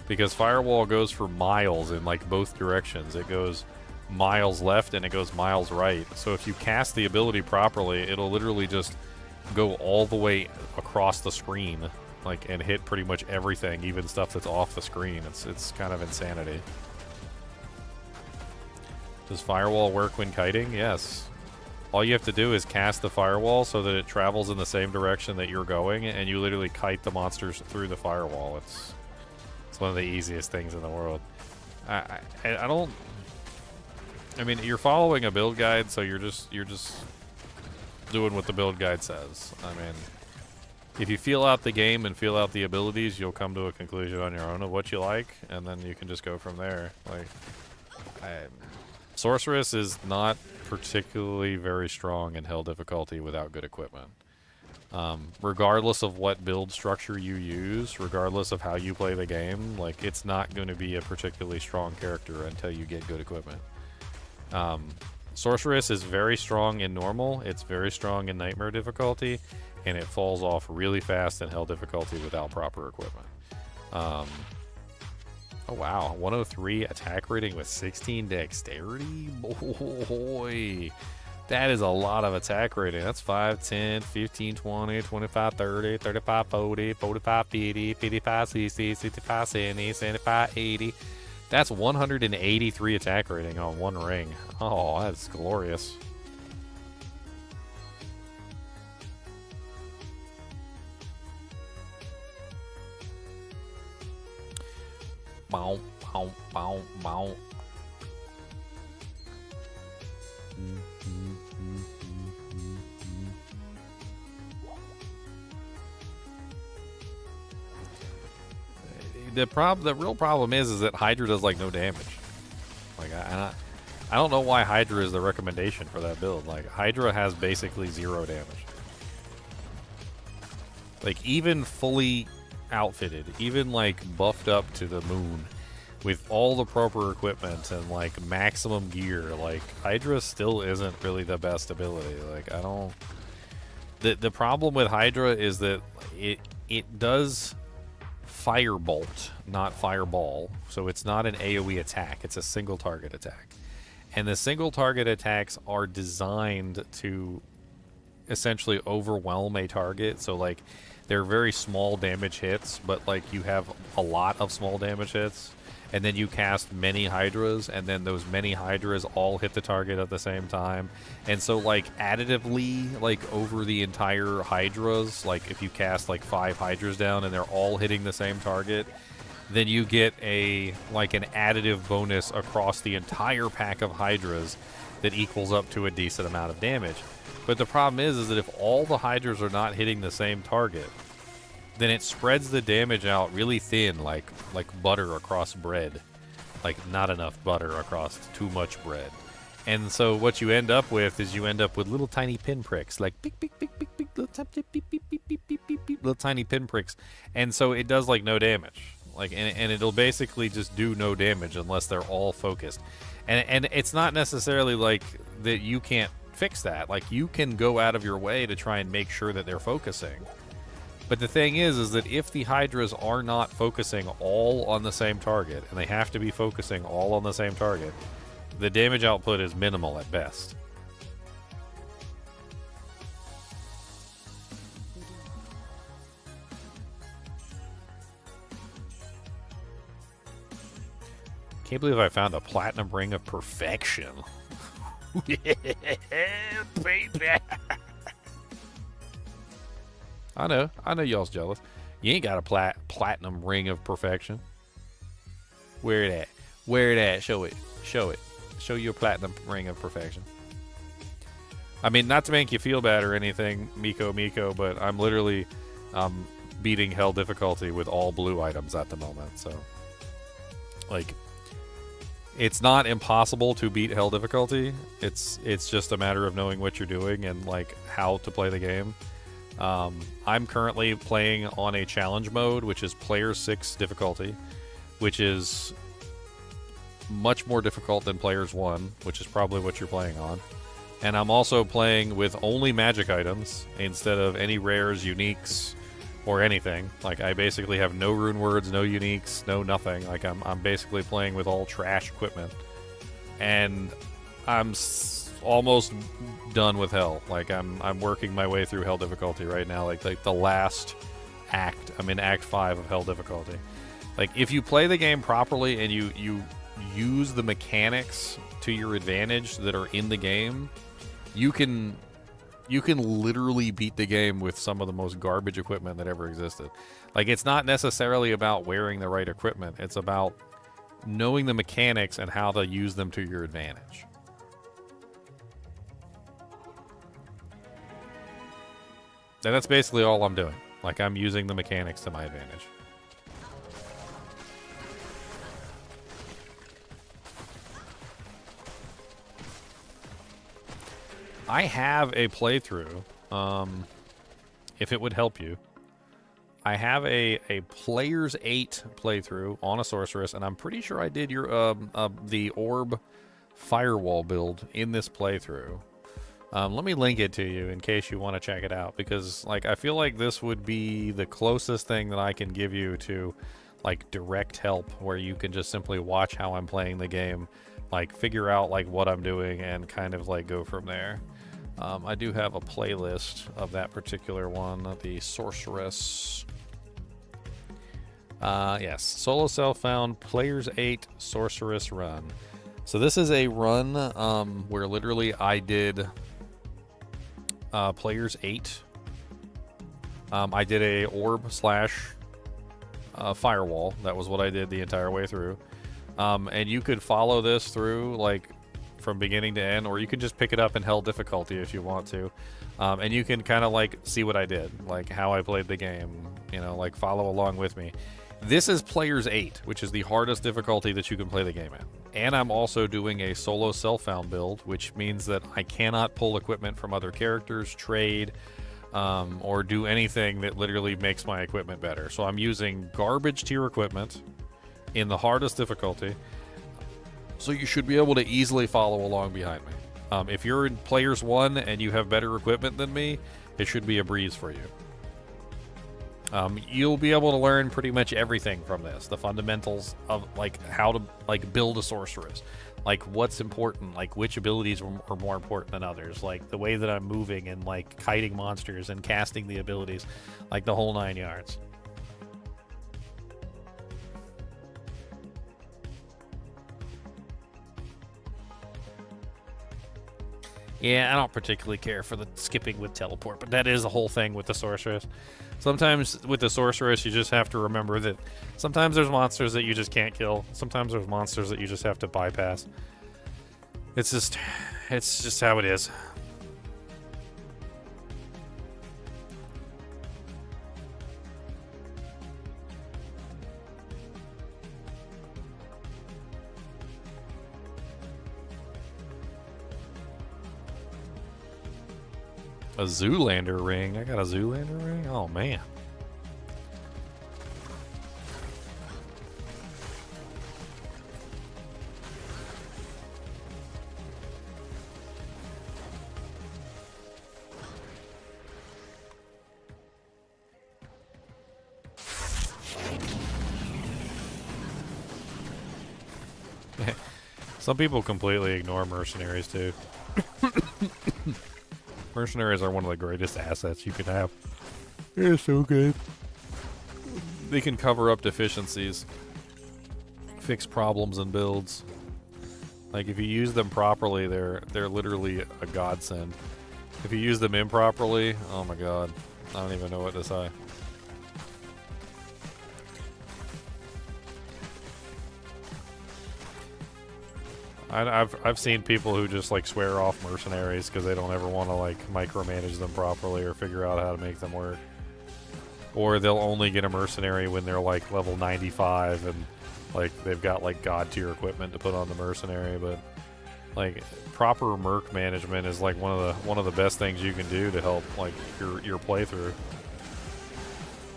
Because Firewall goes for miles in like both directions. It goes miles left and it goes miles right. So if you cast the ability properly, it'll literally just go all the way across the screen, like, and hit pretty much everything, even stuff that's off the screen. It's kind of insanity. Does Firewall work when kiting? Yes. All you have to do is cast the Firewall so that it travels in the same direction that you're going, and you literally kite the monsters through the Firewall. It's one of the easiest things in the world. I don't. I mean, you're following a build guide, so you're just doing what the build guide says. I mean, if you feel out the game and feel out the abilities, you'll come to a conclusion on your own of what you like, and then you can just go from there. Like, Sorceress is not particularly very strong in hell difficulty without good equipment. Regardless of what build structure you use, regardless of how you play the game, like, it's not going to be a particularly strong character until you get good equipment. Sorceress is very strong in normal, it's very strong in nightmare difficulty, and it falls off really fast in hell difficulty without proper equipment. Oh wow, 103 attack rating with 16 dexterity? Boy, that is a lot of attack rating. That's 5, 10, 15, 20, 25, 30, 35, 40, 45, 50, 55, 60, 65, 70, 75, 80. That's 183 attack rating on one ring. Oh, that's glorious. Bow, bow, bow, bow. The real problem is that Hydra does like no damage. Like I don't know why Hydra is the recommendation for that build. Like Hydra has basically 0 damage. Like even fully outfitted, even like buffed up to the moon with all the proper equipment and like maximum gear, like Hydra still isn't really the best ability. Like I don't. The problem with Hydra is that it does Firebolt, not Fireball. So it's not an AoE attack, it's a single target attack. And the single target attacks are designed to essentially overwhelm a target. So like they're very small damage hits, but like you have a lot of small damage hits. And then you cast many Hydras, and then those many Hydras all hit the target at the same time. And so, like, additively, like, over the entire Hydras, like, if you cast, like, 5 Hydras down and they're all hitting the same target, then you get an additive bonus across the entire pack of Hydras that equals up to a decent amount of damage. But the problem is that if all the Hydras are not hitting the same target, then it spreads the damage out really thin, like butter across bread. Like not enough butter across too much bread. And so what you end up with is you end up with little tiny pinpricks, like beep, beep, beep, beep, beep, little tiny pinpricks. And so it does like no damage. Like and it'll basically just do no damage unless they're all focused. And it's not necessarily like that you can't fix that. Like you can go out of your way to try and make sure that they're focusing. But the thing is that if the Hydras are not focusing all on the same target, and they have to be focusing all on the same target, the damage output is minimal at best. Can't believe I found a platinum ring of perfection. Yeah, baby. I know y'all's jealous. You ain't got a platinum ring of perfection. Where it at? Where it at? Show it. Show it. Show your platinum ring of perfection. I mean, not to make you feel bad or anything, Miko, but I'm literally beating hell difficulty with all blue items at the moment. So, like, it's not impossible to beat hell difficulty. It's just a matter of knowing what you're doing and like how to play the game. I'm currently playing on a challenge mode, which is player 6 difficulty, which is much more difficult than players 1, which is probably what you're playing on. And I'm also playing with only magic items instead of any rares, uniques, or anything. Like I basically have no Runewords, no uniques, no nothing. Like I'm basically playing with all trash equipment, and I'm almost done with hell. Like I'm working my way through hell difficulty right now. Like the last act. I'm in act 5 of hell difficulty. Like if you play the game properly and you use the mechanics to your advantage that are in the game, you can literally beat the game with some of the most garbage equipment that ever existed. Like it's not necessarily about wearing the right equipment. It's about knowing the mechanics and how to use them to your advantage. And that's basically all I'm doing. Like, I'm using the mechanics to my advantage. I have a playthrough, if it would help you. I have a Players 8 playthrough on a Sorceress, and I'm pretty sure I did your the Orb Firewall build in this playthrough. Let me link it to you in case you want to check it out, because like I feel like this would be the closest thing that I can give you to like direct help, where you can just simply watch how I'm playing the game, like figure out like what I'm doing, and kind of like go from there. I do have a playlist of that particular one, the Sorceress. Yes, solo self-found Players 8 Sorceress run. So this is a run where literally I did Players 8. I did a orb slash firewall. That was what I did the entire way through. And you could follow this through like from beginning to end, or you can just pick it up in hell difficulty if you want to. And you can kind of like see what I did, like how I played the game, you know, like follow along with me. This is Players 8, which is the hardest difficulty that you can play the game at. And I'm also doing a solo self-found build, which means that I cannot pull equipment from other characters, trade, or do anything that literally makes my equipment better. So I'm using garbage tier equipment in the hardest difficulty. So you should be able to easily follow along behind me. If you're in Players 1 and you have better equipment than me, it should be a breeze for you. You'll be able to learn pretty much everything from this. The fundamentals of like how to like build a sorceress, like what's important, like which abilities are more important than others, like the way that I'm moving and like kiting monsters and casting the abilities, like the whole 9 yards. Yeah, I don't particularly care for the skipping with teleport, but that is a whole thing with the sorceress. Sometimes with the sorceress, you just have to remember that sometimes there's monsters that you just can't kill. Sometimes there's monsters that you just have to bypass. It's just how it is. A Zoolander ring? I got a Zoolander ring? Oh, man. Some people completely ignore mercenaries, too. Mercenaries are one of the greatest assets you can have. They're so good. They can cover up deficiencies, fix problems in builds. Like if you use them properly, they're literally a godsend. If you use them improperly, oh my god, I don't even know what to say. I've seen people who just like swear off mercenaries because they don't ever want to like micromanage them properly or figure out how to make them work. Or they'll only get a mercenary when they're like level 95 and like they've got like god tier equipment to put on the mercenary. But like proper merc management is like one of the best things you can do to help like your playthrough.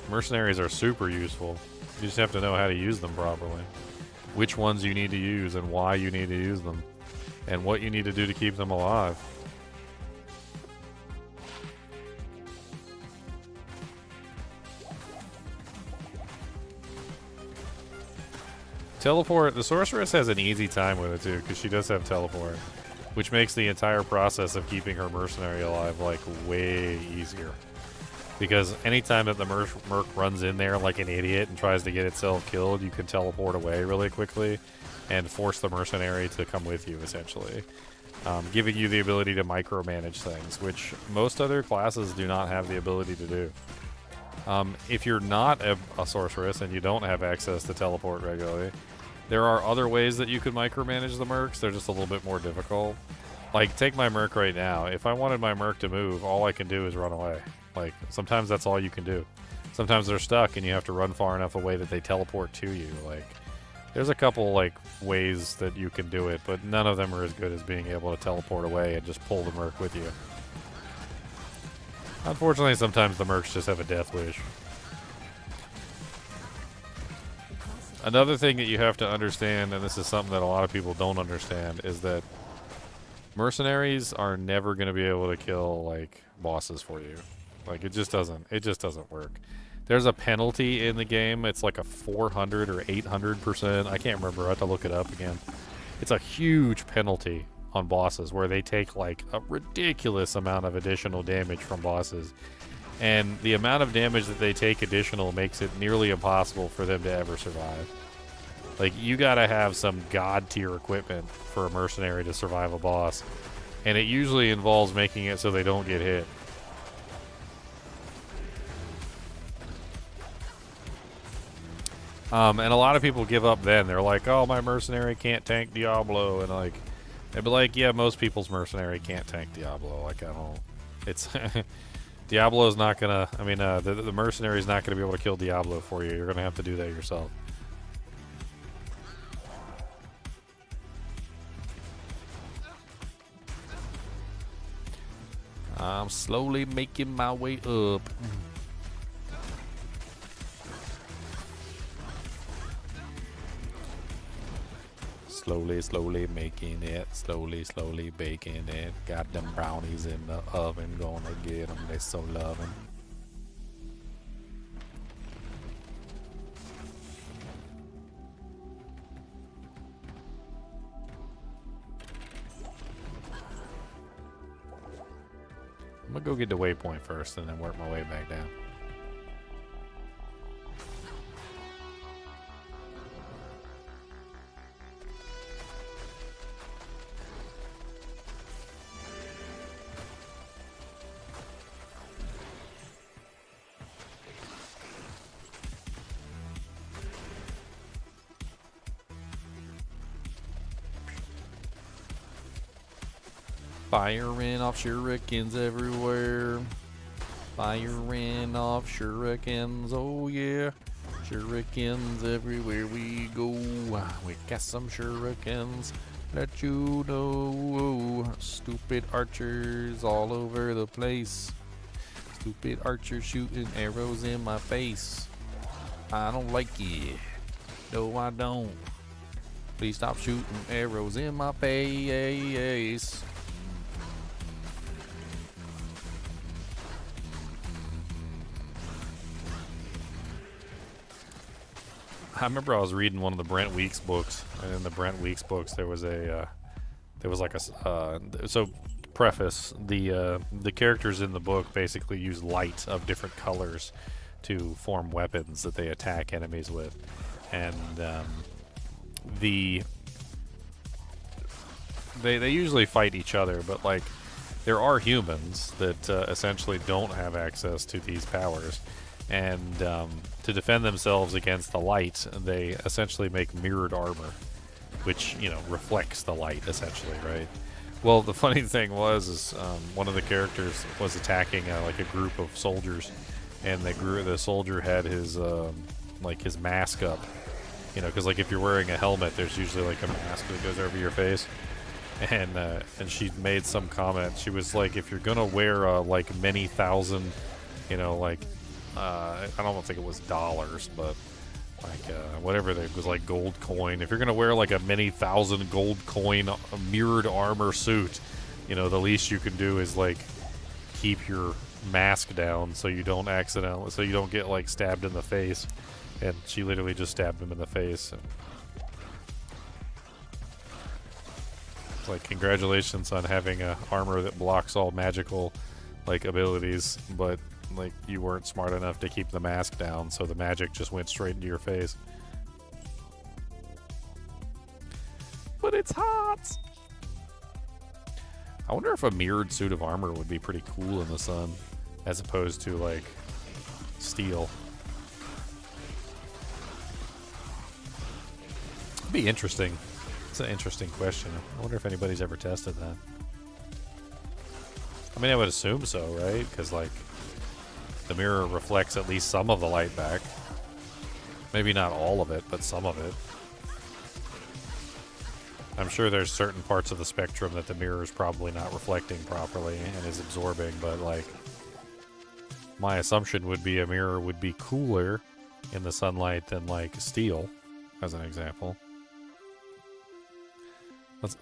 Mercenaries are super useful. You just have to know how to use them properly. Which ones you need to use and why you need to use them, and what you need to do to keep them alive. Teleport, the sorceress has an easy time with it too, because she does have teleport, which makes the entire process of keeping her mercenary alive like way easier. Because anytime that the merc runs in there like an idiot and tries to get itself killed, you can teleport away really quickly and force the mercenary to come with you, essentially. Giving you the ability to micromanage things, which most other classes do not have the ability to do. If you're not a sorceress and you don't have access to teleport regularly, there are other ways that you could micromanage the mercs. They're just a little bit more difficult. Like, take my merc right now. If I wanted my merc to move, all I can do is run away. Like, sometimes that's all you can do. sometimes they're stuck and you have to run far enough away that they teleport to you. Like, there's a couple like ways that you can do it, but none of them are as good as being able to teleport away and just pull the merc with you. Unfortunately, sometimes the mercs just have a death wish. Another thing that you have to understand, and this is something that a lot of people don't understand, is that mercenaries are never going to be able to kill like bosses for you. Like, it just doesn't work. There's a penalty in the game. It's like a 400 or 800%. I can't remember. I have to look it up again. It's a huge penalty on bosses where they take like a ridiculous amount of additional damage from bosses. And the amount of damage that they take additional makes it nearly impossible for them to ever survive. Like, you gotta have some god tier equipment for a mercenary to survive a boss. And it usually involves making it so they don't get hit. And a lot of people give up then. They're like, oh, my mercenary can't tank Diablo. And like, they'd be like, yeah, most people's mercenary can't tank Diablo. Like, I don't, it's, Diablo's not gonna, I mean, the mercenary's not gonna be able to kill Diablo for you. You're gonna have to do that yourself. I'm slowly making my way up. Slowly making it. Slowly baking it. Got them brownies in the oven. Gonna get them. They so loving. I'm gonna go get the waypoint first and then work my way back down. Firing off shurikens everywhere. Firing off shurikens, oh yeah. Shurikens everywhere we go. We got some shurikens, let you know. Stupid archers all over the place. Stupid archers shooting arrows in my face. I don't like it. No, I don't. Please stop shooting arrows in my face. I remember I was reading one of the Brent Weeks books, and in the Brent Weeks books there was like a so preface, the characters in the book basically use light of different colors to form weapons that they attack enemies with, and they usually fight each other, but like there are humans that essentially don't have access to these powers. And to defend themselves against the light, they essentially make mirrored armor, which, you know, reflects the light, essentially, right? Well, the funny thing was, one of the characters was attacking like a group of soldiers, and the soldier had his like his mask up, you know, because like if you're wearing a helmet, there's usually like a mask that goes over your face. And she made some comment. She was like, if you're gonna wear like many thousand, you know, like. I don't think it was dollars, but like whatever it was, like gold coin. If you're gonna wear like a many thousand gold coin mirrored armor suit, you know, the least you can do is like keep your mask down so you don't get like stabbed in the face. And she literally just stabbed him in the face. And it's like, congratulations on having a armor that blocks all magical like abilities, but like you weren't smart enough to keep the mask down, so the magic just went straight into your face. But it's hot. I wonder if a mirrored suit of armor would be pretty cool in the sun, as opposed to like steel. It'd be interesting. It's an interesting question. I wonder if anybody's ever tested that. I mean, I would assume so, right? Because like The mirror reflects at least some of the light back. Maybe not all of it, but some of it. I'm sure there's certain parts of the spectrum that the mirror is probably not reflecting properly and is absorbing, but like, my assumption would be a mirror would be cooler in the sunlight than like steel, as an example.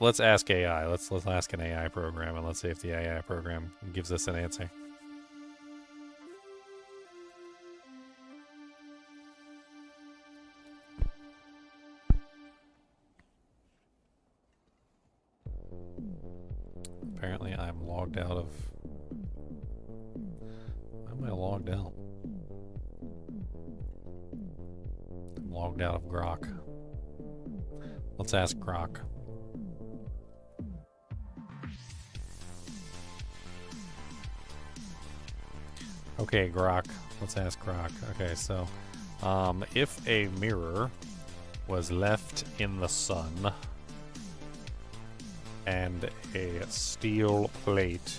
Let's ask AI. Let's ask an AI program, and let's see if the AI program gives us an answer. Apparently, I'm logged out of. Why am I logged out? I'm logged out of Grok. Let's ask Grok. Okay, Grok. Let's ask Grok. Okay, so, if a mirror was left in the sun and a steel plate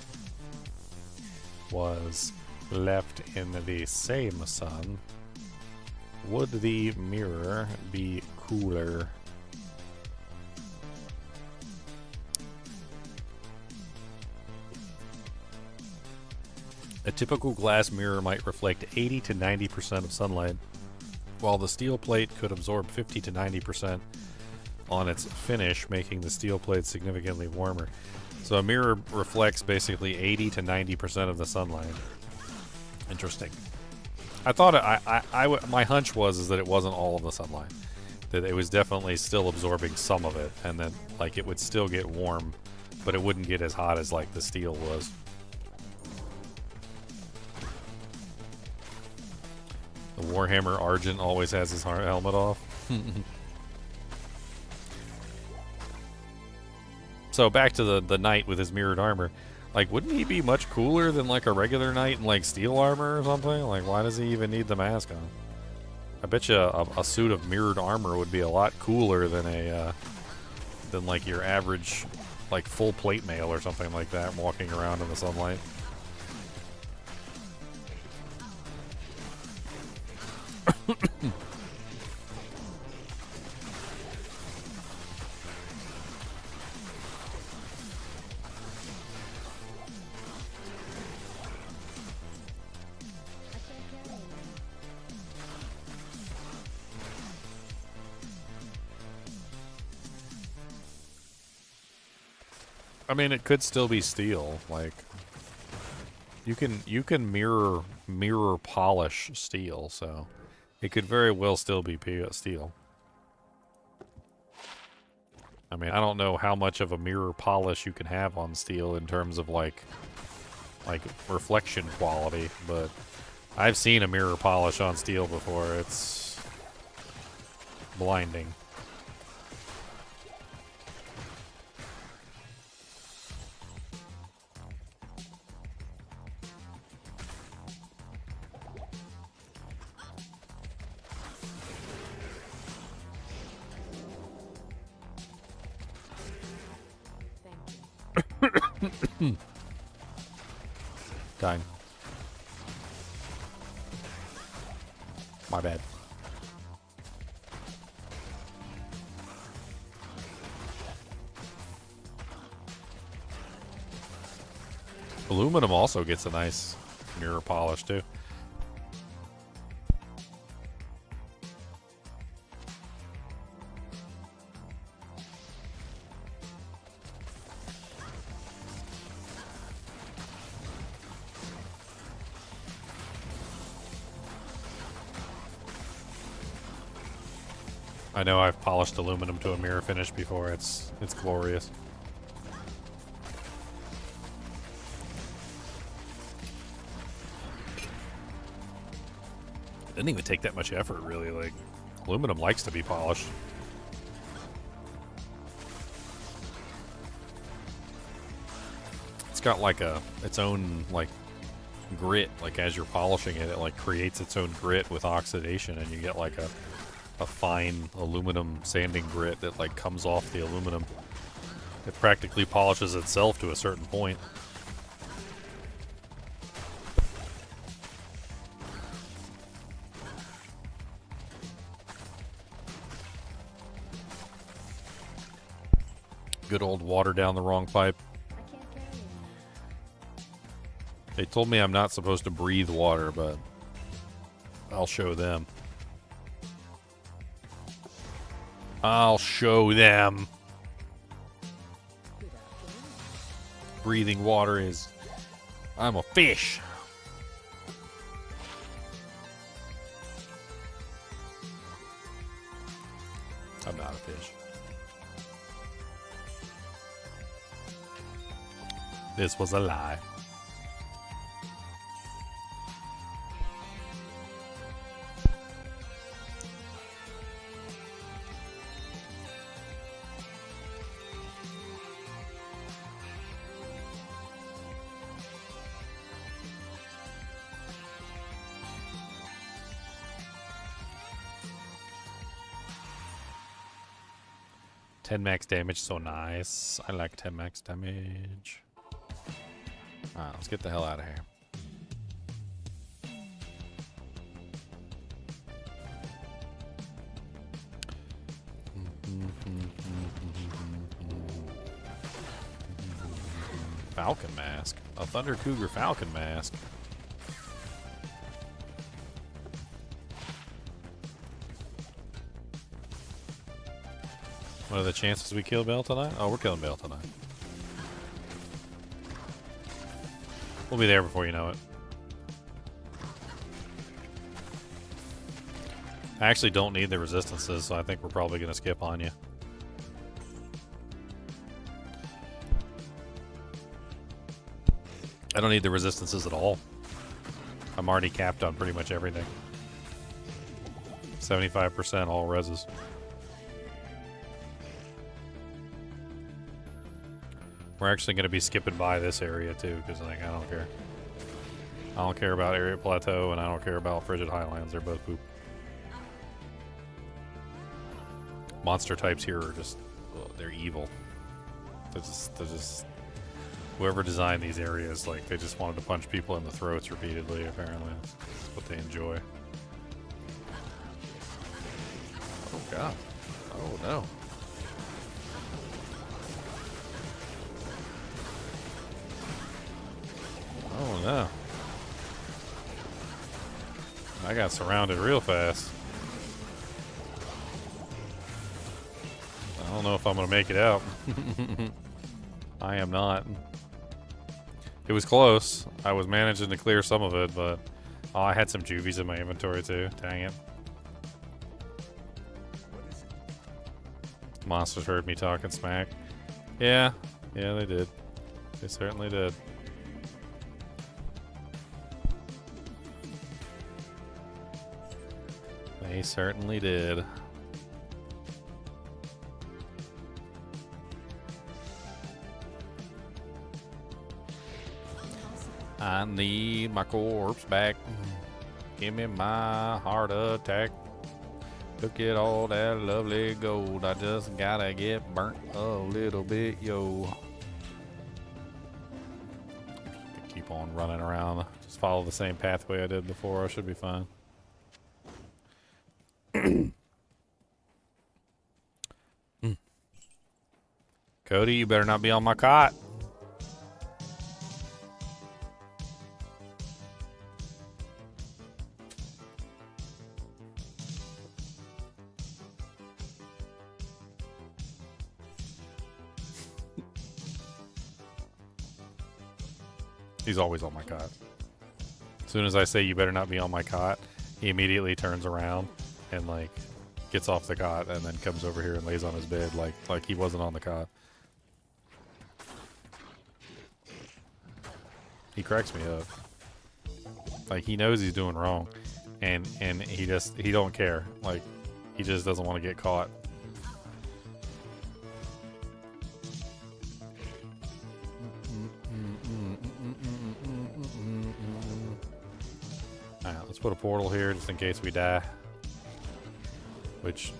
was left in the same sun, would the mirror be cooler? A typical glass mirror might reflect 80 to 90% of sunlight, while the steel plate could absorb 50 to 90% on its finish, making the steel plate significantly warmer. So a mirror reflects basically 80 to 90% of the sunlight. Interesting. I thought my hunch was that it wasn't all of the sunlight, that it was definitely still absorbing some of it, and then like it would still get warm, but it wouldn't get as hot as like the steel was. The Warhammer Argent always has his helmet off. So back to the knight with his mirrored armor. Like, wouldn't he be much cooler than like a regular knight in like steel armor or something? Like, why does he even need the mask on? I bet you a suit of mirrored armor would be a lot cooler than than like your average like full plate mail or something like that walking around in the sunlight. I mean, it could still be steel. Like, you can mirror polish steel, so it could very well still be steel. I mean, I don't know how much of a mirror polish you can have on steel in terms of like reflection quality, but I've seen a mirror polish on steel before. It's blinding. Dying. My bad. Aluminum also gets a nice mirror polish too. I know I've polished aluminum to a mirror finish before. It's glorious. Didn't even take that much effort, really. Like, aluminum likes to be polished. It's got like its own like grit. Like as you're polishing it, it like creates its own grit with oxidation, and you get like a fine aluminum sanding grit that like comes off the aluminum. It practically polishes itself to a certain point. Good old water down the wrong pipe. I can't carry it. They told me I'm not supposed to breathe water, but I'll show them. I'll show them. Breathing water is... I'm a fish. I'm not a fish. This was a lie. Ten max damage, so nice. I like 10 max damage. Alright, let's get the hell out of here. Falcon mask. A Thunder Cougar Falcon mask. What are the chances we kill Bell tonight? Oh, we're killing Bell tonight. We'll be there before you know it. I actually don't need the resistances, so I think we're probably going to skip on you. I don't need the resistances at all. I'm already capped on pretty much everything. 75% all reses. We're actually going to be skipping by this area too, because like, I don't care. I don't care about Area Plateau, and I don't care about Frigid Highlands. They're both poop. Monster types here are just, well, they're evil. They're just, whoever designed these areas, like, they just wanted to punch people in the throats repeatedly, apparently. That's what they enjoy. Oh, God. Oh, no. Oh, no. I got surrounded real fast. I don't know if I'm going to make it out. I am not. It was close. I was managing to clear some of it, but oh, I had some juvies in my inventory too. Dang it. Monsters heard me talking smack. Yeah, they did. They certainly did. They certainly did. I need my corpse back. Give me my heart attack. Look at all that lovely gold. I just gotta get burnt a little bit, yo. Keep on running around. Just follow the same pathway I did before. I should be fine. Cody, you better not be on my cot. He's always on my cot. As soon as I say you better not be on my cot, he immediately turns around and like gets off the cot and then comes over here and lays on his bed like he wasn't on the cot. He cracks me up. Like he knows he's doing wrong, and he don't care. Like he just doesn't want to get caught. Alright, let's put a portal here just in case we die, which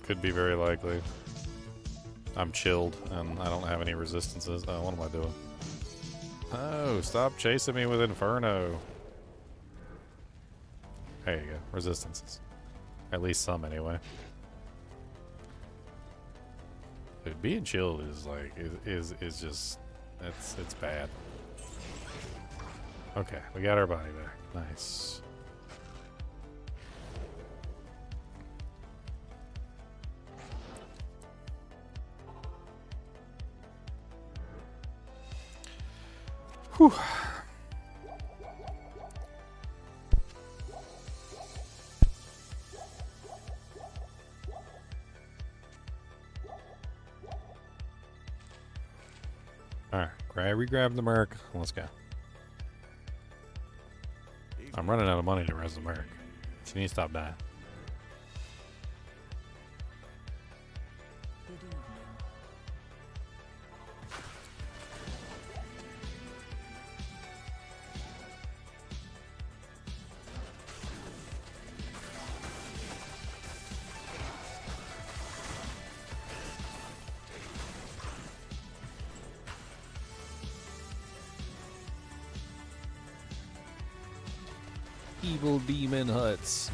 could be very likely. I'm chilled and I don't have any resistances. Oh, what am I doing? Oh, stop chasing me with Inferno. There you go. Resistances. At least some, anyway. Dude, being chilled is like is just it's bad. Okay, we got our body back. Nice. Whew. Alright, grab the Merc. Let's go. I'm running out of money to res the Merc. She needs to stop dying. Evil demon huts.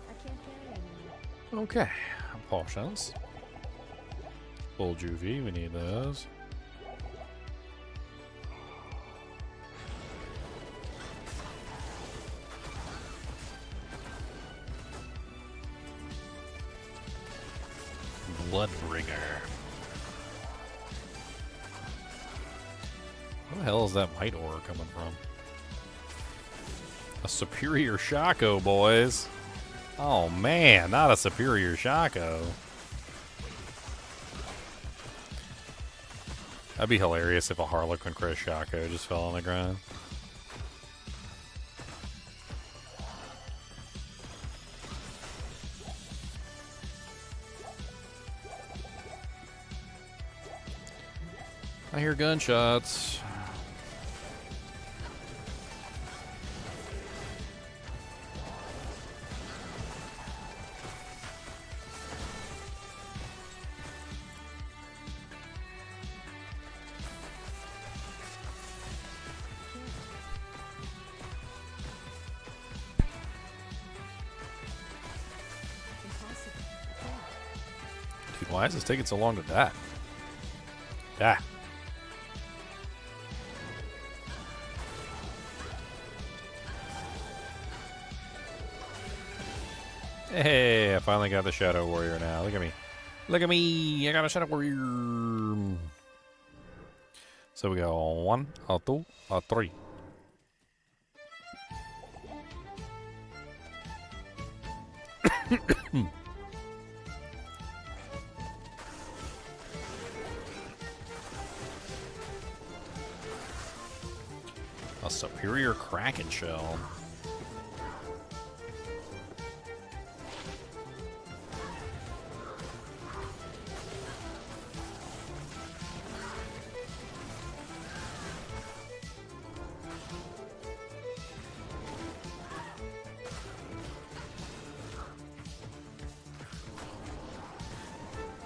I can't carry anymore. Okay, potions. Full juvie, we need those. Bloodbringer. Where the hell is that might ore coming from? A superior Shaco, boys. Oh man, not a superior Shaco. That'd be hilarious if a Harlequin Crest Shaco just fell on the ground. I hear gunshots. Impossible. I can't. Dude, why is this taking so long to die? Die. Hey, I finally got the Shadow Warrior now. Look at me. Look at me. I got a Shadow Warrior. So we go 1, 2, 3. A superior Kraken shell.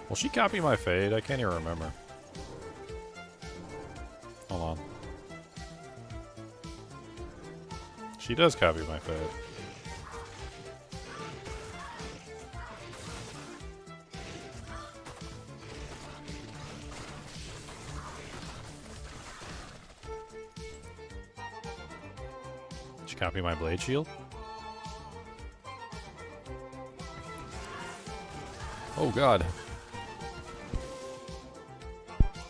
Will she copy my fade? I can't even remember. Hold on. She does copy my fade. Did she copy my blade shield? Oh god.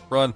Run.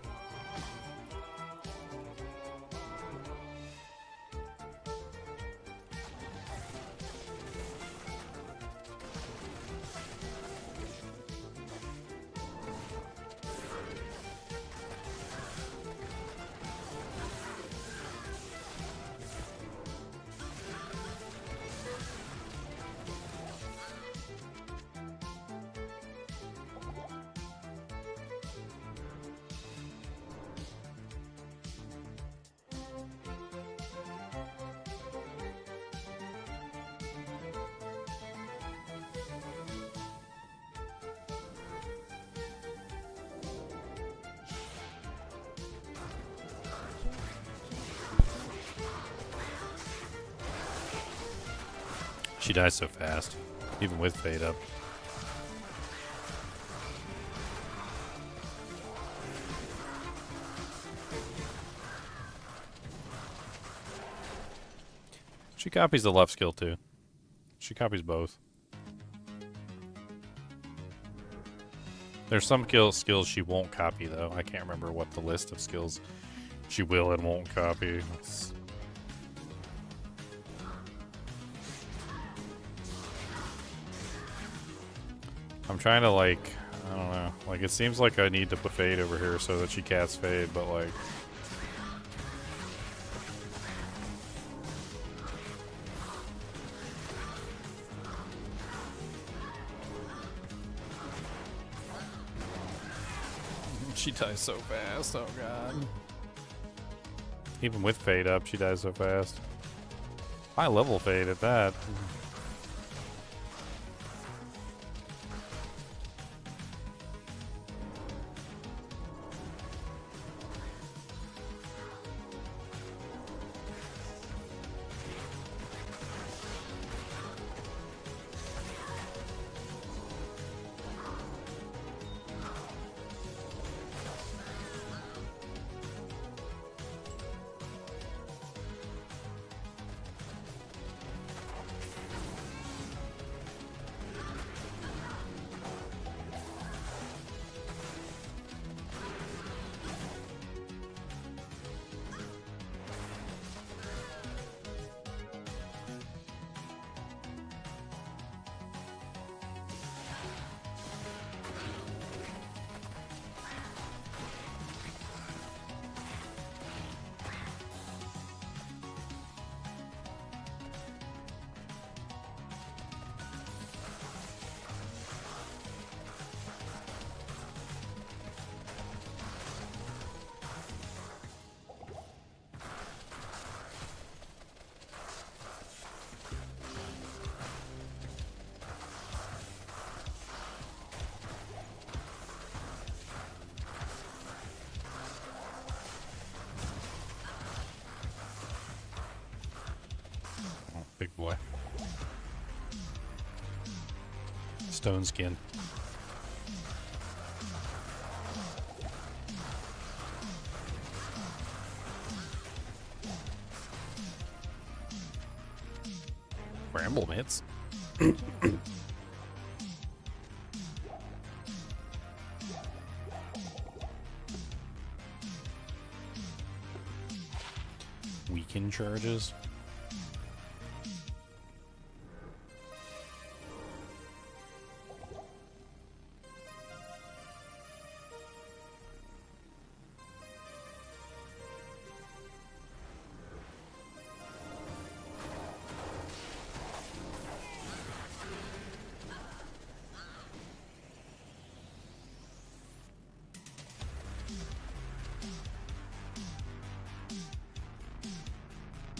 She dies so fast, even with fade up. She copies the left skill too. She copies both. There's some skills she won't copy though. I can't remember what the list of skills she will and won't copy. I'm trying to like, I don't know. Like it seems like I need to put fade over here so that she casts fade, but like she dies so fast, oh god. Even with fade up, she dies so fast. High level fade at that. Big boy. Stone skin. Bramble mitts. Weaken charges.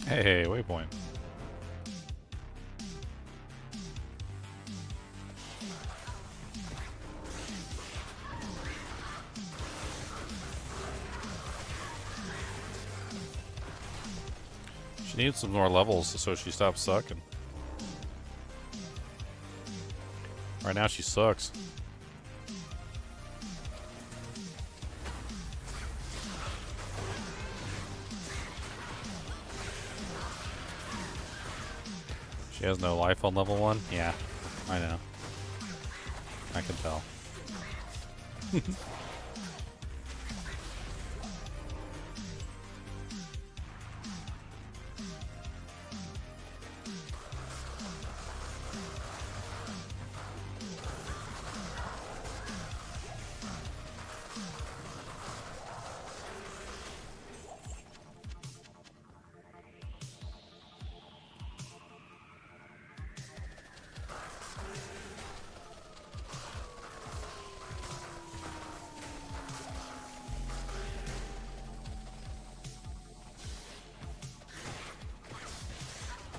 Hey, waypoint. She needs some more levels so she stops sucking. Right now she sucks. She has no life on level 1? Yeah, I know. I can tell.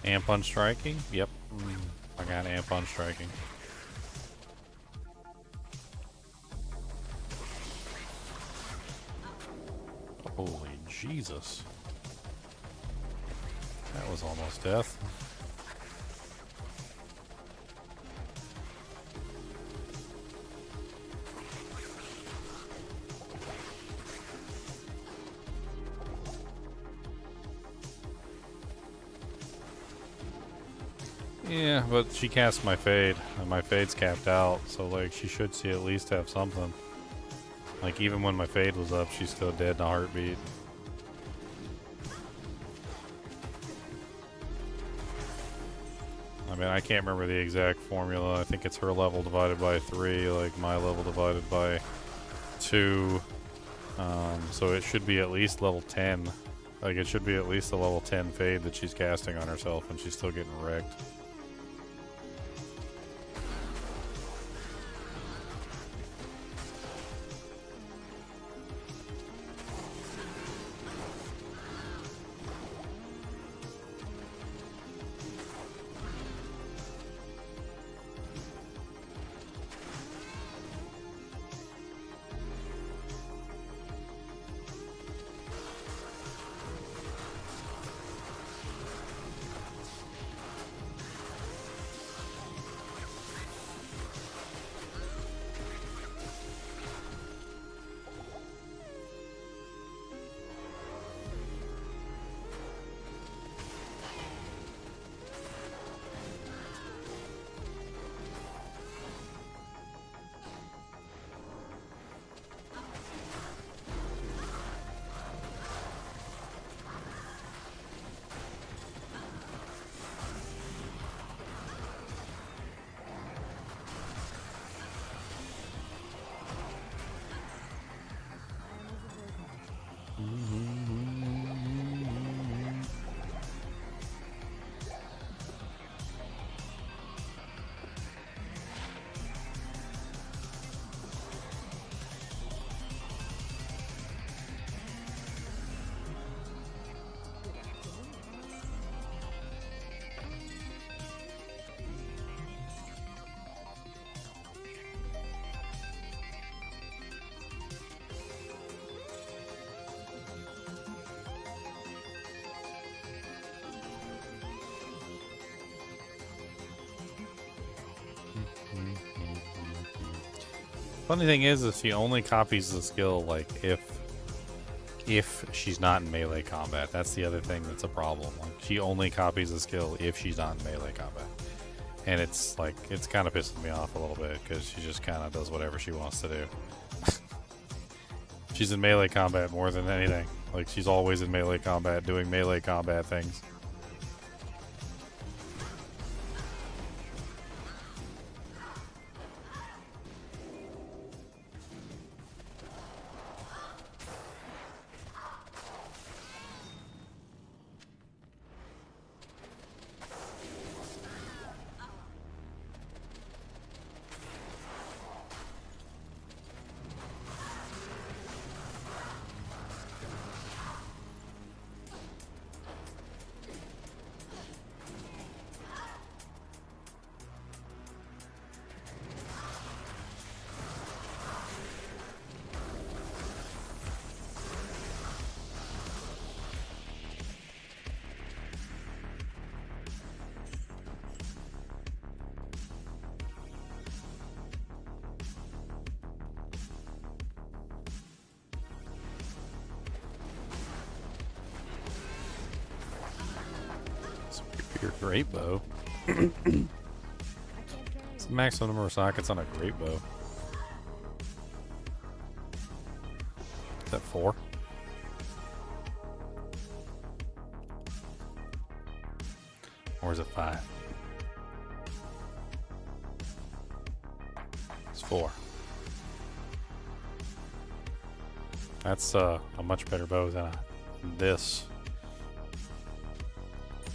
Amp on striking? Yep. I got amp on striking. Holy Jesus. That was almost death. Yeah, but she cast my fade, and my fade's capped out, so like she should see at least have something. Like even when my fade was up, she's still dead in a heartbeat. I mean, I can't remember the exact formula. I think it's her level divided by 3, like my level divided by 2. So it should be at least level 10. Like it should be at least a level 10 fade that she's casting on herself, and she's still getting wrecked. Funny thing is she only copies the skill like if she's not in melee combat. That's the other thing that's a problem. Like she only copies the skill if she's not in melee combat, and it's like it's kind of pissing me off a little bit because she just kind of does whatever she wants to do. She's in melee combat more than anything. Like she's always in melee combat doing melee combat things. Your great bow. It's the maximum number of sockets on a great bow. Is that 4? Or is it 5? It's 4. That's a much better bow than this.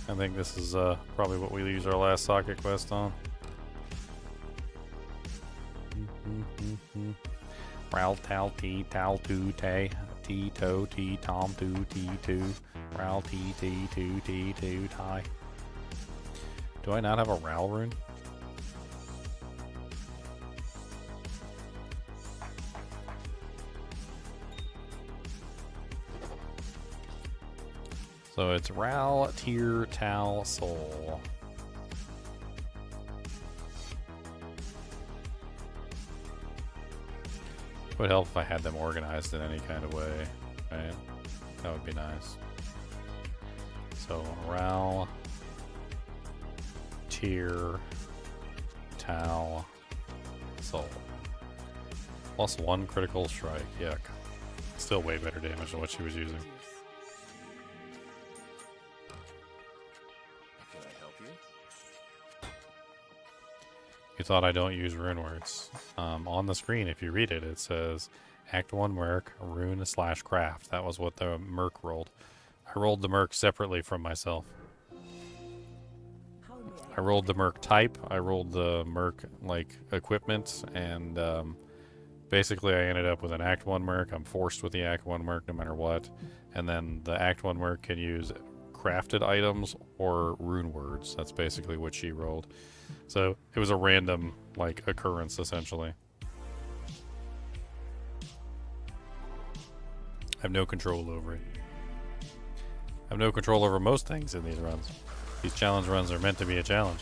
I think this is probably what we use our last socket quest on. Ral tal t tal tu te t to t tom tu t tu ral t t tu t tu tie. Do I not have a ral rune? So it's Ral, Tier, Tal, Soul. It would help if I had them organized in any kind of way, right? That would be nice. So Ral, Tier Tau Soul. +1 critical strike. Yuck. Still way better damage than what she was using. Can I help you? You thought I don't use Runewords. On the screen, if you read it, it says Act 1 Merc, Rune/Craft. That was what the Merc rolled. I rolled the Merc separately from myself. I rolled the Merc type, I rolled the Merc, like, equipment, and basically I ended up with an Act 1 Merc. I'm forced with the Act 1 Merc no matter what. And then the Act 1 Merc can use crafted items or Runewords. That's basically what she rolled. So it was a random, like, occurrence, essentially. I have no control over it. I have no control over most things in these runs. These challenge runs are meant to be a challenge.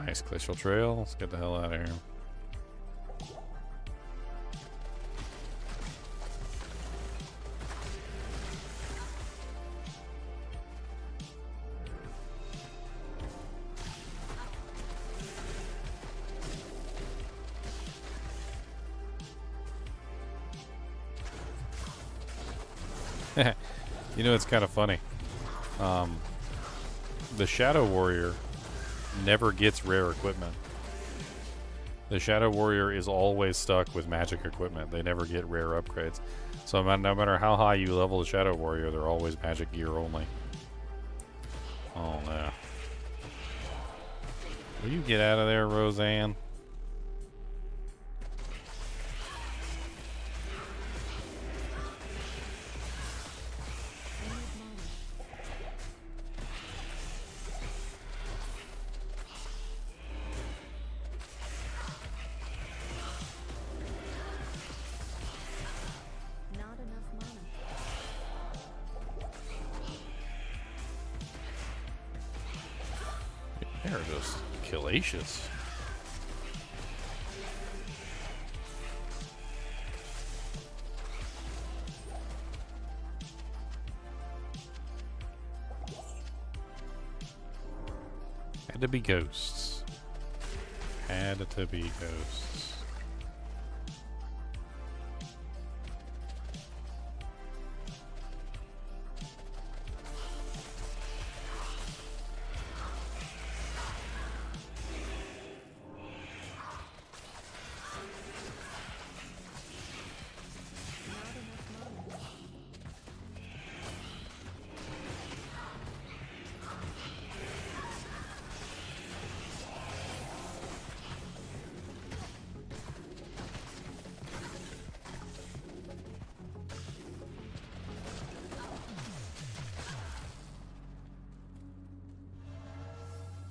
Nice glacial trail. Let's get the hell out of here. You know, it's kind of funny. The Shadow Warrior never gets rare equipment. The Shadow Warrior is always stuck with magic equipment. They never get rare upgrades. So no matter how high you level the Shadow Warrior, they're always magic gear only. Oh no. Will you get out of there, Roseanne? They're just killacious. Had to be ghosts. Had to be ghosts.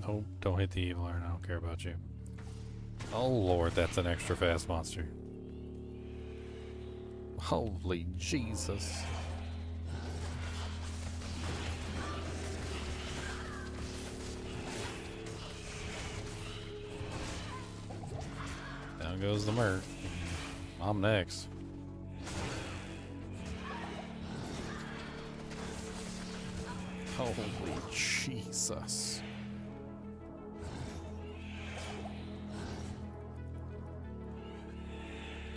Nope, don't hit the evil iron. I don't care about you. Oh lord, that's an extra fast monster. Holy Jesus. Down goes the Merc. I'm next. Holy Jesus.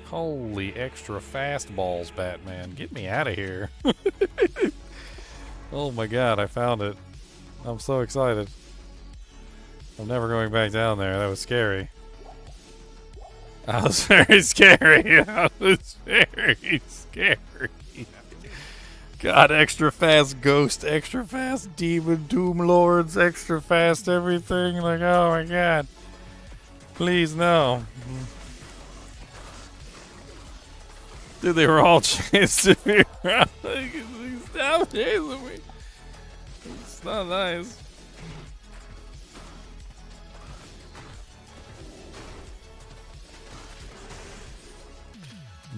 Holy extra fast balls, Batman. Get me out of here. Oh my god, I found it. I'm so excited. I'm never going back down there. That was scary. That was very scary. That was very scary. God, extra fast ghost, extra fast demon, doom lords, extra fast everything. Like, oh my god. Please, no. Dude, they were all chasing me around. Stop chasing me. not nice.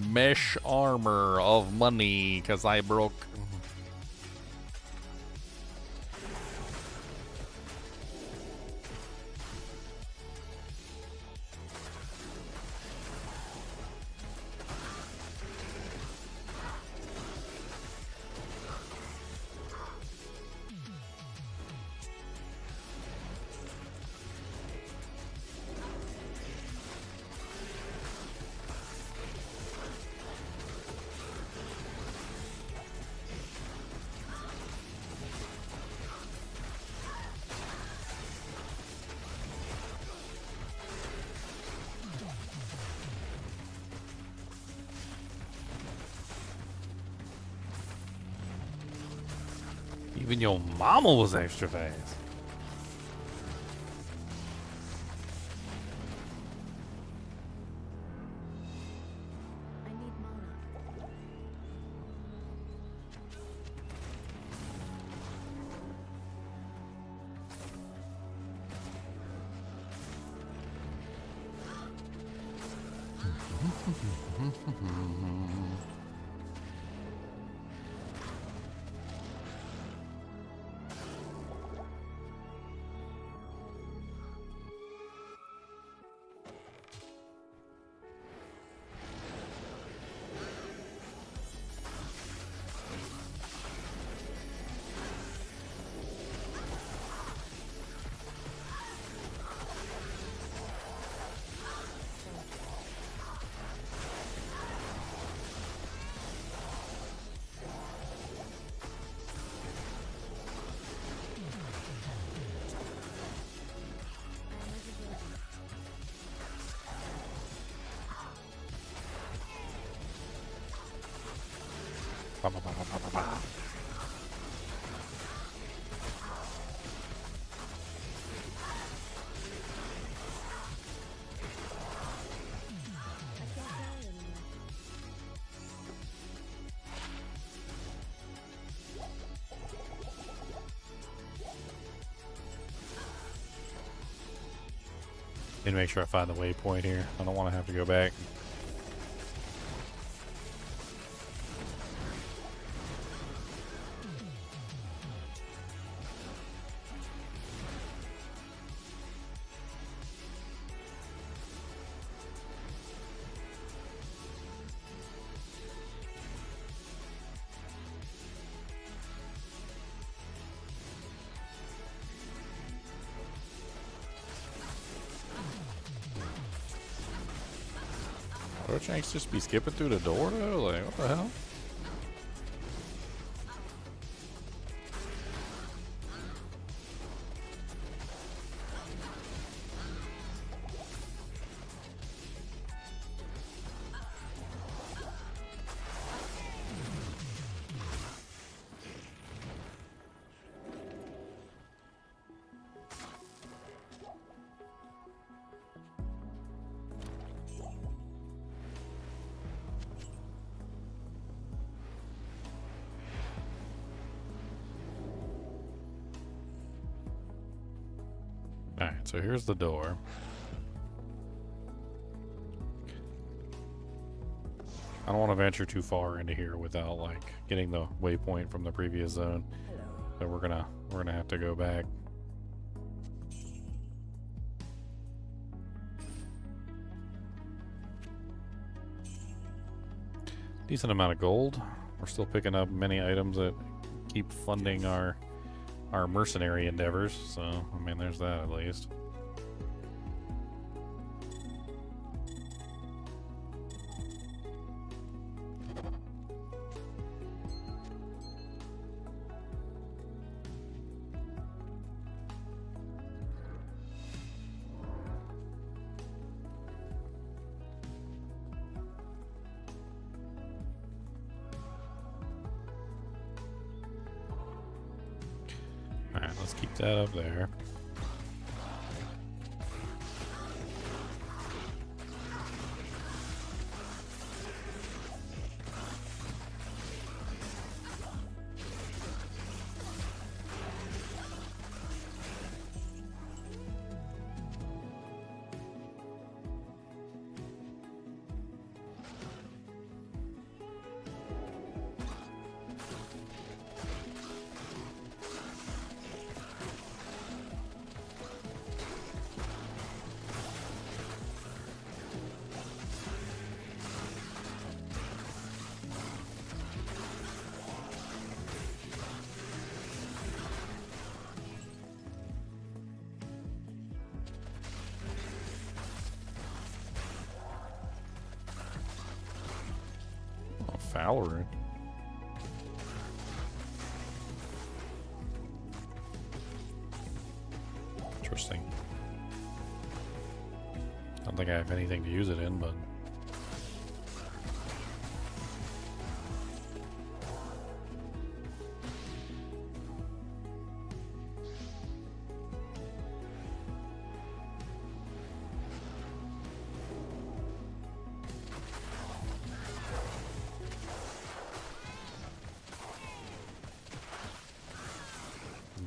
Mesh armor of money, cause I broke. Even your mama was extra fast. I need mana. Need to make sure I find the waypoint here. I don't want to have to go back. Would Shanks just be skipping through the door though? Like, what the hell? Alright, so here's the door. I don't want to venture too far into here without like getting the waypoint from the previous zone. So we're gonna have to go back. Decent amount of gold. We're still picking up many items that keep funding our mercenary endeavors, so I mean there's that at least. Alright, let's keep that up there. Valorant. Interesting. I don't think I have anything to use it in, but...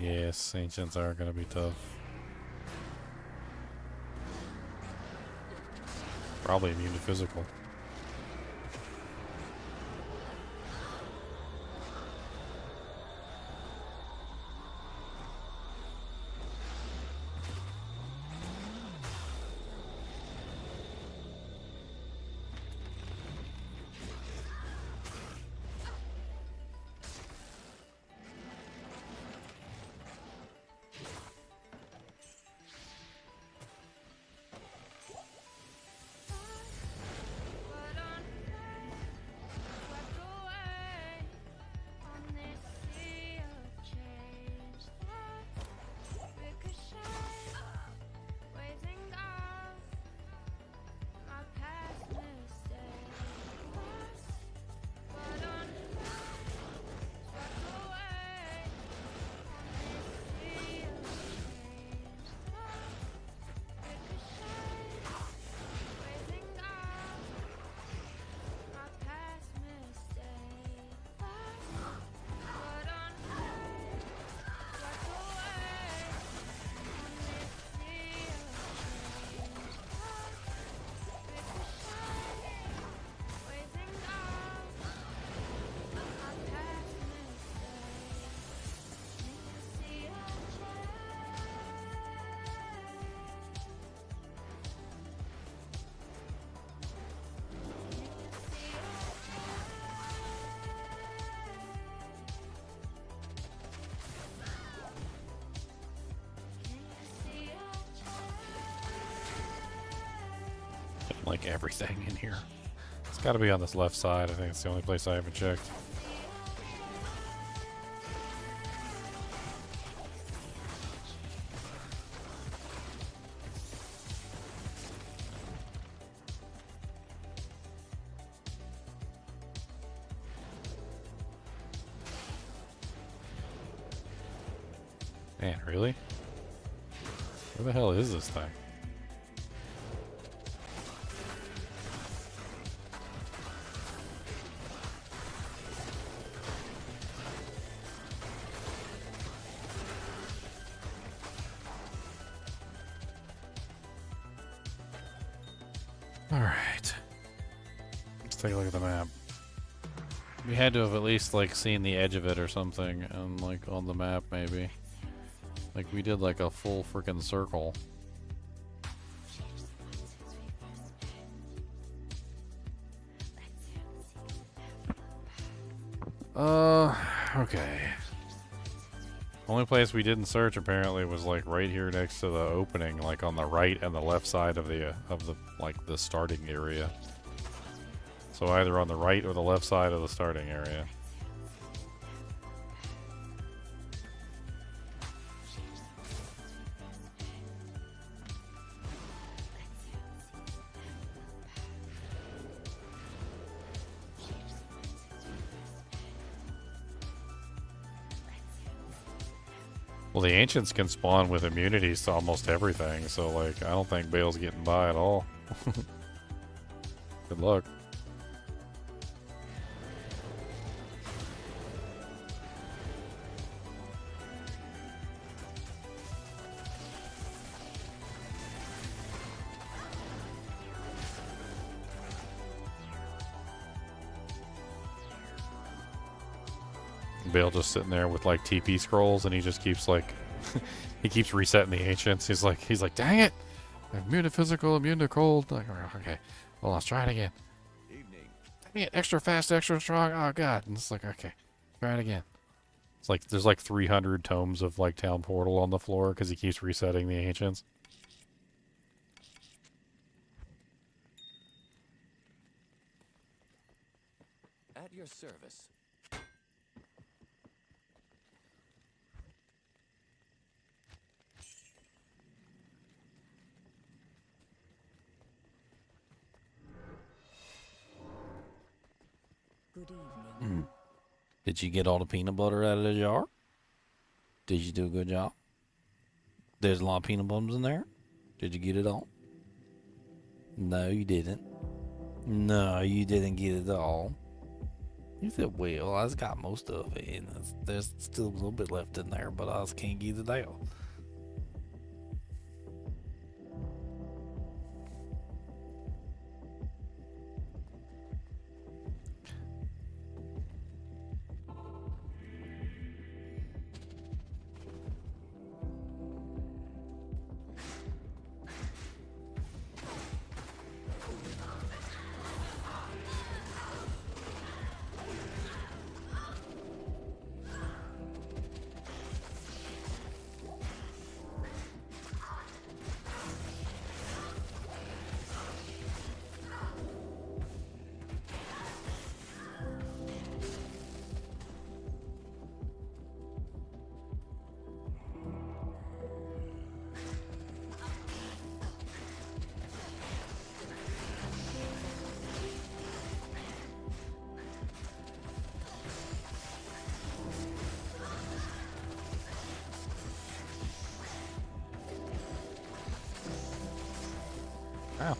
Yes, ancients are gonna be tough. Probably immune to physical. Like everything in here. It's got to be on this left side. I think it's the only place I haven't checked. Man, really? Where the hell is this thing? Alright. Let's take a look at the map. We had to have at least, like, seen the edge of it or something, and, like, on the map, maybe. Like, we did, like, a full freaking circle. Okay. Only place we didn't search, apparently, was, like, right here next to the opening, like, on the right and the left side of the, like, the starting area. So either on the right or the left side of the starting area. Well, the Ancients can spawn with immunities to almost everything, so, like, I don't think Bale's getting by at all. Good luck. Bale just sitting there with like TP scrolls, and he just keeps like he keeps resetting the ancients. He's like, dang it, I'm immune to physical, immune to cold. Like, okay, well, let's try it again. Evening. Dang it, extra fast, extra strong. Oh god, and it's like, okay, try it again. It's like there's like 300 tomes of like Town Portal on the floor because he keeps resetting the ancients. At At your service. Good evening. Did you get all the peanut butter out of the jar? Did you do a good job? There's a lot of peanut butters in there. Did you get it all? No, you didn't. No, you didn't get it all. You said, well, I just got most of it, and there's still a little bit left in there, but I just can't get it out. Wow.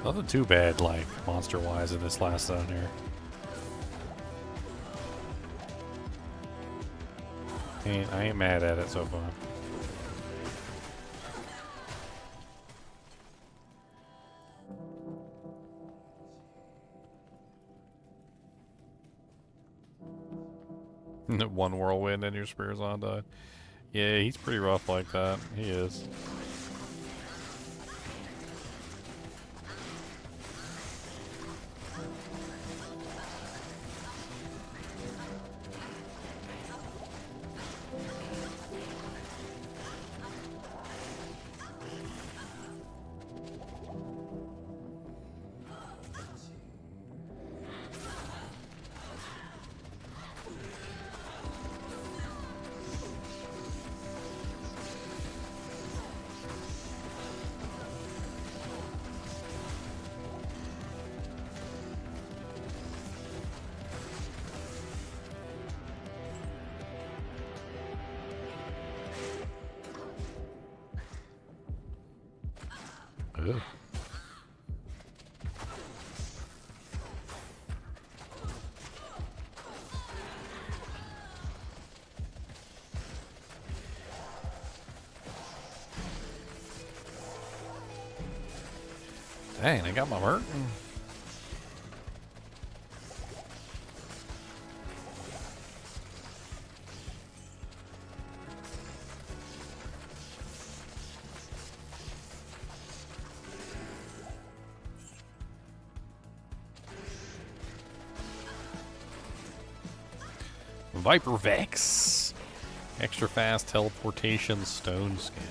Nothing too bad, like, monster-wise in this last zone here. I ain't mad at it so far. One whirlwind and your spear's on died. Yeah, he's pretty rough like that. He is. Ugh. Dang, I got my Merc. Viper Vex. Extra fast teleportation stone skin.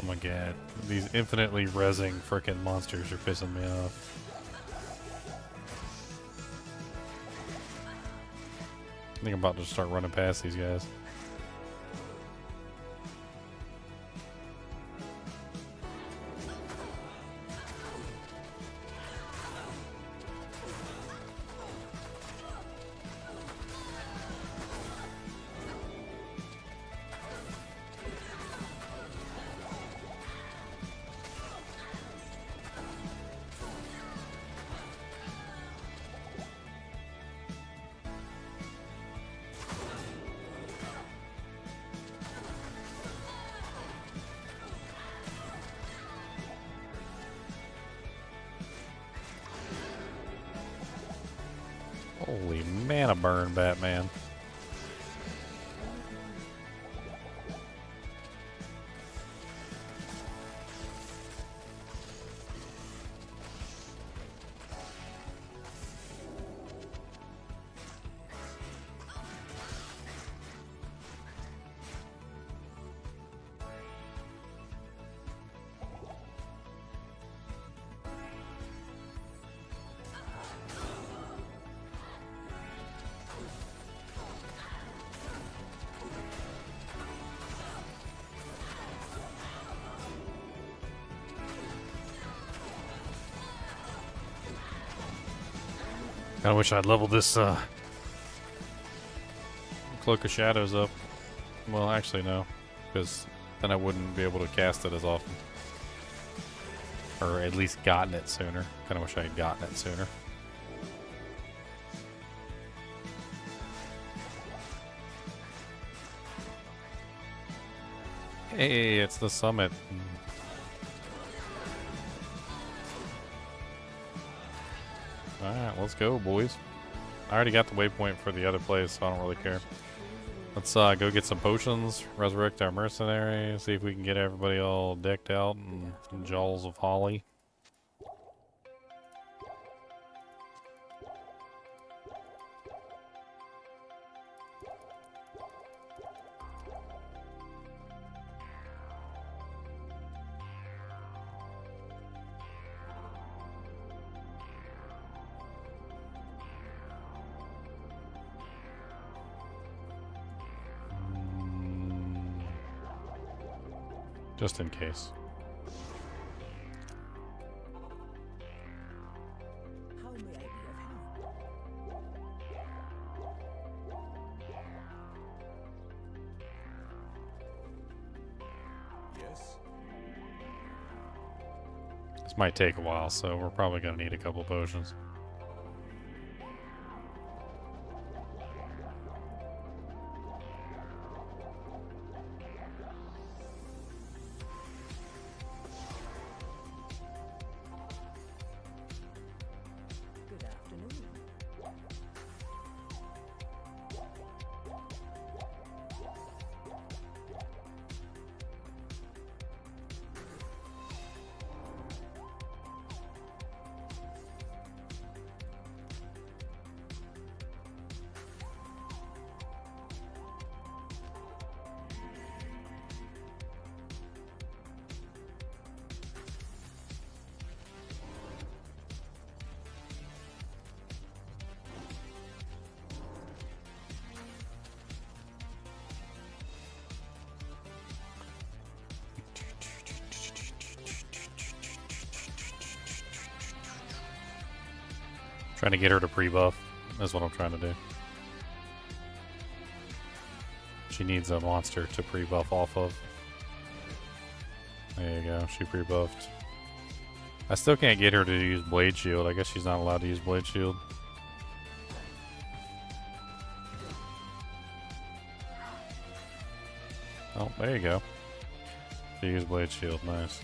Oh my god, these infinitely rezzing frickin' monsters are pissing me off. I think I'm about to start running past these guys. Holy mana burn, Batman. I wish I'd leveled this Cloak of Shadows up. Well, actually no, because then I wouldn't be able to cast it as often. Or at least gotten it sooner. Kind of wish I had gotten it sooner. Hey, it's the summit. Alright, let's go, boys. I already got the waypoint for the other place, so I don't really care. Let's go get some potions, resurrect our mercenary, see if we can get everybody all decked out in jawls of holly. Just in case. How may I be of help? Yes. This might take a while, so we're probably going to need a couple potions. Good afternoon. Trying to get her to pre-buff. That's what I'm trying to do. She needs a monster to pre-buff off of. There you go. She pre-buffed. I still can't get her to use Blade Shield. I guess she's not allowed to use Blade Shield. Oh, there you go. She used Blade Shield. Nice.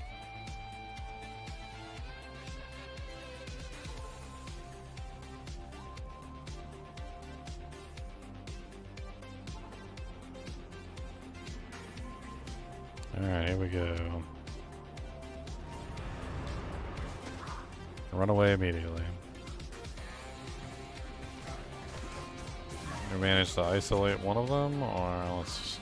Alright, here we go. Run away immediately. We managed to isolate one of them, or let's see.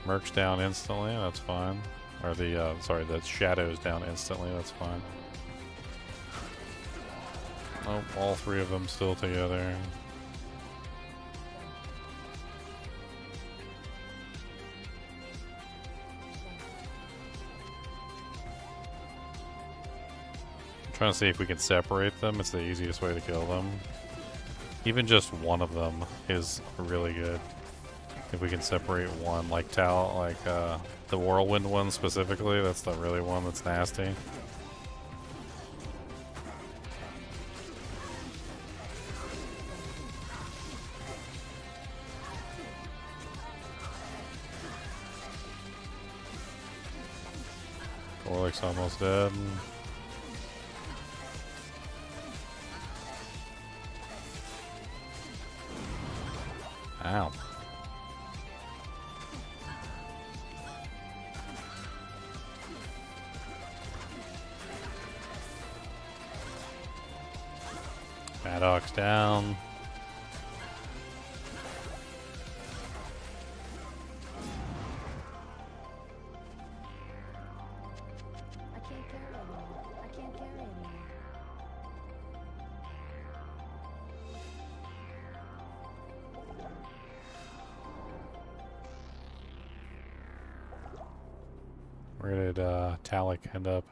Merc's down instantly, that's fine. Or the, sorry, the Shadow's down instantly, that's fine. Nope, all three of them still together. Trying to see if we can separate them. It's the easiest way to kill them. Even just one of them is really good. If we can separate one, like the whirlwind one specifically, that's the really one that's nasty. Gorlik's almost dead. Ow. Maddox down. I can't carry anymore. I can't carry anymore. Where did Talik end up?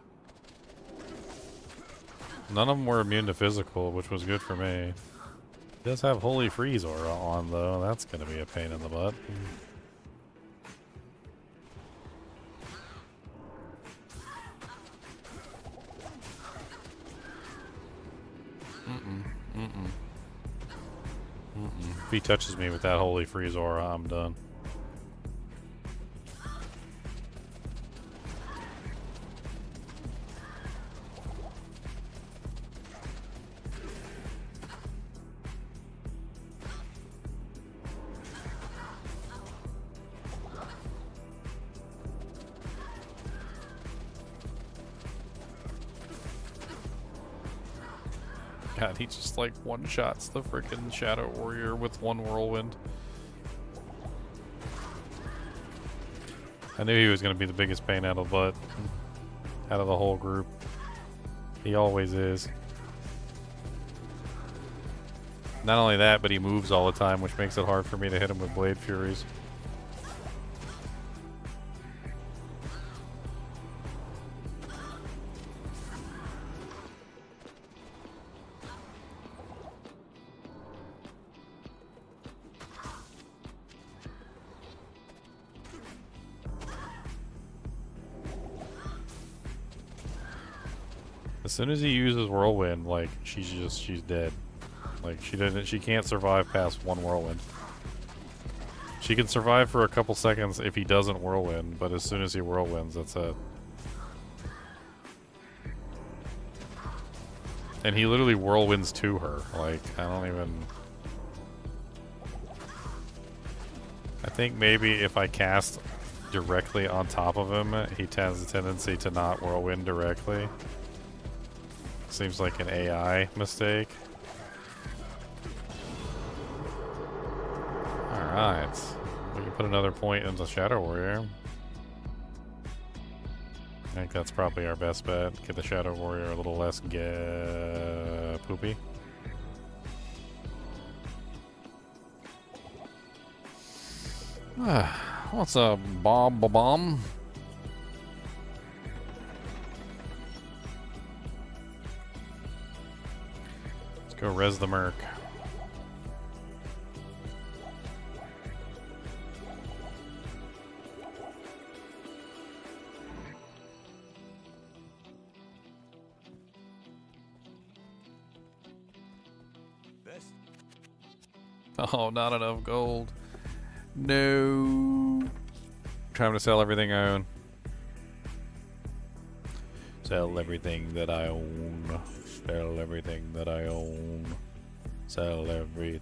None of them were immune to physical, which was good for me. He does have Holy Freeze aura on, though. That's going to be a pain in the butt. If he touches me with that Holy Freeze aura, I'm done. God, he just like one-shots the freaking Shadow Warrior with one whirlwind. I knew he was going to be the biggest pain out of the butt, out of the whole group. He always is. Not only that, but he moves all the time, which makes it hard for me to hit him with Blade Furies. As soon as he uses Whirlwind, like, she's dead. Like, she can't survive past one Whirlwind. She can survive for a couple seconds if he doesn't Whirlwind, but as soon as he Whirlwinds, that's it. And he literally Whirlwinds to her. Like, I don't even... I think maybe if I cast directly on top of him, he has a tendency to not Whirlwind directly. Seems like an AI mistake. Alright. We can put another point into Shadow Warrior. I think that's probably our best bet. Get the Shadow Warrior a little less poopy. What's a bomb? Go res the Merc. Best. Oh, not enough gold. No. Trying to sell everything I own. Sell everything that I own. Sell everything that I own. Sell everything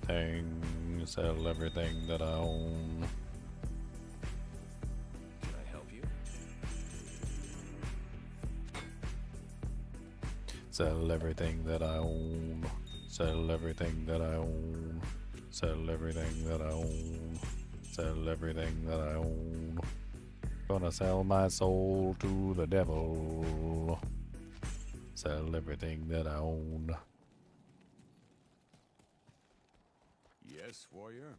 that I own. Can I help you? Sell everything that I own. Sell everything that I own. Sell everything that I own. Sell everything that I own. Gonna sell my soul to the devil. Sell everything that I own. Yes, warrior.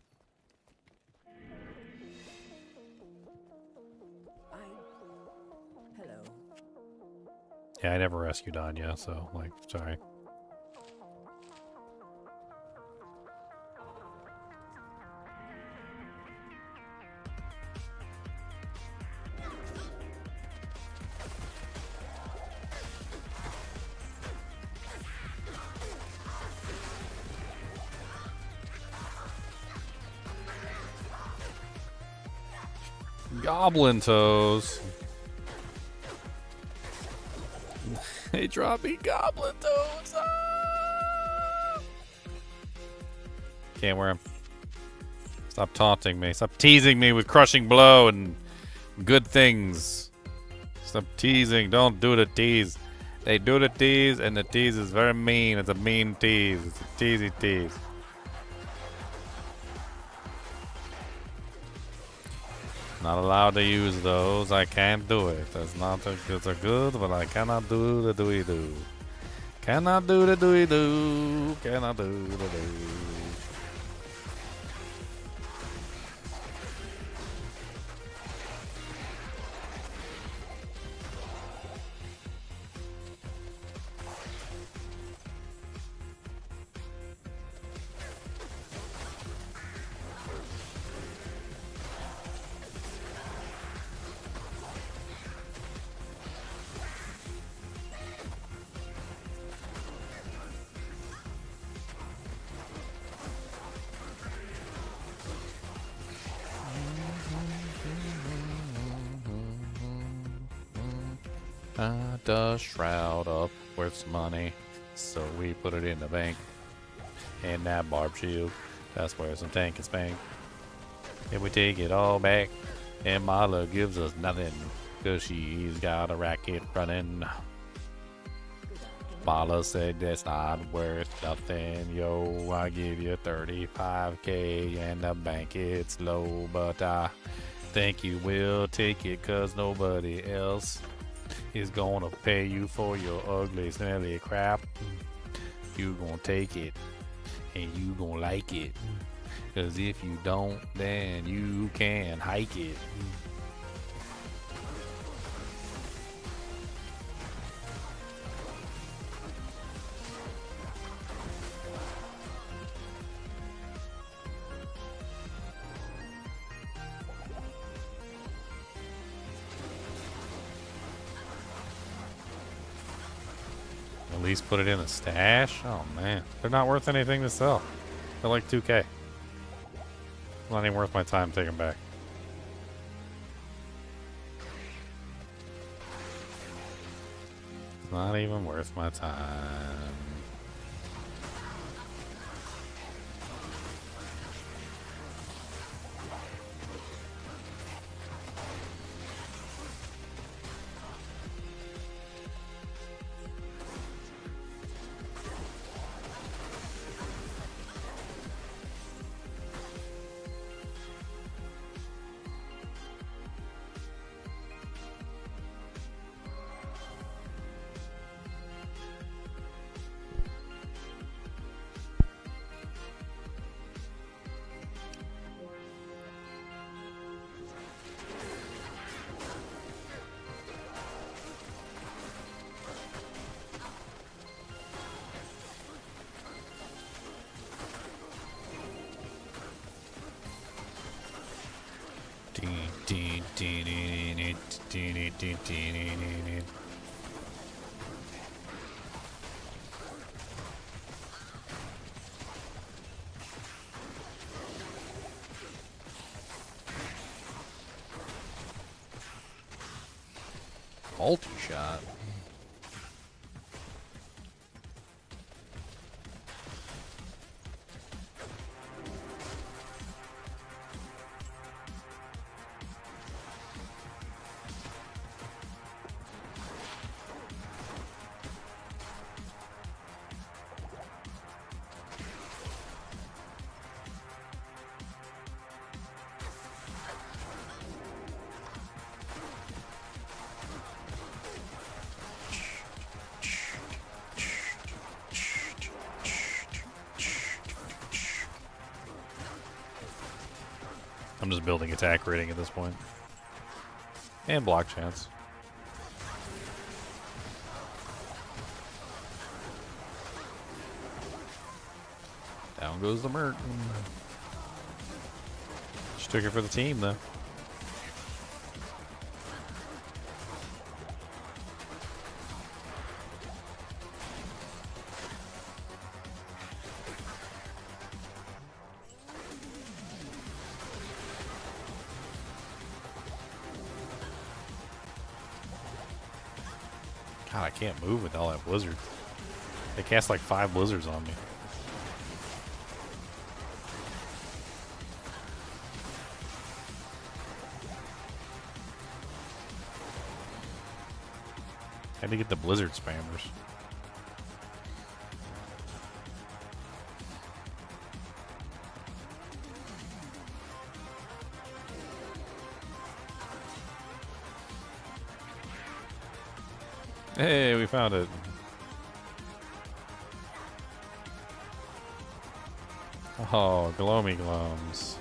Hello. Yeah, I never rescued Anya, so, like, sorry. Goblin toes. They dropped me goblin toes. Ah! Can't wear them. Stop taunting me. Stop teasing me with crushing blow and good things. Stop teasing. Don't do the tease. They do the tease, and the tease is very mean. It's a mean tease. It's a teasy tease. Not allowed to use those. I can't do it. That's not a, it's a good, but I cannot do the dooey doo. Cannot do the dooey doo. Cannot do the doo. The shroud up with some money, so we put it in the bank. And that barb shield, that's where some tank and spank. And we take it all back, and Mala gives us nothing, cause she's got a racket running. Mala said that's not worth nothing, yo, I give you 35k and the bank it's low, but I think you will take it cause nobody else is gonna pay you for your ugly, smelly crap. You gonna take it, and you gonna like it. Cause if you don't, then you can hike it. At least put it in a stash? Oh man, they're not worth anything to sell. They're like 2k. Not even worth my time taking back. Not even worth my time. Multi-shot. I'm just building attack rating at this point. And block chance. Down goes the Merc. Just took it for the team, though. God, I can't move with all that blizzard. They cast like 5 blizzards on me. Had to get the blizzard spammers. Hey, we found it. Oh, gloomy glums.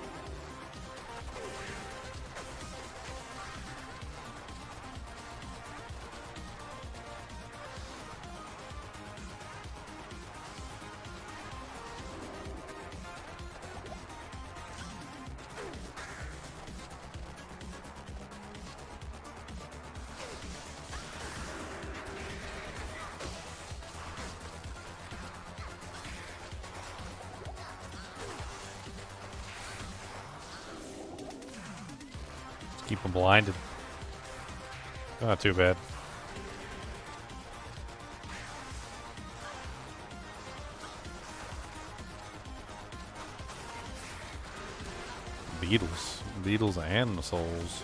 Keep them blinded. Not too bad. Beetles. Beetles and souls.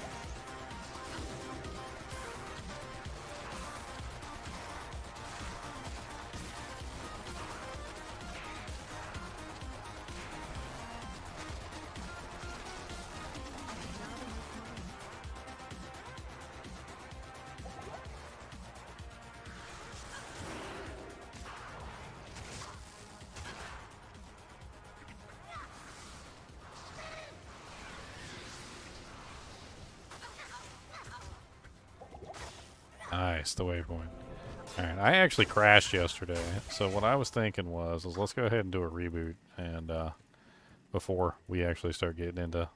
Nice, the waypoint. Alright, I actually crashed yesterday, so what I was thinking was let's go ahead and do a reboot, and before we actually start getting into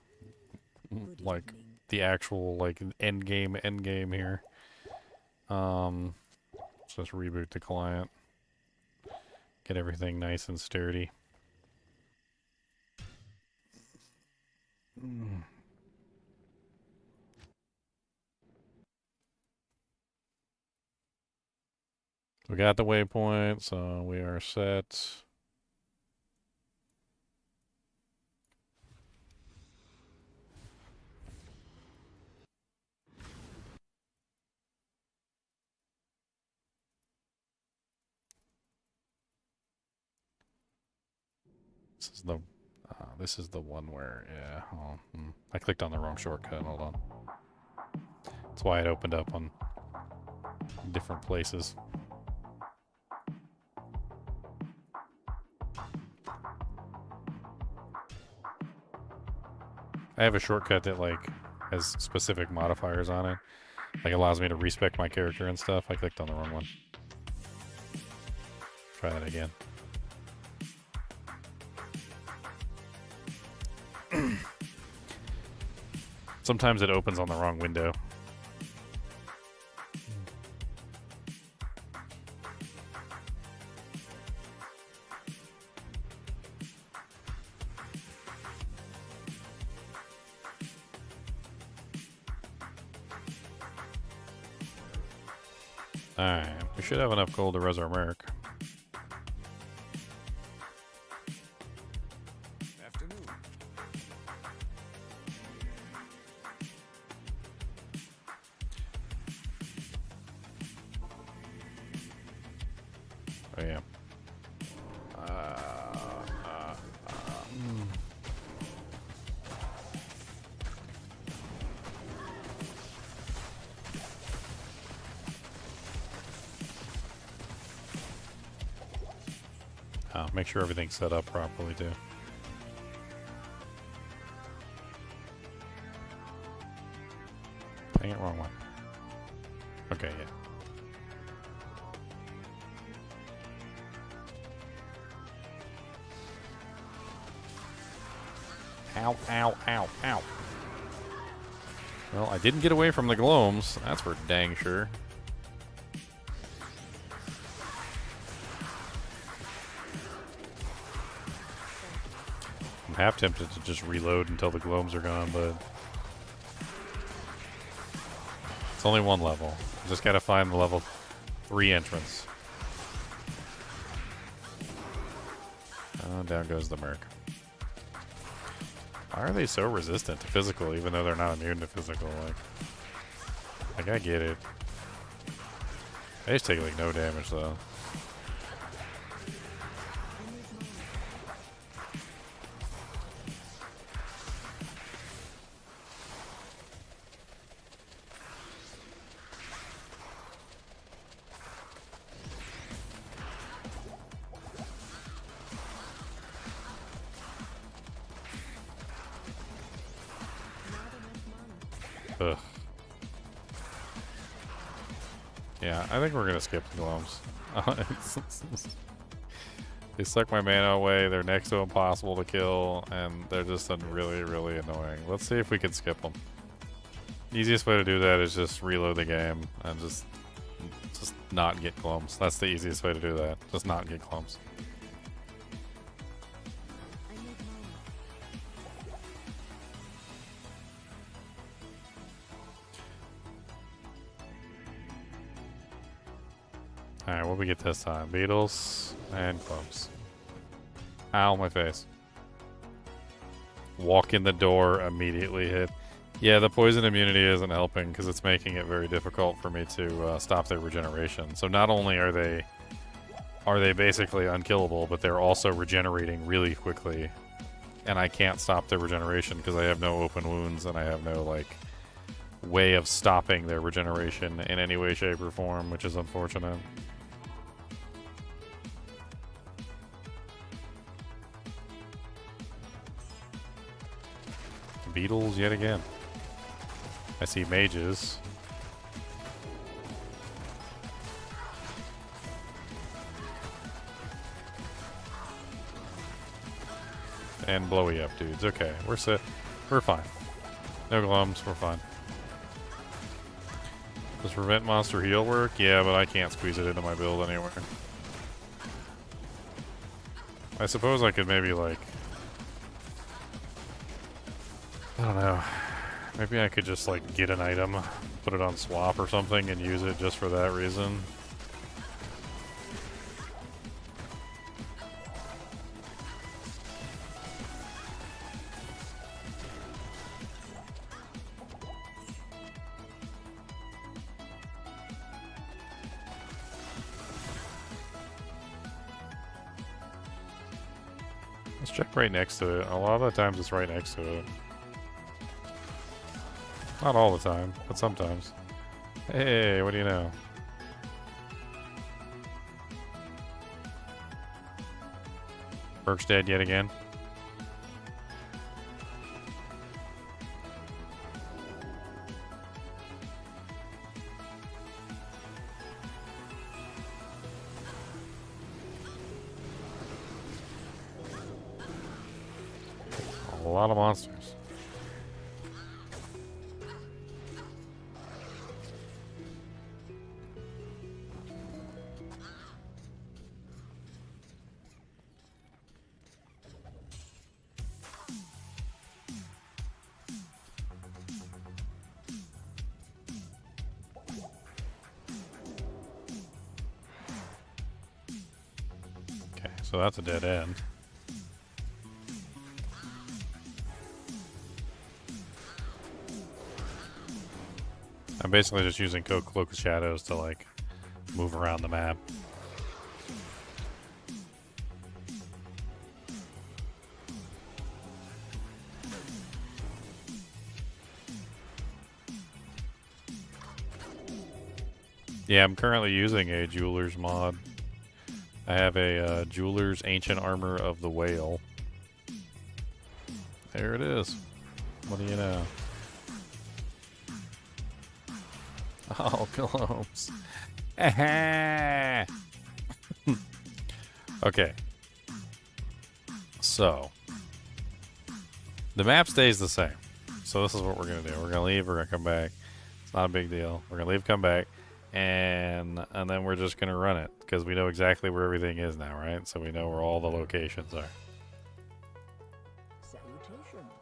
like the actual like end game here. Let's just reboot the client. Get everything nice and sturdy. We got the waypoint, so we are set. This is the one where, yeah. Oh, I clicked on the wrong shortcut. Hold on. That's why it opened up on different places. I have a shortcut that like has specific modifiers on it. Like allows me to respec my character and stuff. I clicked on the wrong one. Try that again. Sometimes it opens on the wrong window. Alright, we should have enough gold to res our merc. Afternoon. Oh yeah. Make sure everything's set up properly too. Dang it, wrong one. Okay, yeah. Ow, ow, ow, ow. Well, I didn't get away from the gloams. That's for dang sure. I'm half tempted to just reload until the gloams are gone, but it's only one level. Just gotta find the level 3 entrance. Oh, down goes the merc. Why are they so resistant to physical, even though they're not immune to physical? Like I get it. They just take like no damage though. Ugh. Yeah, I think we're gonna skip the glums. They suck my mana away, they're next to impossible to kill, and they're just really, really annoying. Let's see if we can skip them. Easiest way to do that is just reload the game and just not get glums. That's the easiest way to do that. Just not get glums. Alright, what we get this time? Beetles and clumps. Ow, my face. Walk in the door, immediately hit. Yeah, the poison immunity isn't helping because it's making it very difficult for me to stop their regeneration. So not only are they basically unkillable, but they're also regenerating really quickly. And I can't stop their regeneration because I have no open wounds and I have no, like, way of stopping their regeneration in any way, shape, or form, which is unfortunate. Beetles yet again. I see mages. And blowy up dudes. Okay, we're set. We're fine. No glums, we're fine. Does prevent monster heal work? Yeah, but I can't squeeze it into my build anywhere. I suppose I could maybe, like, I don't know. Maybe I could just, like, get an item, put it on swap or something, and use it just for that reason. Let's check right next to it. A lot of the times it's right next to it. Not all the time, but sometimes. Hey, what do you know? Burke's dead yet again. A lot of monsters. So that's a dead end. I'm basically just using Cloak of Shadows to, like, move around the map. Yeah, I'm currently using a Jeweler's mod. I have a Jeweler's Ancient Armor of the Whale. There it is. What do you know? Oh, globes. Okay. So, the map stays the same. So this is what we're going to do. We're going to leave, we're going to come back. It's not a big deal. We're going to leave, come back. And then we're just going to run it. Because we know exactly where everything is now, right? So we know where all the locations are. Salutations.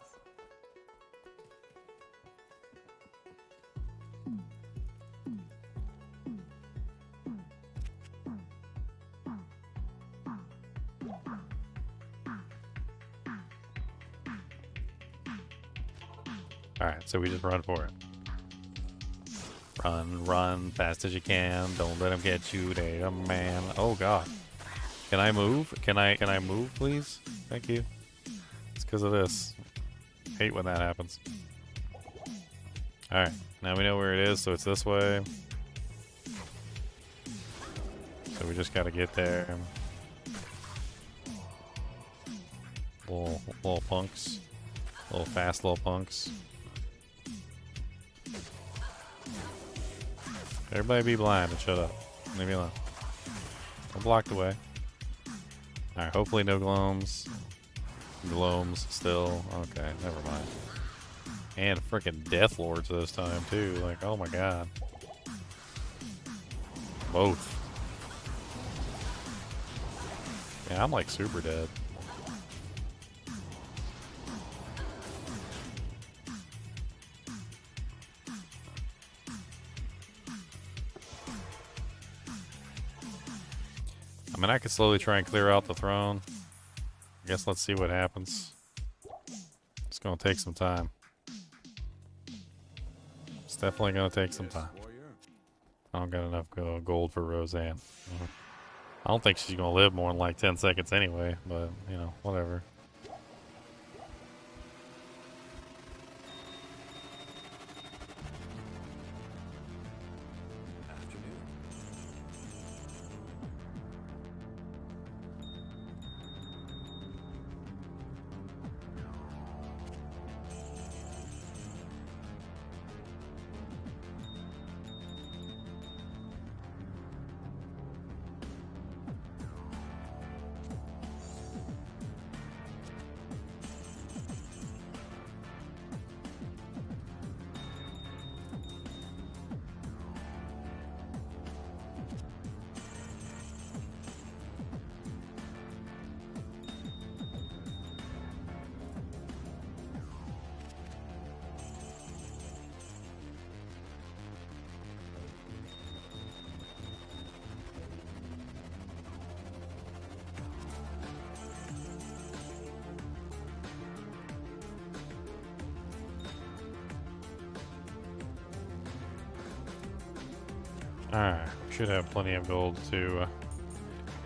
Alright, so we just run for it. Run, run, fast as you can. Don't let them get you, data man. Oh god. Can I move? Can I move, please? Thank you. It's because of this. Hate when that happens. Alright, now we know where it is, so it's this way. So we just gotta get there. Little punks. Little fast little punks. Everybody be blind and shut up. Leave me alone. I'm blocked away. Alright, hopefully no gloams. Gloams still. Okay, never mind. And freaking Death Lords this time too. Like, oh my god. Both. Yeah, I'm like super dead. I mean, I could slowly try and clear out the throne. I guess let's see what happens. It's gonna take some time. It's definitely gonna take some time. I don't got enough gold for Roseanne. I don't think she's gonna live more than like 10 seconds anyway, but you know, whatever. Alright, we should have plenty of gold to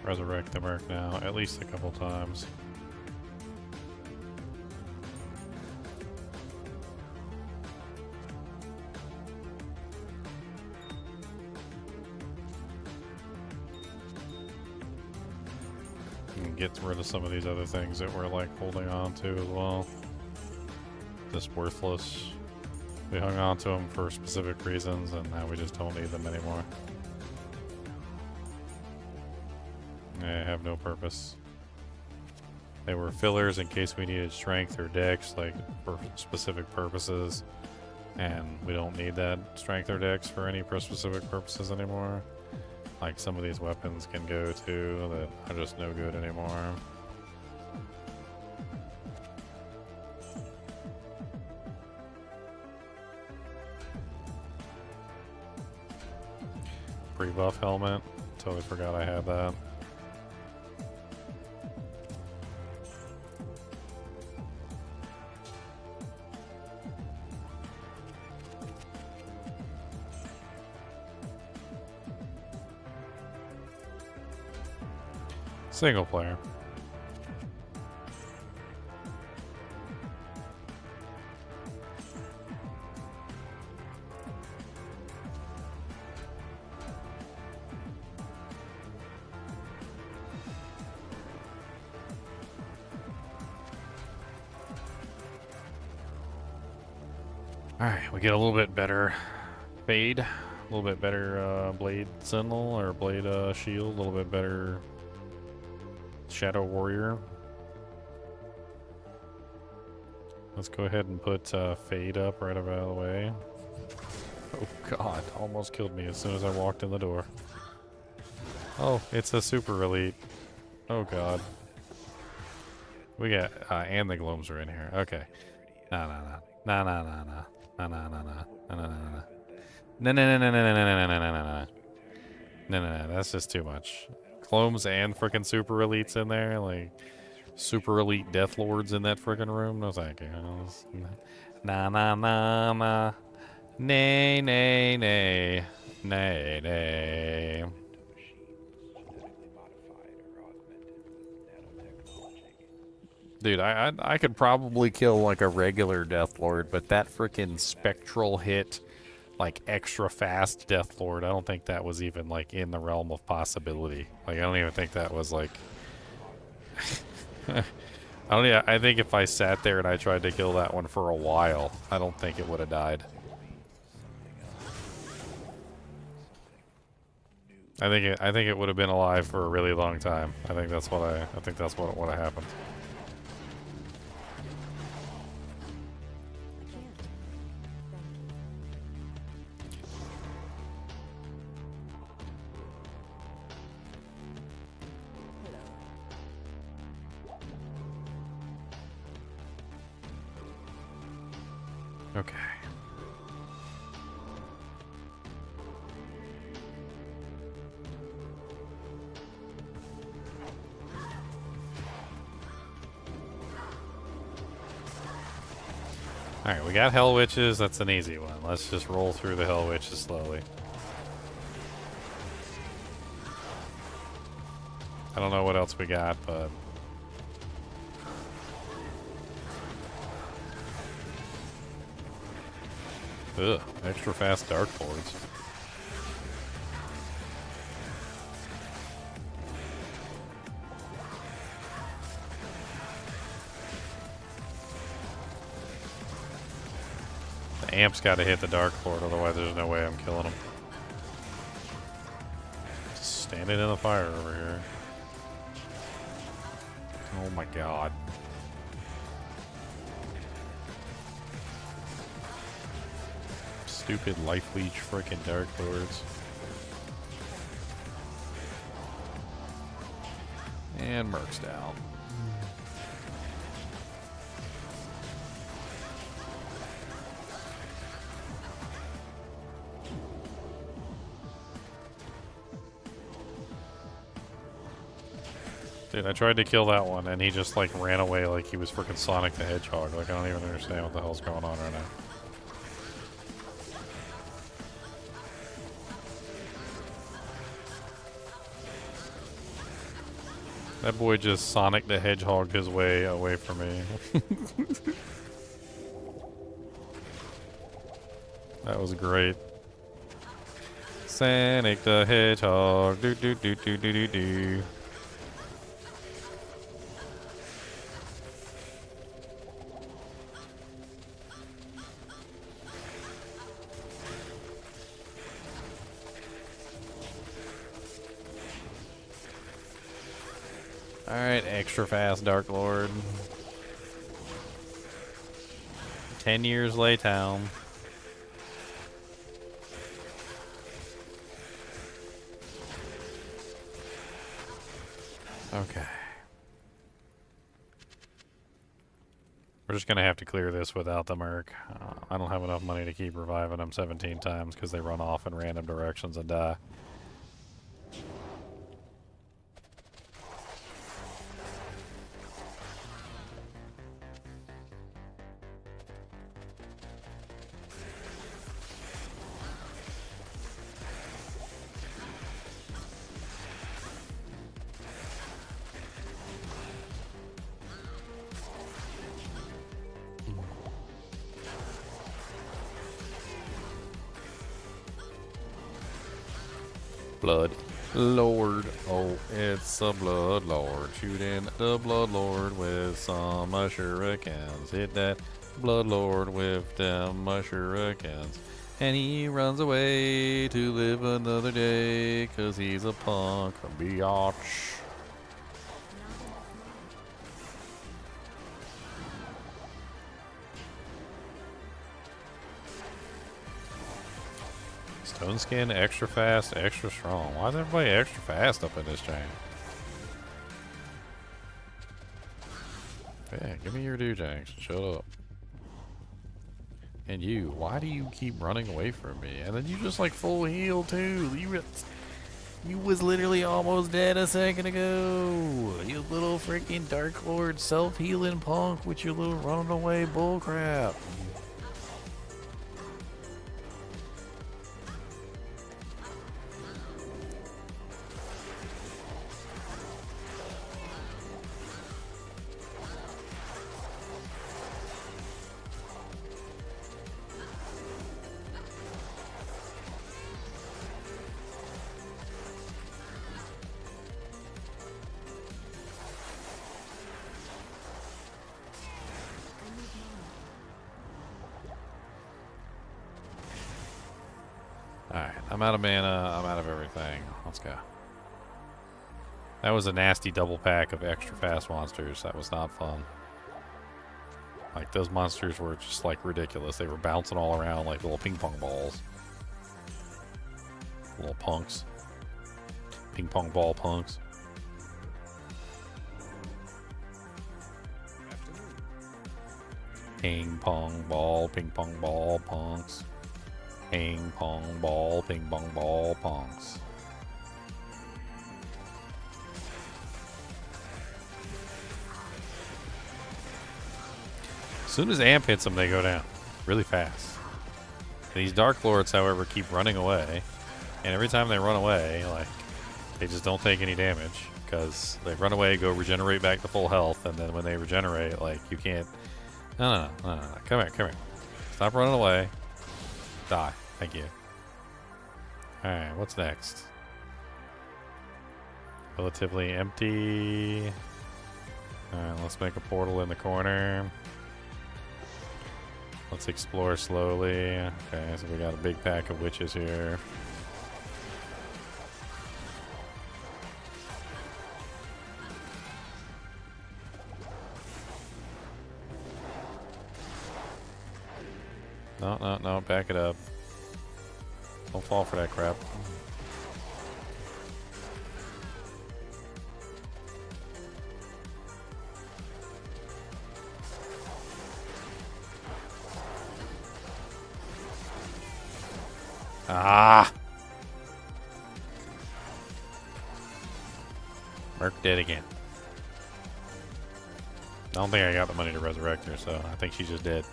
resurrect the Merc now, at least a couple times. And get rid of some of these other things that we're like holding on to as well. Just worthless. We hung on to them for specific reasons, and now we just don't need them anymore. They have no purpose. They were fillers in case we needed strength or dex, like for specific purposes, and we don't need that strength or dex for any specific purposes anymore. Like some of these weapons can go to that are just no good anymore. Pre-buff helmet. Totally forgot I had that. Single player. Alright, we get a little bit better fade, a little bit better blade sentinel or blade shield, a little bit better shadow warrior. Let's go ahead and put fade up right out of the way. Oh god, almost killed me as soon as I walked in the door. Oh, it's a super elite. Oh god. We got, and the glooms are in here. Okay. Nah. No, that's just too much. Clones and frickin' super elites in there, like super elite death lords in that frickin' room. No thank you. Nah. Nay, nay, nay. Nay, nay. Dude, I could probably kill like a regular Death Lord, but that freaking spectral hit, like extra fast Death Lord, I don't think that was even like in the realm of possibility. Like I don't even think that was like. I think if I sat there and I tried to kill that one for a while, I don't think it would have died. I think it would have been alive for a really long time. I think that's what would have happened. Okay. Alright, we got Hell Witches. That's an easy one. Let's just roll through the Hell Witches slowly. I don't know what else we got, but... Ugh, extra fast Dark Lords. The amp's got to hit the Dark Lord, otherwise there's no way I'm killing him. Just standing in the fire over here. Oh my god. Stupid life leech freaking Dark Lords. And Merc's down. Dude, I tried to kill that one and he just like ran away like he was freaking Sonic the Hedgehog. Like I don't even understand what the hell's going on right now. That boy just Sonic the Hedgehog his way away from me. That was great. Sonic the Hedgehog. Do do do do do do do. Alright, extra fast Dark Lord. 10 years lay town. Okay. We're just gonna have to clear this without the Merc. I don't have enough money to keep reviving them 17 times because they run off in random directions and die. Blood Lord, oh, it's a Blood Lord. Shooting the Blood Lord with some shurikens. Hit that Blood Lord with them shurikens. And he runs away to live another day, 'cause he's a punk biatch. Stone skin, extra fast, extra strong. Why is everybody extra fast up in this chain? Yeah, give me your Dujangs. Shut up. And you, why do you keep running away from me? And then you just like full heal too. You was literally almost dead a second ago. You little freaking Dark Lord self-healing punk with your little running away bullcrap. I'm out of mana. I'm out of everything. Let's go. That was a nasty double pack of extra fast monsters. That was not fun. Like, those monsters were just, like, ridiculous. They were bouncing all around like little ping pong balls. Little punks. Ping pong ball punks. Ping pong ball punks. Ping pong ball punks. As soon as Amp hits them, they go down really fast. These Dark Lords, however, keep running away. And every time they run away, like, they just don't take any damage. Because they run away, go regenerate back to full health, and then when they regenerate, like, you can't... No. Come here. Stop running away. Die. Thank you. Alright, what's next? Relatively empty. Alright, let's make a portal in the corner. Let's explore slowly. Okay, so we got a big pack of witches here. No, back it up. Don't fall for that crap. Ah! Merc dead again. I don't think I got the money to resurrect her, so I think she's just dead.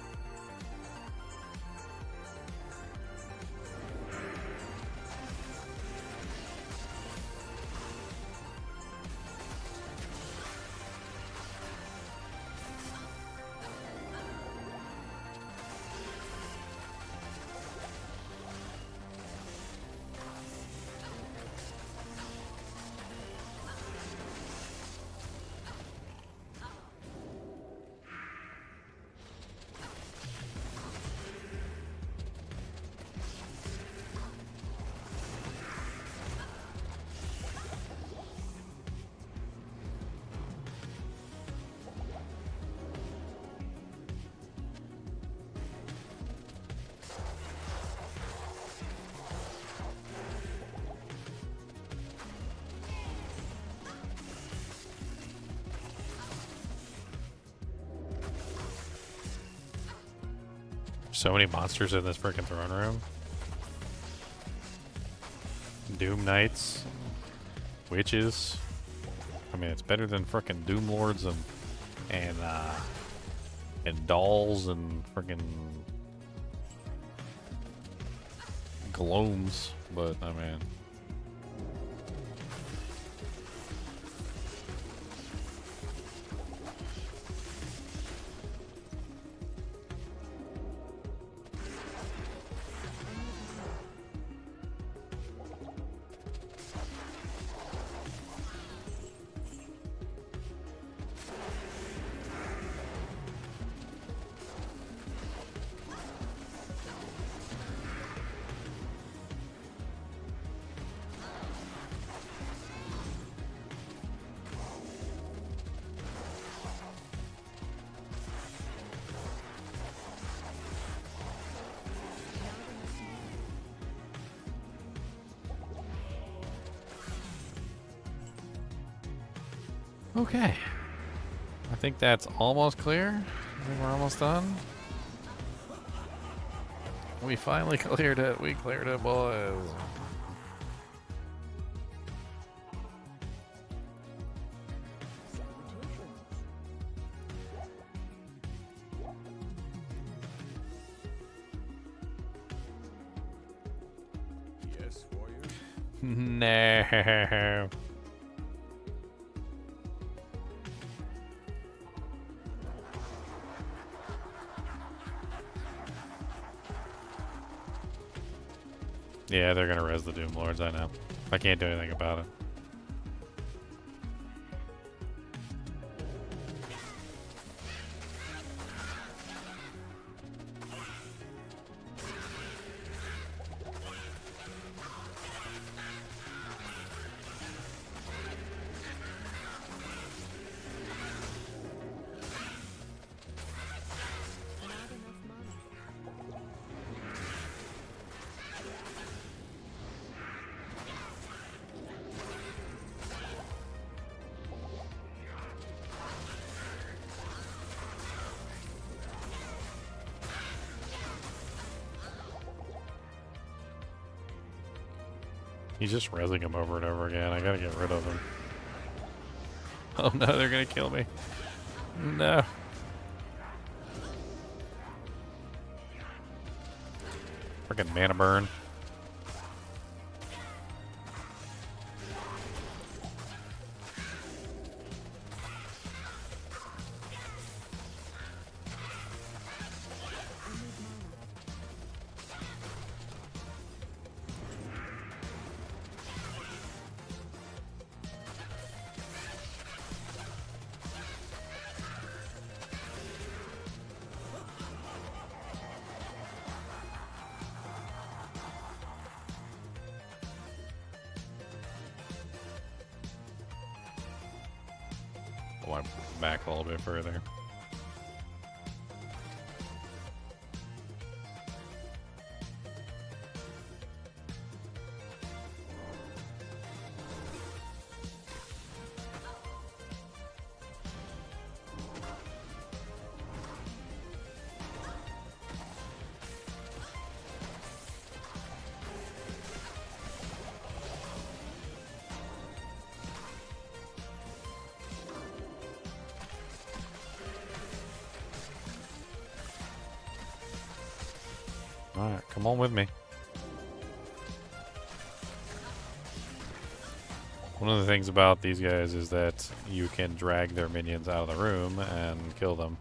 So many monsters in this freaking throne room. Doom Knights. Witches. I mean, it's better than freaking Doom Lords and dolls and freaking glomes, but I mean... Okay. I think that's almost clear. I think we're almost done. We finally cleared it. We cleared it, boys. Yes, warrior. No. Yeah, they're gonna res the Doom Lords, I know. I can't do anything about it. He's just rezzing him over and over again. I gotta get rid of him. Oh no, they're gonna kill me. No. Freaking mana burn. Go back a little bit further. Alright, come on with me. One of the things about these guys is that you can drag their minions out of the room and kill them.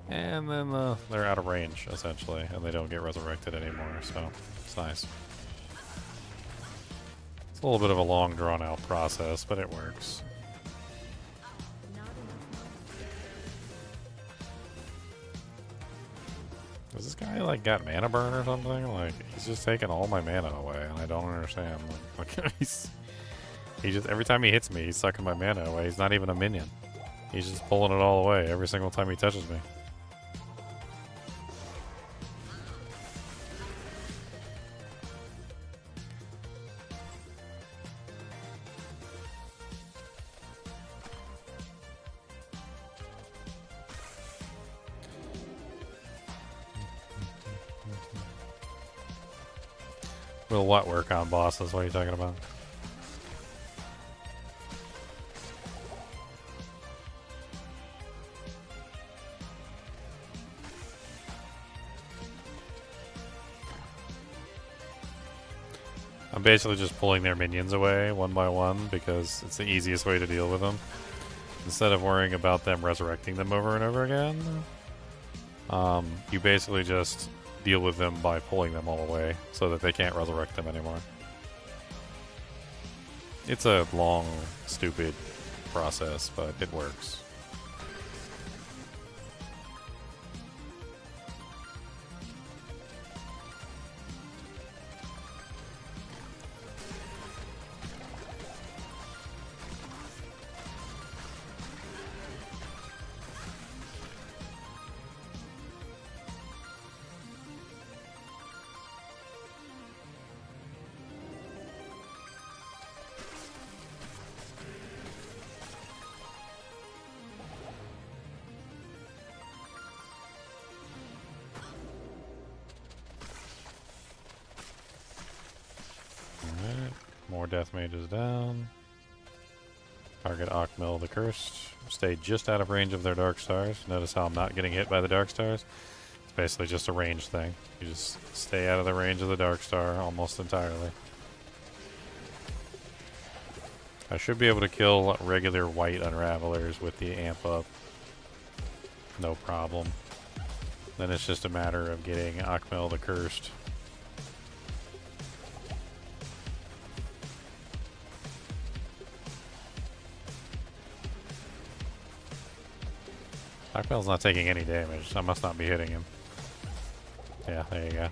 And then they're out of range, essentially, and they don't get resurrected anymore, so it's nice. It's a little bit of a long, drawn-out process, but it works. Does this guy, like, got mana burn or something? Like, he's just taking all my mana away, and I don't understand. Like, he just, every time he hits me, he's sucking my mana away. He's not even a minion. He's just pulling it all away every single time he touches me. Will what work on bosses? What are you talking about? I'm basically just pulling their minions away one by one because it's the easiest way to deal with them. Instead of worrying about them resurrecting them over and over again, you basically just deal with them by pulling them all away so that they can't resurrect them anymore. It's a long, stupid process, but it works. More death mages down. Target Akmil the Cursed. Stay just out of range of their Dark Stars. Notice how I'm not getting hit by the Dark Stars. It's basically just a range thing. You just stay out of the range of the Dark Star almost entirely. I should be able to kill regular white Unravelers with the amp up. No problem. Then it's just a matter of getting Akmil the Cursed. Akmel's not taking any damage, so I must not be hitting him. Yeah, there you go.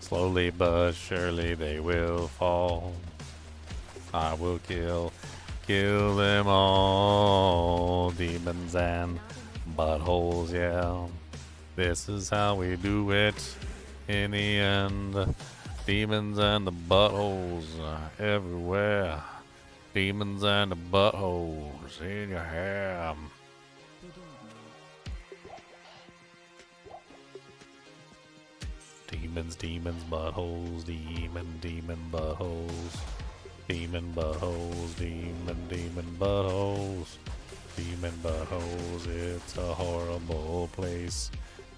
Slowly but surely they will fall. I will kill them all. Demons and buttholes, yeah. This is how we do it in the end. Demons and the buttholes everywhere. Demons and the buttholes in your hair. Demons, demons, buttholes, demon buttholes. Demon buttholes, demon buttholes. Demon buttholes, it's a horrible place.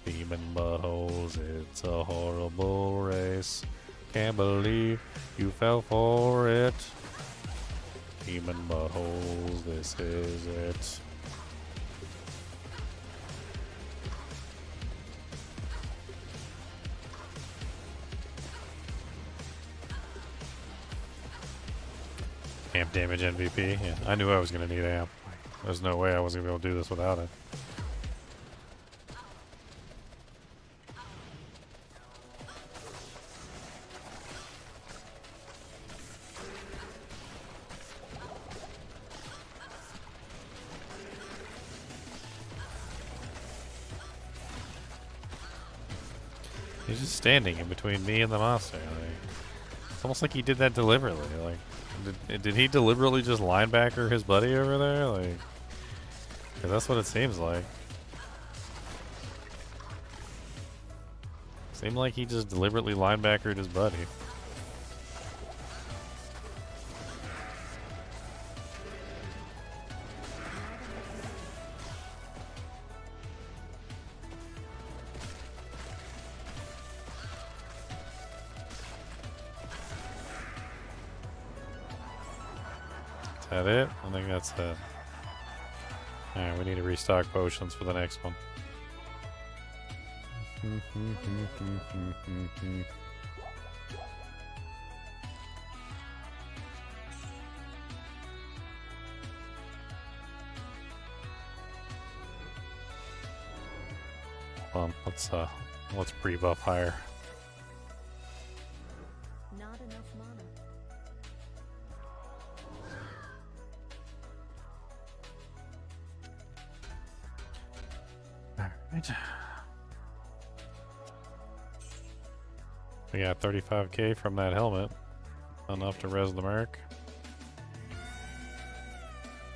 Demon buttholes, it's a horrible race. Can't believe you fell for it. Demon buttholes, this is it. Amp damage MVP. Yeah, I knew I was going to need amp. There's no way I wasn't going to be able to do this without it. He's just standing in between me and the monster. Like, it's almost like he did that deliberately. Like, did he deliberately just linebacker his buddy over there? Like, 'cause that's what it seems like. Seemed like he just deliberately linebackered his buddy. Is that it? I think that's it. Alright, we need to restock potions for the next one. Let's pre-buff higher. Not enough mana. Alright. We got 35k from that helmet. Enough to res the merc.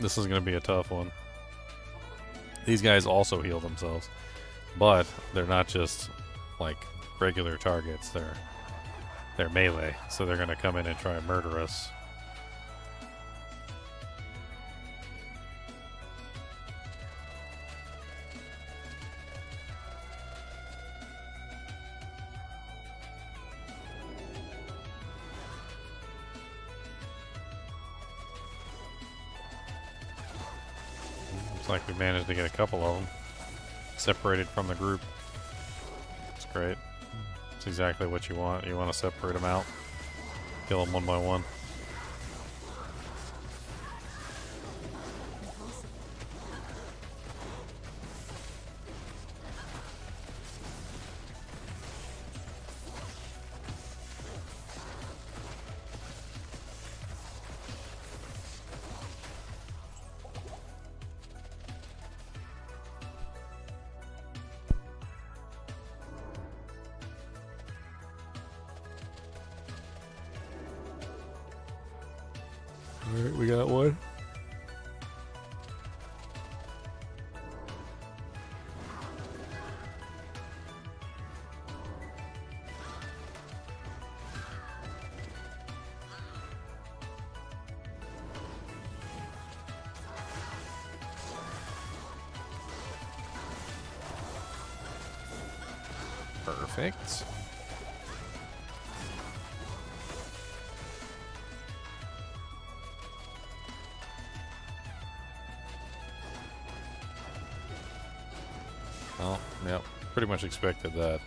This is going to be a tough one. These guys also heal themselves. But they're not just like regular targets. They're melee. So they're going to come in and try and murder us. Looks like we managed to get a couple of them separated from the group. It's great. It's exactly what you want. You want to separate them out, kill them one by one. Alright, we got one. Perfect. Oh, yep. Pretty much expected that.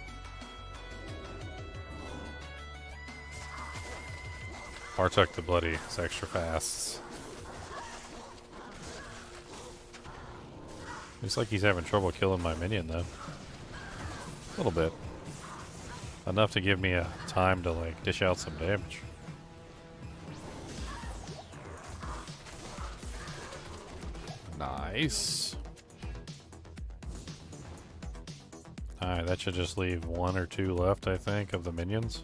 Artuck the Bloody is extra fast. Looks like he's having trouble killing my minion, though. A little bit. Enough to give me a time to, like, dish out some damage. Nice. Alright, that should just leave one or two left, I think, of the minions.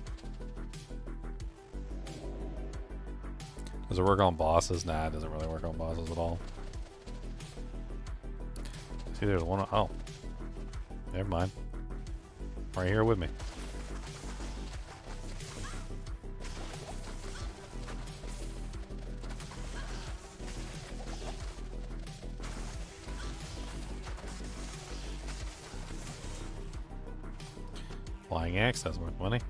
Does it work on bosses? Nah, it doesn't really work on bosses at all. See, there's one. Oh. Never mind. Right here with me. Flying axe, that's worth money.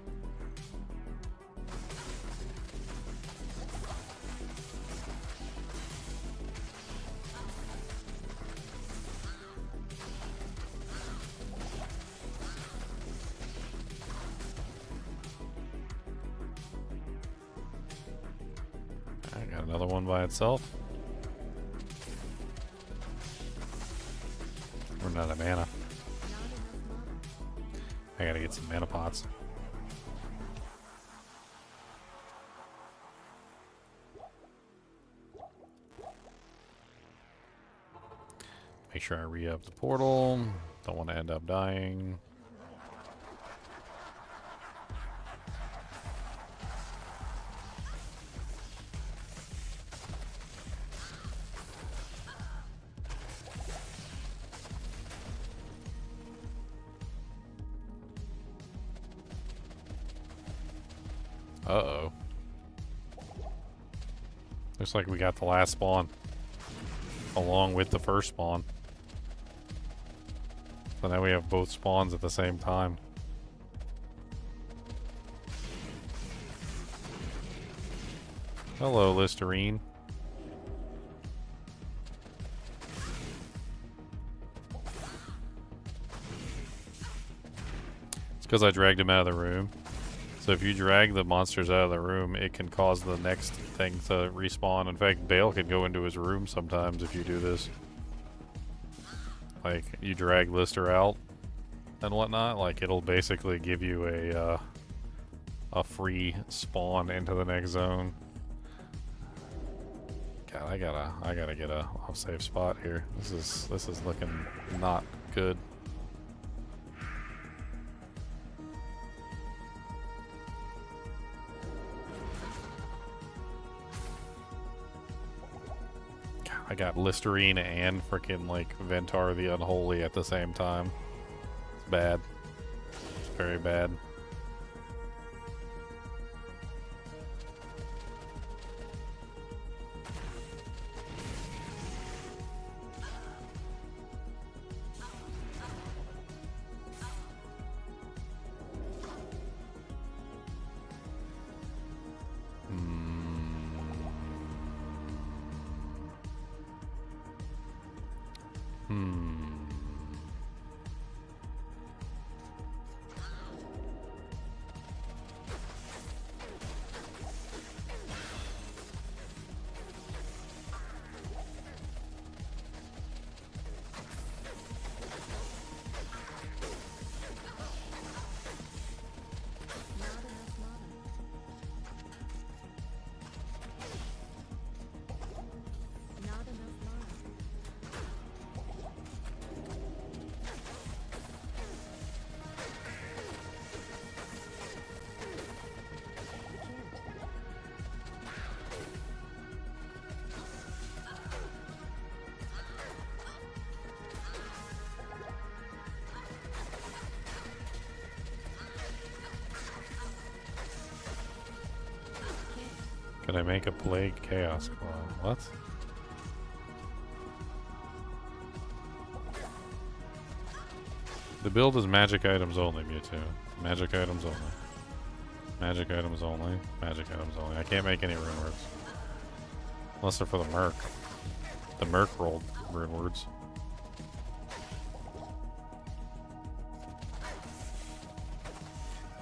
I got another one by itself. We're not out of mana. I gotta get some mana pots. Make sure I re-up the portal. Don't want to end up dying. Uh-oh. Looks like we got the last spawn. Along with the first spawn. So now we have both spawns at the same time. Hello, Listerine. It's because I dragged him out of the room. So if you drag the monsters out of the room, it can cause the next thing to respawn. In fact, Bale can go into his room sometimes if you do this. Like, you drag Lister out and whatnot, like, it'll basically give you a free spawn into the next zone. God, I gotta get a safe spot here. This is looking not good. I got Listerine and frickin' like Ventar the Unholy at the same time. It's bad. It's very bad. Could I make a Plague Chaos Claw? What? The build is magic items only, Mewtwo. Magic items only. Magic items only. Magic items only. I can't make any Runewords. Unless they're for the Merc. The Merc rolled Runewords.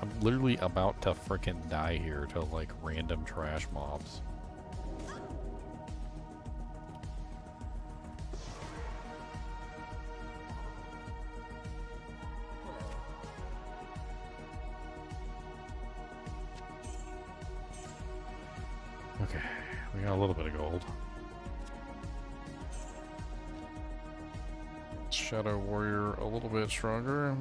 I'm literally about to frickin' die here to like random trash mobs. Okay, we got a little bit of gold. Shadow Warrior a little bit stronger.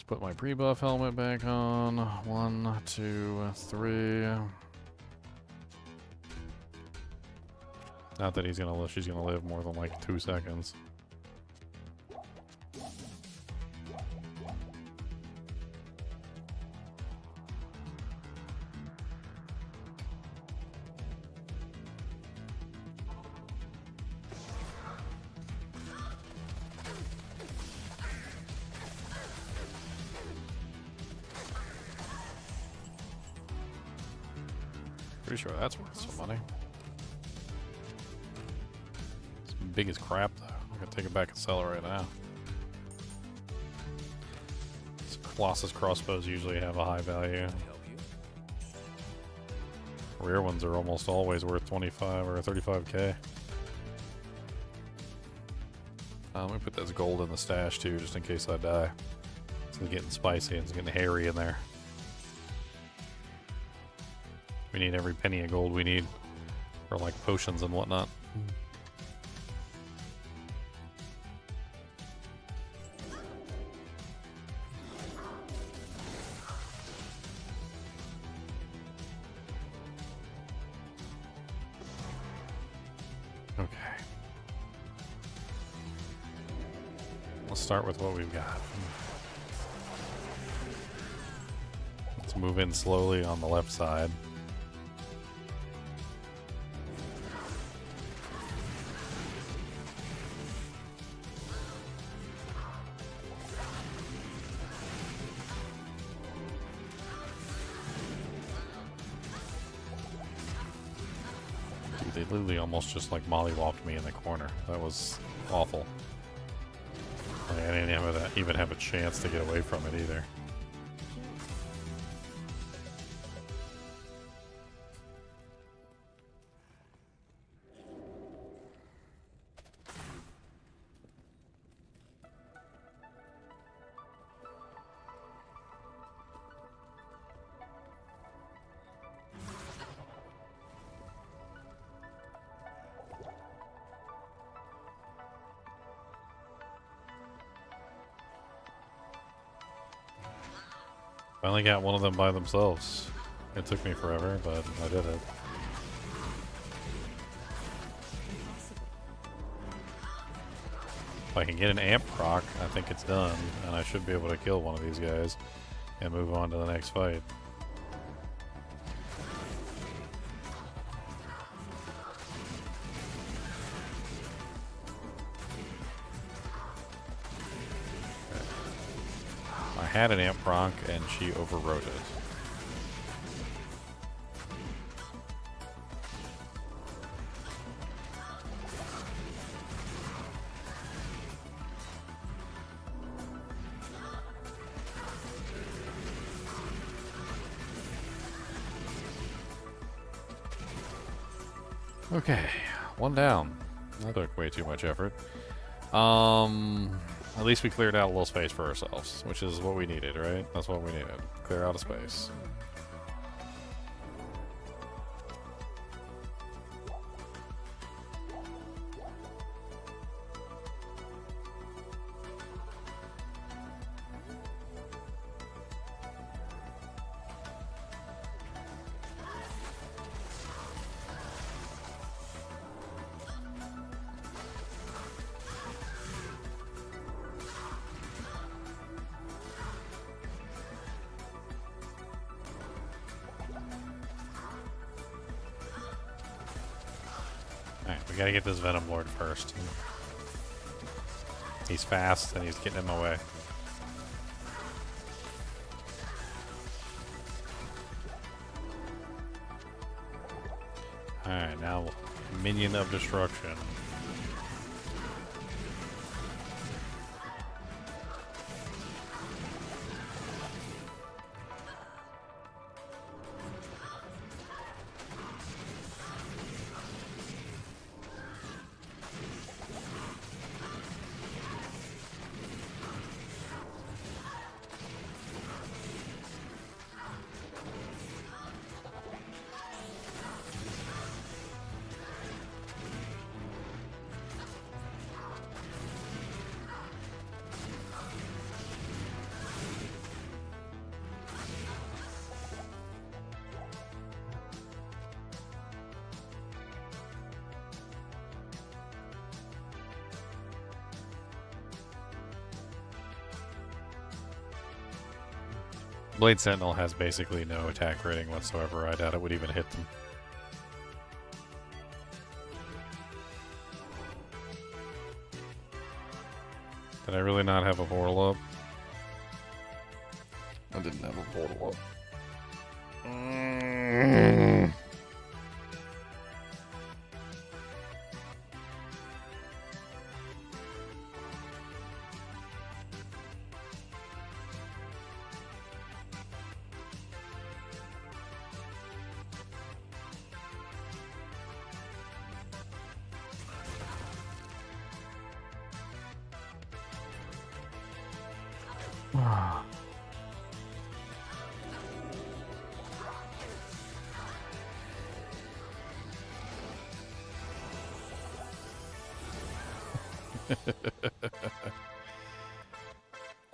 put my pre-buff helmet back on. 1, 2, 3. Not that he's gonna live. She's gonna live more than like 2 seconds. Pretty sure that's worth some money. It's big as crap, though. I'm gonna take it back and sell it right now. So Colossus crossbows usually have a high value. Rare ones are almost always worth 25 or 35k. Let me put this gold in the stash too, just in case I die. It's getting spicy and it's getting hairy in there. We need every penny of gold we need for like potions and whatnot. Okay. Let's start with what we've got. Let's move in slowly on the left side. They literally almost just like mollywalked me in the corner. That was awful. Like, I didn't even have a chance to get away from it either. Finally got one of them by themselves. It took me forever, but I did it. If I can get an amp proc, I think it's done, and I should be able to kill one of these guys and move on to the next fight. I had an amp proc and she overrode it. Okay, one down. That took way too much effort. At least we cleared out a little space for ourselves, which is what we needed, right? That's what we needed. Clear out a space. We gotta get this Venom Lord first. He's fast and he's getting in my way. Alright, now Minion of Destruction. Blade Sentinel has basically no attack rating whatsoever. I doubt it would even hit them. Did I really not have a portal up? I didn't have a portal up.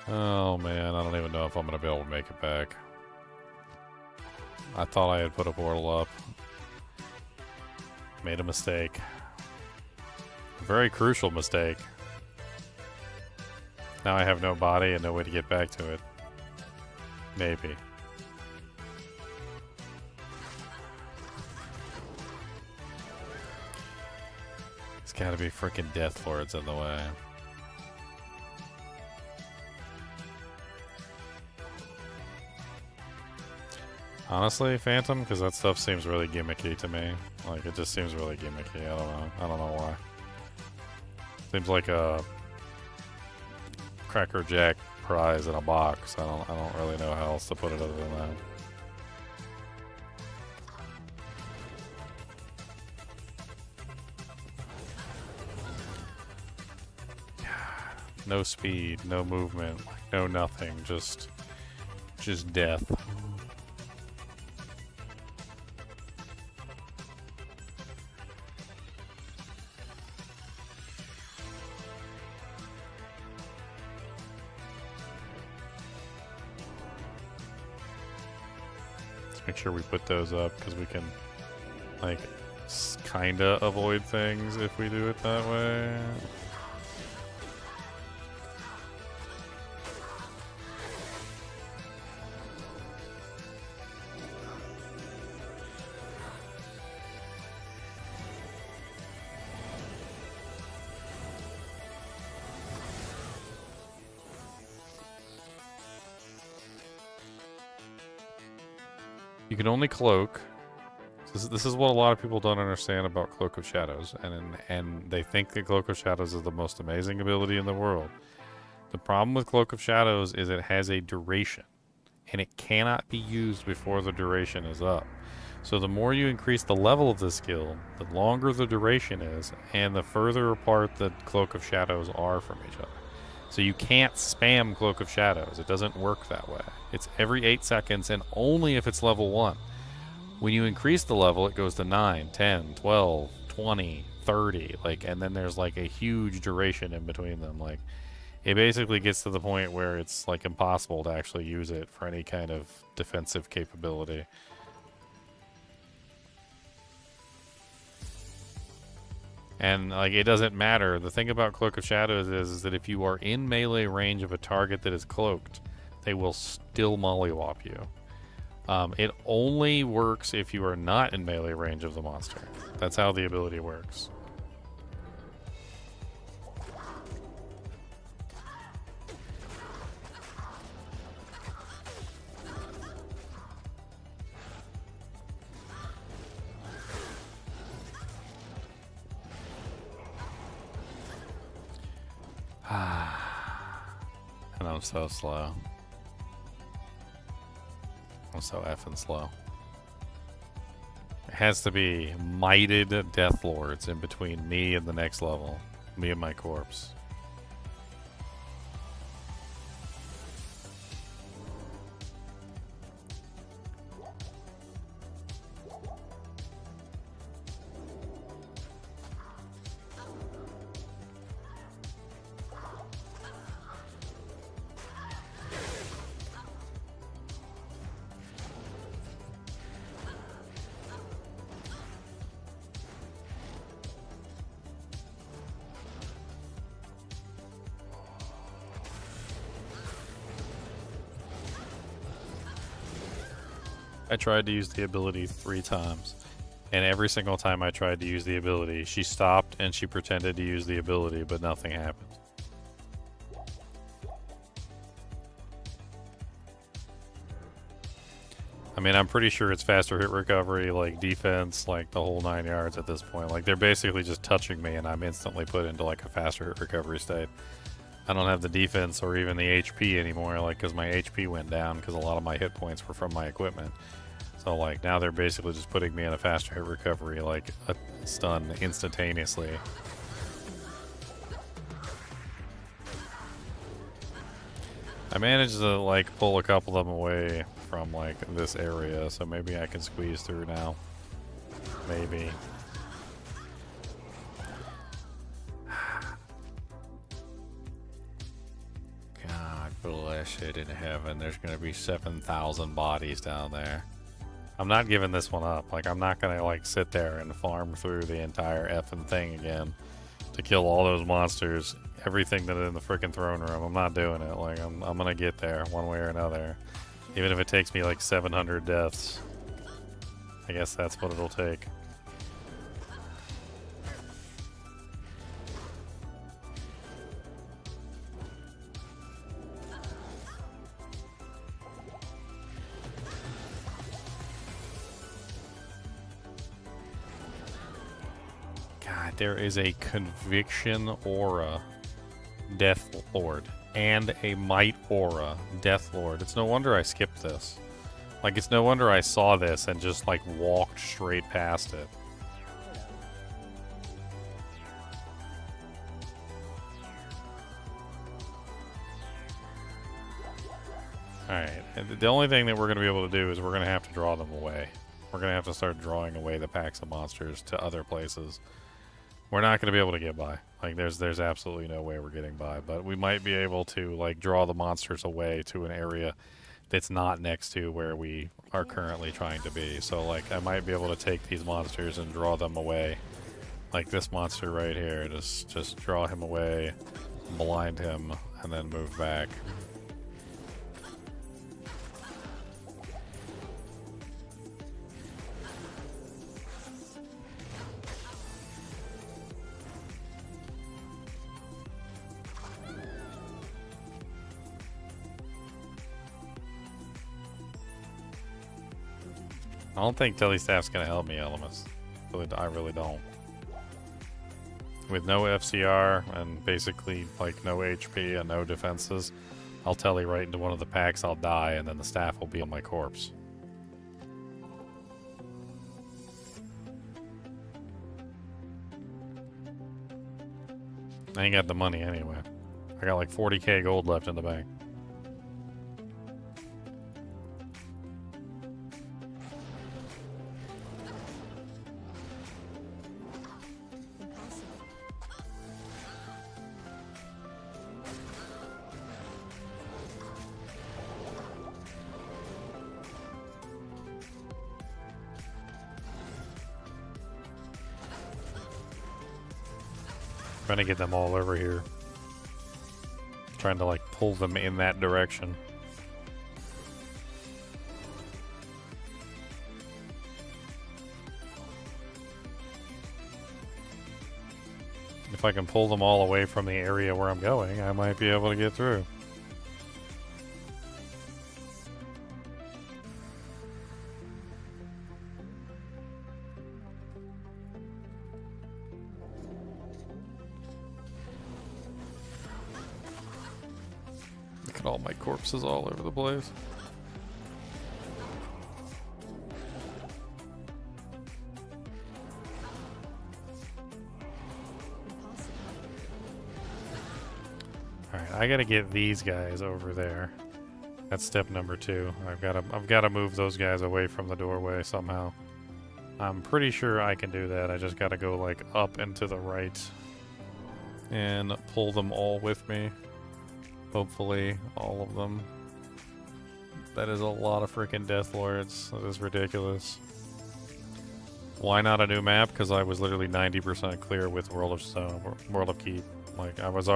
Oh man, I don't even know if I'm gonna be able to make it back. I thought I had put a portal up. Made a mistake. A very crucial mistake. Now I have no body and no way to get back to it. Maybe. There's gotta be freaking Death Lords in the way. Honestly, Phantom, because that stuff seems really gimmicky to me. Like, it just seems really gimmicky. I don't know. I don't know why. Seems like a Cracker Jack prize in a box. I don't really know how else to put it other than that. No speed, no movement, no nothing, just death. Let's make sure we put those up because we can, like, kinda avoid things if we do it that way. You can only cloak. This is what a lot of people don't understand about Cloak of Shadows, and they think that Cloak of Shadows is the most amazing ability in the world. The problem with Cloak of Shadows is it has a duration, and it cannot be used before the duration is up. So the more you increase the level of the skill, the longer the duration is, and the further apart the Cloak of Shadows are from each other. So you can't spam Cloak of Shadows. It doesn't work that way. It's every 8 seconds and only if it's level 1. When you increase the level, it goes to 9, 10, 12, 20, 30, like, and then there's like a huge duration in between them. Like, it basically gets to the point where it's like impossible to actually use it for any kind of defensive capability. And, like, it doesn't matter. The thing about Cloak of Shadows is that if you are in melee range of a target that is cloaked, they will still mollywop you. It only works if you are not in melee range of the monster. That's how the ability works. And I'm so slow. I'm so effing slow. It has to be mighted Death Lords in between me and the next level. Me and my corpse. I tried to use the ability 3 times. And every single time I tried to use the ability, she stopped and she pretended to use the ability, but nothing happened. I mean, I'm pretty sure it's faster hit recovery, like defense, like the whole 9 yards at this point. Like, they're basically just touching me and I'm instantly put into like a faster hit recovery state. I don't have the defense or even the HP anymore, like, because my HP went down because a lot of my hit points were from my equipment. So, like, now they're basically just putting me in a faster hit recovery, like a stun instantaneously. I managed to, like, pull a couple of them away from, like, this area, so maybe I can squeeze through now. Maybe. God bless it in heaven. There's gonna be 7,000 bodies down there. I'm not giving this one up. Like, I'm not gonna, like, sit there and farm through the entire effing thing again to kill all those monsters. Everything that is in the freaking throne room. I'm not doing it. Like, I'm gonna get there one way or another. Even if it takes me like 700 deaths. I guess that's what it'll take. God, there is a conviction aura Death Lord and a might aura Death Lord. It's no wonder I skipped this. Like, it's no wonder I saw this and just like walked straight past it. Alright, the only thing that we're going to be able to do is we're going to have to draw them away. We're going to have to start drawing away the packs of monsters to other places. We're not going to be able to get by. Like, there's absolutely no way we're getting by. But we might be able to, like, draw the monsters away to an area that's not next to where we are currently trying to be. So, like, I might be able to take these monsters and draw them away. Like this monster right here. Just draw him away, blind him, and then move back. I don't think Telestaff's gonna help me, Elemis. I really don't. With no FCR and basically like no HP and no defenses, I'll telly right into one of the packs, I'll die, and then the staff will be on my corpse. I ain't got the money anyway. I got like 40k gold left in the bank. Trying to get them all over here. Trying to like pull them in that direction. If I can pull them all away from the area where I'm going, I might be able to get through. All my corpses all over the place. Alright, I gotta get these guys over there. That's step number 2. I've gotta move those guys away from the doorway somehow. I'm pretty sure I can do that. I just gotta go like up and to the right and pull them all with me. Hopefully, all of them. That is a lot of freaking Death Lords. That is ridiculous. Why not a new map? Because I was literally 90% clear with World of Stone, World of Keep. Like, I was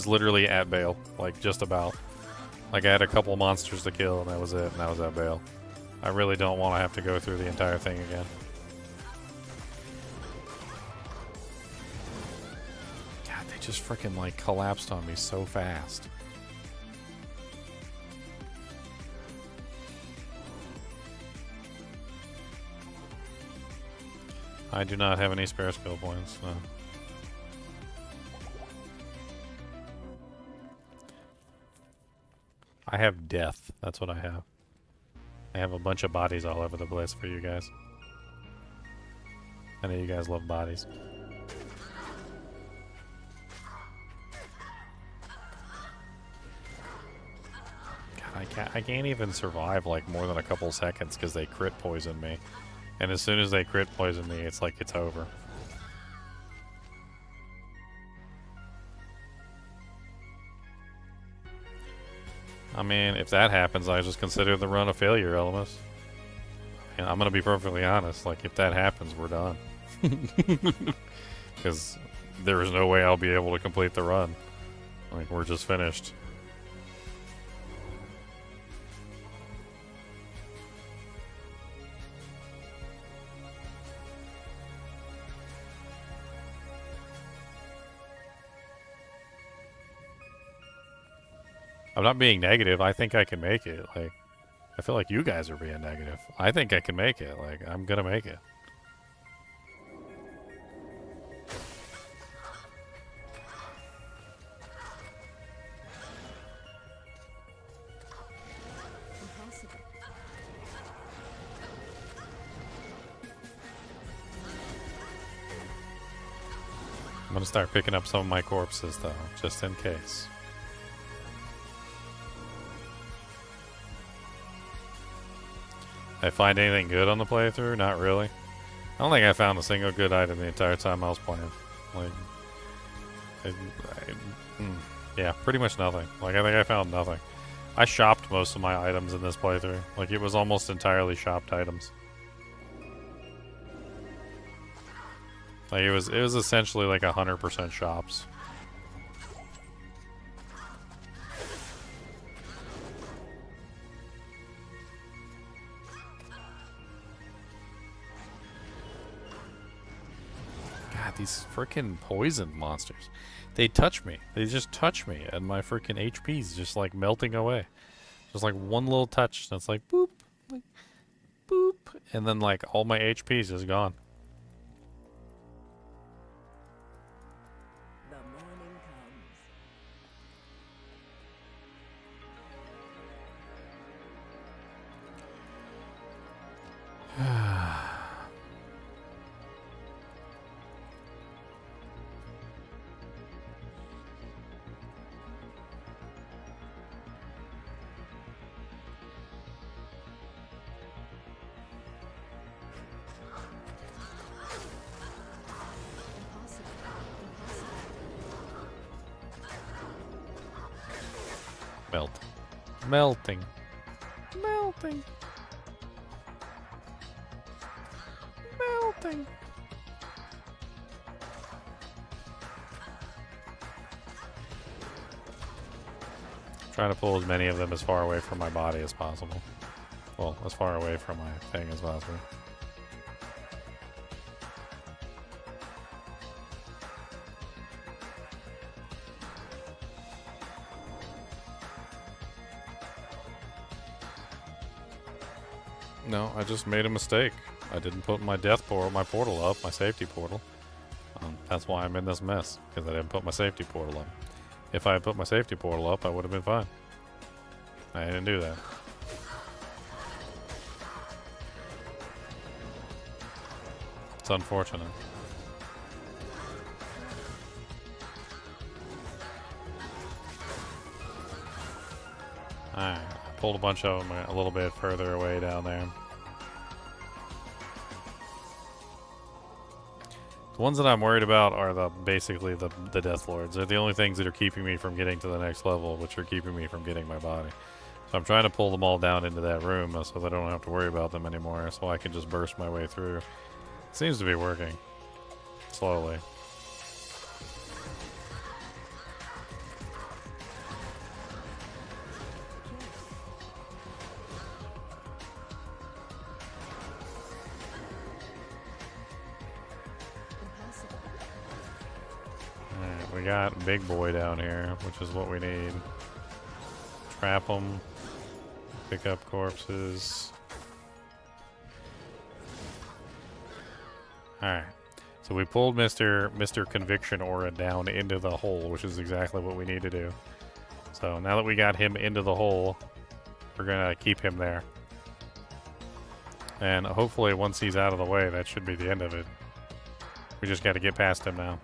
literally at Bale. Like, just about. Like, I had a couple monsters to kill, and that was it, and I was at Bale. I really don't want to have to go through the entire thing again. God, they just freaking like collapsed on me so fast. I do not have any spare skill points, no. I have death. That's what I have. I have a bunch of bodies all over the place for you guys. I know you guys love bodies. God, I can't even survive like more than a couple seconds because they crit poison me. And as soon as they crit poison me, it's like it's over. I mean, if that happens, I just consider the run a failure, Elemis. And I'm gonna be perfectly honest, like, if that happens, we're done. Because there is no way I'll be able to complete the run. Like, we're just finished. I'm not being negative. I think I can make it. Like, I feel like you guys are being negative. I think I can make it. Like, I'm gonna make it. Impossible. I'm gonna start picking up some of my corpses, though, just in case. I find anything good on the playthrough? Not really. I don't think I found a single good item the entire time I was playing. Like, yeah, pretty much nothing. Like, I think I found nothing. I shopped most of my items in this playthrough. Like, it was almost entirely shopped items. Like, it was essentially like 100% shops. These freaking poison monsters. They touch me. They just touch me, and my freaking HP's just like melting away. Just like one little touch, and it's like boop, like boop, and then like all my HP's is gone. The morning comes. Melting. Melting. Melting. Trying to pull as many of them as far away from my body as possible. Well, as far away from my thing as possible. No, I just made a mistake. I didn't put my my portal up, my safety portal. That's why I'm in this mess, because I didn't put my safety portal up. If I had put my safety portal up, I would have been fine. I didn't do that. It's unfortunate. Alright, I pulled a bunch of them a little bit further away down there. The ones that I'm worried about are basically the Death Lords. They're the only things that are keeping me from getting to the next level, which are keeping me from getting my body. So I'm trying to pull them all down into that room so that I don't have to worry about them anymore, so I can just burst my way through. It seems to be working. Slowly. we got big boy down here, which is what we need. Trap them. Pick up corpses. Alright. So we pulled Mr. Conviction Aura down into the hole, which is exactly what we need to do. So now that we got him into the hole, we're going to keep him there. And hopefully once he's out of the way, that should be the end of it. We just got to get past him now.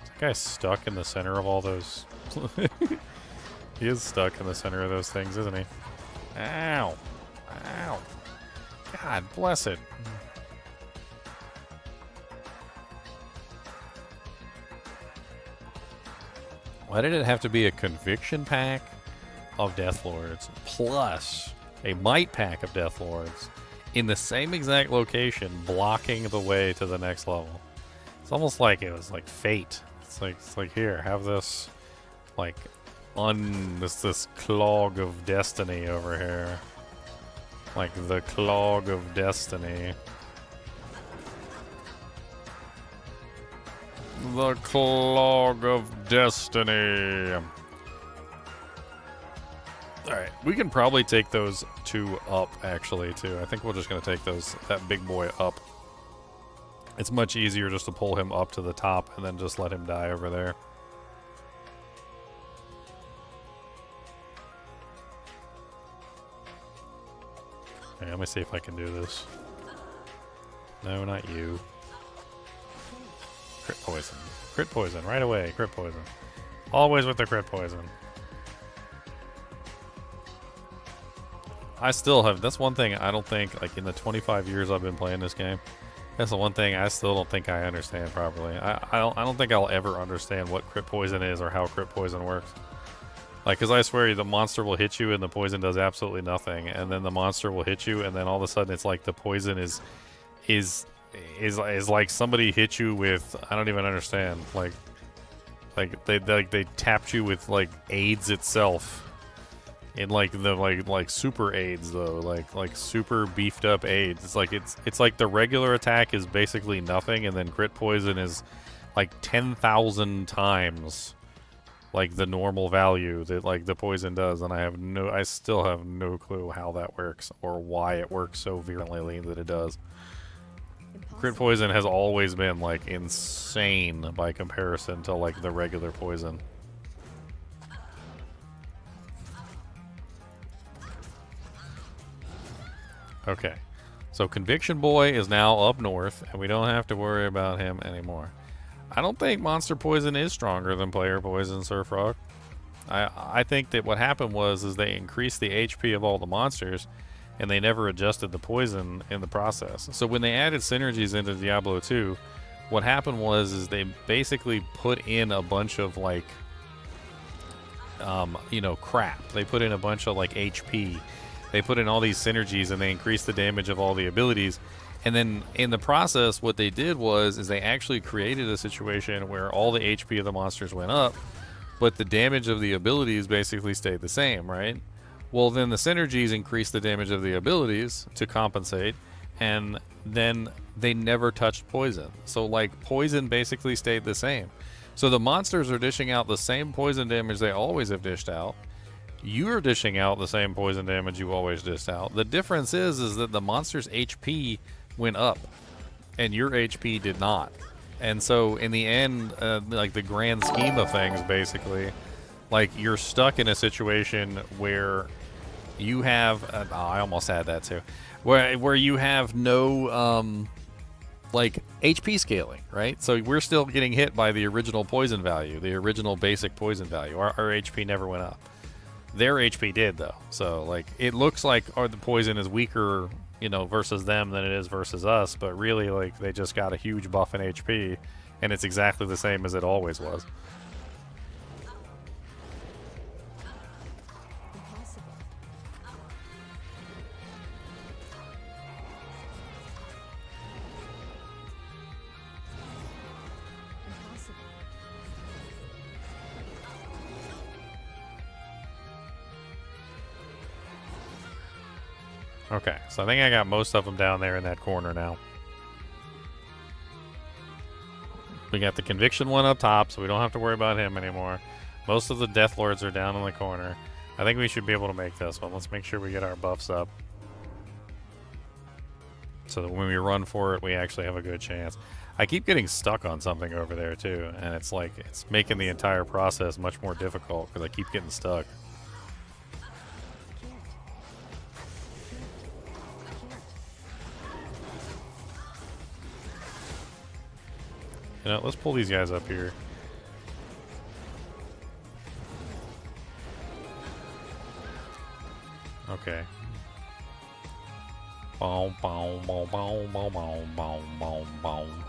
That guy's stuck in the center of all those... He is stuck in the center of those things, isn't he? Ow! Ow! God bless it. Why did it have to be a conviction pack of Death Lords plus a might pack of Death Lords in the same exact location, blocking the way to the next level? It's almost like it was like fate. It's like here, have this, like, this clog of destiny over here, like the clog of destiny. The clog of destiny. Alright, we can probably take those two up, actually, too. I think we're just going to take that big boy up. It's much easier just to pull him up to the top and then just let him die over there. Okay, let me see if I can do this. No, not you. Crit poison. Crit poison, right away. Crit poison. Always with the crit poison. I still have... That's one thing I don't think, like, in the 25 years I've been playing this game, that's the one thing I still don't think I understand properly. I don't think I'll ever understand what crit poison is or how crit poison works. Like, because I swear the monster will hit you and the poison does absolutely nothing, and then the monster will hit you and then all of a sudden it's like the poison is like somebody hit you with, I don't even understand, like they tapped you with like AIDS itself, in like the like super AIDS though, like super beefed up AIDS. It's like the regular attack is basically nothing, and then crit poison is like 10,000 times like the normal value that like the poison does, and I still have no clue how that works or why it works so virulently that it does. Crit poison has always been like insane by comparison to like the regular poison. Okay, so Conviction Boy is now up north, and we don't have to worry about him anymore. I don't think monster poison is stronger than player poison, Sir Frog. I think that what happened is they increased the HP of all the monsters, and they never adjusted the poison in the process. So when they added synergies into Diablo 2, what happened is they basically put in a bunch of like, crap. They put in a bunch of like HP. They put in all these synergies, and they increased the damage of all the abilities. And then in the process, what they did is they actually created a situation where all the HP of the monsters went up, but the damage of the abilities basically stayed the same, right? Well, then the synergies increased the damage of the abilities to compensate, and then they never touched poison. So, like, poison basically stayed the same. So the monsters are dishing out the same poison damage they always have dished out. You're dishing out the same poison damage you always dished out. The difference is that the monster's HP went up, and your HP did not. And so in the end, like the grand scheme of things, basically, like you're stuck in a situation where you have I almost had that too, where you have no like HP scaling, right? So we're still getting hit by the original poison value, the original basic poison value. Our HP never went up. Their HP did, though. So like it looks like the poison is weaker, versus them than it is versus us, but really, like, they just got a huge buff in HP, and it's exactly the same as it always was. Okay, so I think I got most of them down there in that corner now. We got the Conviction one up top, so we don't have to worry about him anymore. Most of the Death Lords are down in the corner. I think we should be able to make this one. Let's make sure we get our buffs up, so that when we run for it, we actually have a good chance. I keep getting stuck on something over there, too, and it's like, it's making the entire process much more difficult, because I keep getting stuck. You know, let's pull these guys up here. Okay. Boom, boom, boom, boom, boom, boom, boom, boom, boom.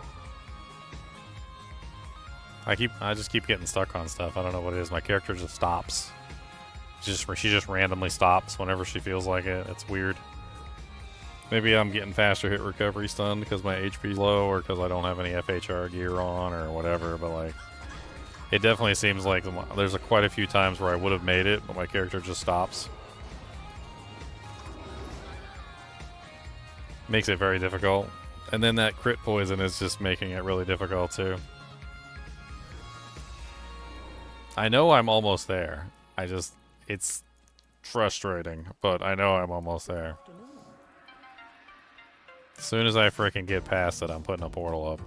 I just keep getting stuck on stuff. I don't know what it is. My character just stops. She just randomly stops whenever she feels like it. It's weird. Maybe I'm getting faster hit recovery stun because my HP's low, or because I don't have any FHR gear on, or whatever, but like, it definitely seems like there's quite a few times where I would have made it, but my character just stops. Makes it very difficult. And then that crit poison is just making it really difficult too. I know I'm almost there. It's frustrating, but I know I'm almost there. As soon as I frickin' get past it, I'm putting a portal up.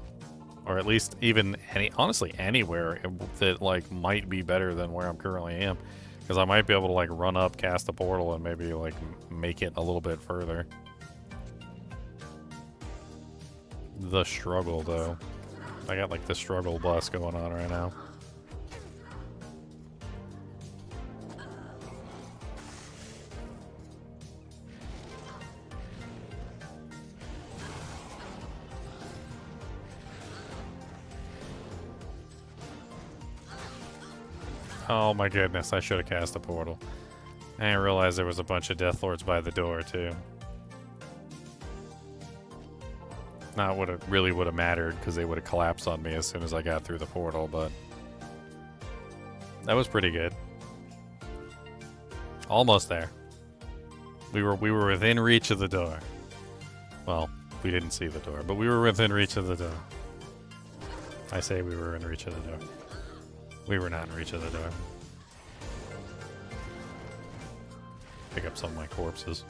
Or at least even honestly anywhere that like might be better than where I'm currently am. Because I might be able to like run up, cast a portal, and maybe like make it a little bit further. The struggle though. I got like the struggle bus going on right now. Oh my goodness, I should have cast a portal. I didn't realize there was a bunch of Death Lords by the door, too. Not what it really would have mattered, because they would have collapsed on me as soon as I got through the portal, but that was pretty good. Almost there. We were within reach of the door. Well, we didn't see the door, but we were within reach of the door. I say we were in reach of the door. We were not in reach of the door. Pick up some of my corpses.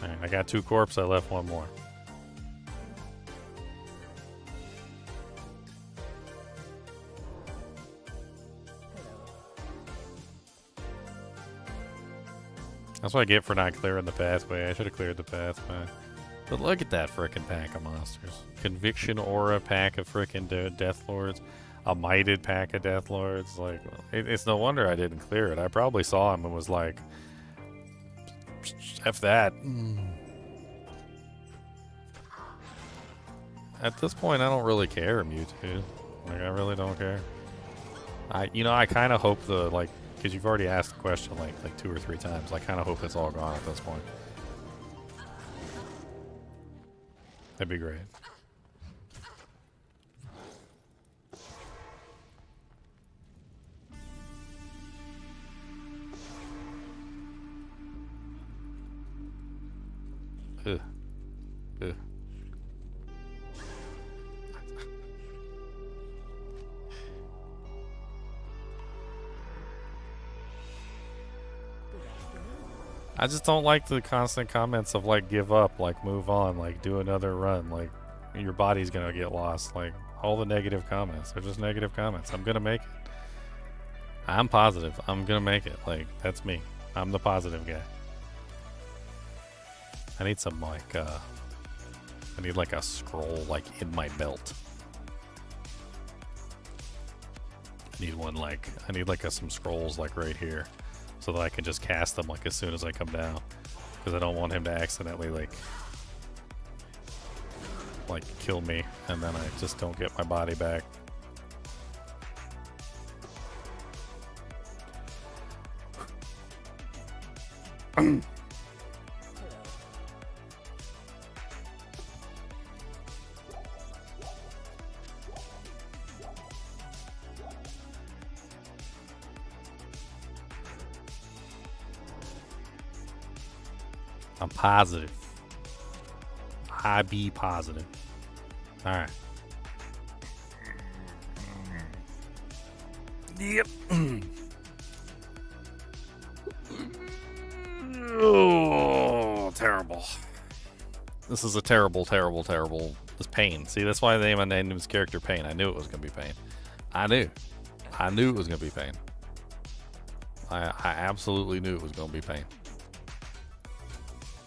Alright, I got 2 corpses, I left 1 more. That's what I get for not clearing the pathway. I should have cleared the pathway. But look at that frickin' pack of monsters. Conviction Aura pack of frickin' Death Lords. A Mighted pack of Death Lords. Like, it's no wonder I didn't clear it. I probably saw him and was like, F that. At this point, I don't really care, Mewtwo. Like, I really don't care. I kind of hope because you've already asked the question like 2 or 3 times. I kind of hope it's all gone at this point. That'd be great. Ugh. Ugh. I just don't like the constant comments of like give up, like move on, like do another run, like your body's gonna get lost, like all the negative comments. They're just negative comments. I'm gonna make it. I'm positive. I'm gonna make it. Like, that's me. I'm the positive guy. I need some like I need like a scroll like in my belt. I need one like some scrolls like right here, so that I can just cast them like as soon as I come down, because I don't want him to accidentally like kill me and then I just don't get my body back. I'm positive. I be positive. Alright. Yep. Oh, terrible. This is a terrible, terrible, terrible. It's pain. See, that's why I named his character Pain. I knew it was going to be pain. I knew it was going to be pain. I absolutely knew it was going to be pain.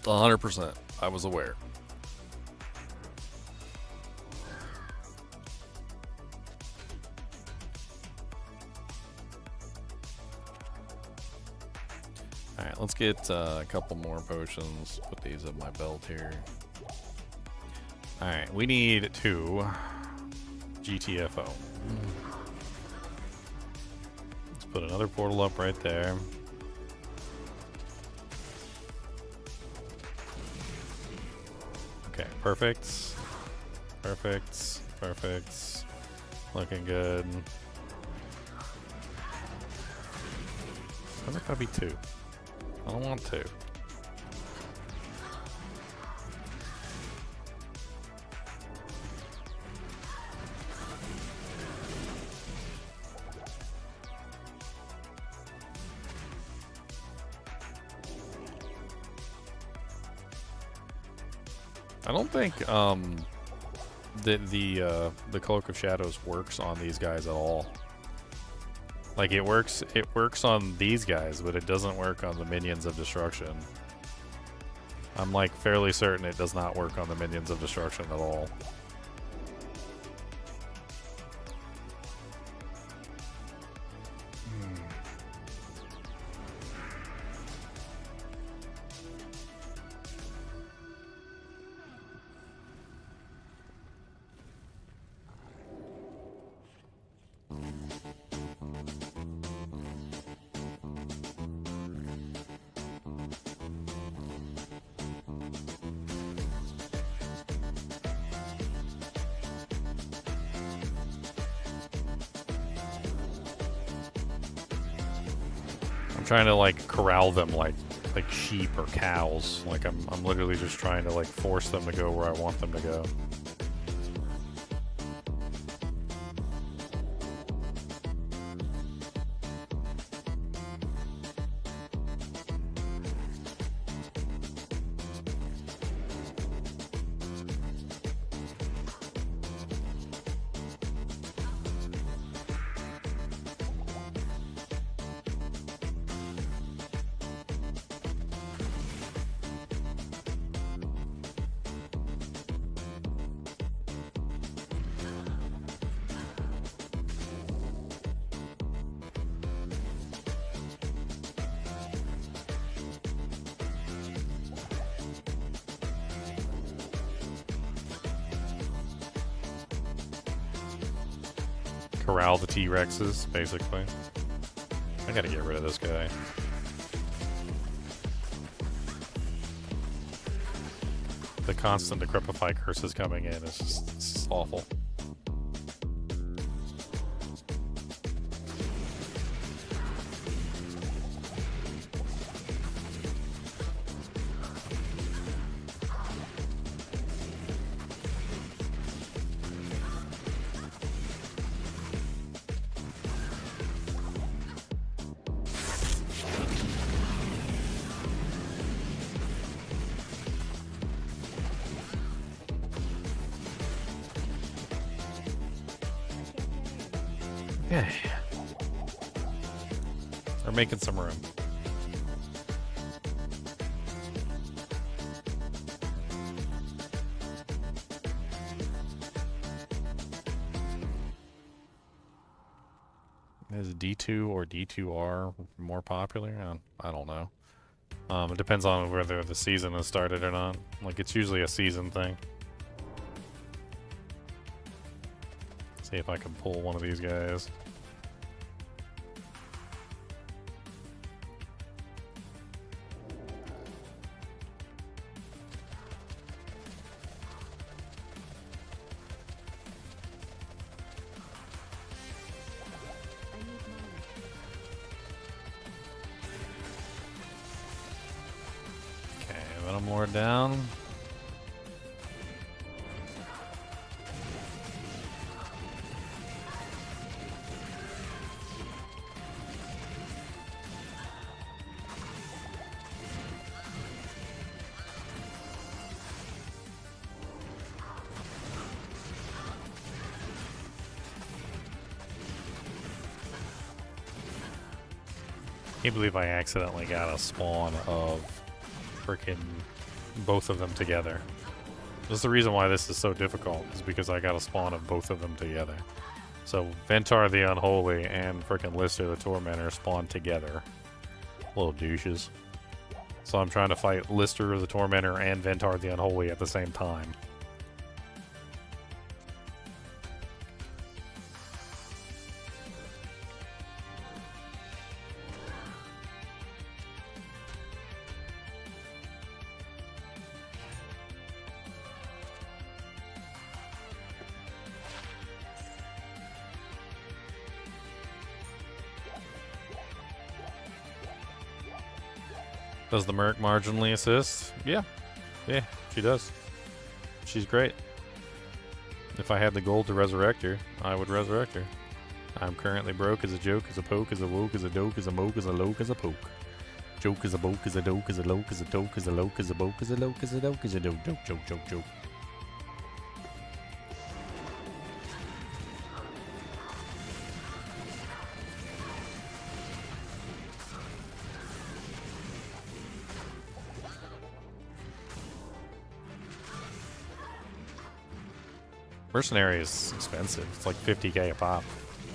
100%. I was aware. Alright, let's get a couple more potions. Put these in my belt here. Alright, we need 2 GTFO. Let's put another portal up right there. Okay, perfect. Perfect. Perfect. Looking good. Why gotta be 2? I don't want 2. I don't think the Cloak of Shadows works on these guys at all. Like it works on these guys, but it doesn't work on the Minions of Destruction. I'm like fairly certain it does not work on the Minions of Destruction at all. Trying to like corral them like sheep or cows. Like I'm literally just trying to like force them to go where I want them to go. Corral the T-Rexes, basically. I gotta get rid of this guy. The constant Decrepify curses coming in is just awful. Okay. We're making some room. Is D2 or D2R more popular? I don't know. It depends on whether the season has started or not. Like, it's usually a season thing. See if I can pull one of these guys. One more down. Can't believe I accidentally got a spawn of frickin' both of them together. That's the reason why this is so difficult, is because I got a spawn of both of them together. So Ventar the Unholy and frickin' Lister the Tormentor spawned together. Little douches. So I'm trying to fight Lister the Tormentor and Ventar the Unholy at the same time. Does the Merc marginally assist? Yeah. Yeah, she does. She's great. If I had the gold to resurrect her, I would resurrect her. I'm currently broke as a joke, as a poke, as a woke, as a doke, as a moke, as a loke, as a poke. Joke, as a boke, as a doke, as a loke, as a doke, as a loke, as a boke, as a loke, as a doke, as a doke, joke, joke, joke, joke. Mercenary is expensive. It's like 50k a pop.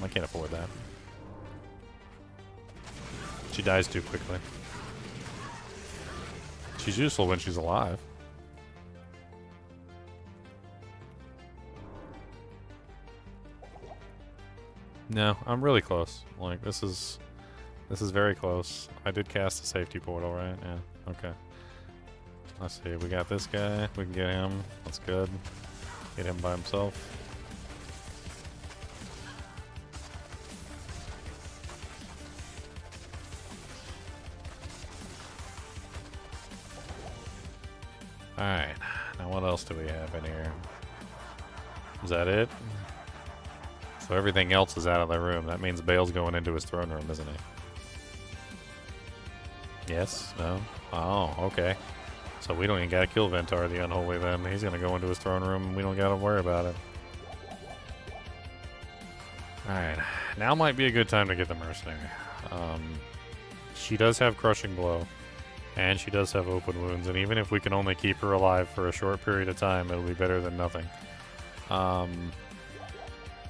I can't afford that. She dies too quickly. She's useful when she's alive. No, I'm really close. Like, this is very close. I did cast a safety portal, right? Yeah, okay. Let's see, we got this guy. We can get him. That's good. Get him by himself. Alright, now what else do we have in here? Is that it? So everything else is out of the room. That means Bale's going into his throne room, isn't he? Yes? No? Oh, okay. So we don't even gotta kill Ventar the Unholy then. He's gonna go into his throne room and we don't gotta worry about it. Alright, now might be a good time to get the Mercenary. She does have Crushing Blow, and she does have Open Wounds, and even if we can only keep her alive for a short period of time, it'll be better than nothing.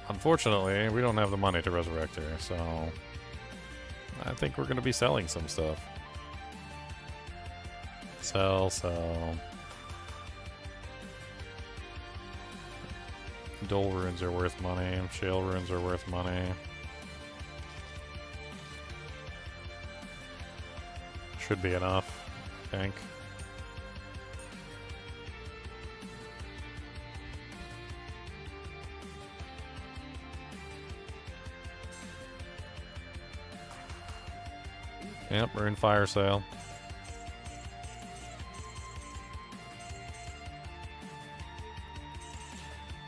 Unfortunately, we don't have the money to resurrect her, so I think we're gonna be selling some stuff. Sell. Dole runes are worth money. Shale runes are worth money. Should be enough, I think. Yep, we're in fire sale.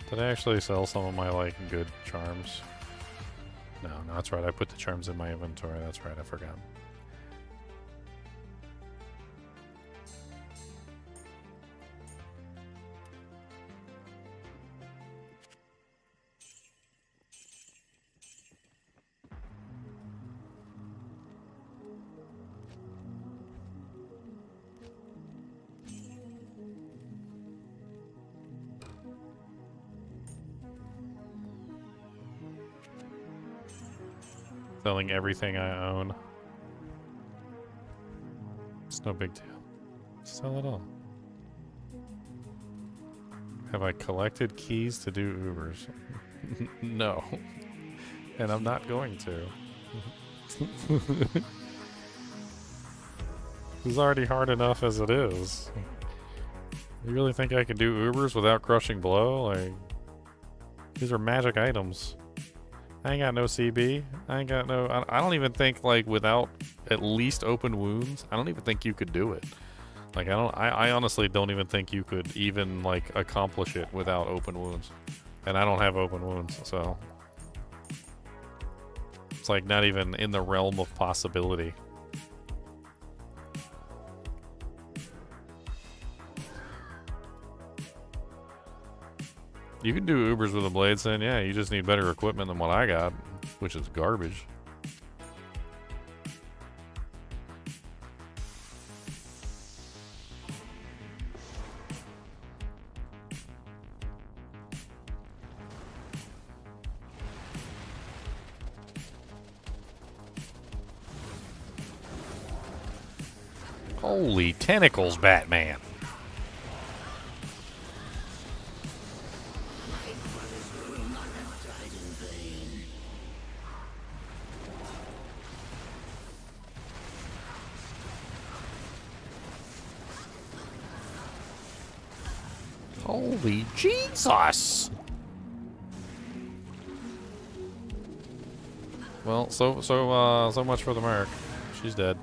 Did I actually sell some of my, like, good charms? No, that's right. I put the charms in my inventory. That's right. I forgot. Selling everything I own. It's no big deal. Sell it all. Have I collected keys to do Ubers? No. And I'm not going to. It's already hard enough as it is. You really think I can do Ubers without Crushing Blow? Like, these are magic items. I ain't got no CB. I ain't got no... I don't even think, like, without at least Open Wounds, I don't even think you could do it. Like, I honestly don't even think you could even, like, accomplish it without open wounds. And I don't have open wounds, so... It's, like, not even in the realm of possibility. You can do Ubers with a blade, saying, yeah, you just need better equipment than what I got, which is garbage. Holy tentacles, Batman. Holy Jesus! Well, so much for the merc. She's dead.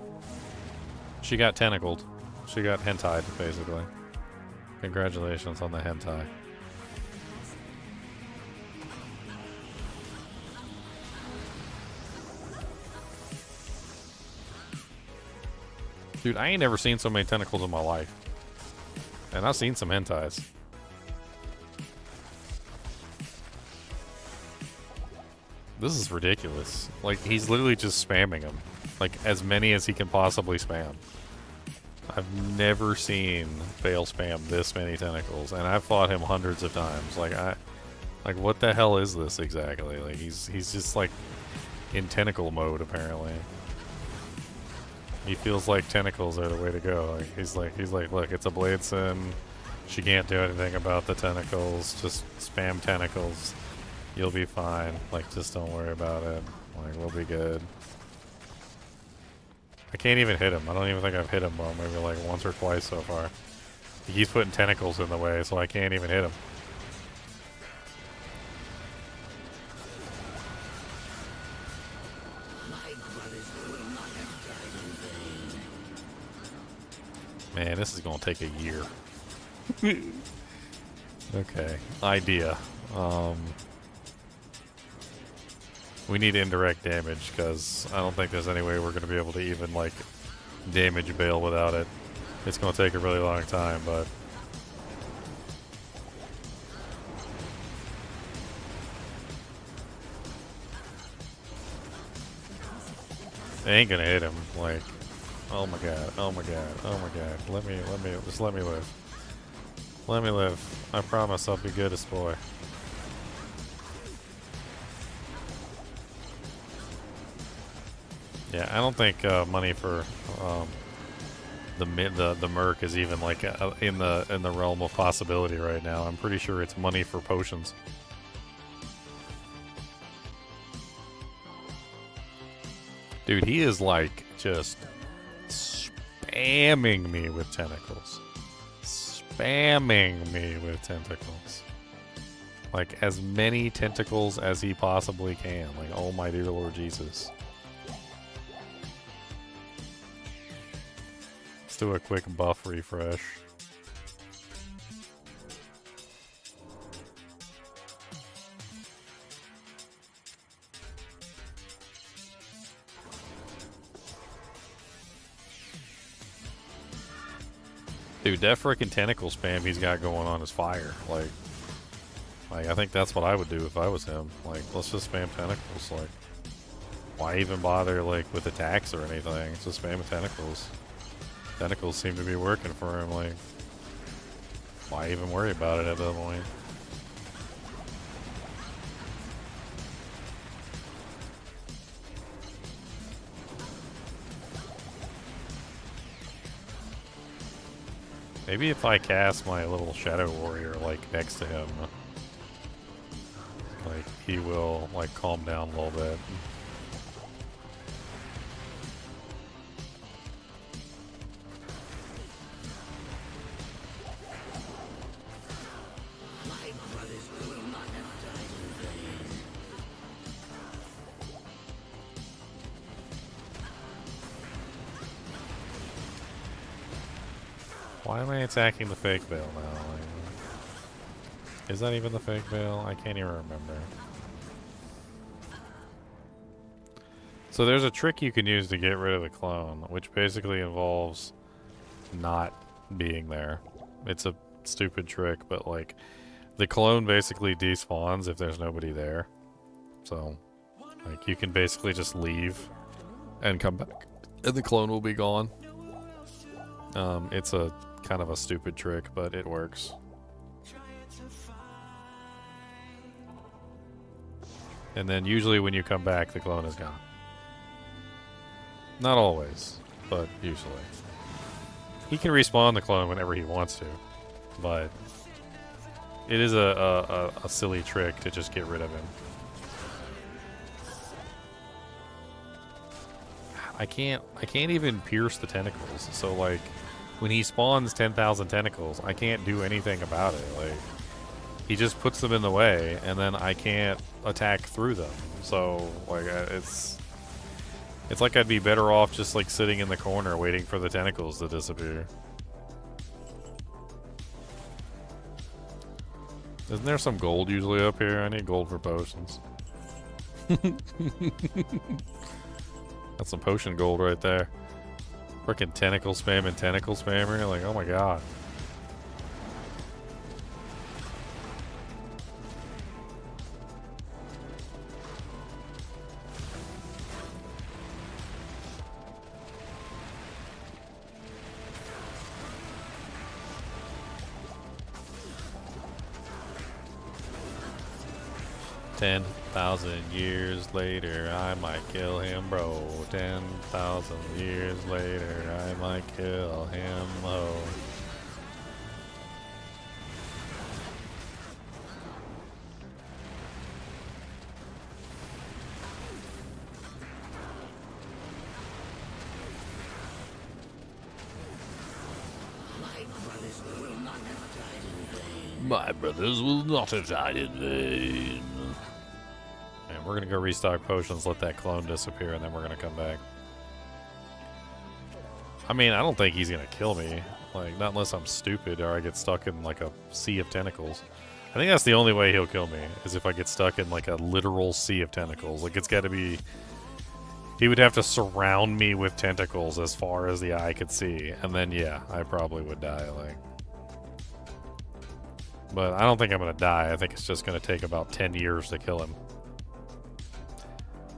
She got tentacled. She got hentai'd, basically. Congratulations on the hentai. Dude, I ain't never seen so many tentacles in my life. And I've seen some hentais. This is ridiculous. Like, he's literally just spamming them. Like, as many as he can possibly spam. I've never seen fail spam this many tentacles, and I've fought him hundreds of times. Like, what the hell is this exactly? Like, he's just, like, in tentacle mode, apparently. He feels like tentacles are the way to go. Like, he's like, look, it's a blade sin. She can't do anything about the tentacles. Just spam tentacles. You'll be fine. Like, just don't worry about it. Like, we'll be good. I can't even hit him. I don't even think I've hit him well, maybe like once or twice so far. He's putting tentacles in the way, so I can't even hit him. Man, this is gonna take a year. Okay, idea. We need indirect damage, because I don't think there's any way we're going to be able to even, like, damage Bale without it. It's going to take a really long time, but... They ain't going to hit him, like... Oh my god, oh my god, oh my god. Let me live. Let me live. I promise I'll be good as boy. Yeah, I don't think money for the merc is even like in the realm of possibility right now. I'm pretty sure it's money for potions. Dude, he is like just spamming me with tentacles. Spamming me with tentacles. Like as many tentacles as he possibly can. Like, oh my dear Lord Jesus. Do a quick buff refresh. Dude, that frickin' tentacle spam he's got going on is fire. Like I think that's what I would do if I was him. Like, let's just spam tentacles. Like, why even bother like with attacks or anything? Just spam tentacles. Tentacles seem to be working for him, like, why even worry about it at that point? Maybe if I cast my little Shadow Warrior, like, next to him, like, he will, like, calm down a little bit. Why am I attacking the fake veil now? Like, is that even the fake veil? I can't even remember. So there's a trick you can use to get rid of the clone, which basically involves not being there. It's a stupid trick, but like the clone basically despawns if there's nobody there. So like you can basically just leave and come back and the clone will be gone. It's a kind of a stupid trick, but it works. And then usually when you come back, the clone is gone. Not always, but usually. He can respawn the clone whenever he wants to, but it is a silly trick to just get rid of him. I can't even pierce the tentacles, so like when he spawns 10,000 tentacles, I can't do anything about it. Like he just puts them in the way, and then I can't attack through them. So like it's like I'd be better off just like sitting in the corner waiting for the tentacles to disappear. Isn't there some gold usually up here? I need gold for potions. That's some potion gold right there. Freaking tentacle spam and tentacle spammer. Like, oh my god. "10,000 years later, I might kill him, bro. 10,000 years later, I might kill him, oh." My brothers will not have died in vain. And we're gonna go restock potions, let that clone disappear, and then we're gonna come back. I mean, I don't think he's gonna kill me. Like, not unless I'm stupid or I get stuck in like a sea of tentacles. I think that's the only way he'll kill me, is if I get stuck in like a literal sea of tentacles. Like, it's gotta be... He would have to surround me with tentacles as far as the eye could see, and then yeah, I probably would die, like... But I don't think I'm gonna die. I think it's just gonna take about 10 years to kill him.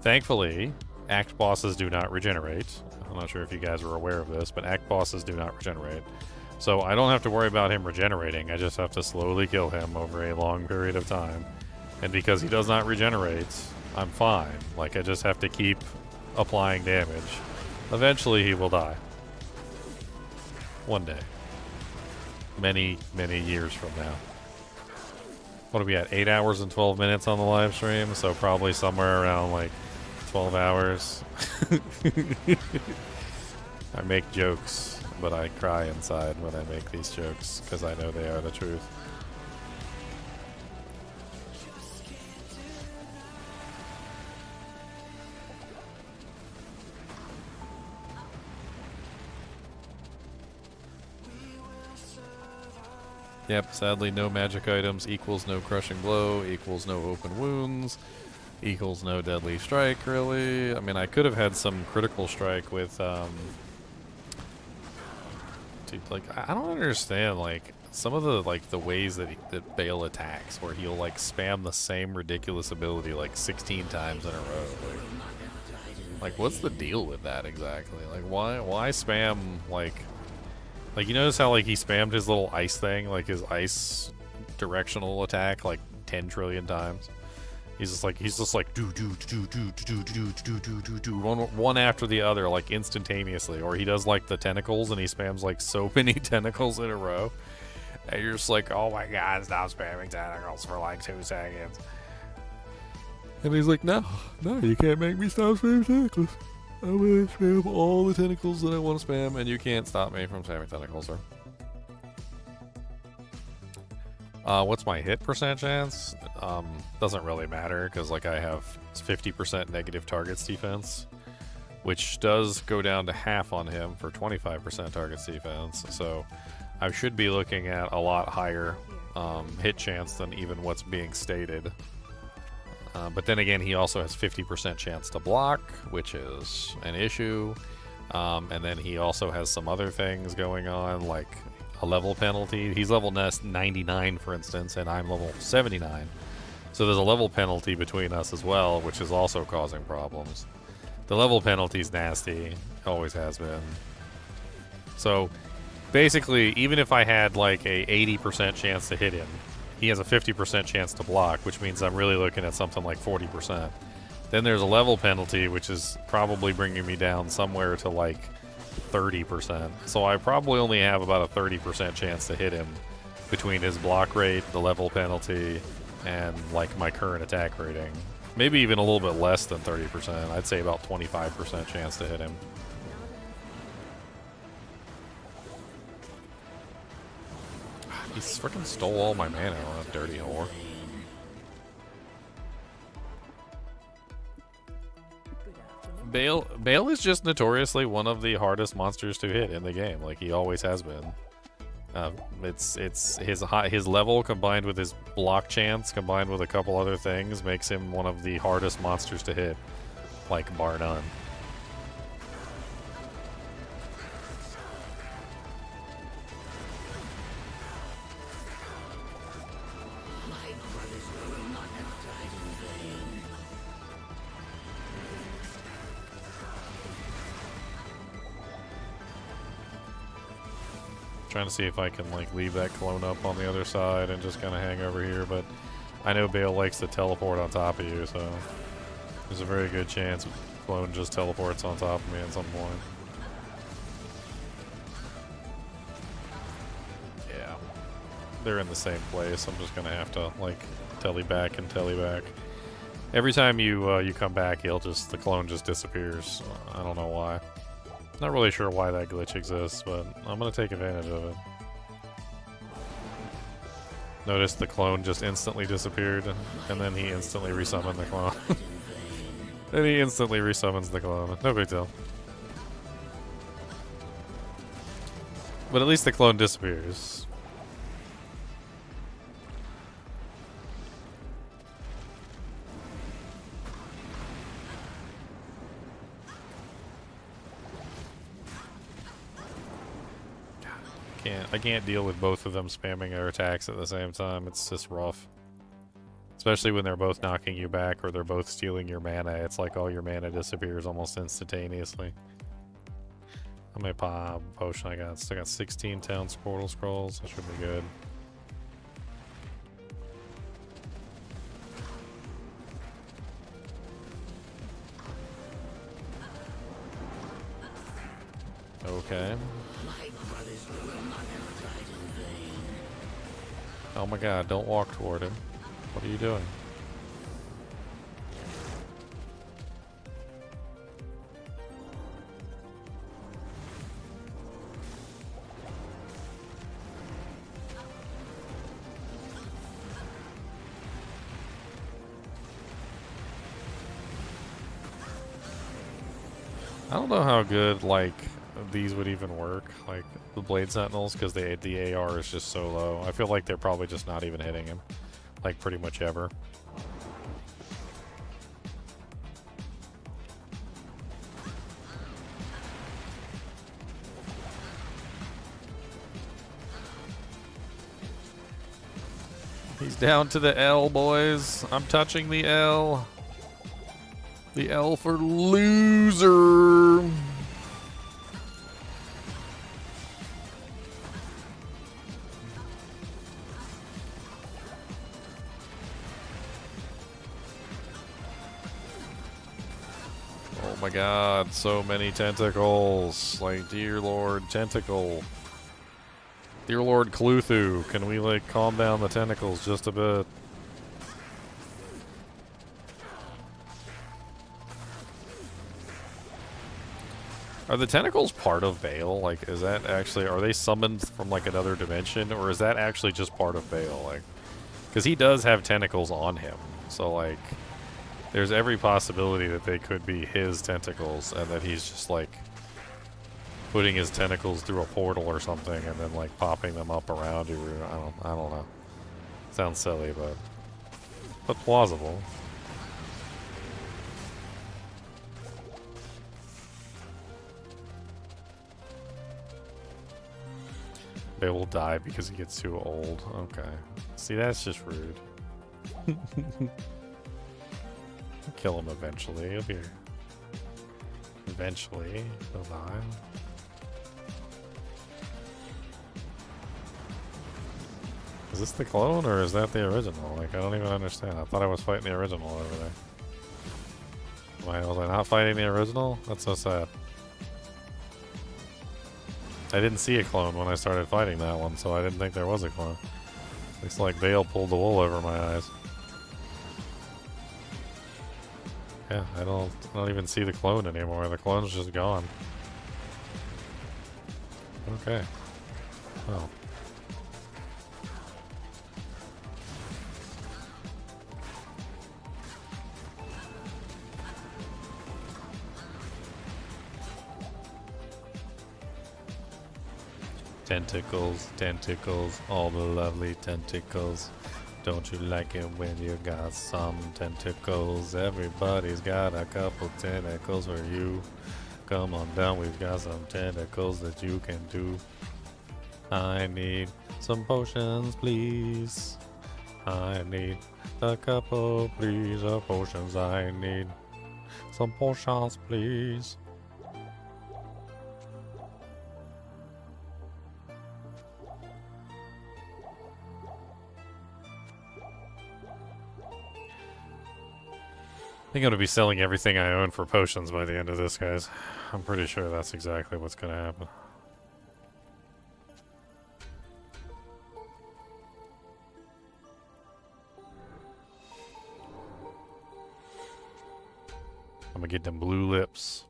Thankfully, act bosses do not regenerate. I'm not sure if you guys are aware of this, but act bosses do not regenerate. So I don't have to worry about him regenerating. I just have to slowly kill him over a long period of time. And because he does not regenerate, I'm fine. Like, I just have to keep applying damage. Eventually he will die. One day. Many, many years from now. What are we at? 8 hours and 12 minutes on the live stream, so probably somewhere around like 12 hours. I make jokes, but I cry inside when I make these jokes because I know they are the truth. Yep, sadly no magic items equals no crushing blow, equals no open wounds, equals no deadly strike, really. I mean, I could have had some critical strike with, dude, like, I don't understand, like, some of the, like, the ways that Bale attacks, where he'll, like, spam the same ridiculous ability, like, 16 times in a row. Like, what's the deal with that exactly? Like, why spam, like, you notice how, like, he spammed his little ice thing, like his ice directional attack, like 10 trillion times. He's just like one after the other, like instantaneously. Or he does like the tentacles and he spams like so many tentacles in a row. And you're just like, oh my god, stop spamming tentacles for like 2 seconds. And he's like, no, you can't make me stop spamming tentacles. I'm gonna spam all the tentacles that I want to spam, and you can't stop me from spamming tentacles, sir. What's my hit percent chance? Doesn't really matter, because like I have 50% negative targets defense, which does go down to half on him for 25% targets defense. So I should be looking at a lot higher hit chance than even what's being stated. But then again, he also has 50% chance to block, which is an issue. And then he also has some other things going on, like a level penalty. He's level 99, for instance, and I'm level 79. So there's a level penalty between us as well, which is also causing problems. The level penalty is nasty. Always has been. So basically, even if I had like a 80% chance to hit him, he has a 50% chance to block, which means I'm really looking at something like 40%. Then there's a level penalty, which is probably bringing me down somewhere to like 30%. So I probably only have about a 30% chance to hit him between his block rate, the level penalty, and like my current attack rating. Maybe even a little bit less than 30%. I'd say about 25% chance to hit him. He freaking stole all my mana on a dirty whore. Bale is just notoriously one of the hardest monsters to hit in the game. Like, he always has been. It's his level combined with his block chance combined with a couple other things makes him one of the hardest monsters to hit, like, bar none. Trying to see if I can like leave that clone up on the other side and just kind of hang over here, but I know Bale likes to teleport on top of you, so there's a very good chance clone just teleports on top of me at some point. Yeah, they're in the same place. I'm just gonna have to like telly back and telly back. Every time you come back, the clone just disappears. I don't know why. Not really sure why that glitch exists, but I'm gonna take advantage of it. Notice the clone just instantly disappeared, and then he instantly resummoned the clone. Then he instantly resummons the clone. No big deal. But at least the clone disappears. I can't deal with both of them spamming their attacks at the same time. It's just rough. Especially when they're both knocking you back or they're both stealing your mana. It's like all your mana disappears almost instantaneously. How many potion I got? Still got 16 town portal scrolls. That should be good. Okay. Oh my god, don't walk toward him. What are you doing? I don't know how good, like, these would even work, like the Blade Sentinels, because the AR is just so low. I feel like they're probably just not even hitting him, like pretty much ever. He's down to the L, boys. I'm touching the L. The L for loser. Oh my god, so many tentacles. Like, dear Lord, tentacle. Dear Lord Cluthu, can we, like, calm down the tentacles just a bit? Are the tentacles part of Bale? Like, is that actually, are they summoned from, like, another dimension? Or is that actually just part of Bale? Like, because he does have tentacles on him. So, like, there's every possibility that they could be his tentacles and that he's just, like, putting his tentacles through a portal or something and then like popping them up around you. I don't know. Sounds silly, but plausible. They will die because he gets too old. Okay. See, that's just rude. Kill him eventually. He'll be... Eventually, he'll die. Is this the clone or is that the original? Like, I don't even understand. I thought I was fighting the original over there. Was I not fighting the original? That's so sad. I didn't see a clone when I started fighting that one, so I didn't think there was a clone. Looks like Vale pulled the wool over my eyes. Yeah, I don't even see the clone anymore. The clone's just gone. Okay. Oh. Tentacles, tentacles, all the lovely tentacles. Don't you like it when you got some tentacles? Everybody's got a couple tentacles for you. Come on down, we've got some tentacles that you can do. I need some potions, please. I need a couple, please, of potions. I need some potions, please. I think I'm going to be selling everything I own for potions by the end of this, guys. I'm pretty sure that's exactly what's going to happen. I'm going to get them blue lips.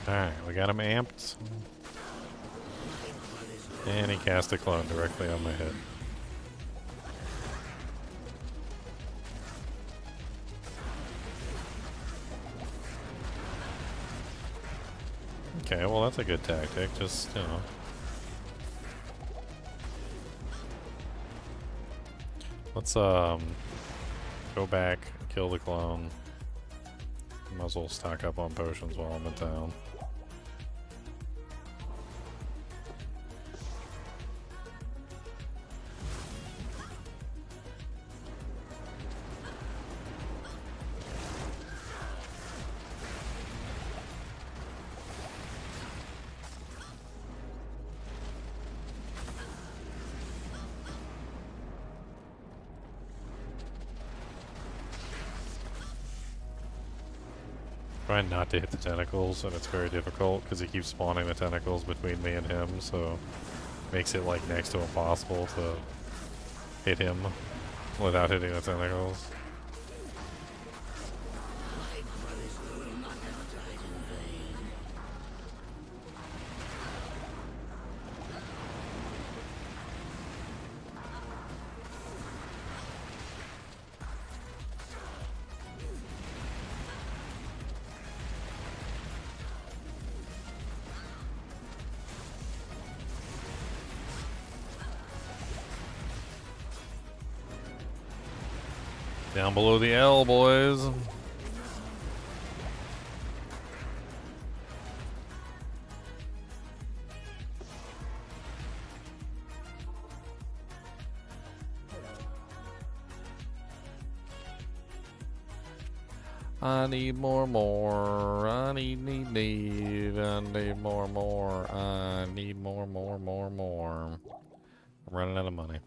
Alright, we got him amped. And he cast a clone directly on my head. Okay, well that's a good tactic, just, you know. Let's, go back, kill the clone. Might as well stock up on potions while I'm in town. Trying not to hit the tentacles, and it's very difficult because he keeps spawning the tentacles between me and him, so makes it like next to impossible to hit him without hitting the tentacles. Down below the L, boys. I need more. I need. I need more. I need more. I'm running out of money.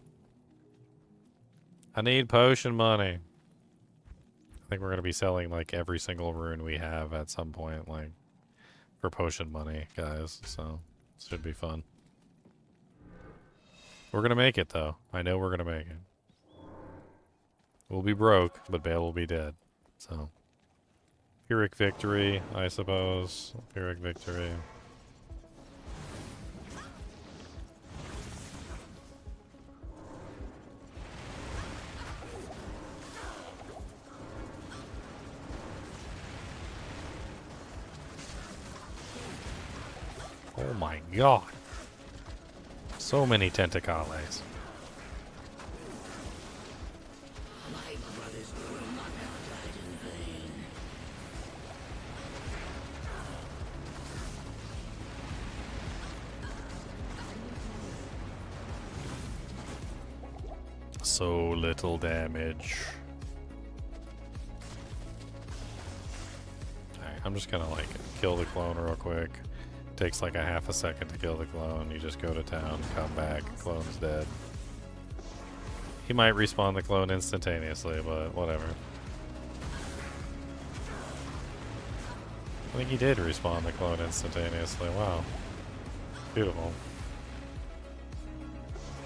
I need potion money. I think we're going to be selling like every single rune we have at some point, like for potion money, guys. So it should be fun. We're going to make it though. I know we're going to make it. We'll be broke, but Bale will be dead. So Pyrrhic victory, I suppose. Pyrrhic victory. Oh my god. So many tentacles. So little damage. Alright, I'm just gonna like kill the clone real quick. Takes like a half a second to kill the clone. You just go to town, come back, clone's dead. He might respawn the clone instantaneously, but whatever. I think he did respawn the clone instantaneously. Wow. Beautiful.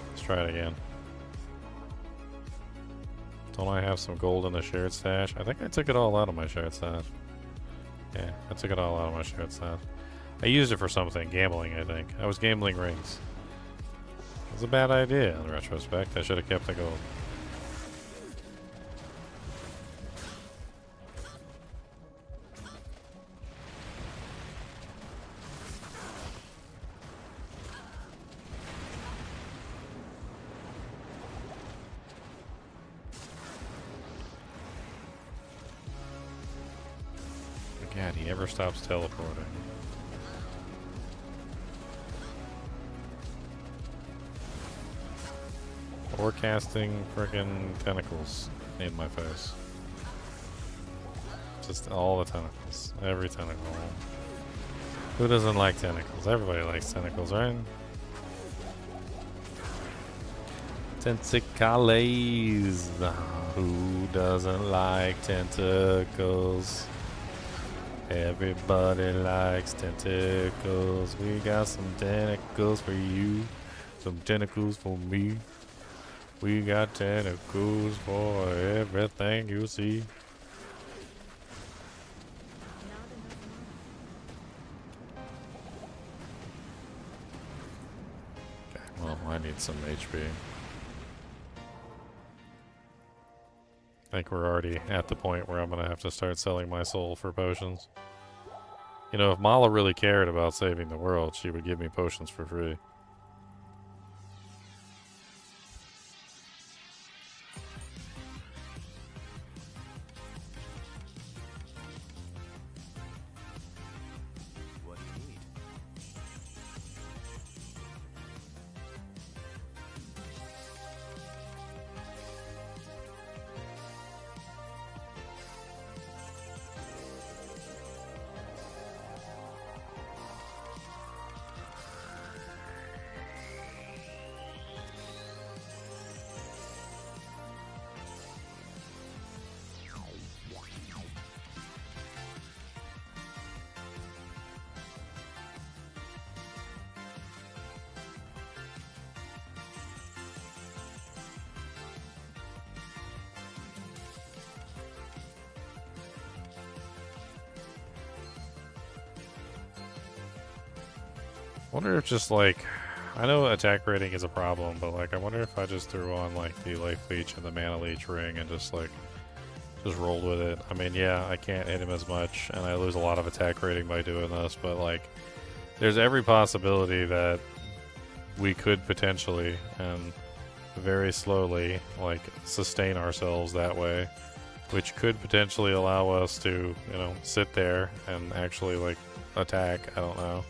Let's try it again. Don't I have some gold in the shared stash? I think I took it all out of my shared stash. Yeah, I took it all out of my shared stash. I used it for something, gambling, I think. I was gambling rings. It was a bad idea in retrospect. I should have kept the gold. God, he never stops teleporting. Or casting friggin' tentacles in my face. Just all the tentacles. Every tentacle. Who doesn't like tentacles? Everybody likes tentacles, right? Tentacles. Who doesn't like tentacles? Everybody likes tentacles. We got some tentacles for you. Some tentacles for me. We got tentacles for everything you see. Okay, well, I need some HP. I think we're already at the point where I'm gonna have to start selling my soul for potions. You know, if Mala really cared about saving the world, she would give me potions for free. What do you need? I wonder if just like, I know attack rating is a problem, but like I wonder if I just threw on like the life leech and the mana leech ring and just like just rolled with it. I mean, yeah, I can't hit him as much and I lose a lot of attack rating by doing this, but like there's every possibility that we could potentially and very slowly like sustain ourselves that way, which could potentially allow us to, you know, sit there and actually like attack. I don't know.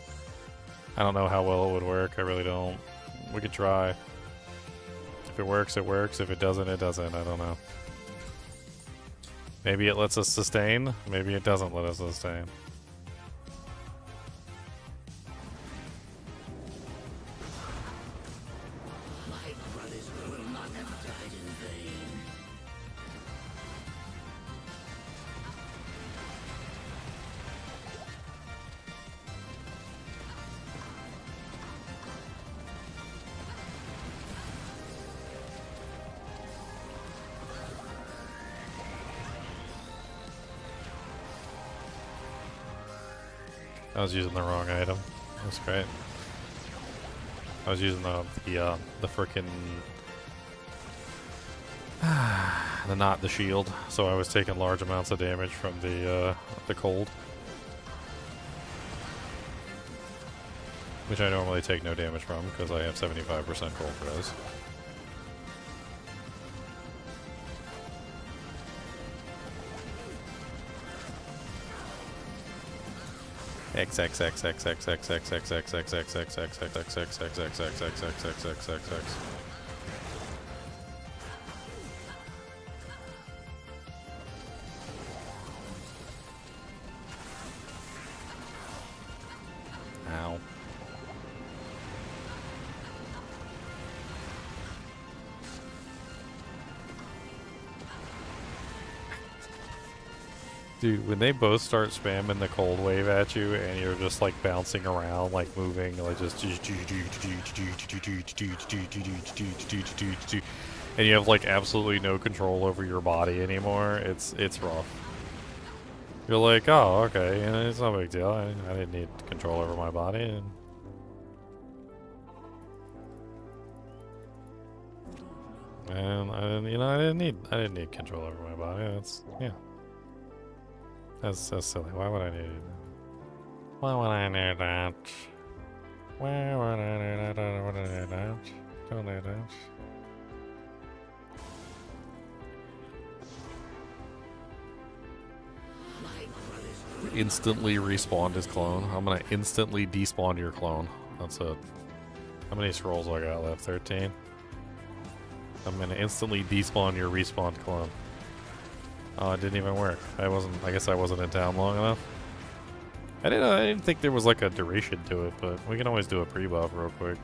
I don't know how well it would work. I really don't. We could try. If it works, it works. If it doesn't, it doesn't. I don't know. Maybe it lets us sustain. Maybe it doesn't let us sustain. I was using the wrong item. That's great. I was using the frickin' not the shield, so I was taking large amounts of damage from the cold, which I normally take no damage from because I have 75% cold res. Ow. Dude, when they both start spamming the cold wave at you and you're just like bouncing around, like moving, like just and you have like absolutely no control over your body anymore, it's rough. You're like, oh, okay, and it's no big deal. I didn't need control over my body. And I didn't need control over my body. That's That's silly. Why would I need it? Why would I need that? Why would I need that? What did I need that? Don't need that. Instantly respawned his clone. I'm gonna instantly despawn your clone. That's it. How many scrolls do I got left? 13? I'm gonna instantly despawn your respawned clone. Oh, it didn't even work. I guess I wasn't in town long enough. I didn't think there was like a duration to it, but we can always do a pre-buff real quick.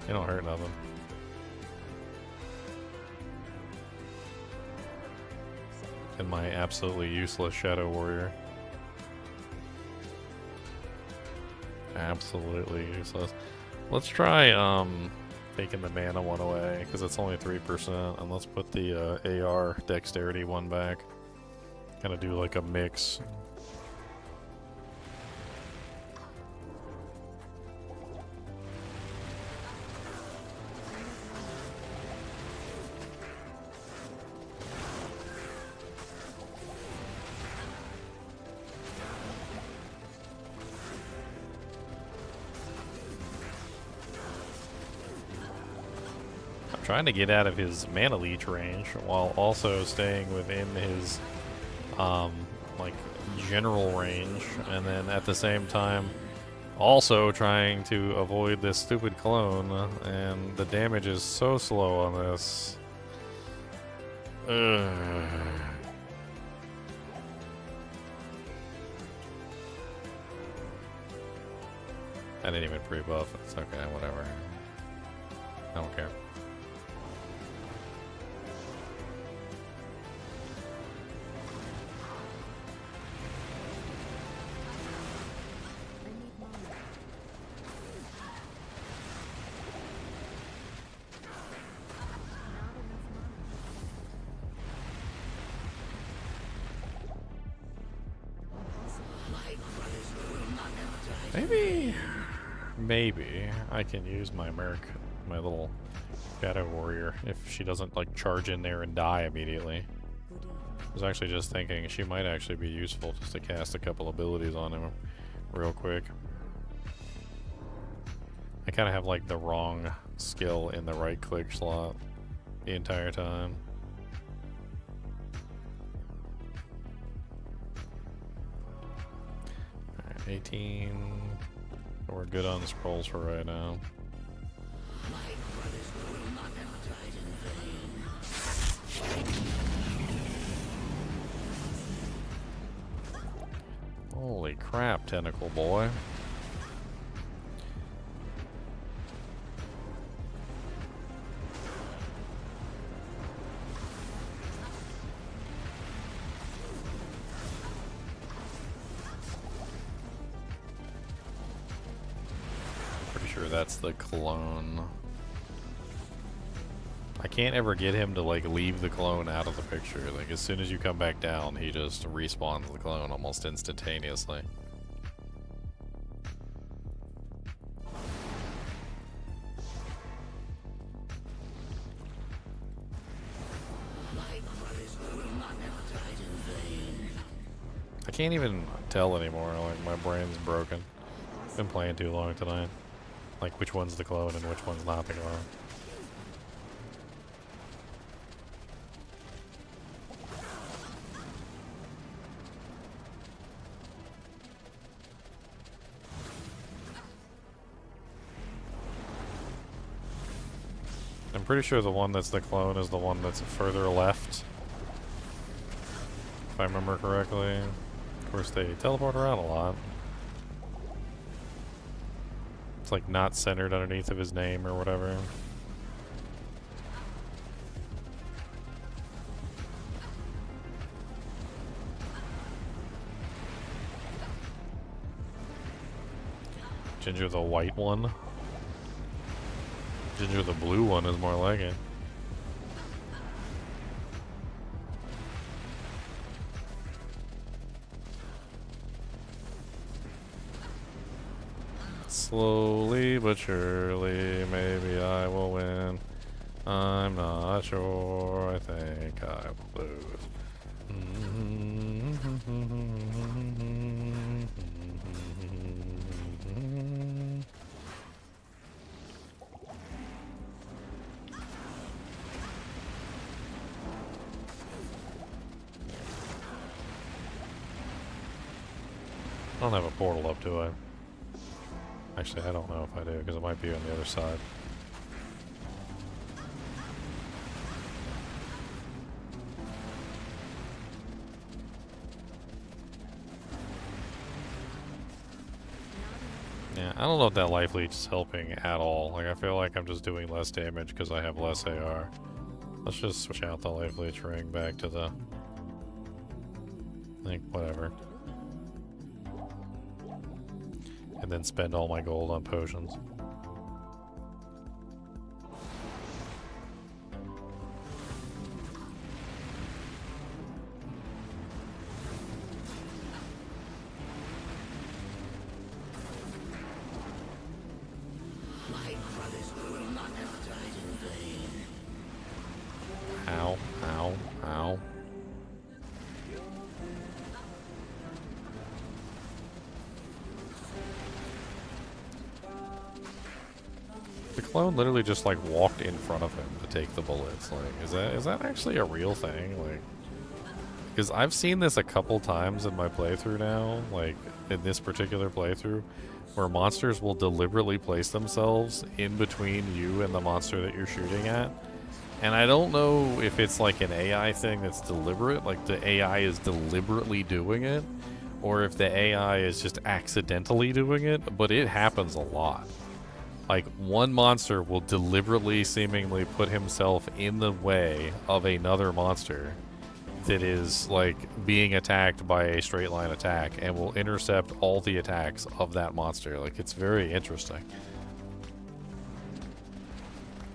It don't hurt nothing. And my absolutely useless Shadow Warrior. Absolutely useless. Let's try taking the mana one away because it's only 3%, and let's put the AR dexterity one back. Kind of do like a mix. Trying to get out of his mana leech range while also staying within his like general range, and then at the same time also trying to avoid this stupid clone, and the damage is so slow on this. Ugh. I didn't even pre-buff. It's okay, whatever. I don't care. Maybe I can use my my little Shadow Warrior if she doesn't like charge in there and die immediately. I was actually just thinking she might actually be useful just to cast a couple abilities on him real quick. I kind of have like the wrong skill in the right click slot the entire time. Alright, 18. We're good on scrolls for right now. Holy crap, tentacle boy. That's the clone. I can't ever get him to like leave the clone out of the picture. Like as soon as you come back down, he just respawns the clone almost instantaneously. I can't even tell anymore. Like, my brain's broken. Been playing too long tonight. Like, which one's the clone and which one's not the clone. I'm pretty sure the one that's the clone is the one that's further left. If I remember correctly. Of course, they teleport around a lot. It's like not centered underneath of his name or whatever. Ginger the white one. Ginger the blue one is more like it. Slowly but surely, maybe I will win. I'm not sure, I think I will lose. I don't have a portal up, do I? Actually, I don't know if I do, because it might be on the other side. Yeah, I don't know if that life leech is helping at all. Like, I feel like I'm just doing less damage because I have less AR. Let's just switch out the life leech ring back to the... I think, whatever. And then spend all my gold on potions. Ow, ow, ow. The clone literally just like walked in front of him to take the bullets. Like, is that actually a real thing? Like, because I've seen this a couple times in my playthrough now, like in this particular playthrough, where monsters will deliberately place themselves in between you and the monster that you're shooting at. And I don't know if it's like an AI thing that's deliberate, like the AI is deliberately doing it, or if the AI is just accidentally doing it, but it happens a lot. Like, one monster will deliberately, seemingly put himself in the way of another monster that is, like, being attacked by a straight line attack and will intercept all the attacks of that monster. Like, it's very interesting.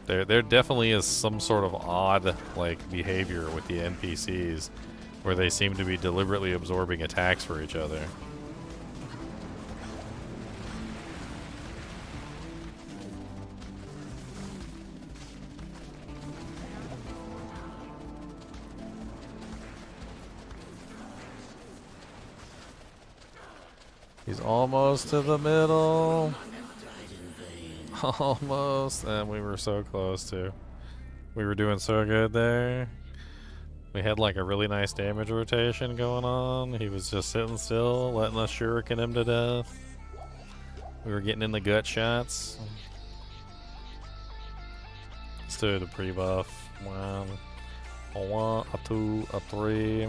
There definitely is some sort of odd, like, behavior with the NPCs where they seem to be deliberately absorbing attacks for each other. He's almost to the middle. Almost. And we were so close to. We were doing so good there. We had like a really nice damage rotation going on. He was just sitting still, letting us shuriken him to death. We were getting in the gut shots. Let's do the pre-buff. 1, a 1, a 2, a 3.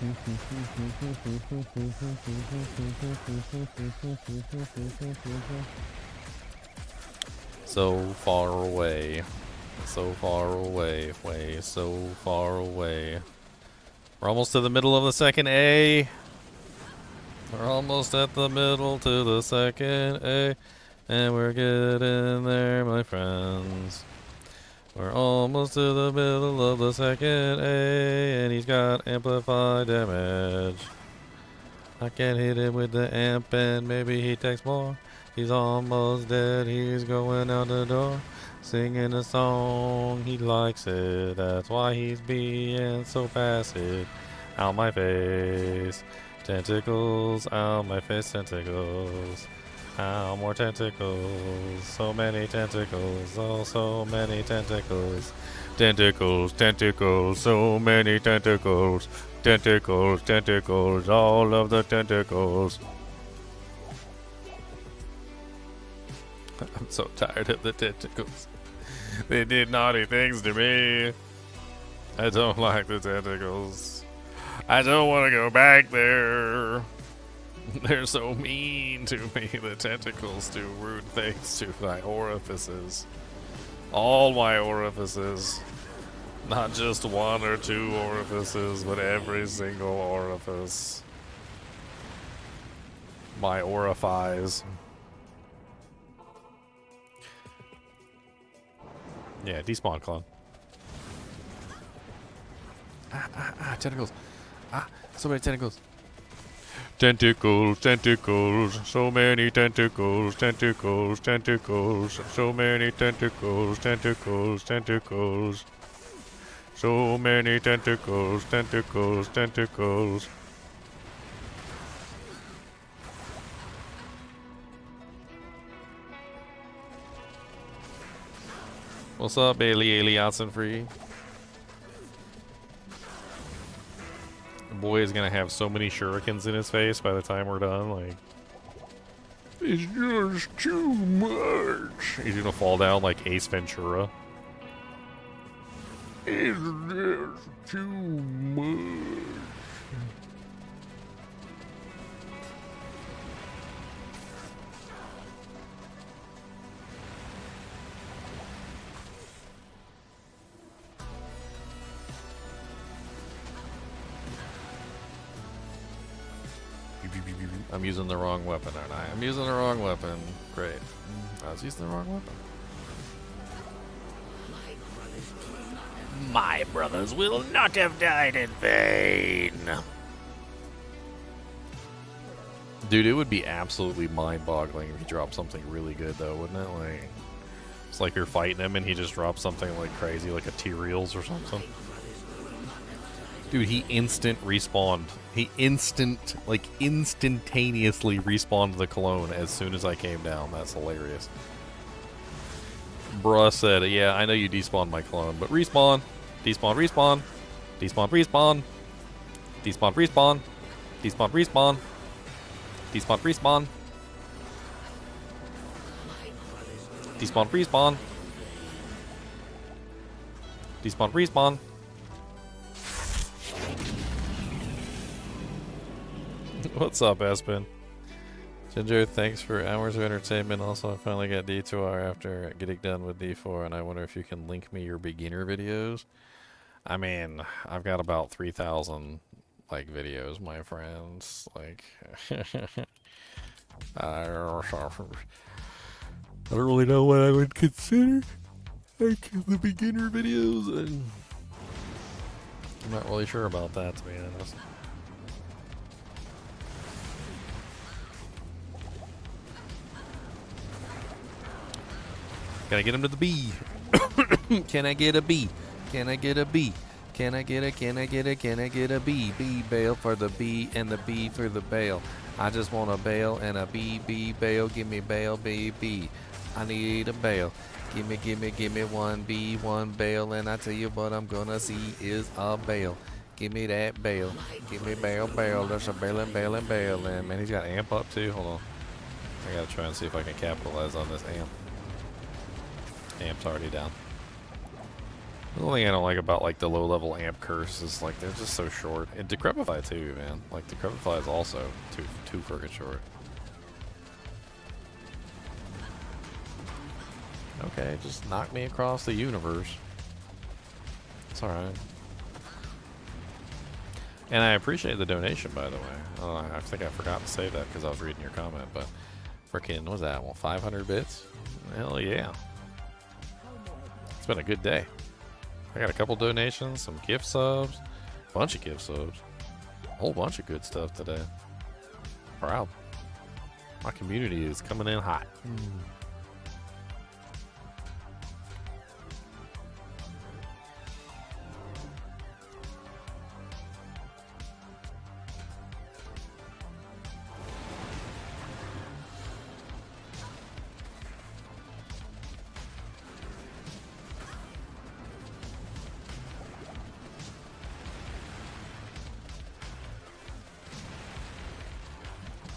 So far away. So far away. Way so far away. We're almost to the middle of the second A. We're almost at the middle to the second A. And we're getting there, my friends. We're almost to the middle of the second A. And he's got amplified damage. I can hit him with the amp and maybe he takes more. He's almost dead, he's going out the door. Singing a song, he likes it. That's why he's being so passive. Out my face. Tentacles, out my face, tentacles. Ow, more tentacles. So many tentacles. Oh, so many tentacles. Tentacles, tentacles, so many tentacles. Tentacles, tentacles, all of the tentacles. I'm so tired of the tentacles. They did naughty things to me. I don't like the tentacles. I don't want to go back there. They're so mean to me. The tentacles do rude things to my orifices. All my orifices. Not just one or two orifices, but every single orifice. My orifies. Yeah, despawn clone. Tentacles. So many tentacles. Tentacles, tentacles, so many tentacles, tentacles, tentacles, so many tentacles, tentacles, tentacles. So many tentacles, tentacles, tentacles. What's up, Bailey Eliasson Free? The boy is gonna have so many shurikens in his face by the time we're done, like... It's just too much! He's gonna fall down like Ace Ventura. It's just too much. I'm using the wrong weapon, aren't I? I'm using the wrong weapon. Great. I was using the wrong weapon. My brothers will not have died in vain. Dude, it would be absolutely mind-boggling if he dropped something really good, though, wouldn't it? Like, it's like you're fighting him and he just drops something like crazy, like a Tyrael's or something. Dude, he instant respawned. He instantaneously respawned the clone as soon as I came down. That's hilarious. Bruh said, yeah, I know you despawned my clone, but respawn. Despawn, respawn. Despawn, respawn. Despawn, respawn. Despawn, respawn. Despawn, respawn. Despawn, respawn. Despawn, respawn. What's up, Espen? Ginger, thanks for hours of entertainment. Also, I finally got D2R after getting done with D4, and I wonder if you can link me your beginner videos. I mean, I've got about 3,000 like videos, my friends. Like, I don't really know what I would consider like the beginner videos, and I'm not really sure about that, to be honest. Can I get him to the B? Can I get a B? Can I get a B? Can I get a B? B bail for the B and the B for the bail. I just want a bail and a B bail. Give me bail, B. I need a bail. Give me one B, one bail, and I tell you what I'm gonna see is a bail. Give me that bail. Give me bail. There's a bail. And man, he's got amp up too. Hold on. I gotta try and see if I can capitalize on this amp. Amp's already down. The only thing I don't like about like the low level amp curse is like they're just so short. And Decrepify too, man. Like Decrepify is also too friggin' short. Okay, just knock me across the universe. It's alright. And I appreciate the donation, by the way. Oh, I think I forgot to say that because I was reading your comment, but freaking, what was that? Well, 500 bits? Hell yeah. It's been a good day. I got a couple donations, some gift subs, a bunch of gift subs, a whole bunch of good stuff today. Proud. My community is coming in hot.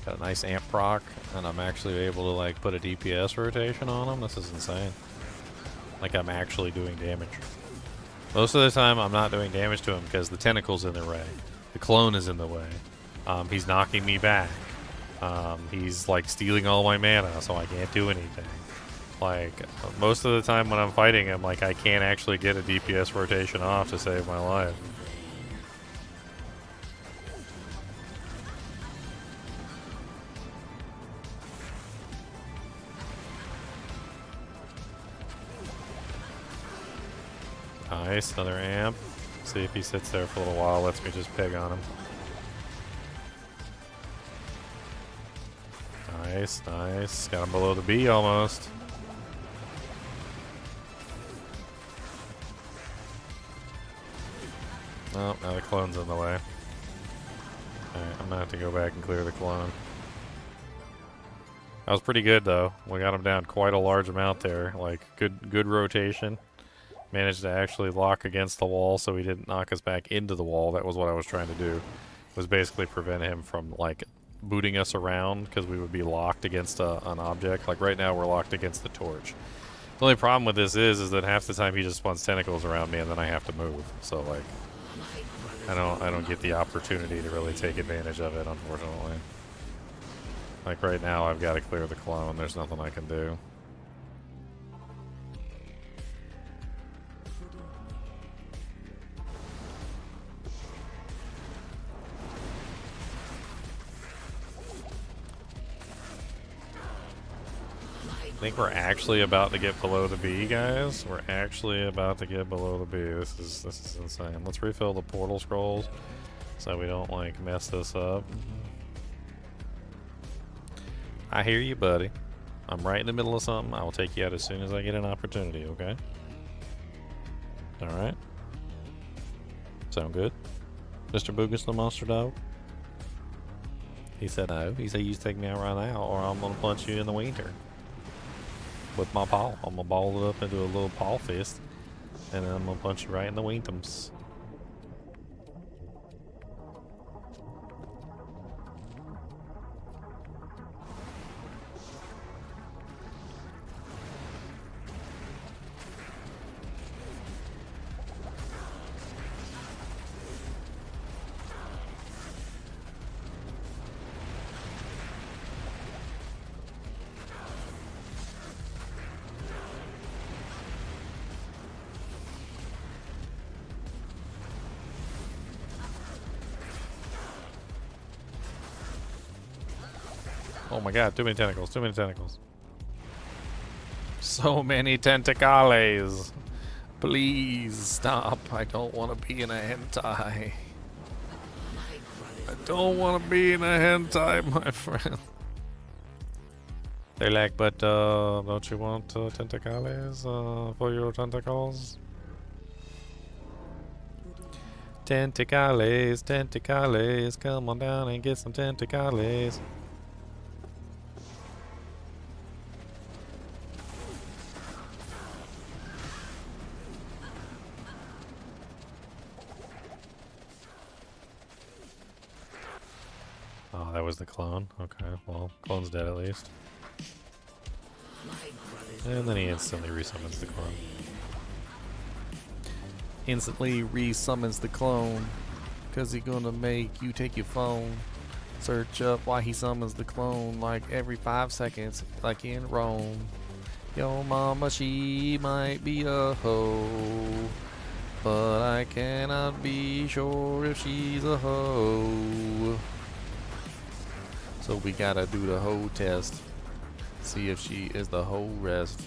Got a nice amp proc, and I'm actually able to like put a DPS rotation on him. This is insane. Like I'm actually doing damage. Most of the time I'm not doing damage to him because the tentacle's in the way. The clone is in the way. He's knocking me back. He's like stealing all my mana, so I can't do anything. Like most of the time when I'm fighting him, like I can't actually get a DPS rotation off to save my life. Nice, another amp. See if he sits there for a little while, lets me just peg on him. Nice, nice. Got him below the B almost. Oh, now the clone's in the way. Alright, I'm gonna have to go back and clear the clone. That was pretty good though. We got him down quite a large amount there. Like, good rotation. Managed to actually lock against the wall so he didn't knock us back into the wall. That was what I was trying to do. Was basically prevent him from like booting us around because we would be locked against an object. Like right now we're locked against the torch. The only problem with this is that half the time he just spawns tentacles around me and then I have to move. So like I don't get the opportunity to really take advantage of it, unfortunately. Like right now I've got to clear the clone. There's nothing I can do. I think we're actually about to get below the B, guys. We're actually about to get below the B. This is insane. Let's refill the portal scrolls so we don't like mess this up. I hear you, buddy. I'm right in the middle of something. I will take you out as soon as I get an opportunity, okay? Alright. Sound good? Mr. Boogus the Monster Dog? He said no. He said you take me out right now or I'm gonna punch you in the wiener. With my paw. I'm gonna ball it up into a little paw fist and then I'm gonna punch you right in the wintums. Oh my god, too many tentacles, too many tentacles. So many tentacles. Please stop. I don't want to be in a hentai. I don't want to be in a hentai, my friend. They're like, but don't you want tentacles for your tentacles? Tentacles, tentacles, come on down and get some tentacles. Oh, that was the clone? Okay, well, clone's dead at least. And then he instantly resummons the clone. instantly resummons the clone. Cause he gonna make you take your phone. Search up why he summons the clone like every 5 seconds, like in Rome. Yo mama, she might be a hoe, but I cannot be sure if she's a hoe. So we gotta do the hoe test. See if she is the hoe rest.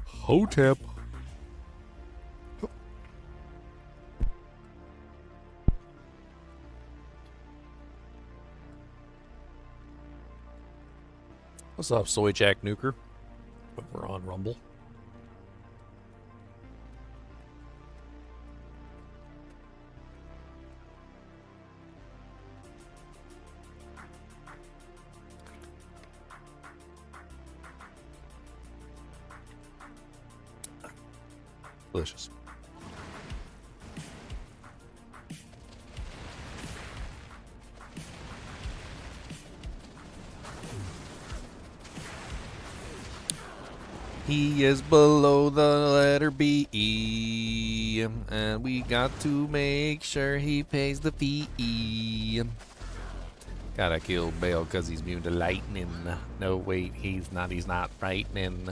Hotep. What's up, Soy Jack Nuker? But we're on Rumble. Delicious. He is below the letter B, and we got to make sure he pays the fee. Gotta kill Bale because he's immune to lightning. No, wait, he's not frightening.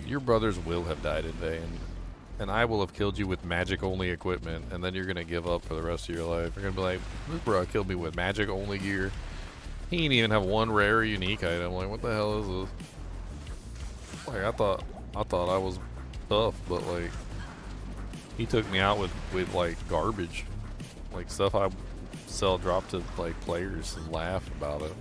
Your brothers will have died in vain, and I will have killed you with magic-only equipment, and then you're gonna give up for the rest of your life. You're gonna be like, this bro killed me with magic-only gear. He didn't even have one rare or unique item. Like, what the hell is this? Like, I thought I was tough, but like, he took me out with like garbage, like stuff I sell drop to like players and laugh about it.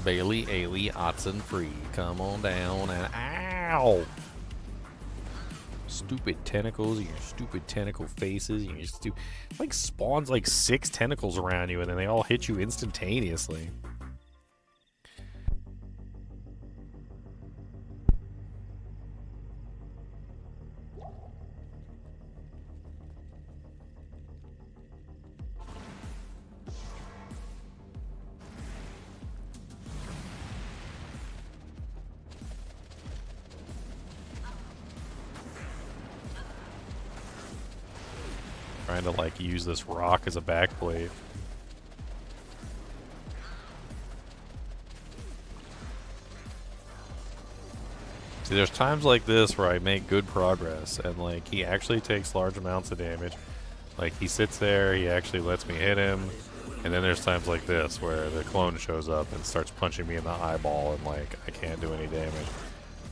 Bailey, Ailey, Otson, free. Come on down and ow! Stupid tentacles and your stupid tentacle faces and your like spawns like 6 tentacles around you and then they all hit you instantaneously. Trying to like use this rock as a backplate. See, there's times like this where I make good progress and like he actually takes large amounts of damage. Like he sits there, he actually lets me hit him, and then there's times like this where the clone shows up and starts punching me in the eyeball and like I can't do any damage.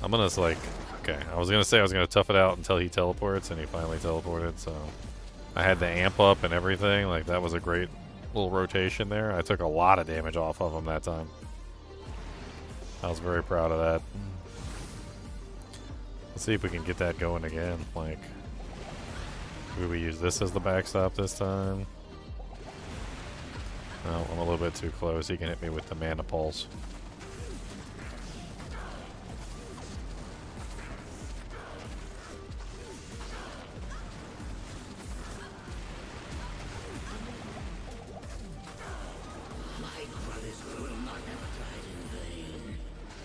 I'm gonna like, okay, I was gonna say I was gonna tough it out until he teleports, and he finally teleported, so I had the amp up and everything. Like, that was a great little rotation there. I took a lot of damage off of him that time. I was very proud of that. Let's see if we can get that going again. Like, maybe we use this as the backstop this time. No, I'm a little bit too close. He can hit me with the mana pulse.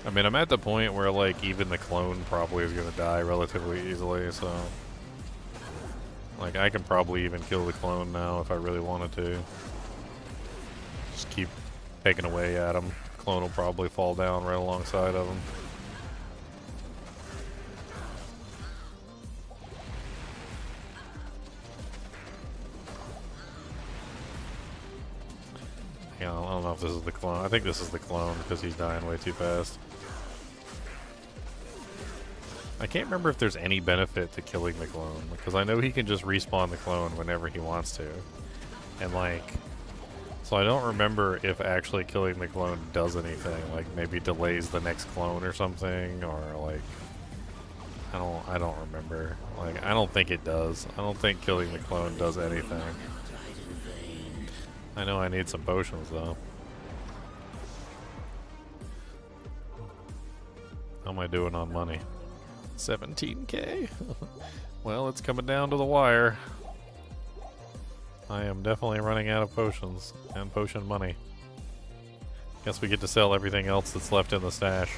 I mean, I'm at the point where, like, even the clone probably is going to die relatively easily, so... Like, I can probably even kill the clone now if I really wanted to. Just keep taking away at him. Clone will probably fall down right alongside of him. Yeah, I don't know if this is the clone. I think this is the clone because he's dying way too fast. I can't remember if there's any benefit to killing the clone, because I know he can just respawn the clone whenever he wants to. And like, so I don't remember if actually killing the clone does anything, like maybe delays the next clone or something, or like, I don't remember. Like, I don't think it does. I don't think killing the clone does anything. I know I need some potions though. How am I doing on money? 17k? Well, it's coming down to the wire. I am definitely running out of potions and potion money. Guess we get to sell everything else that's left in the stash.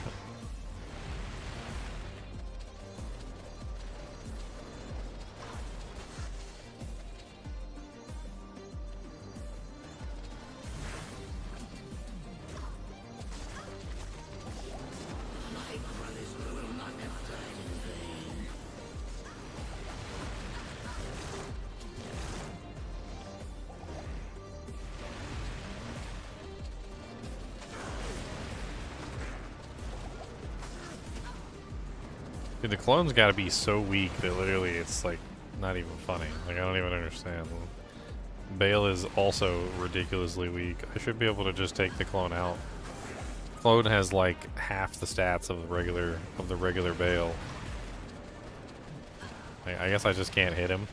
Dude, the clone's gotta be so weak that literally it's like not even funny. Like I don't even understand. Bale is also ridiculously weak. I should be able to just take the clone out. Clone has like half the stats of the regular Bale. I guess I just can't hit him.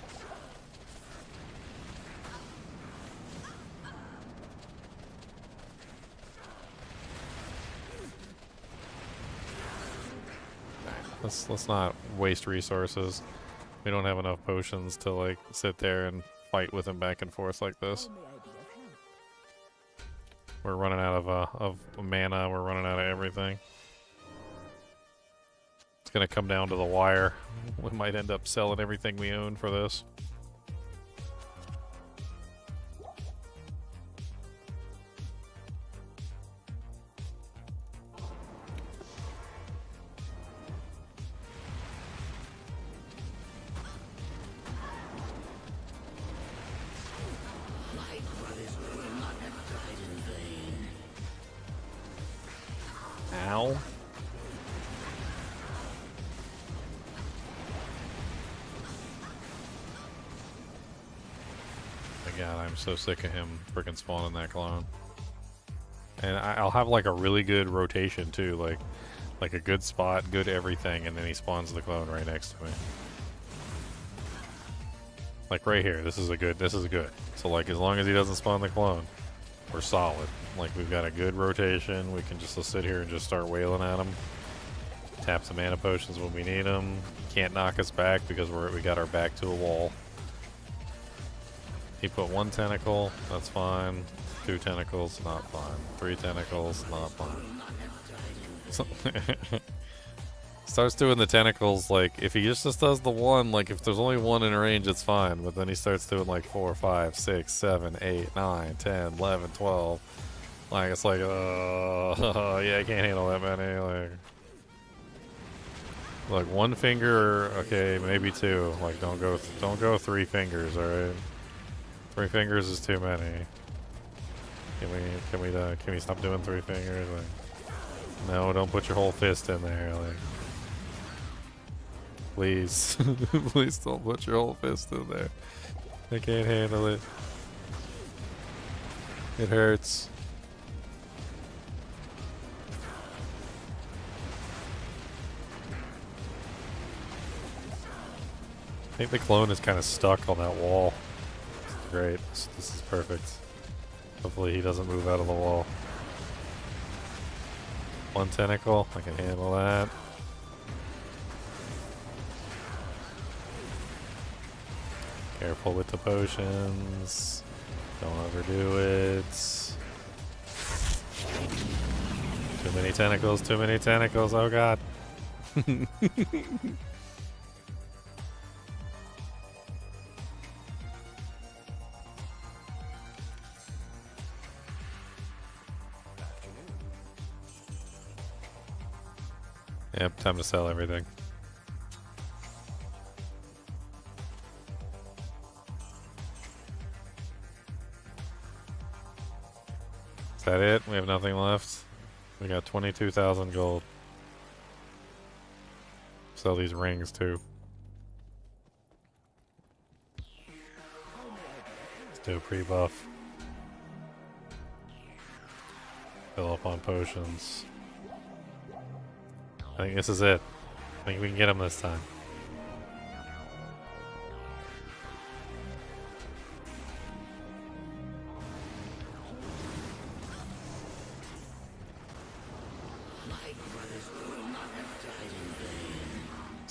Let's not waste resources. We don't have enough potions to like sit there and fight with him back and forth like this. We're running out of mana. We're running out of everything. It's gonna come down to the wire. We might end up selling everything we own for this. Ow. My god, I'm so sick of him freaking spawning that clone. And I'll have like a really good rotation too, like a good spot, good everything, and then he spawns the clone right next to me. Like right here, this is good. So like as long as he doesn't spawn the clone, we're solid. Like we've got a good rotation. We can just sit here and just start wailing at him. Tap some mana potions when we need them. Can't knock us back because we got our back to a wall. He put 1 tentacle, that's fine. 2 tentacles, not fine. 3 tentacles, not fine. Starts doing the tentacles, like, if he just does the 1, like, if there's only 1 in range, it's fine. But then he starts doing, like, 4, 5, 6, 7, 8, 9, 10, 11, 12. Like, it's like, yeah, I can't handle that many. Like 1 finger, okay, maybe 2. Like, don't go 3 fingers, alright? 3 fingers is too many. Can we stop doing 3 fingers? Like, no, don't put your whole fist in there. Like, please, please don't put your whole fist in there. I can't handle it. It hurts. I think the clone is kind of stuck on that wall. Great. This is perfect. Hopefully he doesn't move out of the wall. 1 tentacle. I can handle that. Careful with the potions. Don't overdo it. Too many tentacles. Too many tentacles. Oh god. Yep, time to sell everything. Is that it? We have nothing left? We got 22,000 gold. Sell these rings too. Let's do a pre-buff. Fill up on potions. I think this is it. I think we can get him this time.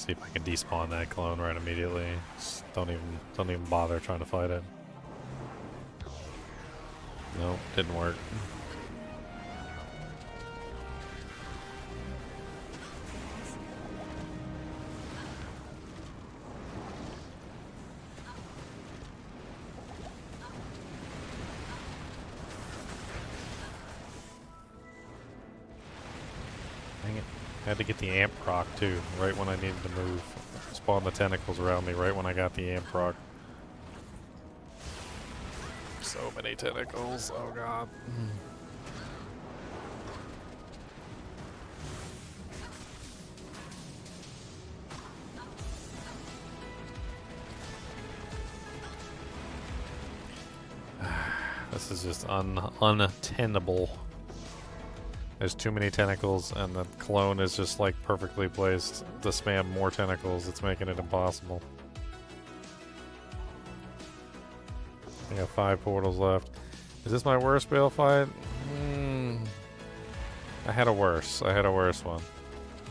See if I can despawn that clone right immediately. Just don't even bother trying to fight it. Nope, didn't work. Dang it. Had to get the amp proc too, right when I needed to move. Spawn the tentacles around me right when I got the amp proc. So many tentacles, oh god. This is just untenable. There's too many tentacles, and the clone is just like perfectly placed to spam more tentacles. It's making it impossible. I got 5 portals left. Is this my worst Bale fight? I had a worse one.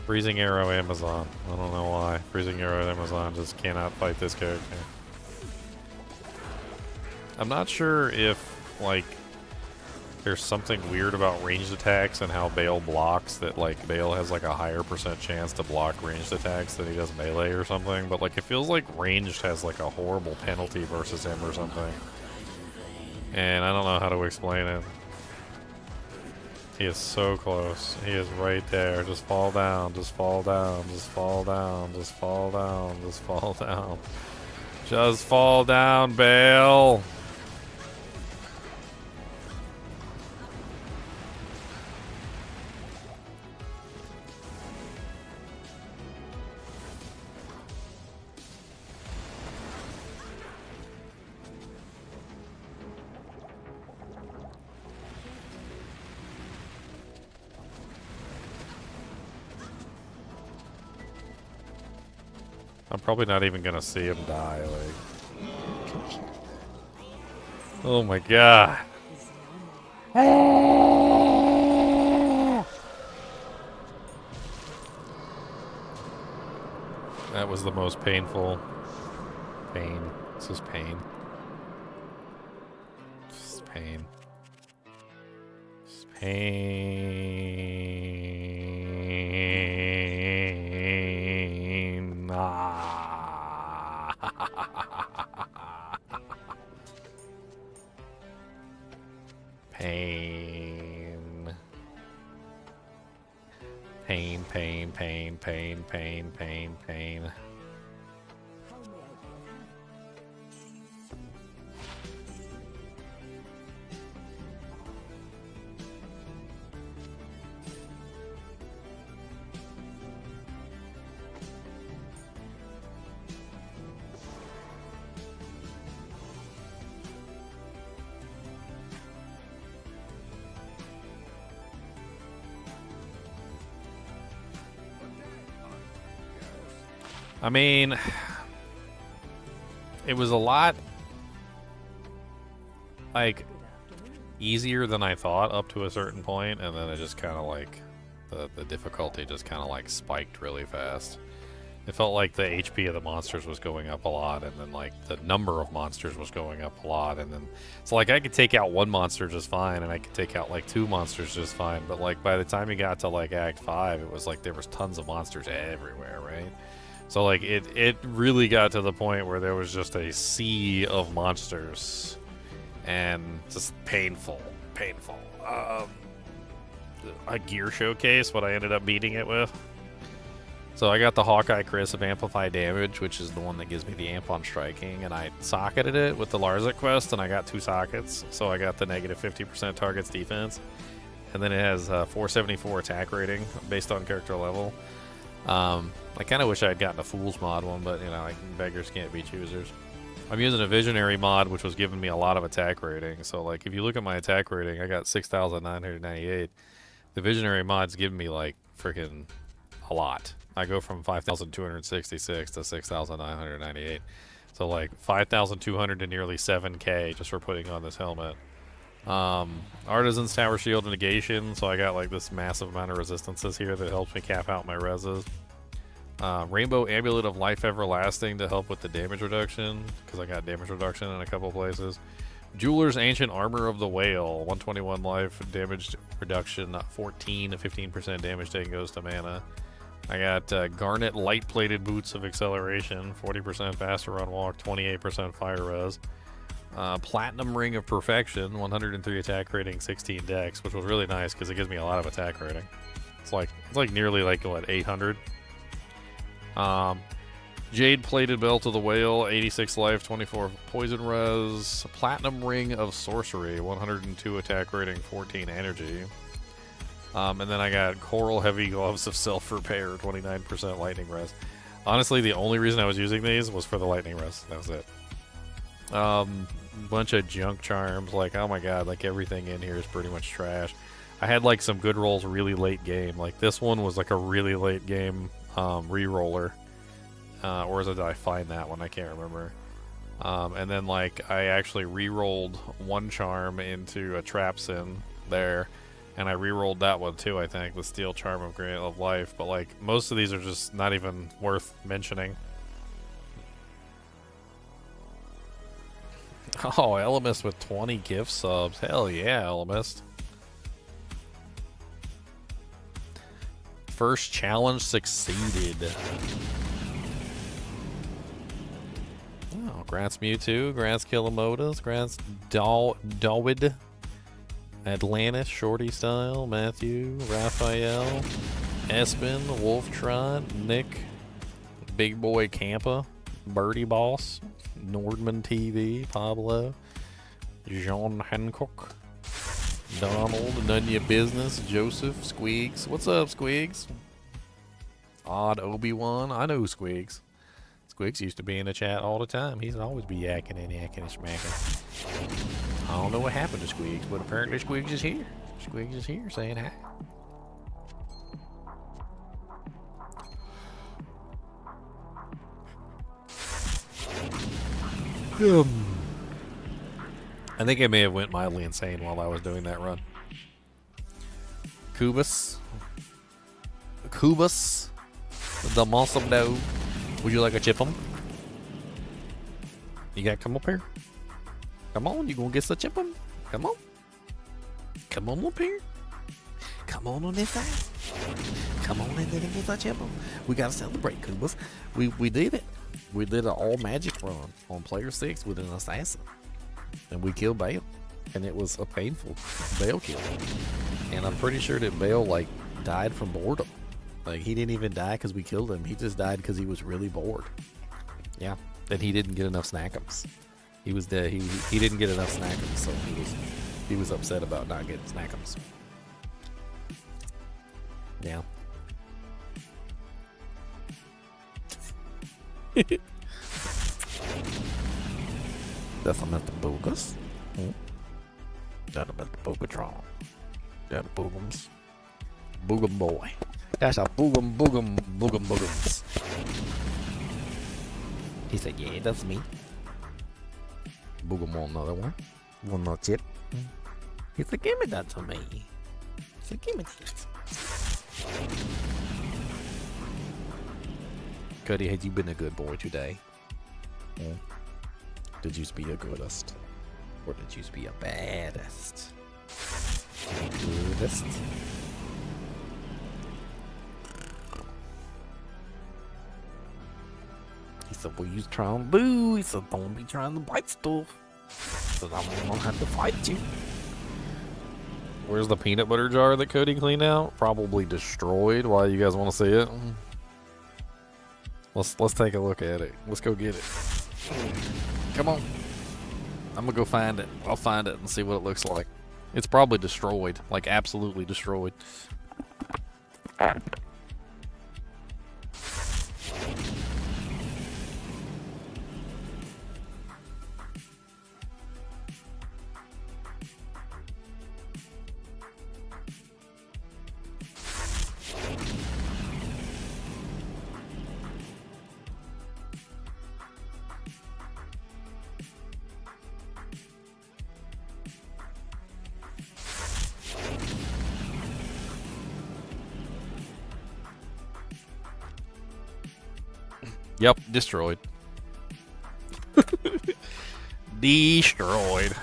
Freezing Arrow Amazon. I don't know why. Freezing Arrow Amazon just cannot fight this character. I'm not sure if, like, there's something weird about ranged attacks and how Bale blocks, that like Bale has like a higher % chance to block ranged attacks than he does melee or something, but like it feels like ranged has like a horrible penalty versus him or something. And I don't know how to explain it. He is so close. He is right there. Just fall down, just fall down, just fall down, just fall down, just fall down. Just fall down, Bale! I'm probably not even gonna see him die, like. Oh my god. That was the most painful pain. This is pain. This is pain. This is pain. Pain. Pain, pain, pain, pain, pain, pain, pain. I mean, it was a lot, like, easier than I thought up to a certain point, and then it just kind of, like, the difficulty just kind of, like, spiked really fast. It felt like the HP of the monsters was going up a lot, and then, like, the number of monsters was going up a lot, and then, so, like, I could take out one monster just fine, and I could take out, like, 2 monsters just fine, but, like, by the time you got to, like, Act 5, it was like there was tons of monsters everywhere, right? So, like, it really got to the point where there was just a sea of monsters. And just painful. A gear showcase, what I ended up beating it with. So I got the Hawkeye Chris of Amplify Damage, which is the one that gives me the amp on striking. And I socketed it with the Larzik quest, and I got 2 sockets. So I got the negative 50% targets defense. And then it has 474 attack rating based on character level. I kind of wish I had gotten a Fool's mod one, but, you know, like, beggars can't be choosers. I'm using a Visionary mod, which was giving me a lot of attack rating. So, like, if you look at my attack rating, I got 6,998. The Visionary mod's giving me, like, freaking a lot. I go from 5,266 to 6,998. So, like, 5,200 to nearly 7K just for putting on this helmet. Artisan's Tower Shield Negation, so I got, like, this massive amount of resistances here that helps me cap out my reses. Rainbow Amulet of Life Everlasting to help with the damage reduction, because I got damage reduction in a couple places. Jeweler's Ancient Armor of the Whale, 121 life, damage reduction, 14 to 15% damage taken goes to mana. I got Garnet Light Plated Boots of Acceleration, 40% faster run walk, 28% fire res. Platinum Ring of Perfection, 103 attack rating, 16 dex, which was really nice because it gives me a lot of attack rating. It's like nearly like what, 800. Jade Plated Belt of the Whale, 86 life, 24 poison res. Platinum Ring of Sorcery, 102 attack rating, 14 energy. And then I got Coral Heavy Gloves of Self-Repair, 29% lightning res. Honestly, the only reason I was using these was for the lightning res. That was it. Bunch of junk charms. Like, oh my god, like everything in here is pretty much trash. I had like some good rolls really late game. Like this one was like a really late game re-roller. Or did I find that one? I can't remember. And then like I actually re-rolled one charm into a trap sin there. And I re-rolled that one too, I think, the Steel Charm of Life. But like most of these are just not even worth mentioning. Oh, Elemist with 20 gift subs. Hell yeah, Elemist. First challenge succeeded. Oh, Grants Mewtwo, Grants Killamodas, Grants Dawid, Atlantis, Shorty Style, Matthew, Raphael, Espen, Wolftrot, Nick, Big Boy Campa, Birdie Boss, Nordman TV, Pablo, John Hancock, Donald, None Your Business, Joseph, Squeaks. What's up, Squeaks? Odd Obi-Wan. I know Squeaks. Squeaks used to be in the chat all the time. He'd always be yakking and yakking and smacking. I don't know what happened to Squeaks, but apparently Squeaks is here. Squeaks is here saying hi. I think I may have went mildly insane while I was doing that run. Kubus, the Mossum No. Would you like a chip 'em? You gotta come up here. Come on, you gonna get the chip 'em? Come on. Come on up here. Come on this side. Come on in there and get the chip 'em. We gotta celebrate, Kubus. We did it. We did an all magic run on player 6 with an assassin. And we killed Bale. And it was a painful Bale kill. And I'm pretty sure that Bale like died from boredom. Like he didn't even die because we killed him. He just died because he was really bored. Yeah. And he didn't get enough snackums. He was dead. He didn't get enough snackums, so he was upset about not getting snackums. Yeah. That's a Mr. Boogus. That's a Mr. Boogatron. That's a Boogums. Boogum boy. That's a boogums. He said, yeah, that's me. Boogum want another one. One more chip. He said, give me that to me. He said, give me that. Cuddy, had you been a good boy today? Did you be a goodest? Or did you be a baddest? Goodest? He said, what you trying to do? He said, don't be trying to bite stuff. He said, I'm gonna have to fight you. Where's the peanut butter jar that Cody cleaned out? Probably destroyed. Why, you guys want to see it? Let's take a look at it. Let's go get it. Come on. I'm gonna go find it. I'll find it and see what it looks like. It's probably destroyed. Like absolutely destroyed. Yep, destroyed. Destroyed.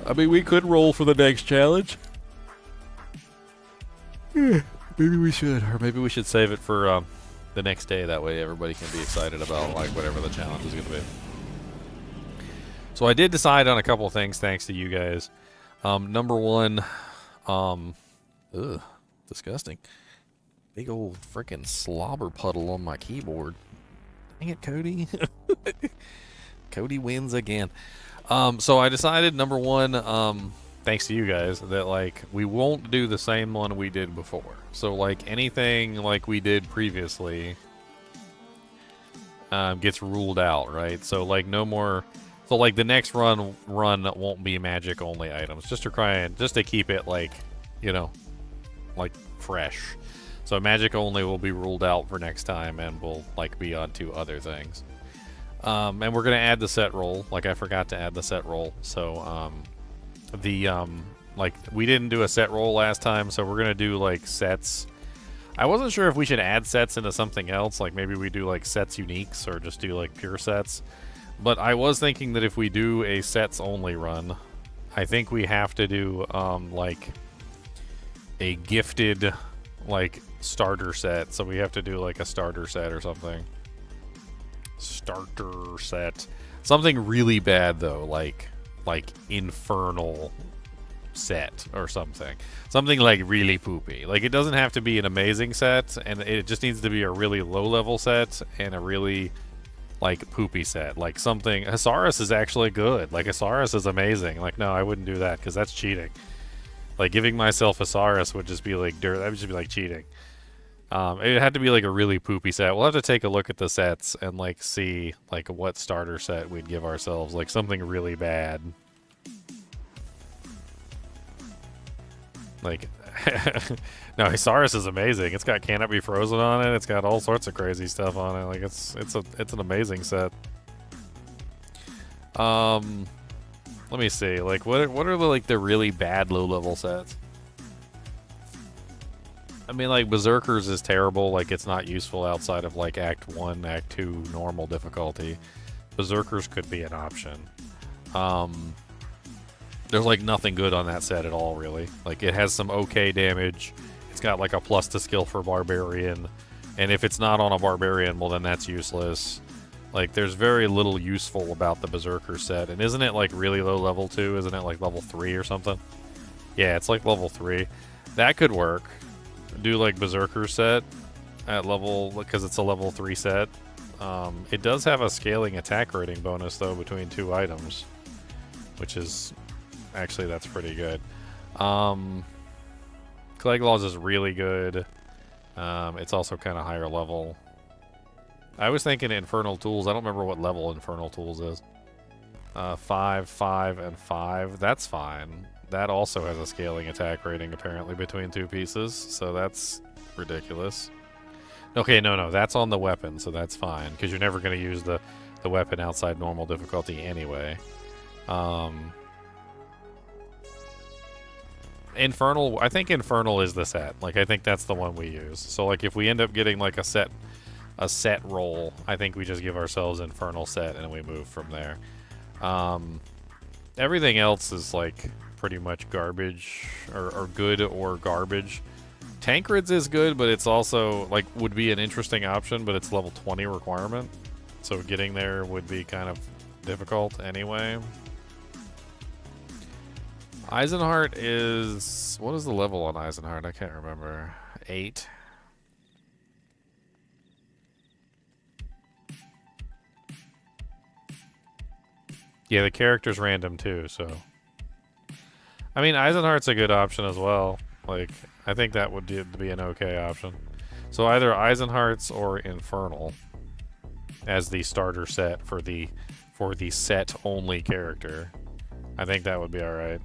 I mean, we could roll for the next challenge. Maybe we should, or maybe we should save it for the next day. That way, everybody can be excited about like whatever the challenge is going to be. So I did decide on a couple of things, thanks to you guys. Number one, disgusting. Big old freaking slobber puddle on my keyboard. Dang it, Cody. Cody wins again. So I decided, number one, thanks to you guys, that like we won't do the same one we did before. So like anything like we did previously gets ruled out, right? So like no more. So like the next run won't be magic only items, just to keep it like, you know, like fresh. So magic only will be ruled out for next time, and we'll like be on to other things. And we're gonna add the set roll. Like I forgot to add the set roll. So like we didn't do a set roll last time, so we're gonna do like sets. I wasn't sure if we should add sets into something else, like maybe we do like sets uniques or just do like pure sets. But I was thinking that if we do a sets only run, I think we have to do like a gifted like starter set. So we have to do like a starter set or something. Starter set. Something really bad though, like infernal set or something. Something like really poopy. Like it doesn't have to be an amazing set, and it just needs to be a really low level set and a really like poopy set. Like something Hasaurus is actually good. Like Hasaurus is amazing. Like no, I wouldn't do that because that's cheating. Like giving myself Hasaurus would just be like dirt. That would just be like cheating. It had to be like a really poopy set. We'll have to take a look at the sets and like see like what starter set we'd give ourselves. Like something really bad. Like no, Hasaurus is amazing. It's got Cannot Be Frozen on it. It's got all sorts of crazy stuff on it. Like it's an amazing set. Let me see. Like what are the like the really bad low level sets? I mean, like, Berserkers is terrible. Like, it's not useful outside of, like, Act 1, Act 2 normal difficulty. Berserkers could be an option. There's, like, nothing good on that set at all, really. Like, it has some okay damage. It's got, like, a plus to skill for Barbarian. And if it's not on a Barbarian, well, then that's useless. Like, there's very little useful about the Berserker set. And isn't it, like, really low level, too? Isn't it, like, level 3 or something? Yeah, it's, like, level 3. That could work. Do like Berserker set at level, because it's a level 3 set. It does have a scaling attack rating bonus though between 2 items, which is actually that's pretty good. Claglaws is really good. It's also kind of higher level. I was thinking Infernal Tools. I don't remember what level Infernal Tools is. 5, 5, and 5. That's fine. That also has a scaling attack rating, apparently, between 2 pieces, so that's ridiculous. Okay, no, that's on the weapon, so that's fine, because you're never going to use the weapon outside normal difficulty anyway. Infernal, I think Infernal is the set. Like, I think that's the one we use. So, like, if we end up getting, like, a set roll, I think we just give ourselves Infernal set, and we move from there. Everything else is, like, pretty much garbage, or good or garbage. Tankreds is good, but it's also, like, would be an interesting option, but it's level 20 requirement. So getting there would be kind of difficult anyway. Eisenheart is... What is the level on Eisenheart? I can't remember. 8? Yeah, the character's random too, so... I mean, Eisenheart's a good option as well. Like, I think that would be an okay option. So either Eisenheart's or Infernal as the starter set for the set only character. I think that would be all right.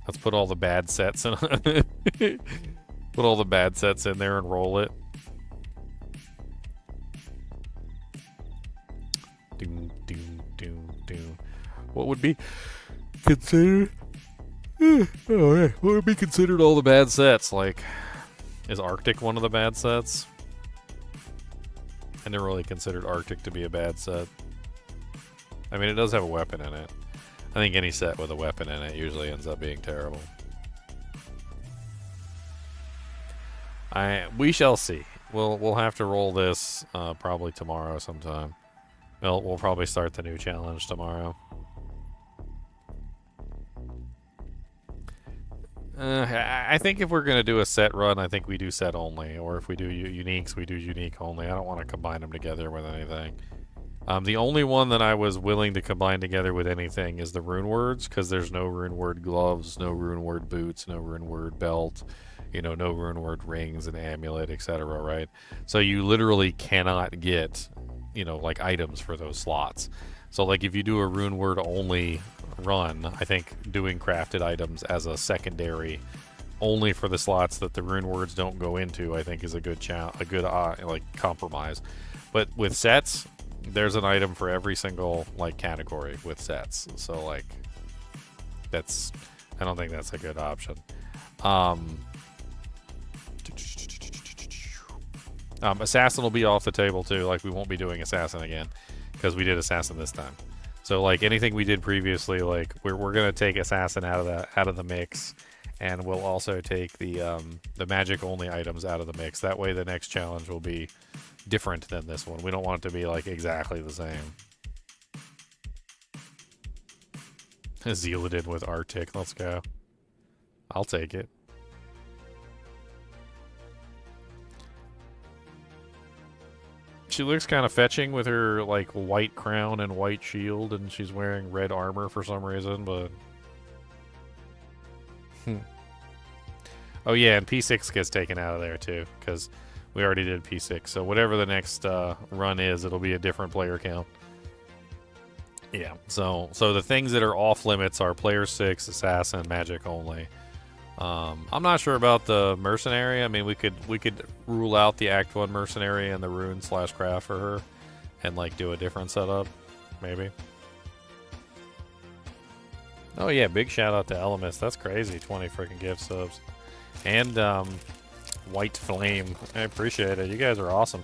Let's put all the bad sets in. Put all the bad sets in there and roll it. Doom, doom, doom, doom. What would be considered? What would be considered all the bad sets? Like Is Arctic one of the bad sets? I never really considered Arctic to be a bad set. I mean, it does have a weapon in it. I think any set with a weapon in it usually ends up being terrible. We shall see. We'll have to roll this probably tomorrow sometime. We'll probably start the new challenge tomorrow. I think if we're gonna do a set run, I think we do set only, or if we do uniques, we do unique only. I don't want to combine them together with anything. The only one that I was willing to combine together with anything is the Runewords, because there's no Runeword gloves, no Runeword boots, no Runeword belt, you know, no Runeword rings and amulet, etc. Right? So you literally cannot get, you know, like items for those slots. So like if you do a Runeword only run, I think doing crafted items as a secondary only for the slots that the Runewords don't go into, I think is a good like compromise. But with sets, there's an item for every single like category with sets. So like that's, I don't think that's a good option. Assassin will be off the table too. Like we won't be doing Assassin again because we did Assassin this time. So like anything we did previously, like we're gonna take Assassin out of the mix, and we'll also take the magic only items out of the mix. That way the next challenge will be different than this one. We don't want it to be like exactly the same. Zealadin with Arctic, let's go. I'll take it. She looks kind of fetching with her like white crown and white shield, and she's wearing red armor for some reason, but oh yeah, and P6 gets taken out of there too, because we already did P6. So whatever the next run is, it'll be a different player count. Yeah, so the things that are off limits are player 6, assassin, magic only. I'm not sure about the mercenary. I mean, we could rule out the Act 1 mercenary and the rune/craft for her, and like do a different setup, maybe. Oh yeah, big shout out to Elemis. That's crazy. 20 freaking gift subs, and White Flame. I appreciate it. You guys are awesome.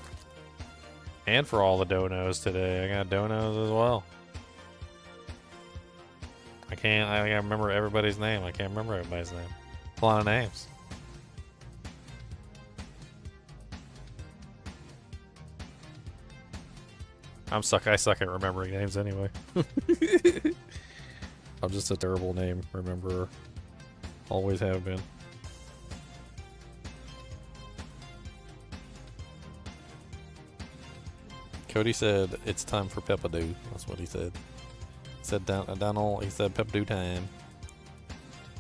And for all the donos today, I got donos as well. I gotta remember everybody's name. I can't remember everybody's name. A lot of names. I suck at remembering names anyway. I'm just a terrible name rememberer. Always have been. Cody said it's time for Peppadoo. That's what he said. He said Donald. He said Peppadoo time.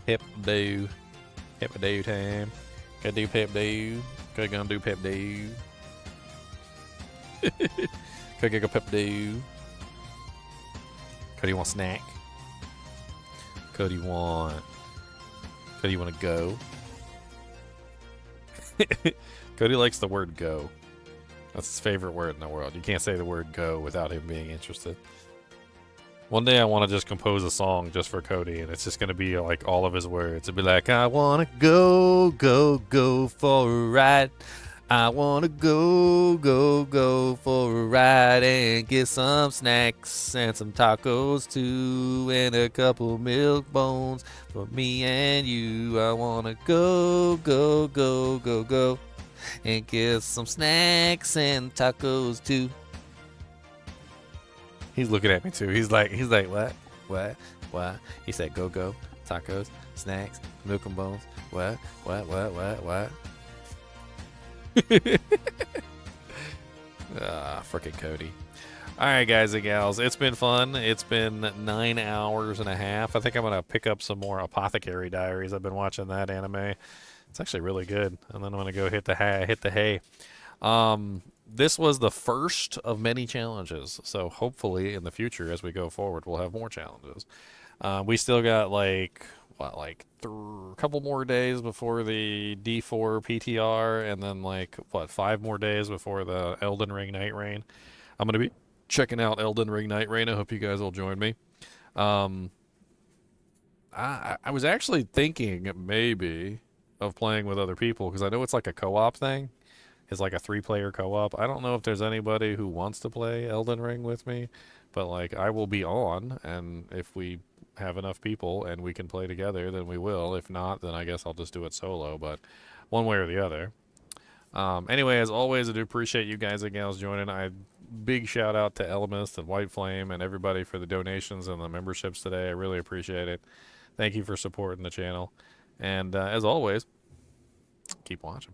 Peppadoo. Peppadoo time. Gotta do Peppadoo. Cody gonna do Peppadoo. Cody go Peppadoo. Cody want snack. Cody want to go. Cody likes the word go. That's his favorite word in the world. You can't say the word go without him being interested. One day I want to just compose a song just for Cody, and it's just going to be like all of his words. It'll be like, I want to go for a ride. I want to go for a ride and get some snacks and some tacos too and a couple milk bones for me and you. I want to go and get some snacks and tacos too. He's looking at me too. He's like, what? He said, go, tacos, snacks, milk and bones. What? Frickin' Cody. Alright, guys and gals, it's been fun. It's been 9 hours and a half. I think I'm gonna pick up some more Apothecary Diaries. I've been watching that anime. It's actually really good. And then I'm gonna go hit the hay. This was the first of many challenges, so hopefully in the future as we go forward we'll have more challenges. We still got like a couple more days before the D4 PTR, and then like 5 more days before the Elden Ring Night Rain. I'm gonna be checking out Elden Ring Night Rain. I hope you guys will join me. I was actually thinking maybe of playing with other people, because I know it's like a co-op thing. It's like a 3-player co-op. I don't know if there's anybody who wants to play Elden Ring with me, but like I will be on, and if we have enough people and we can play together, then we will. If not, then I guess I'll just do it solo, but one way or the other. Anyway, as always, I do appreciate you guys and gals joining. Big shout out to Elemist and White Flame and everybody for the donations and the memberships today. I really appreciate it. Thank you for supporting the channel. And as always, keep watching.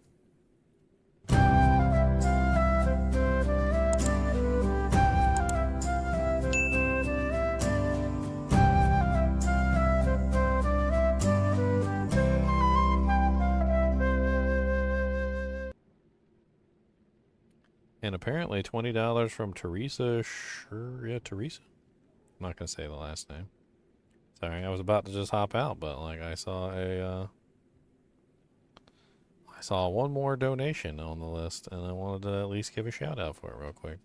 And apparently $20 from Teresa. Sure, yeah, Teresa. I'm not gonna say the last name. Sorry, I was about to just hop out, but like I saw one more donation on the list, and I wanted to at least give a shout out for it real quick.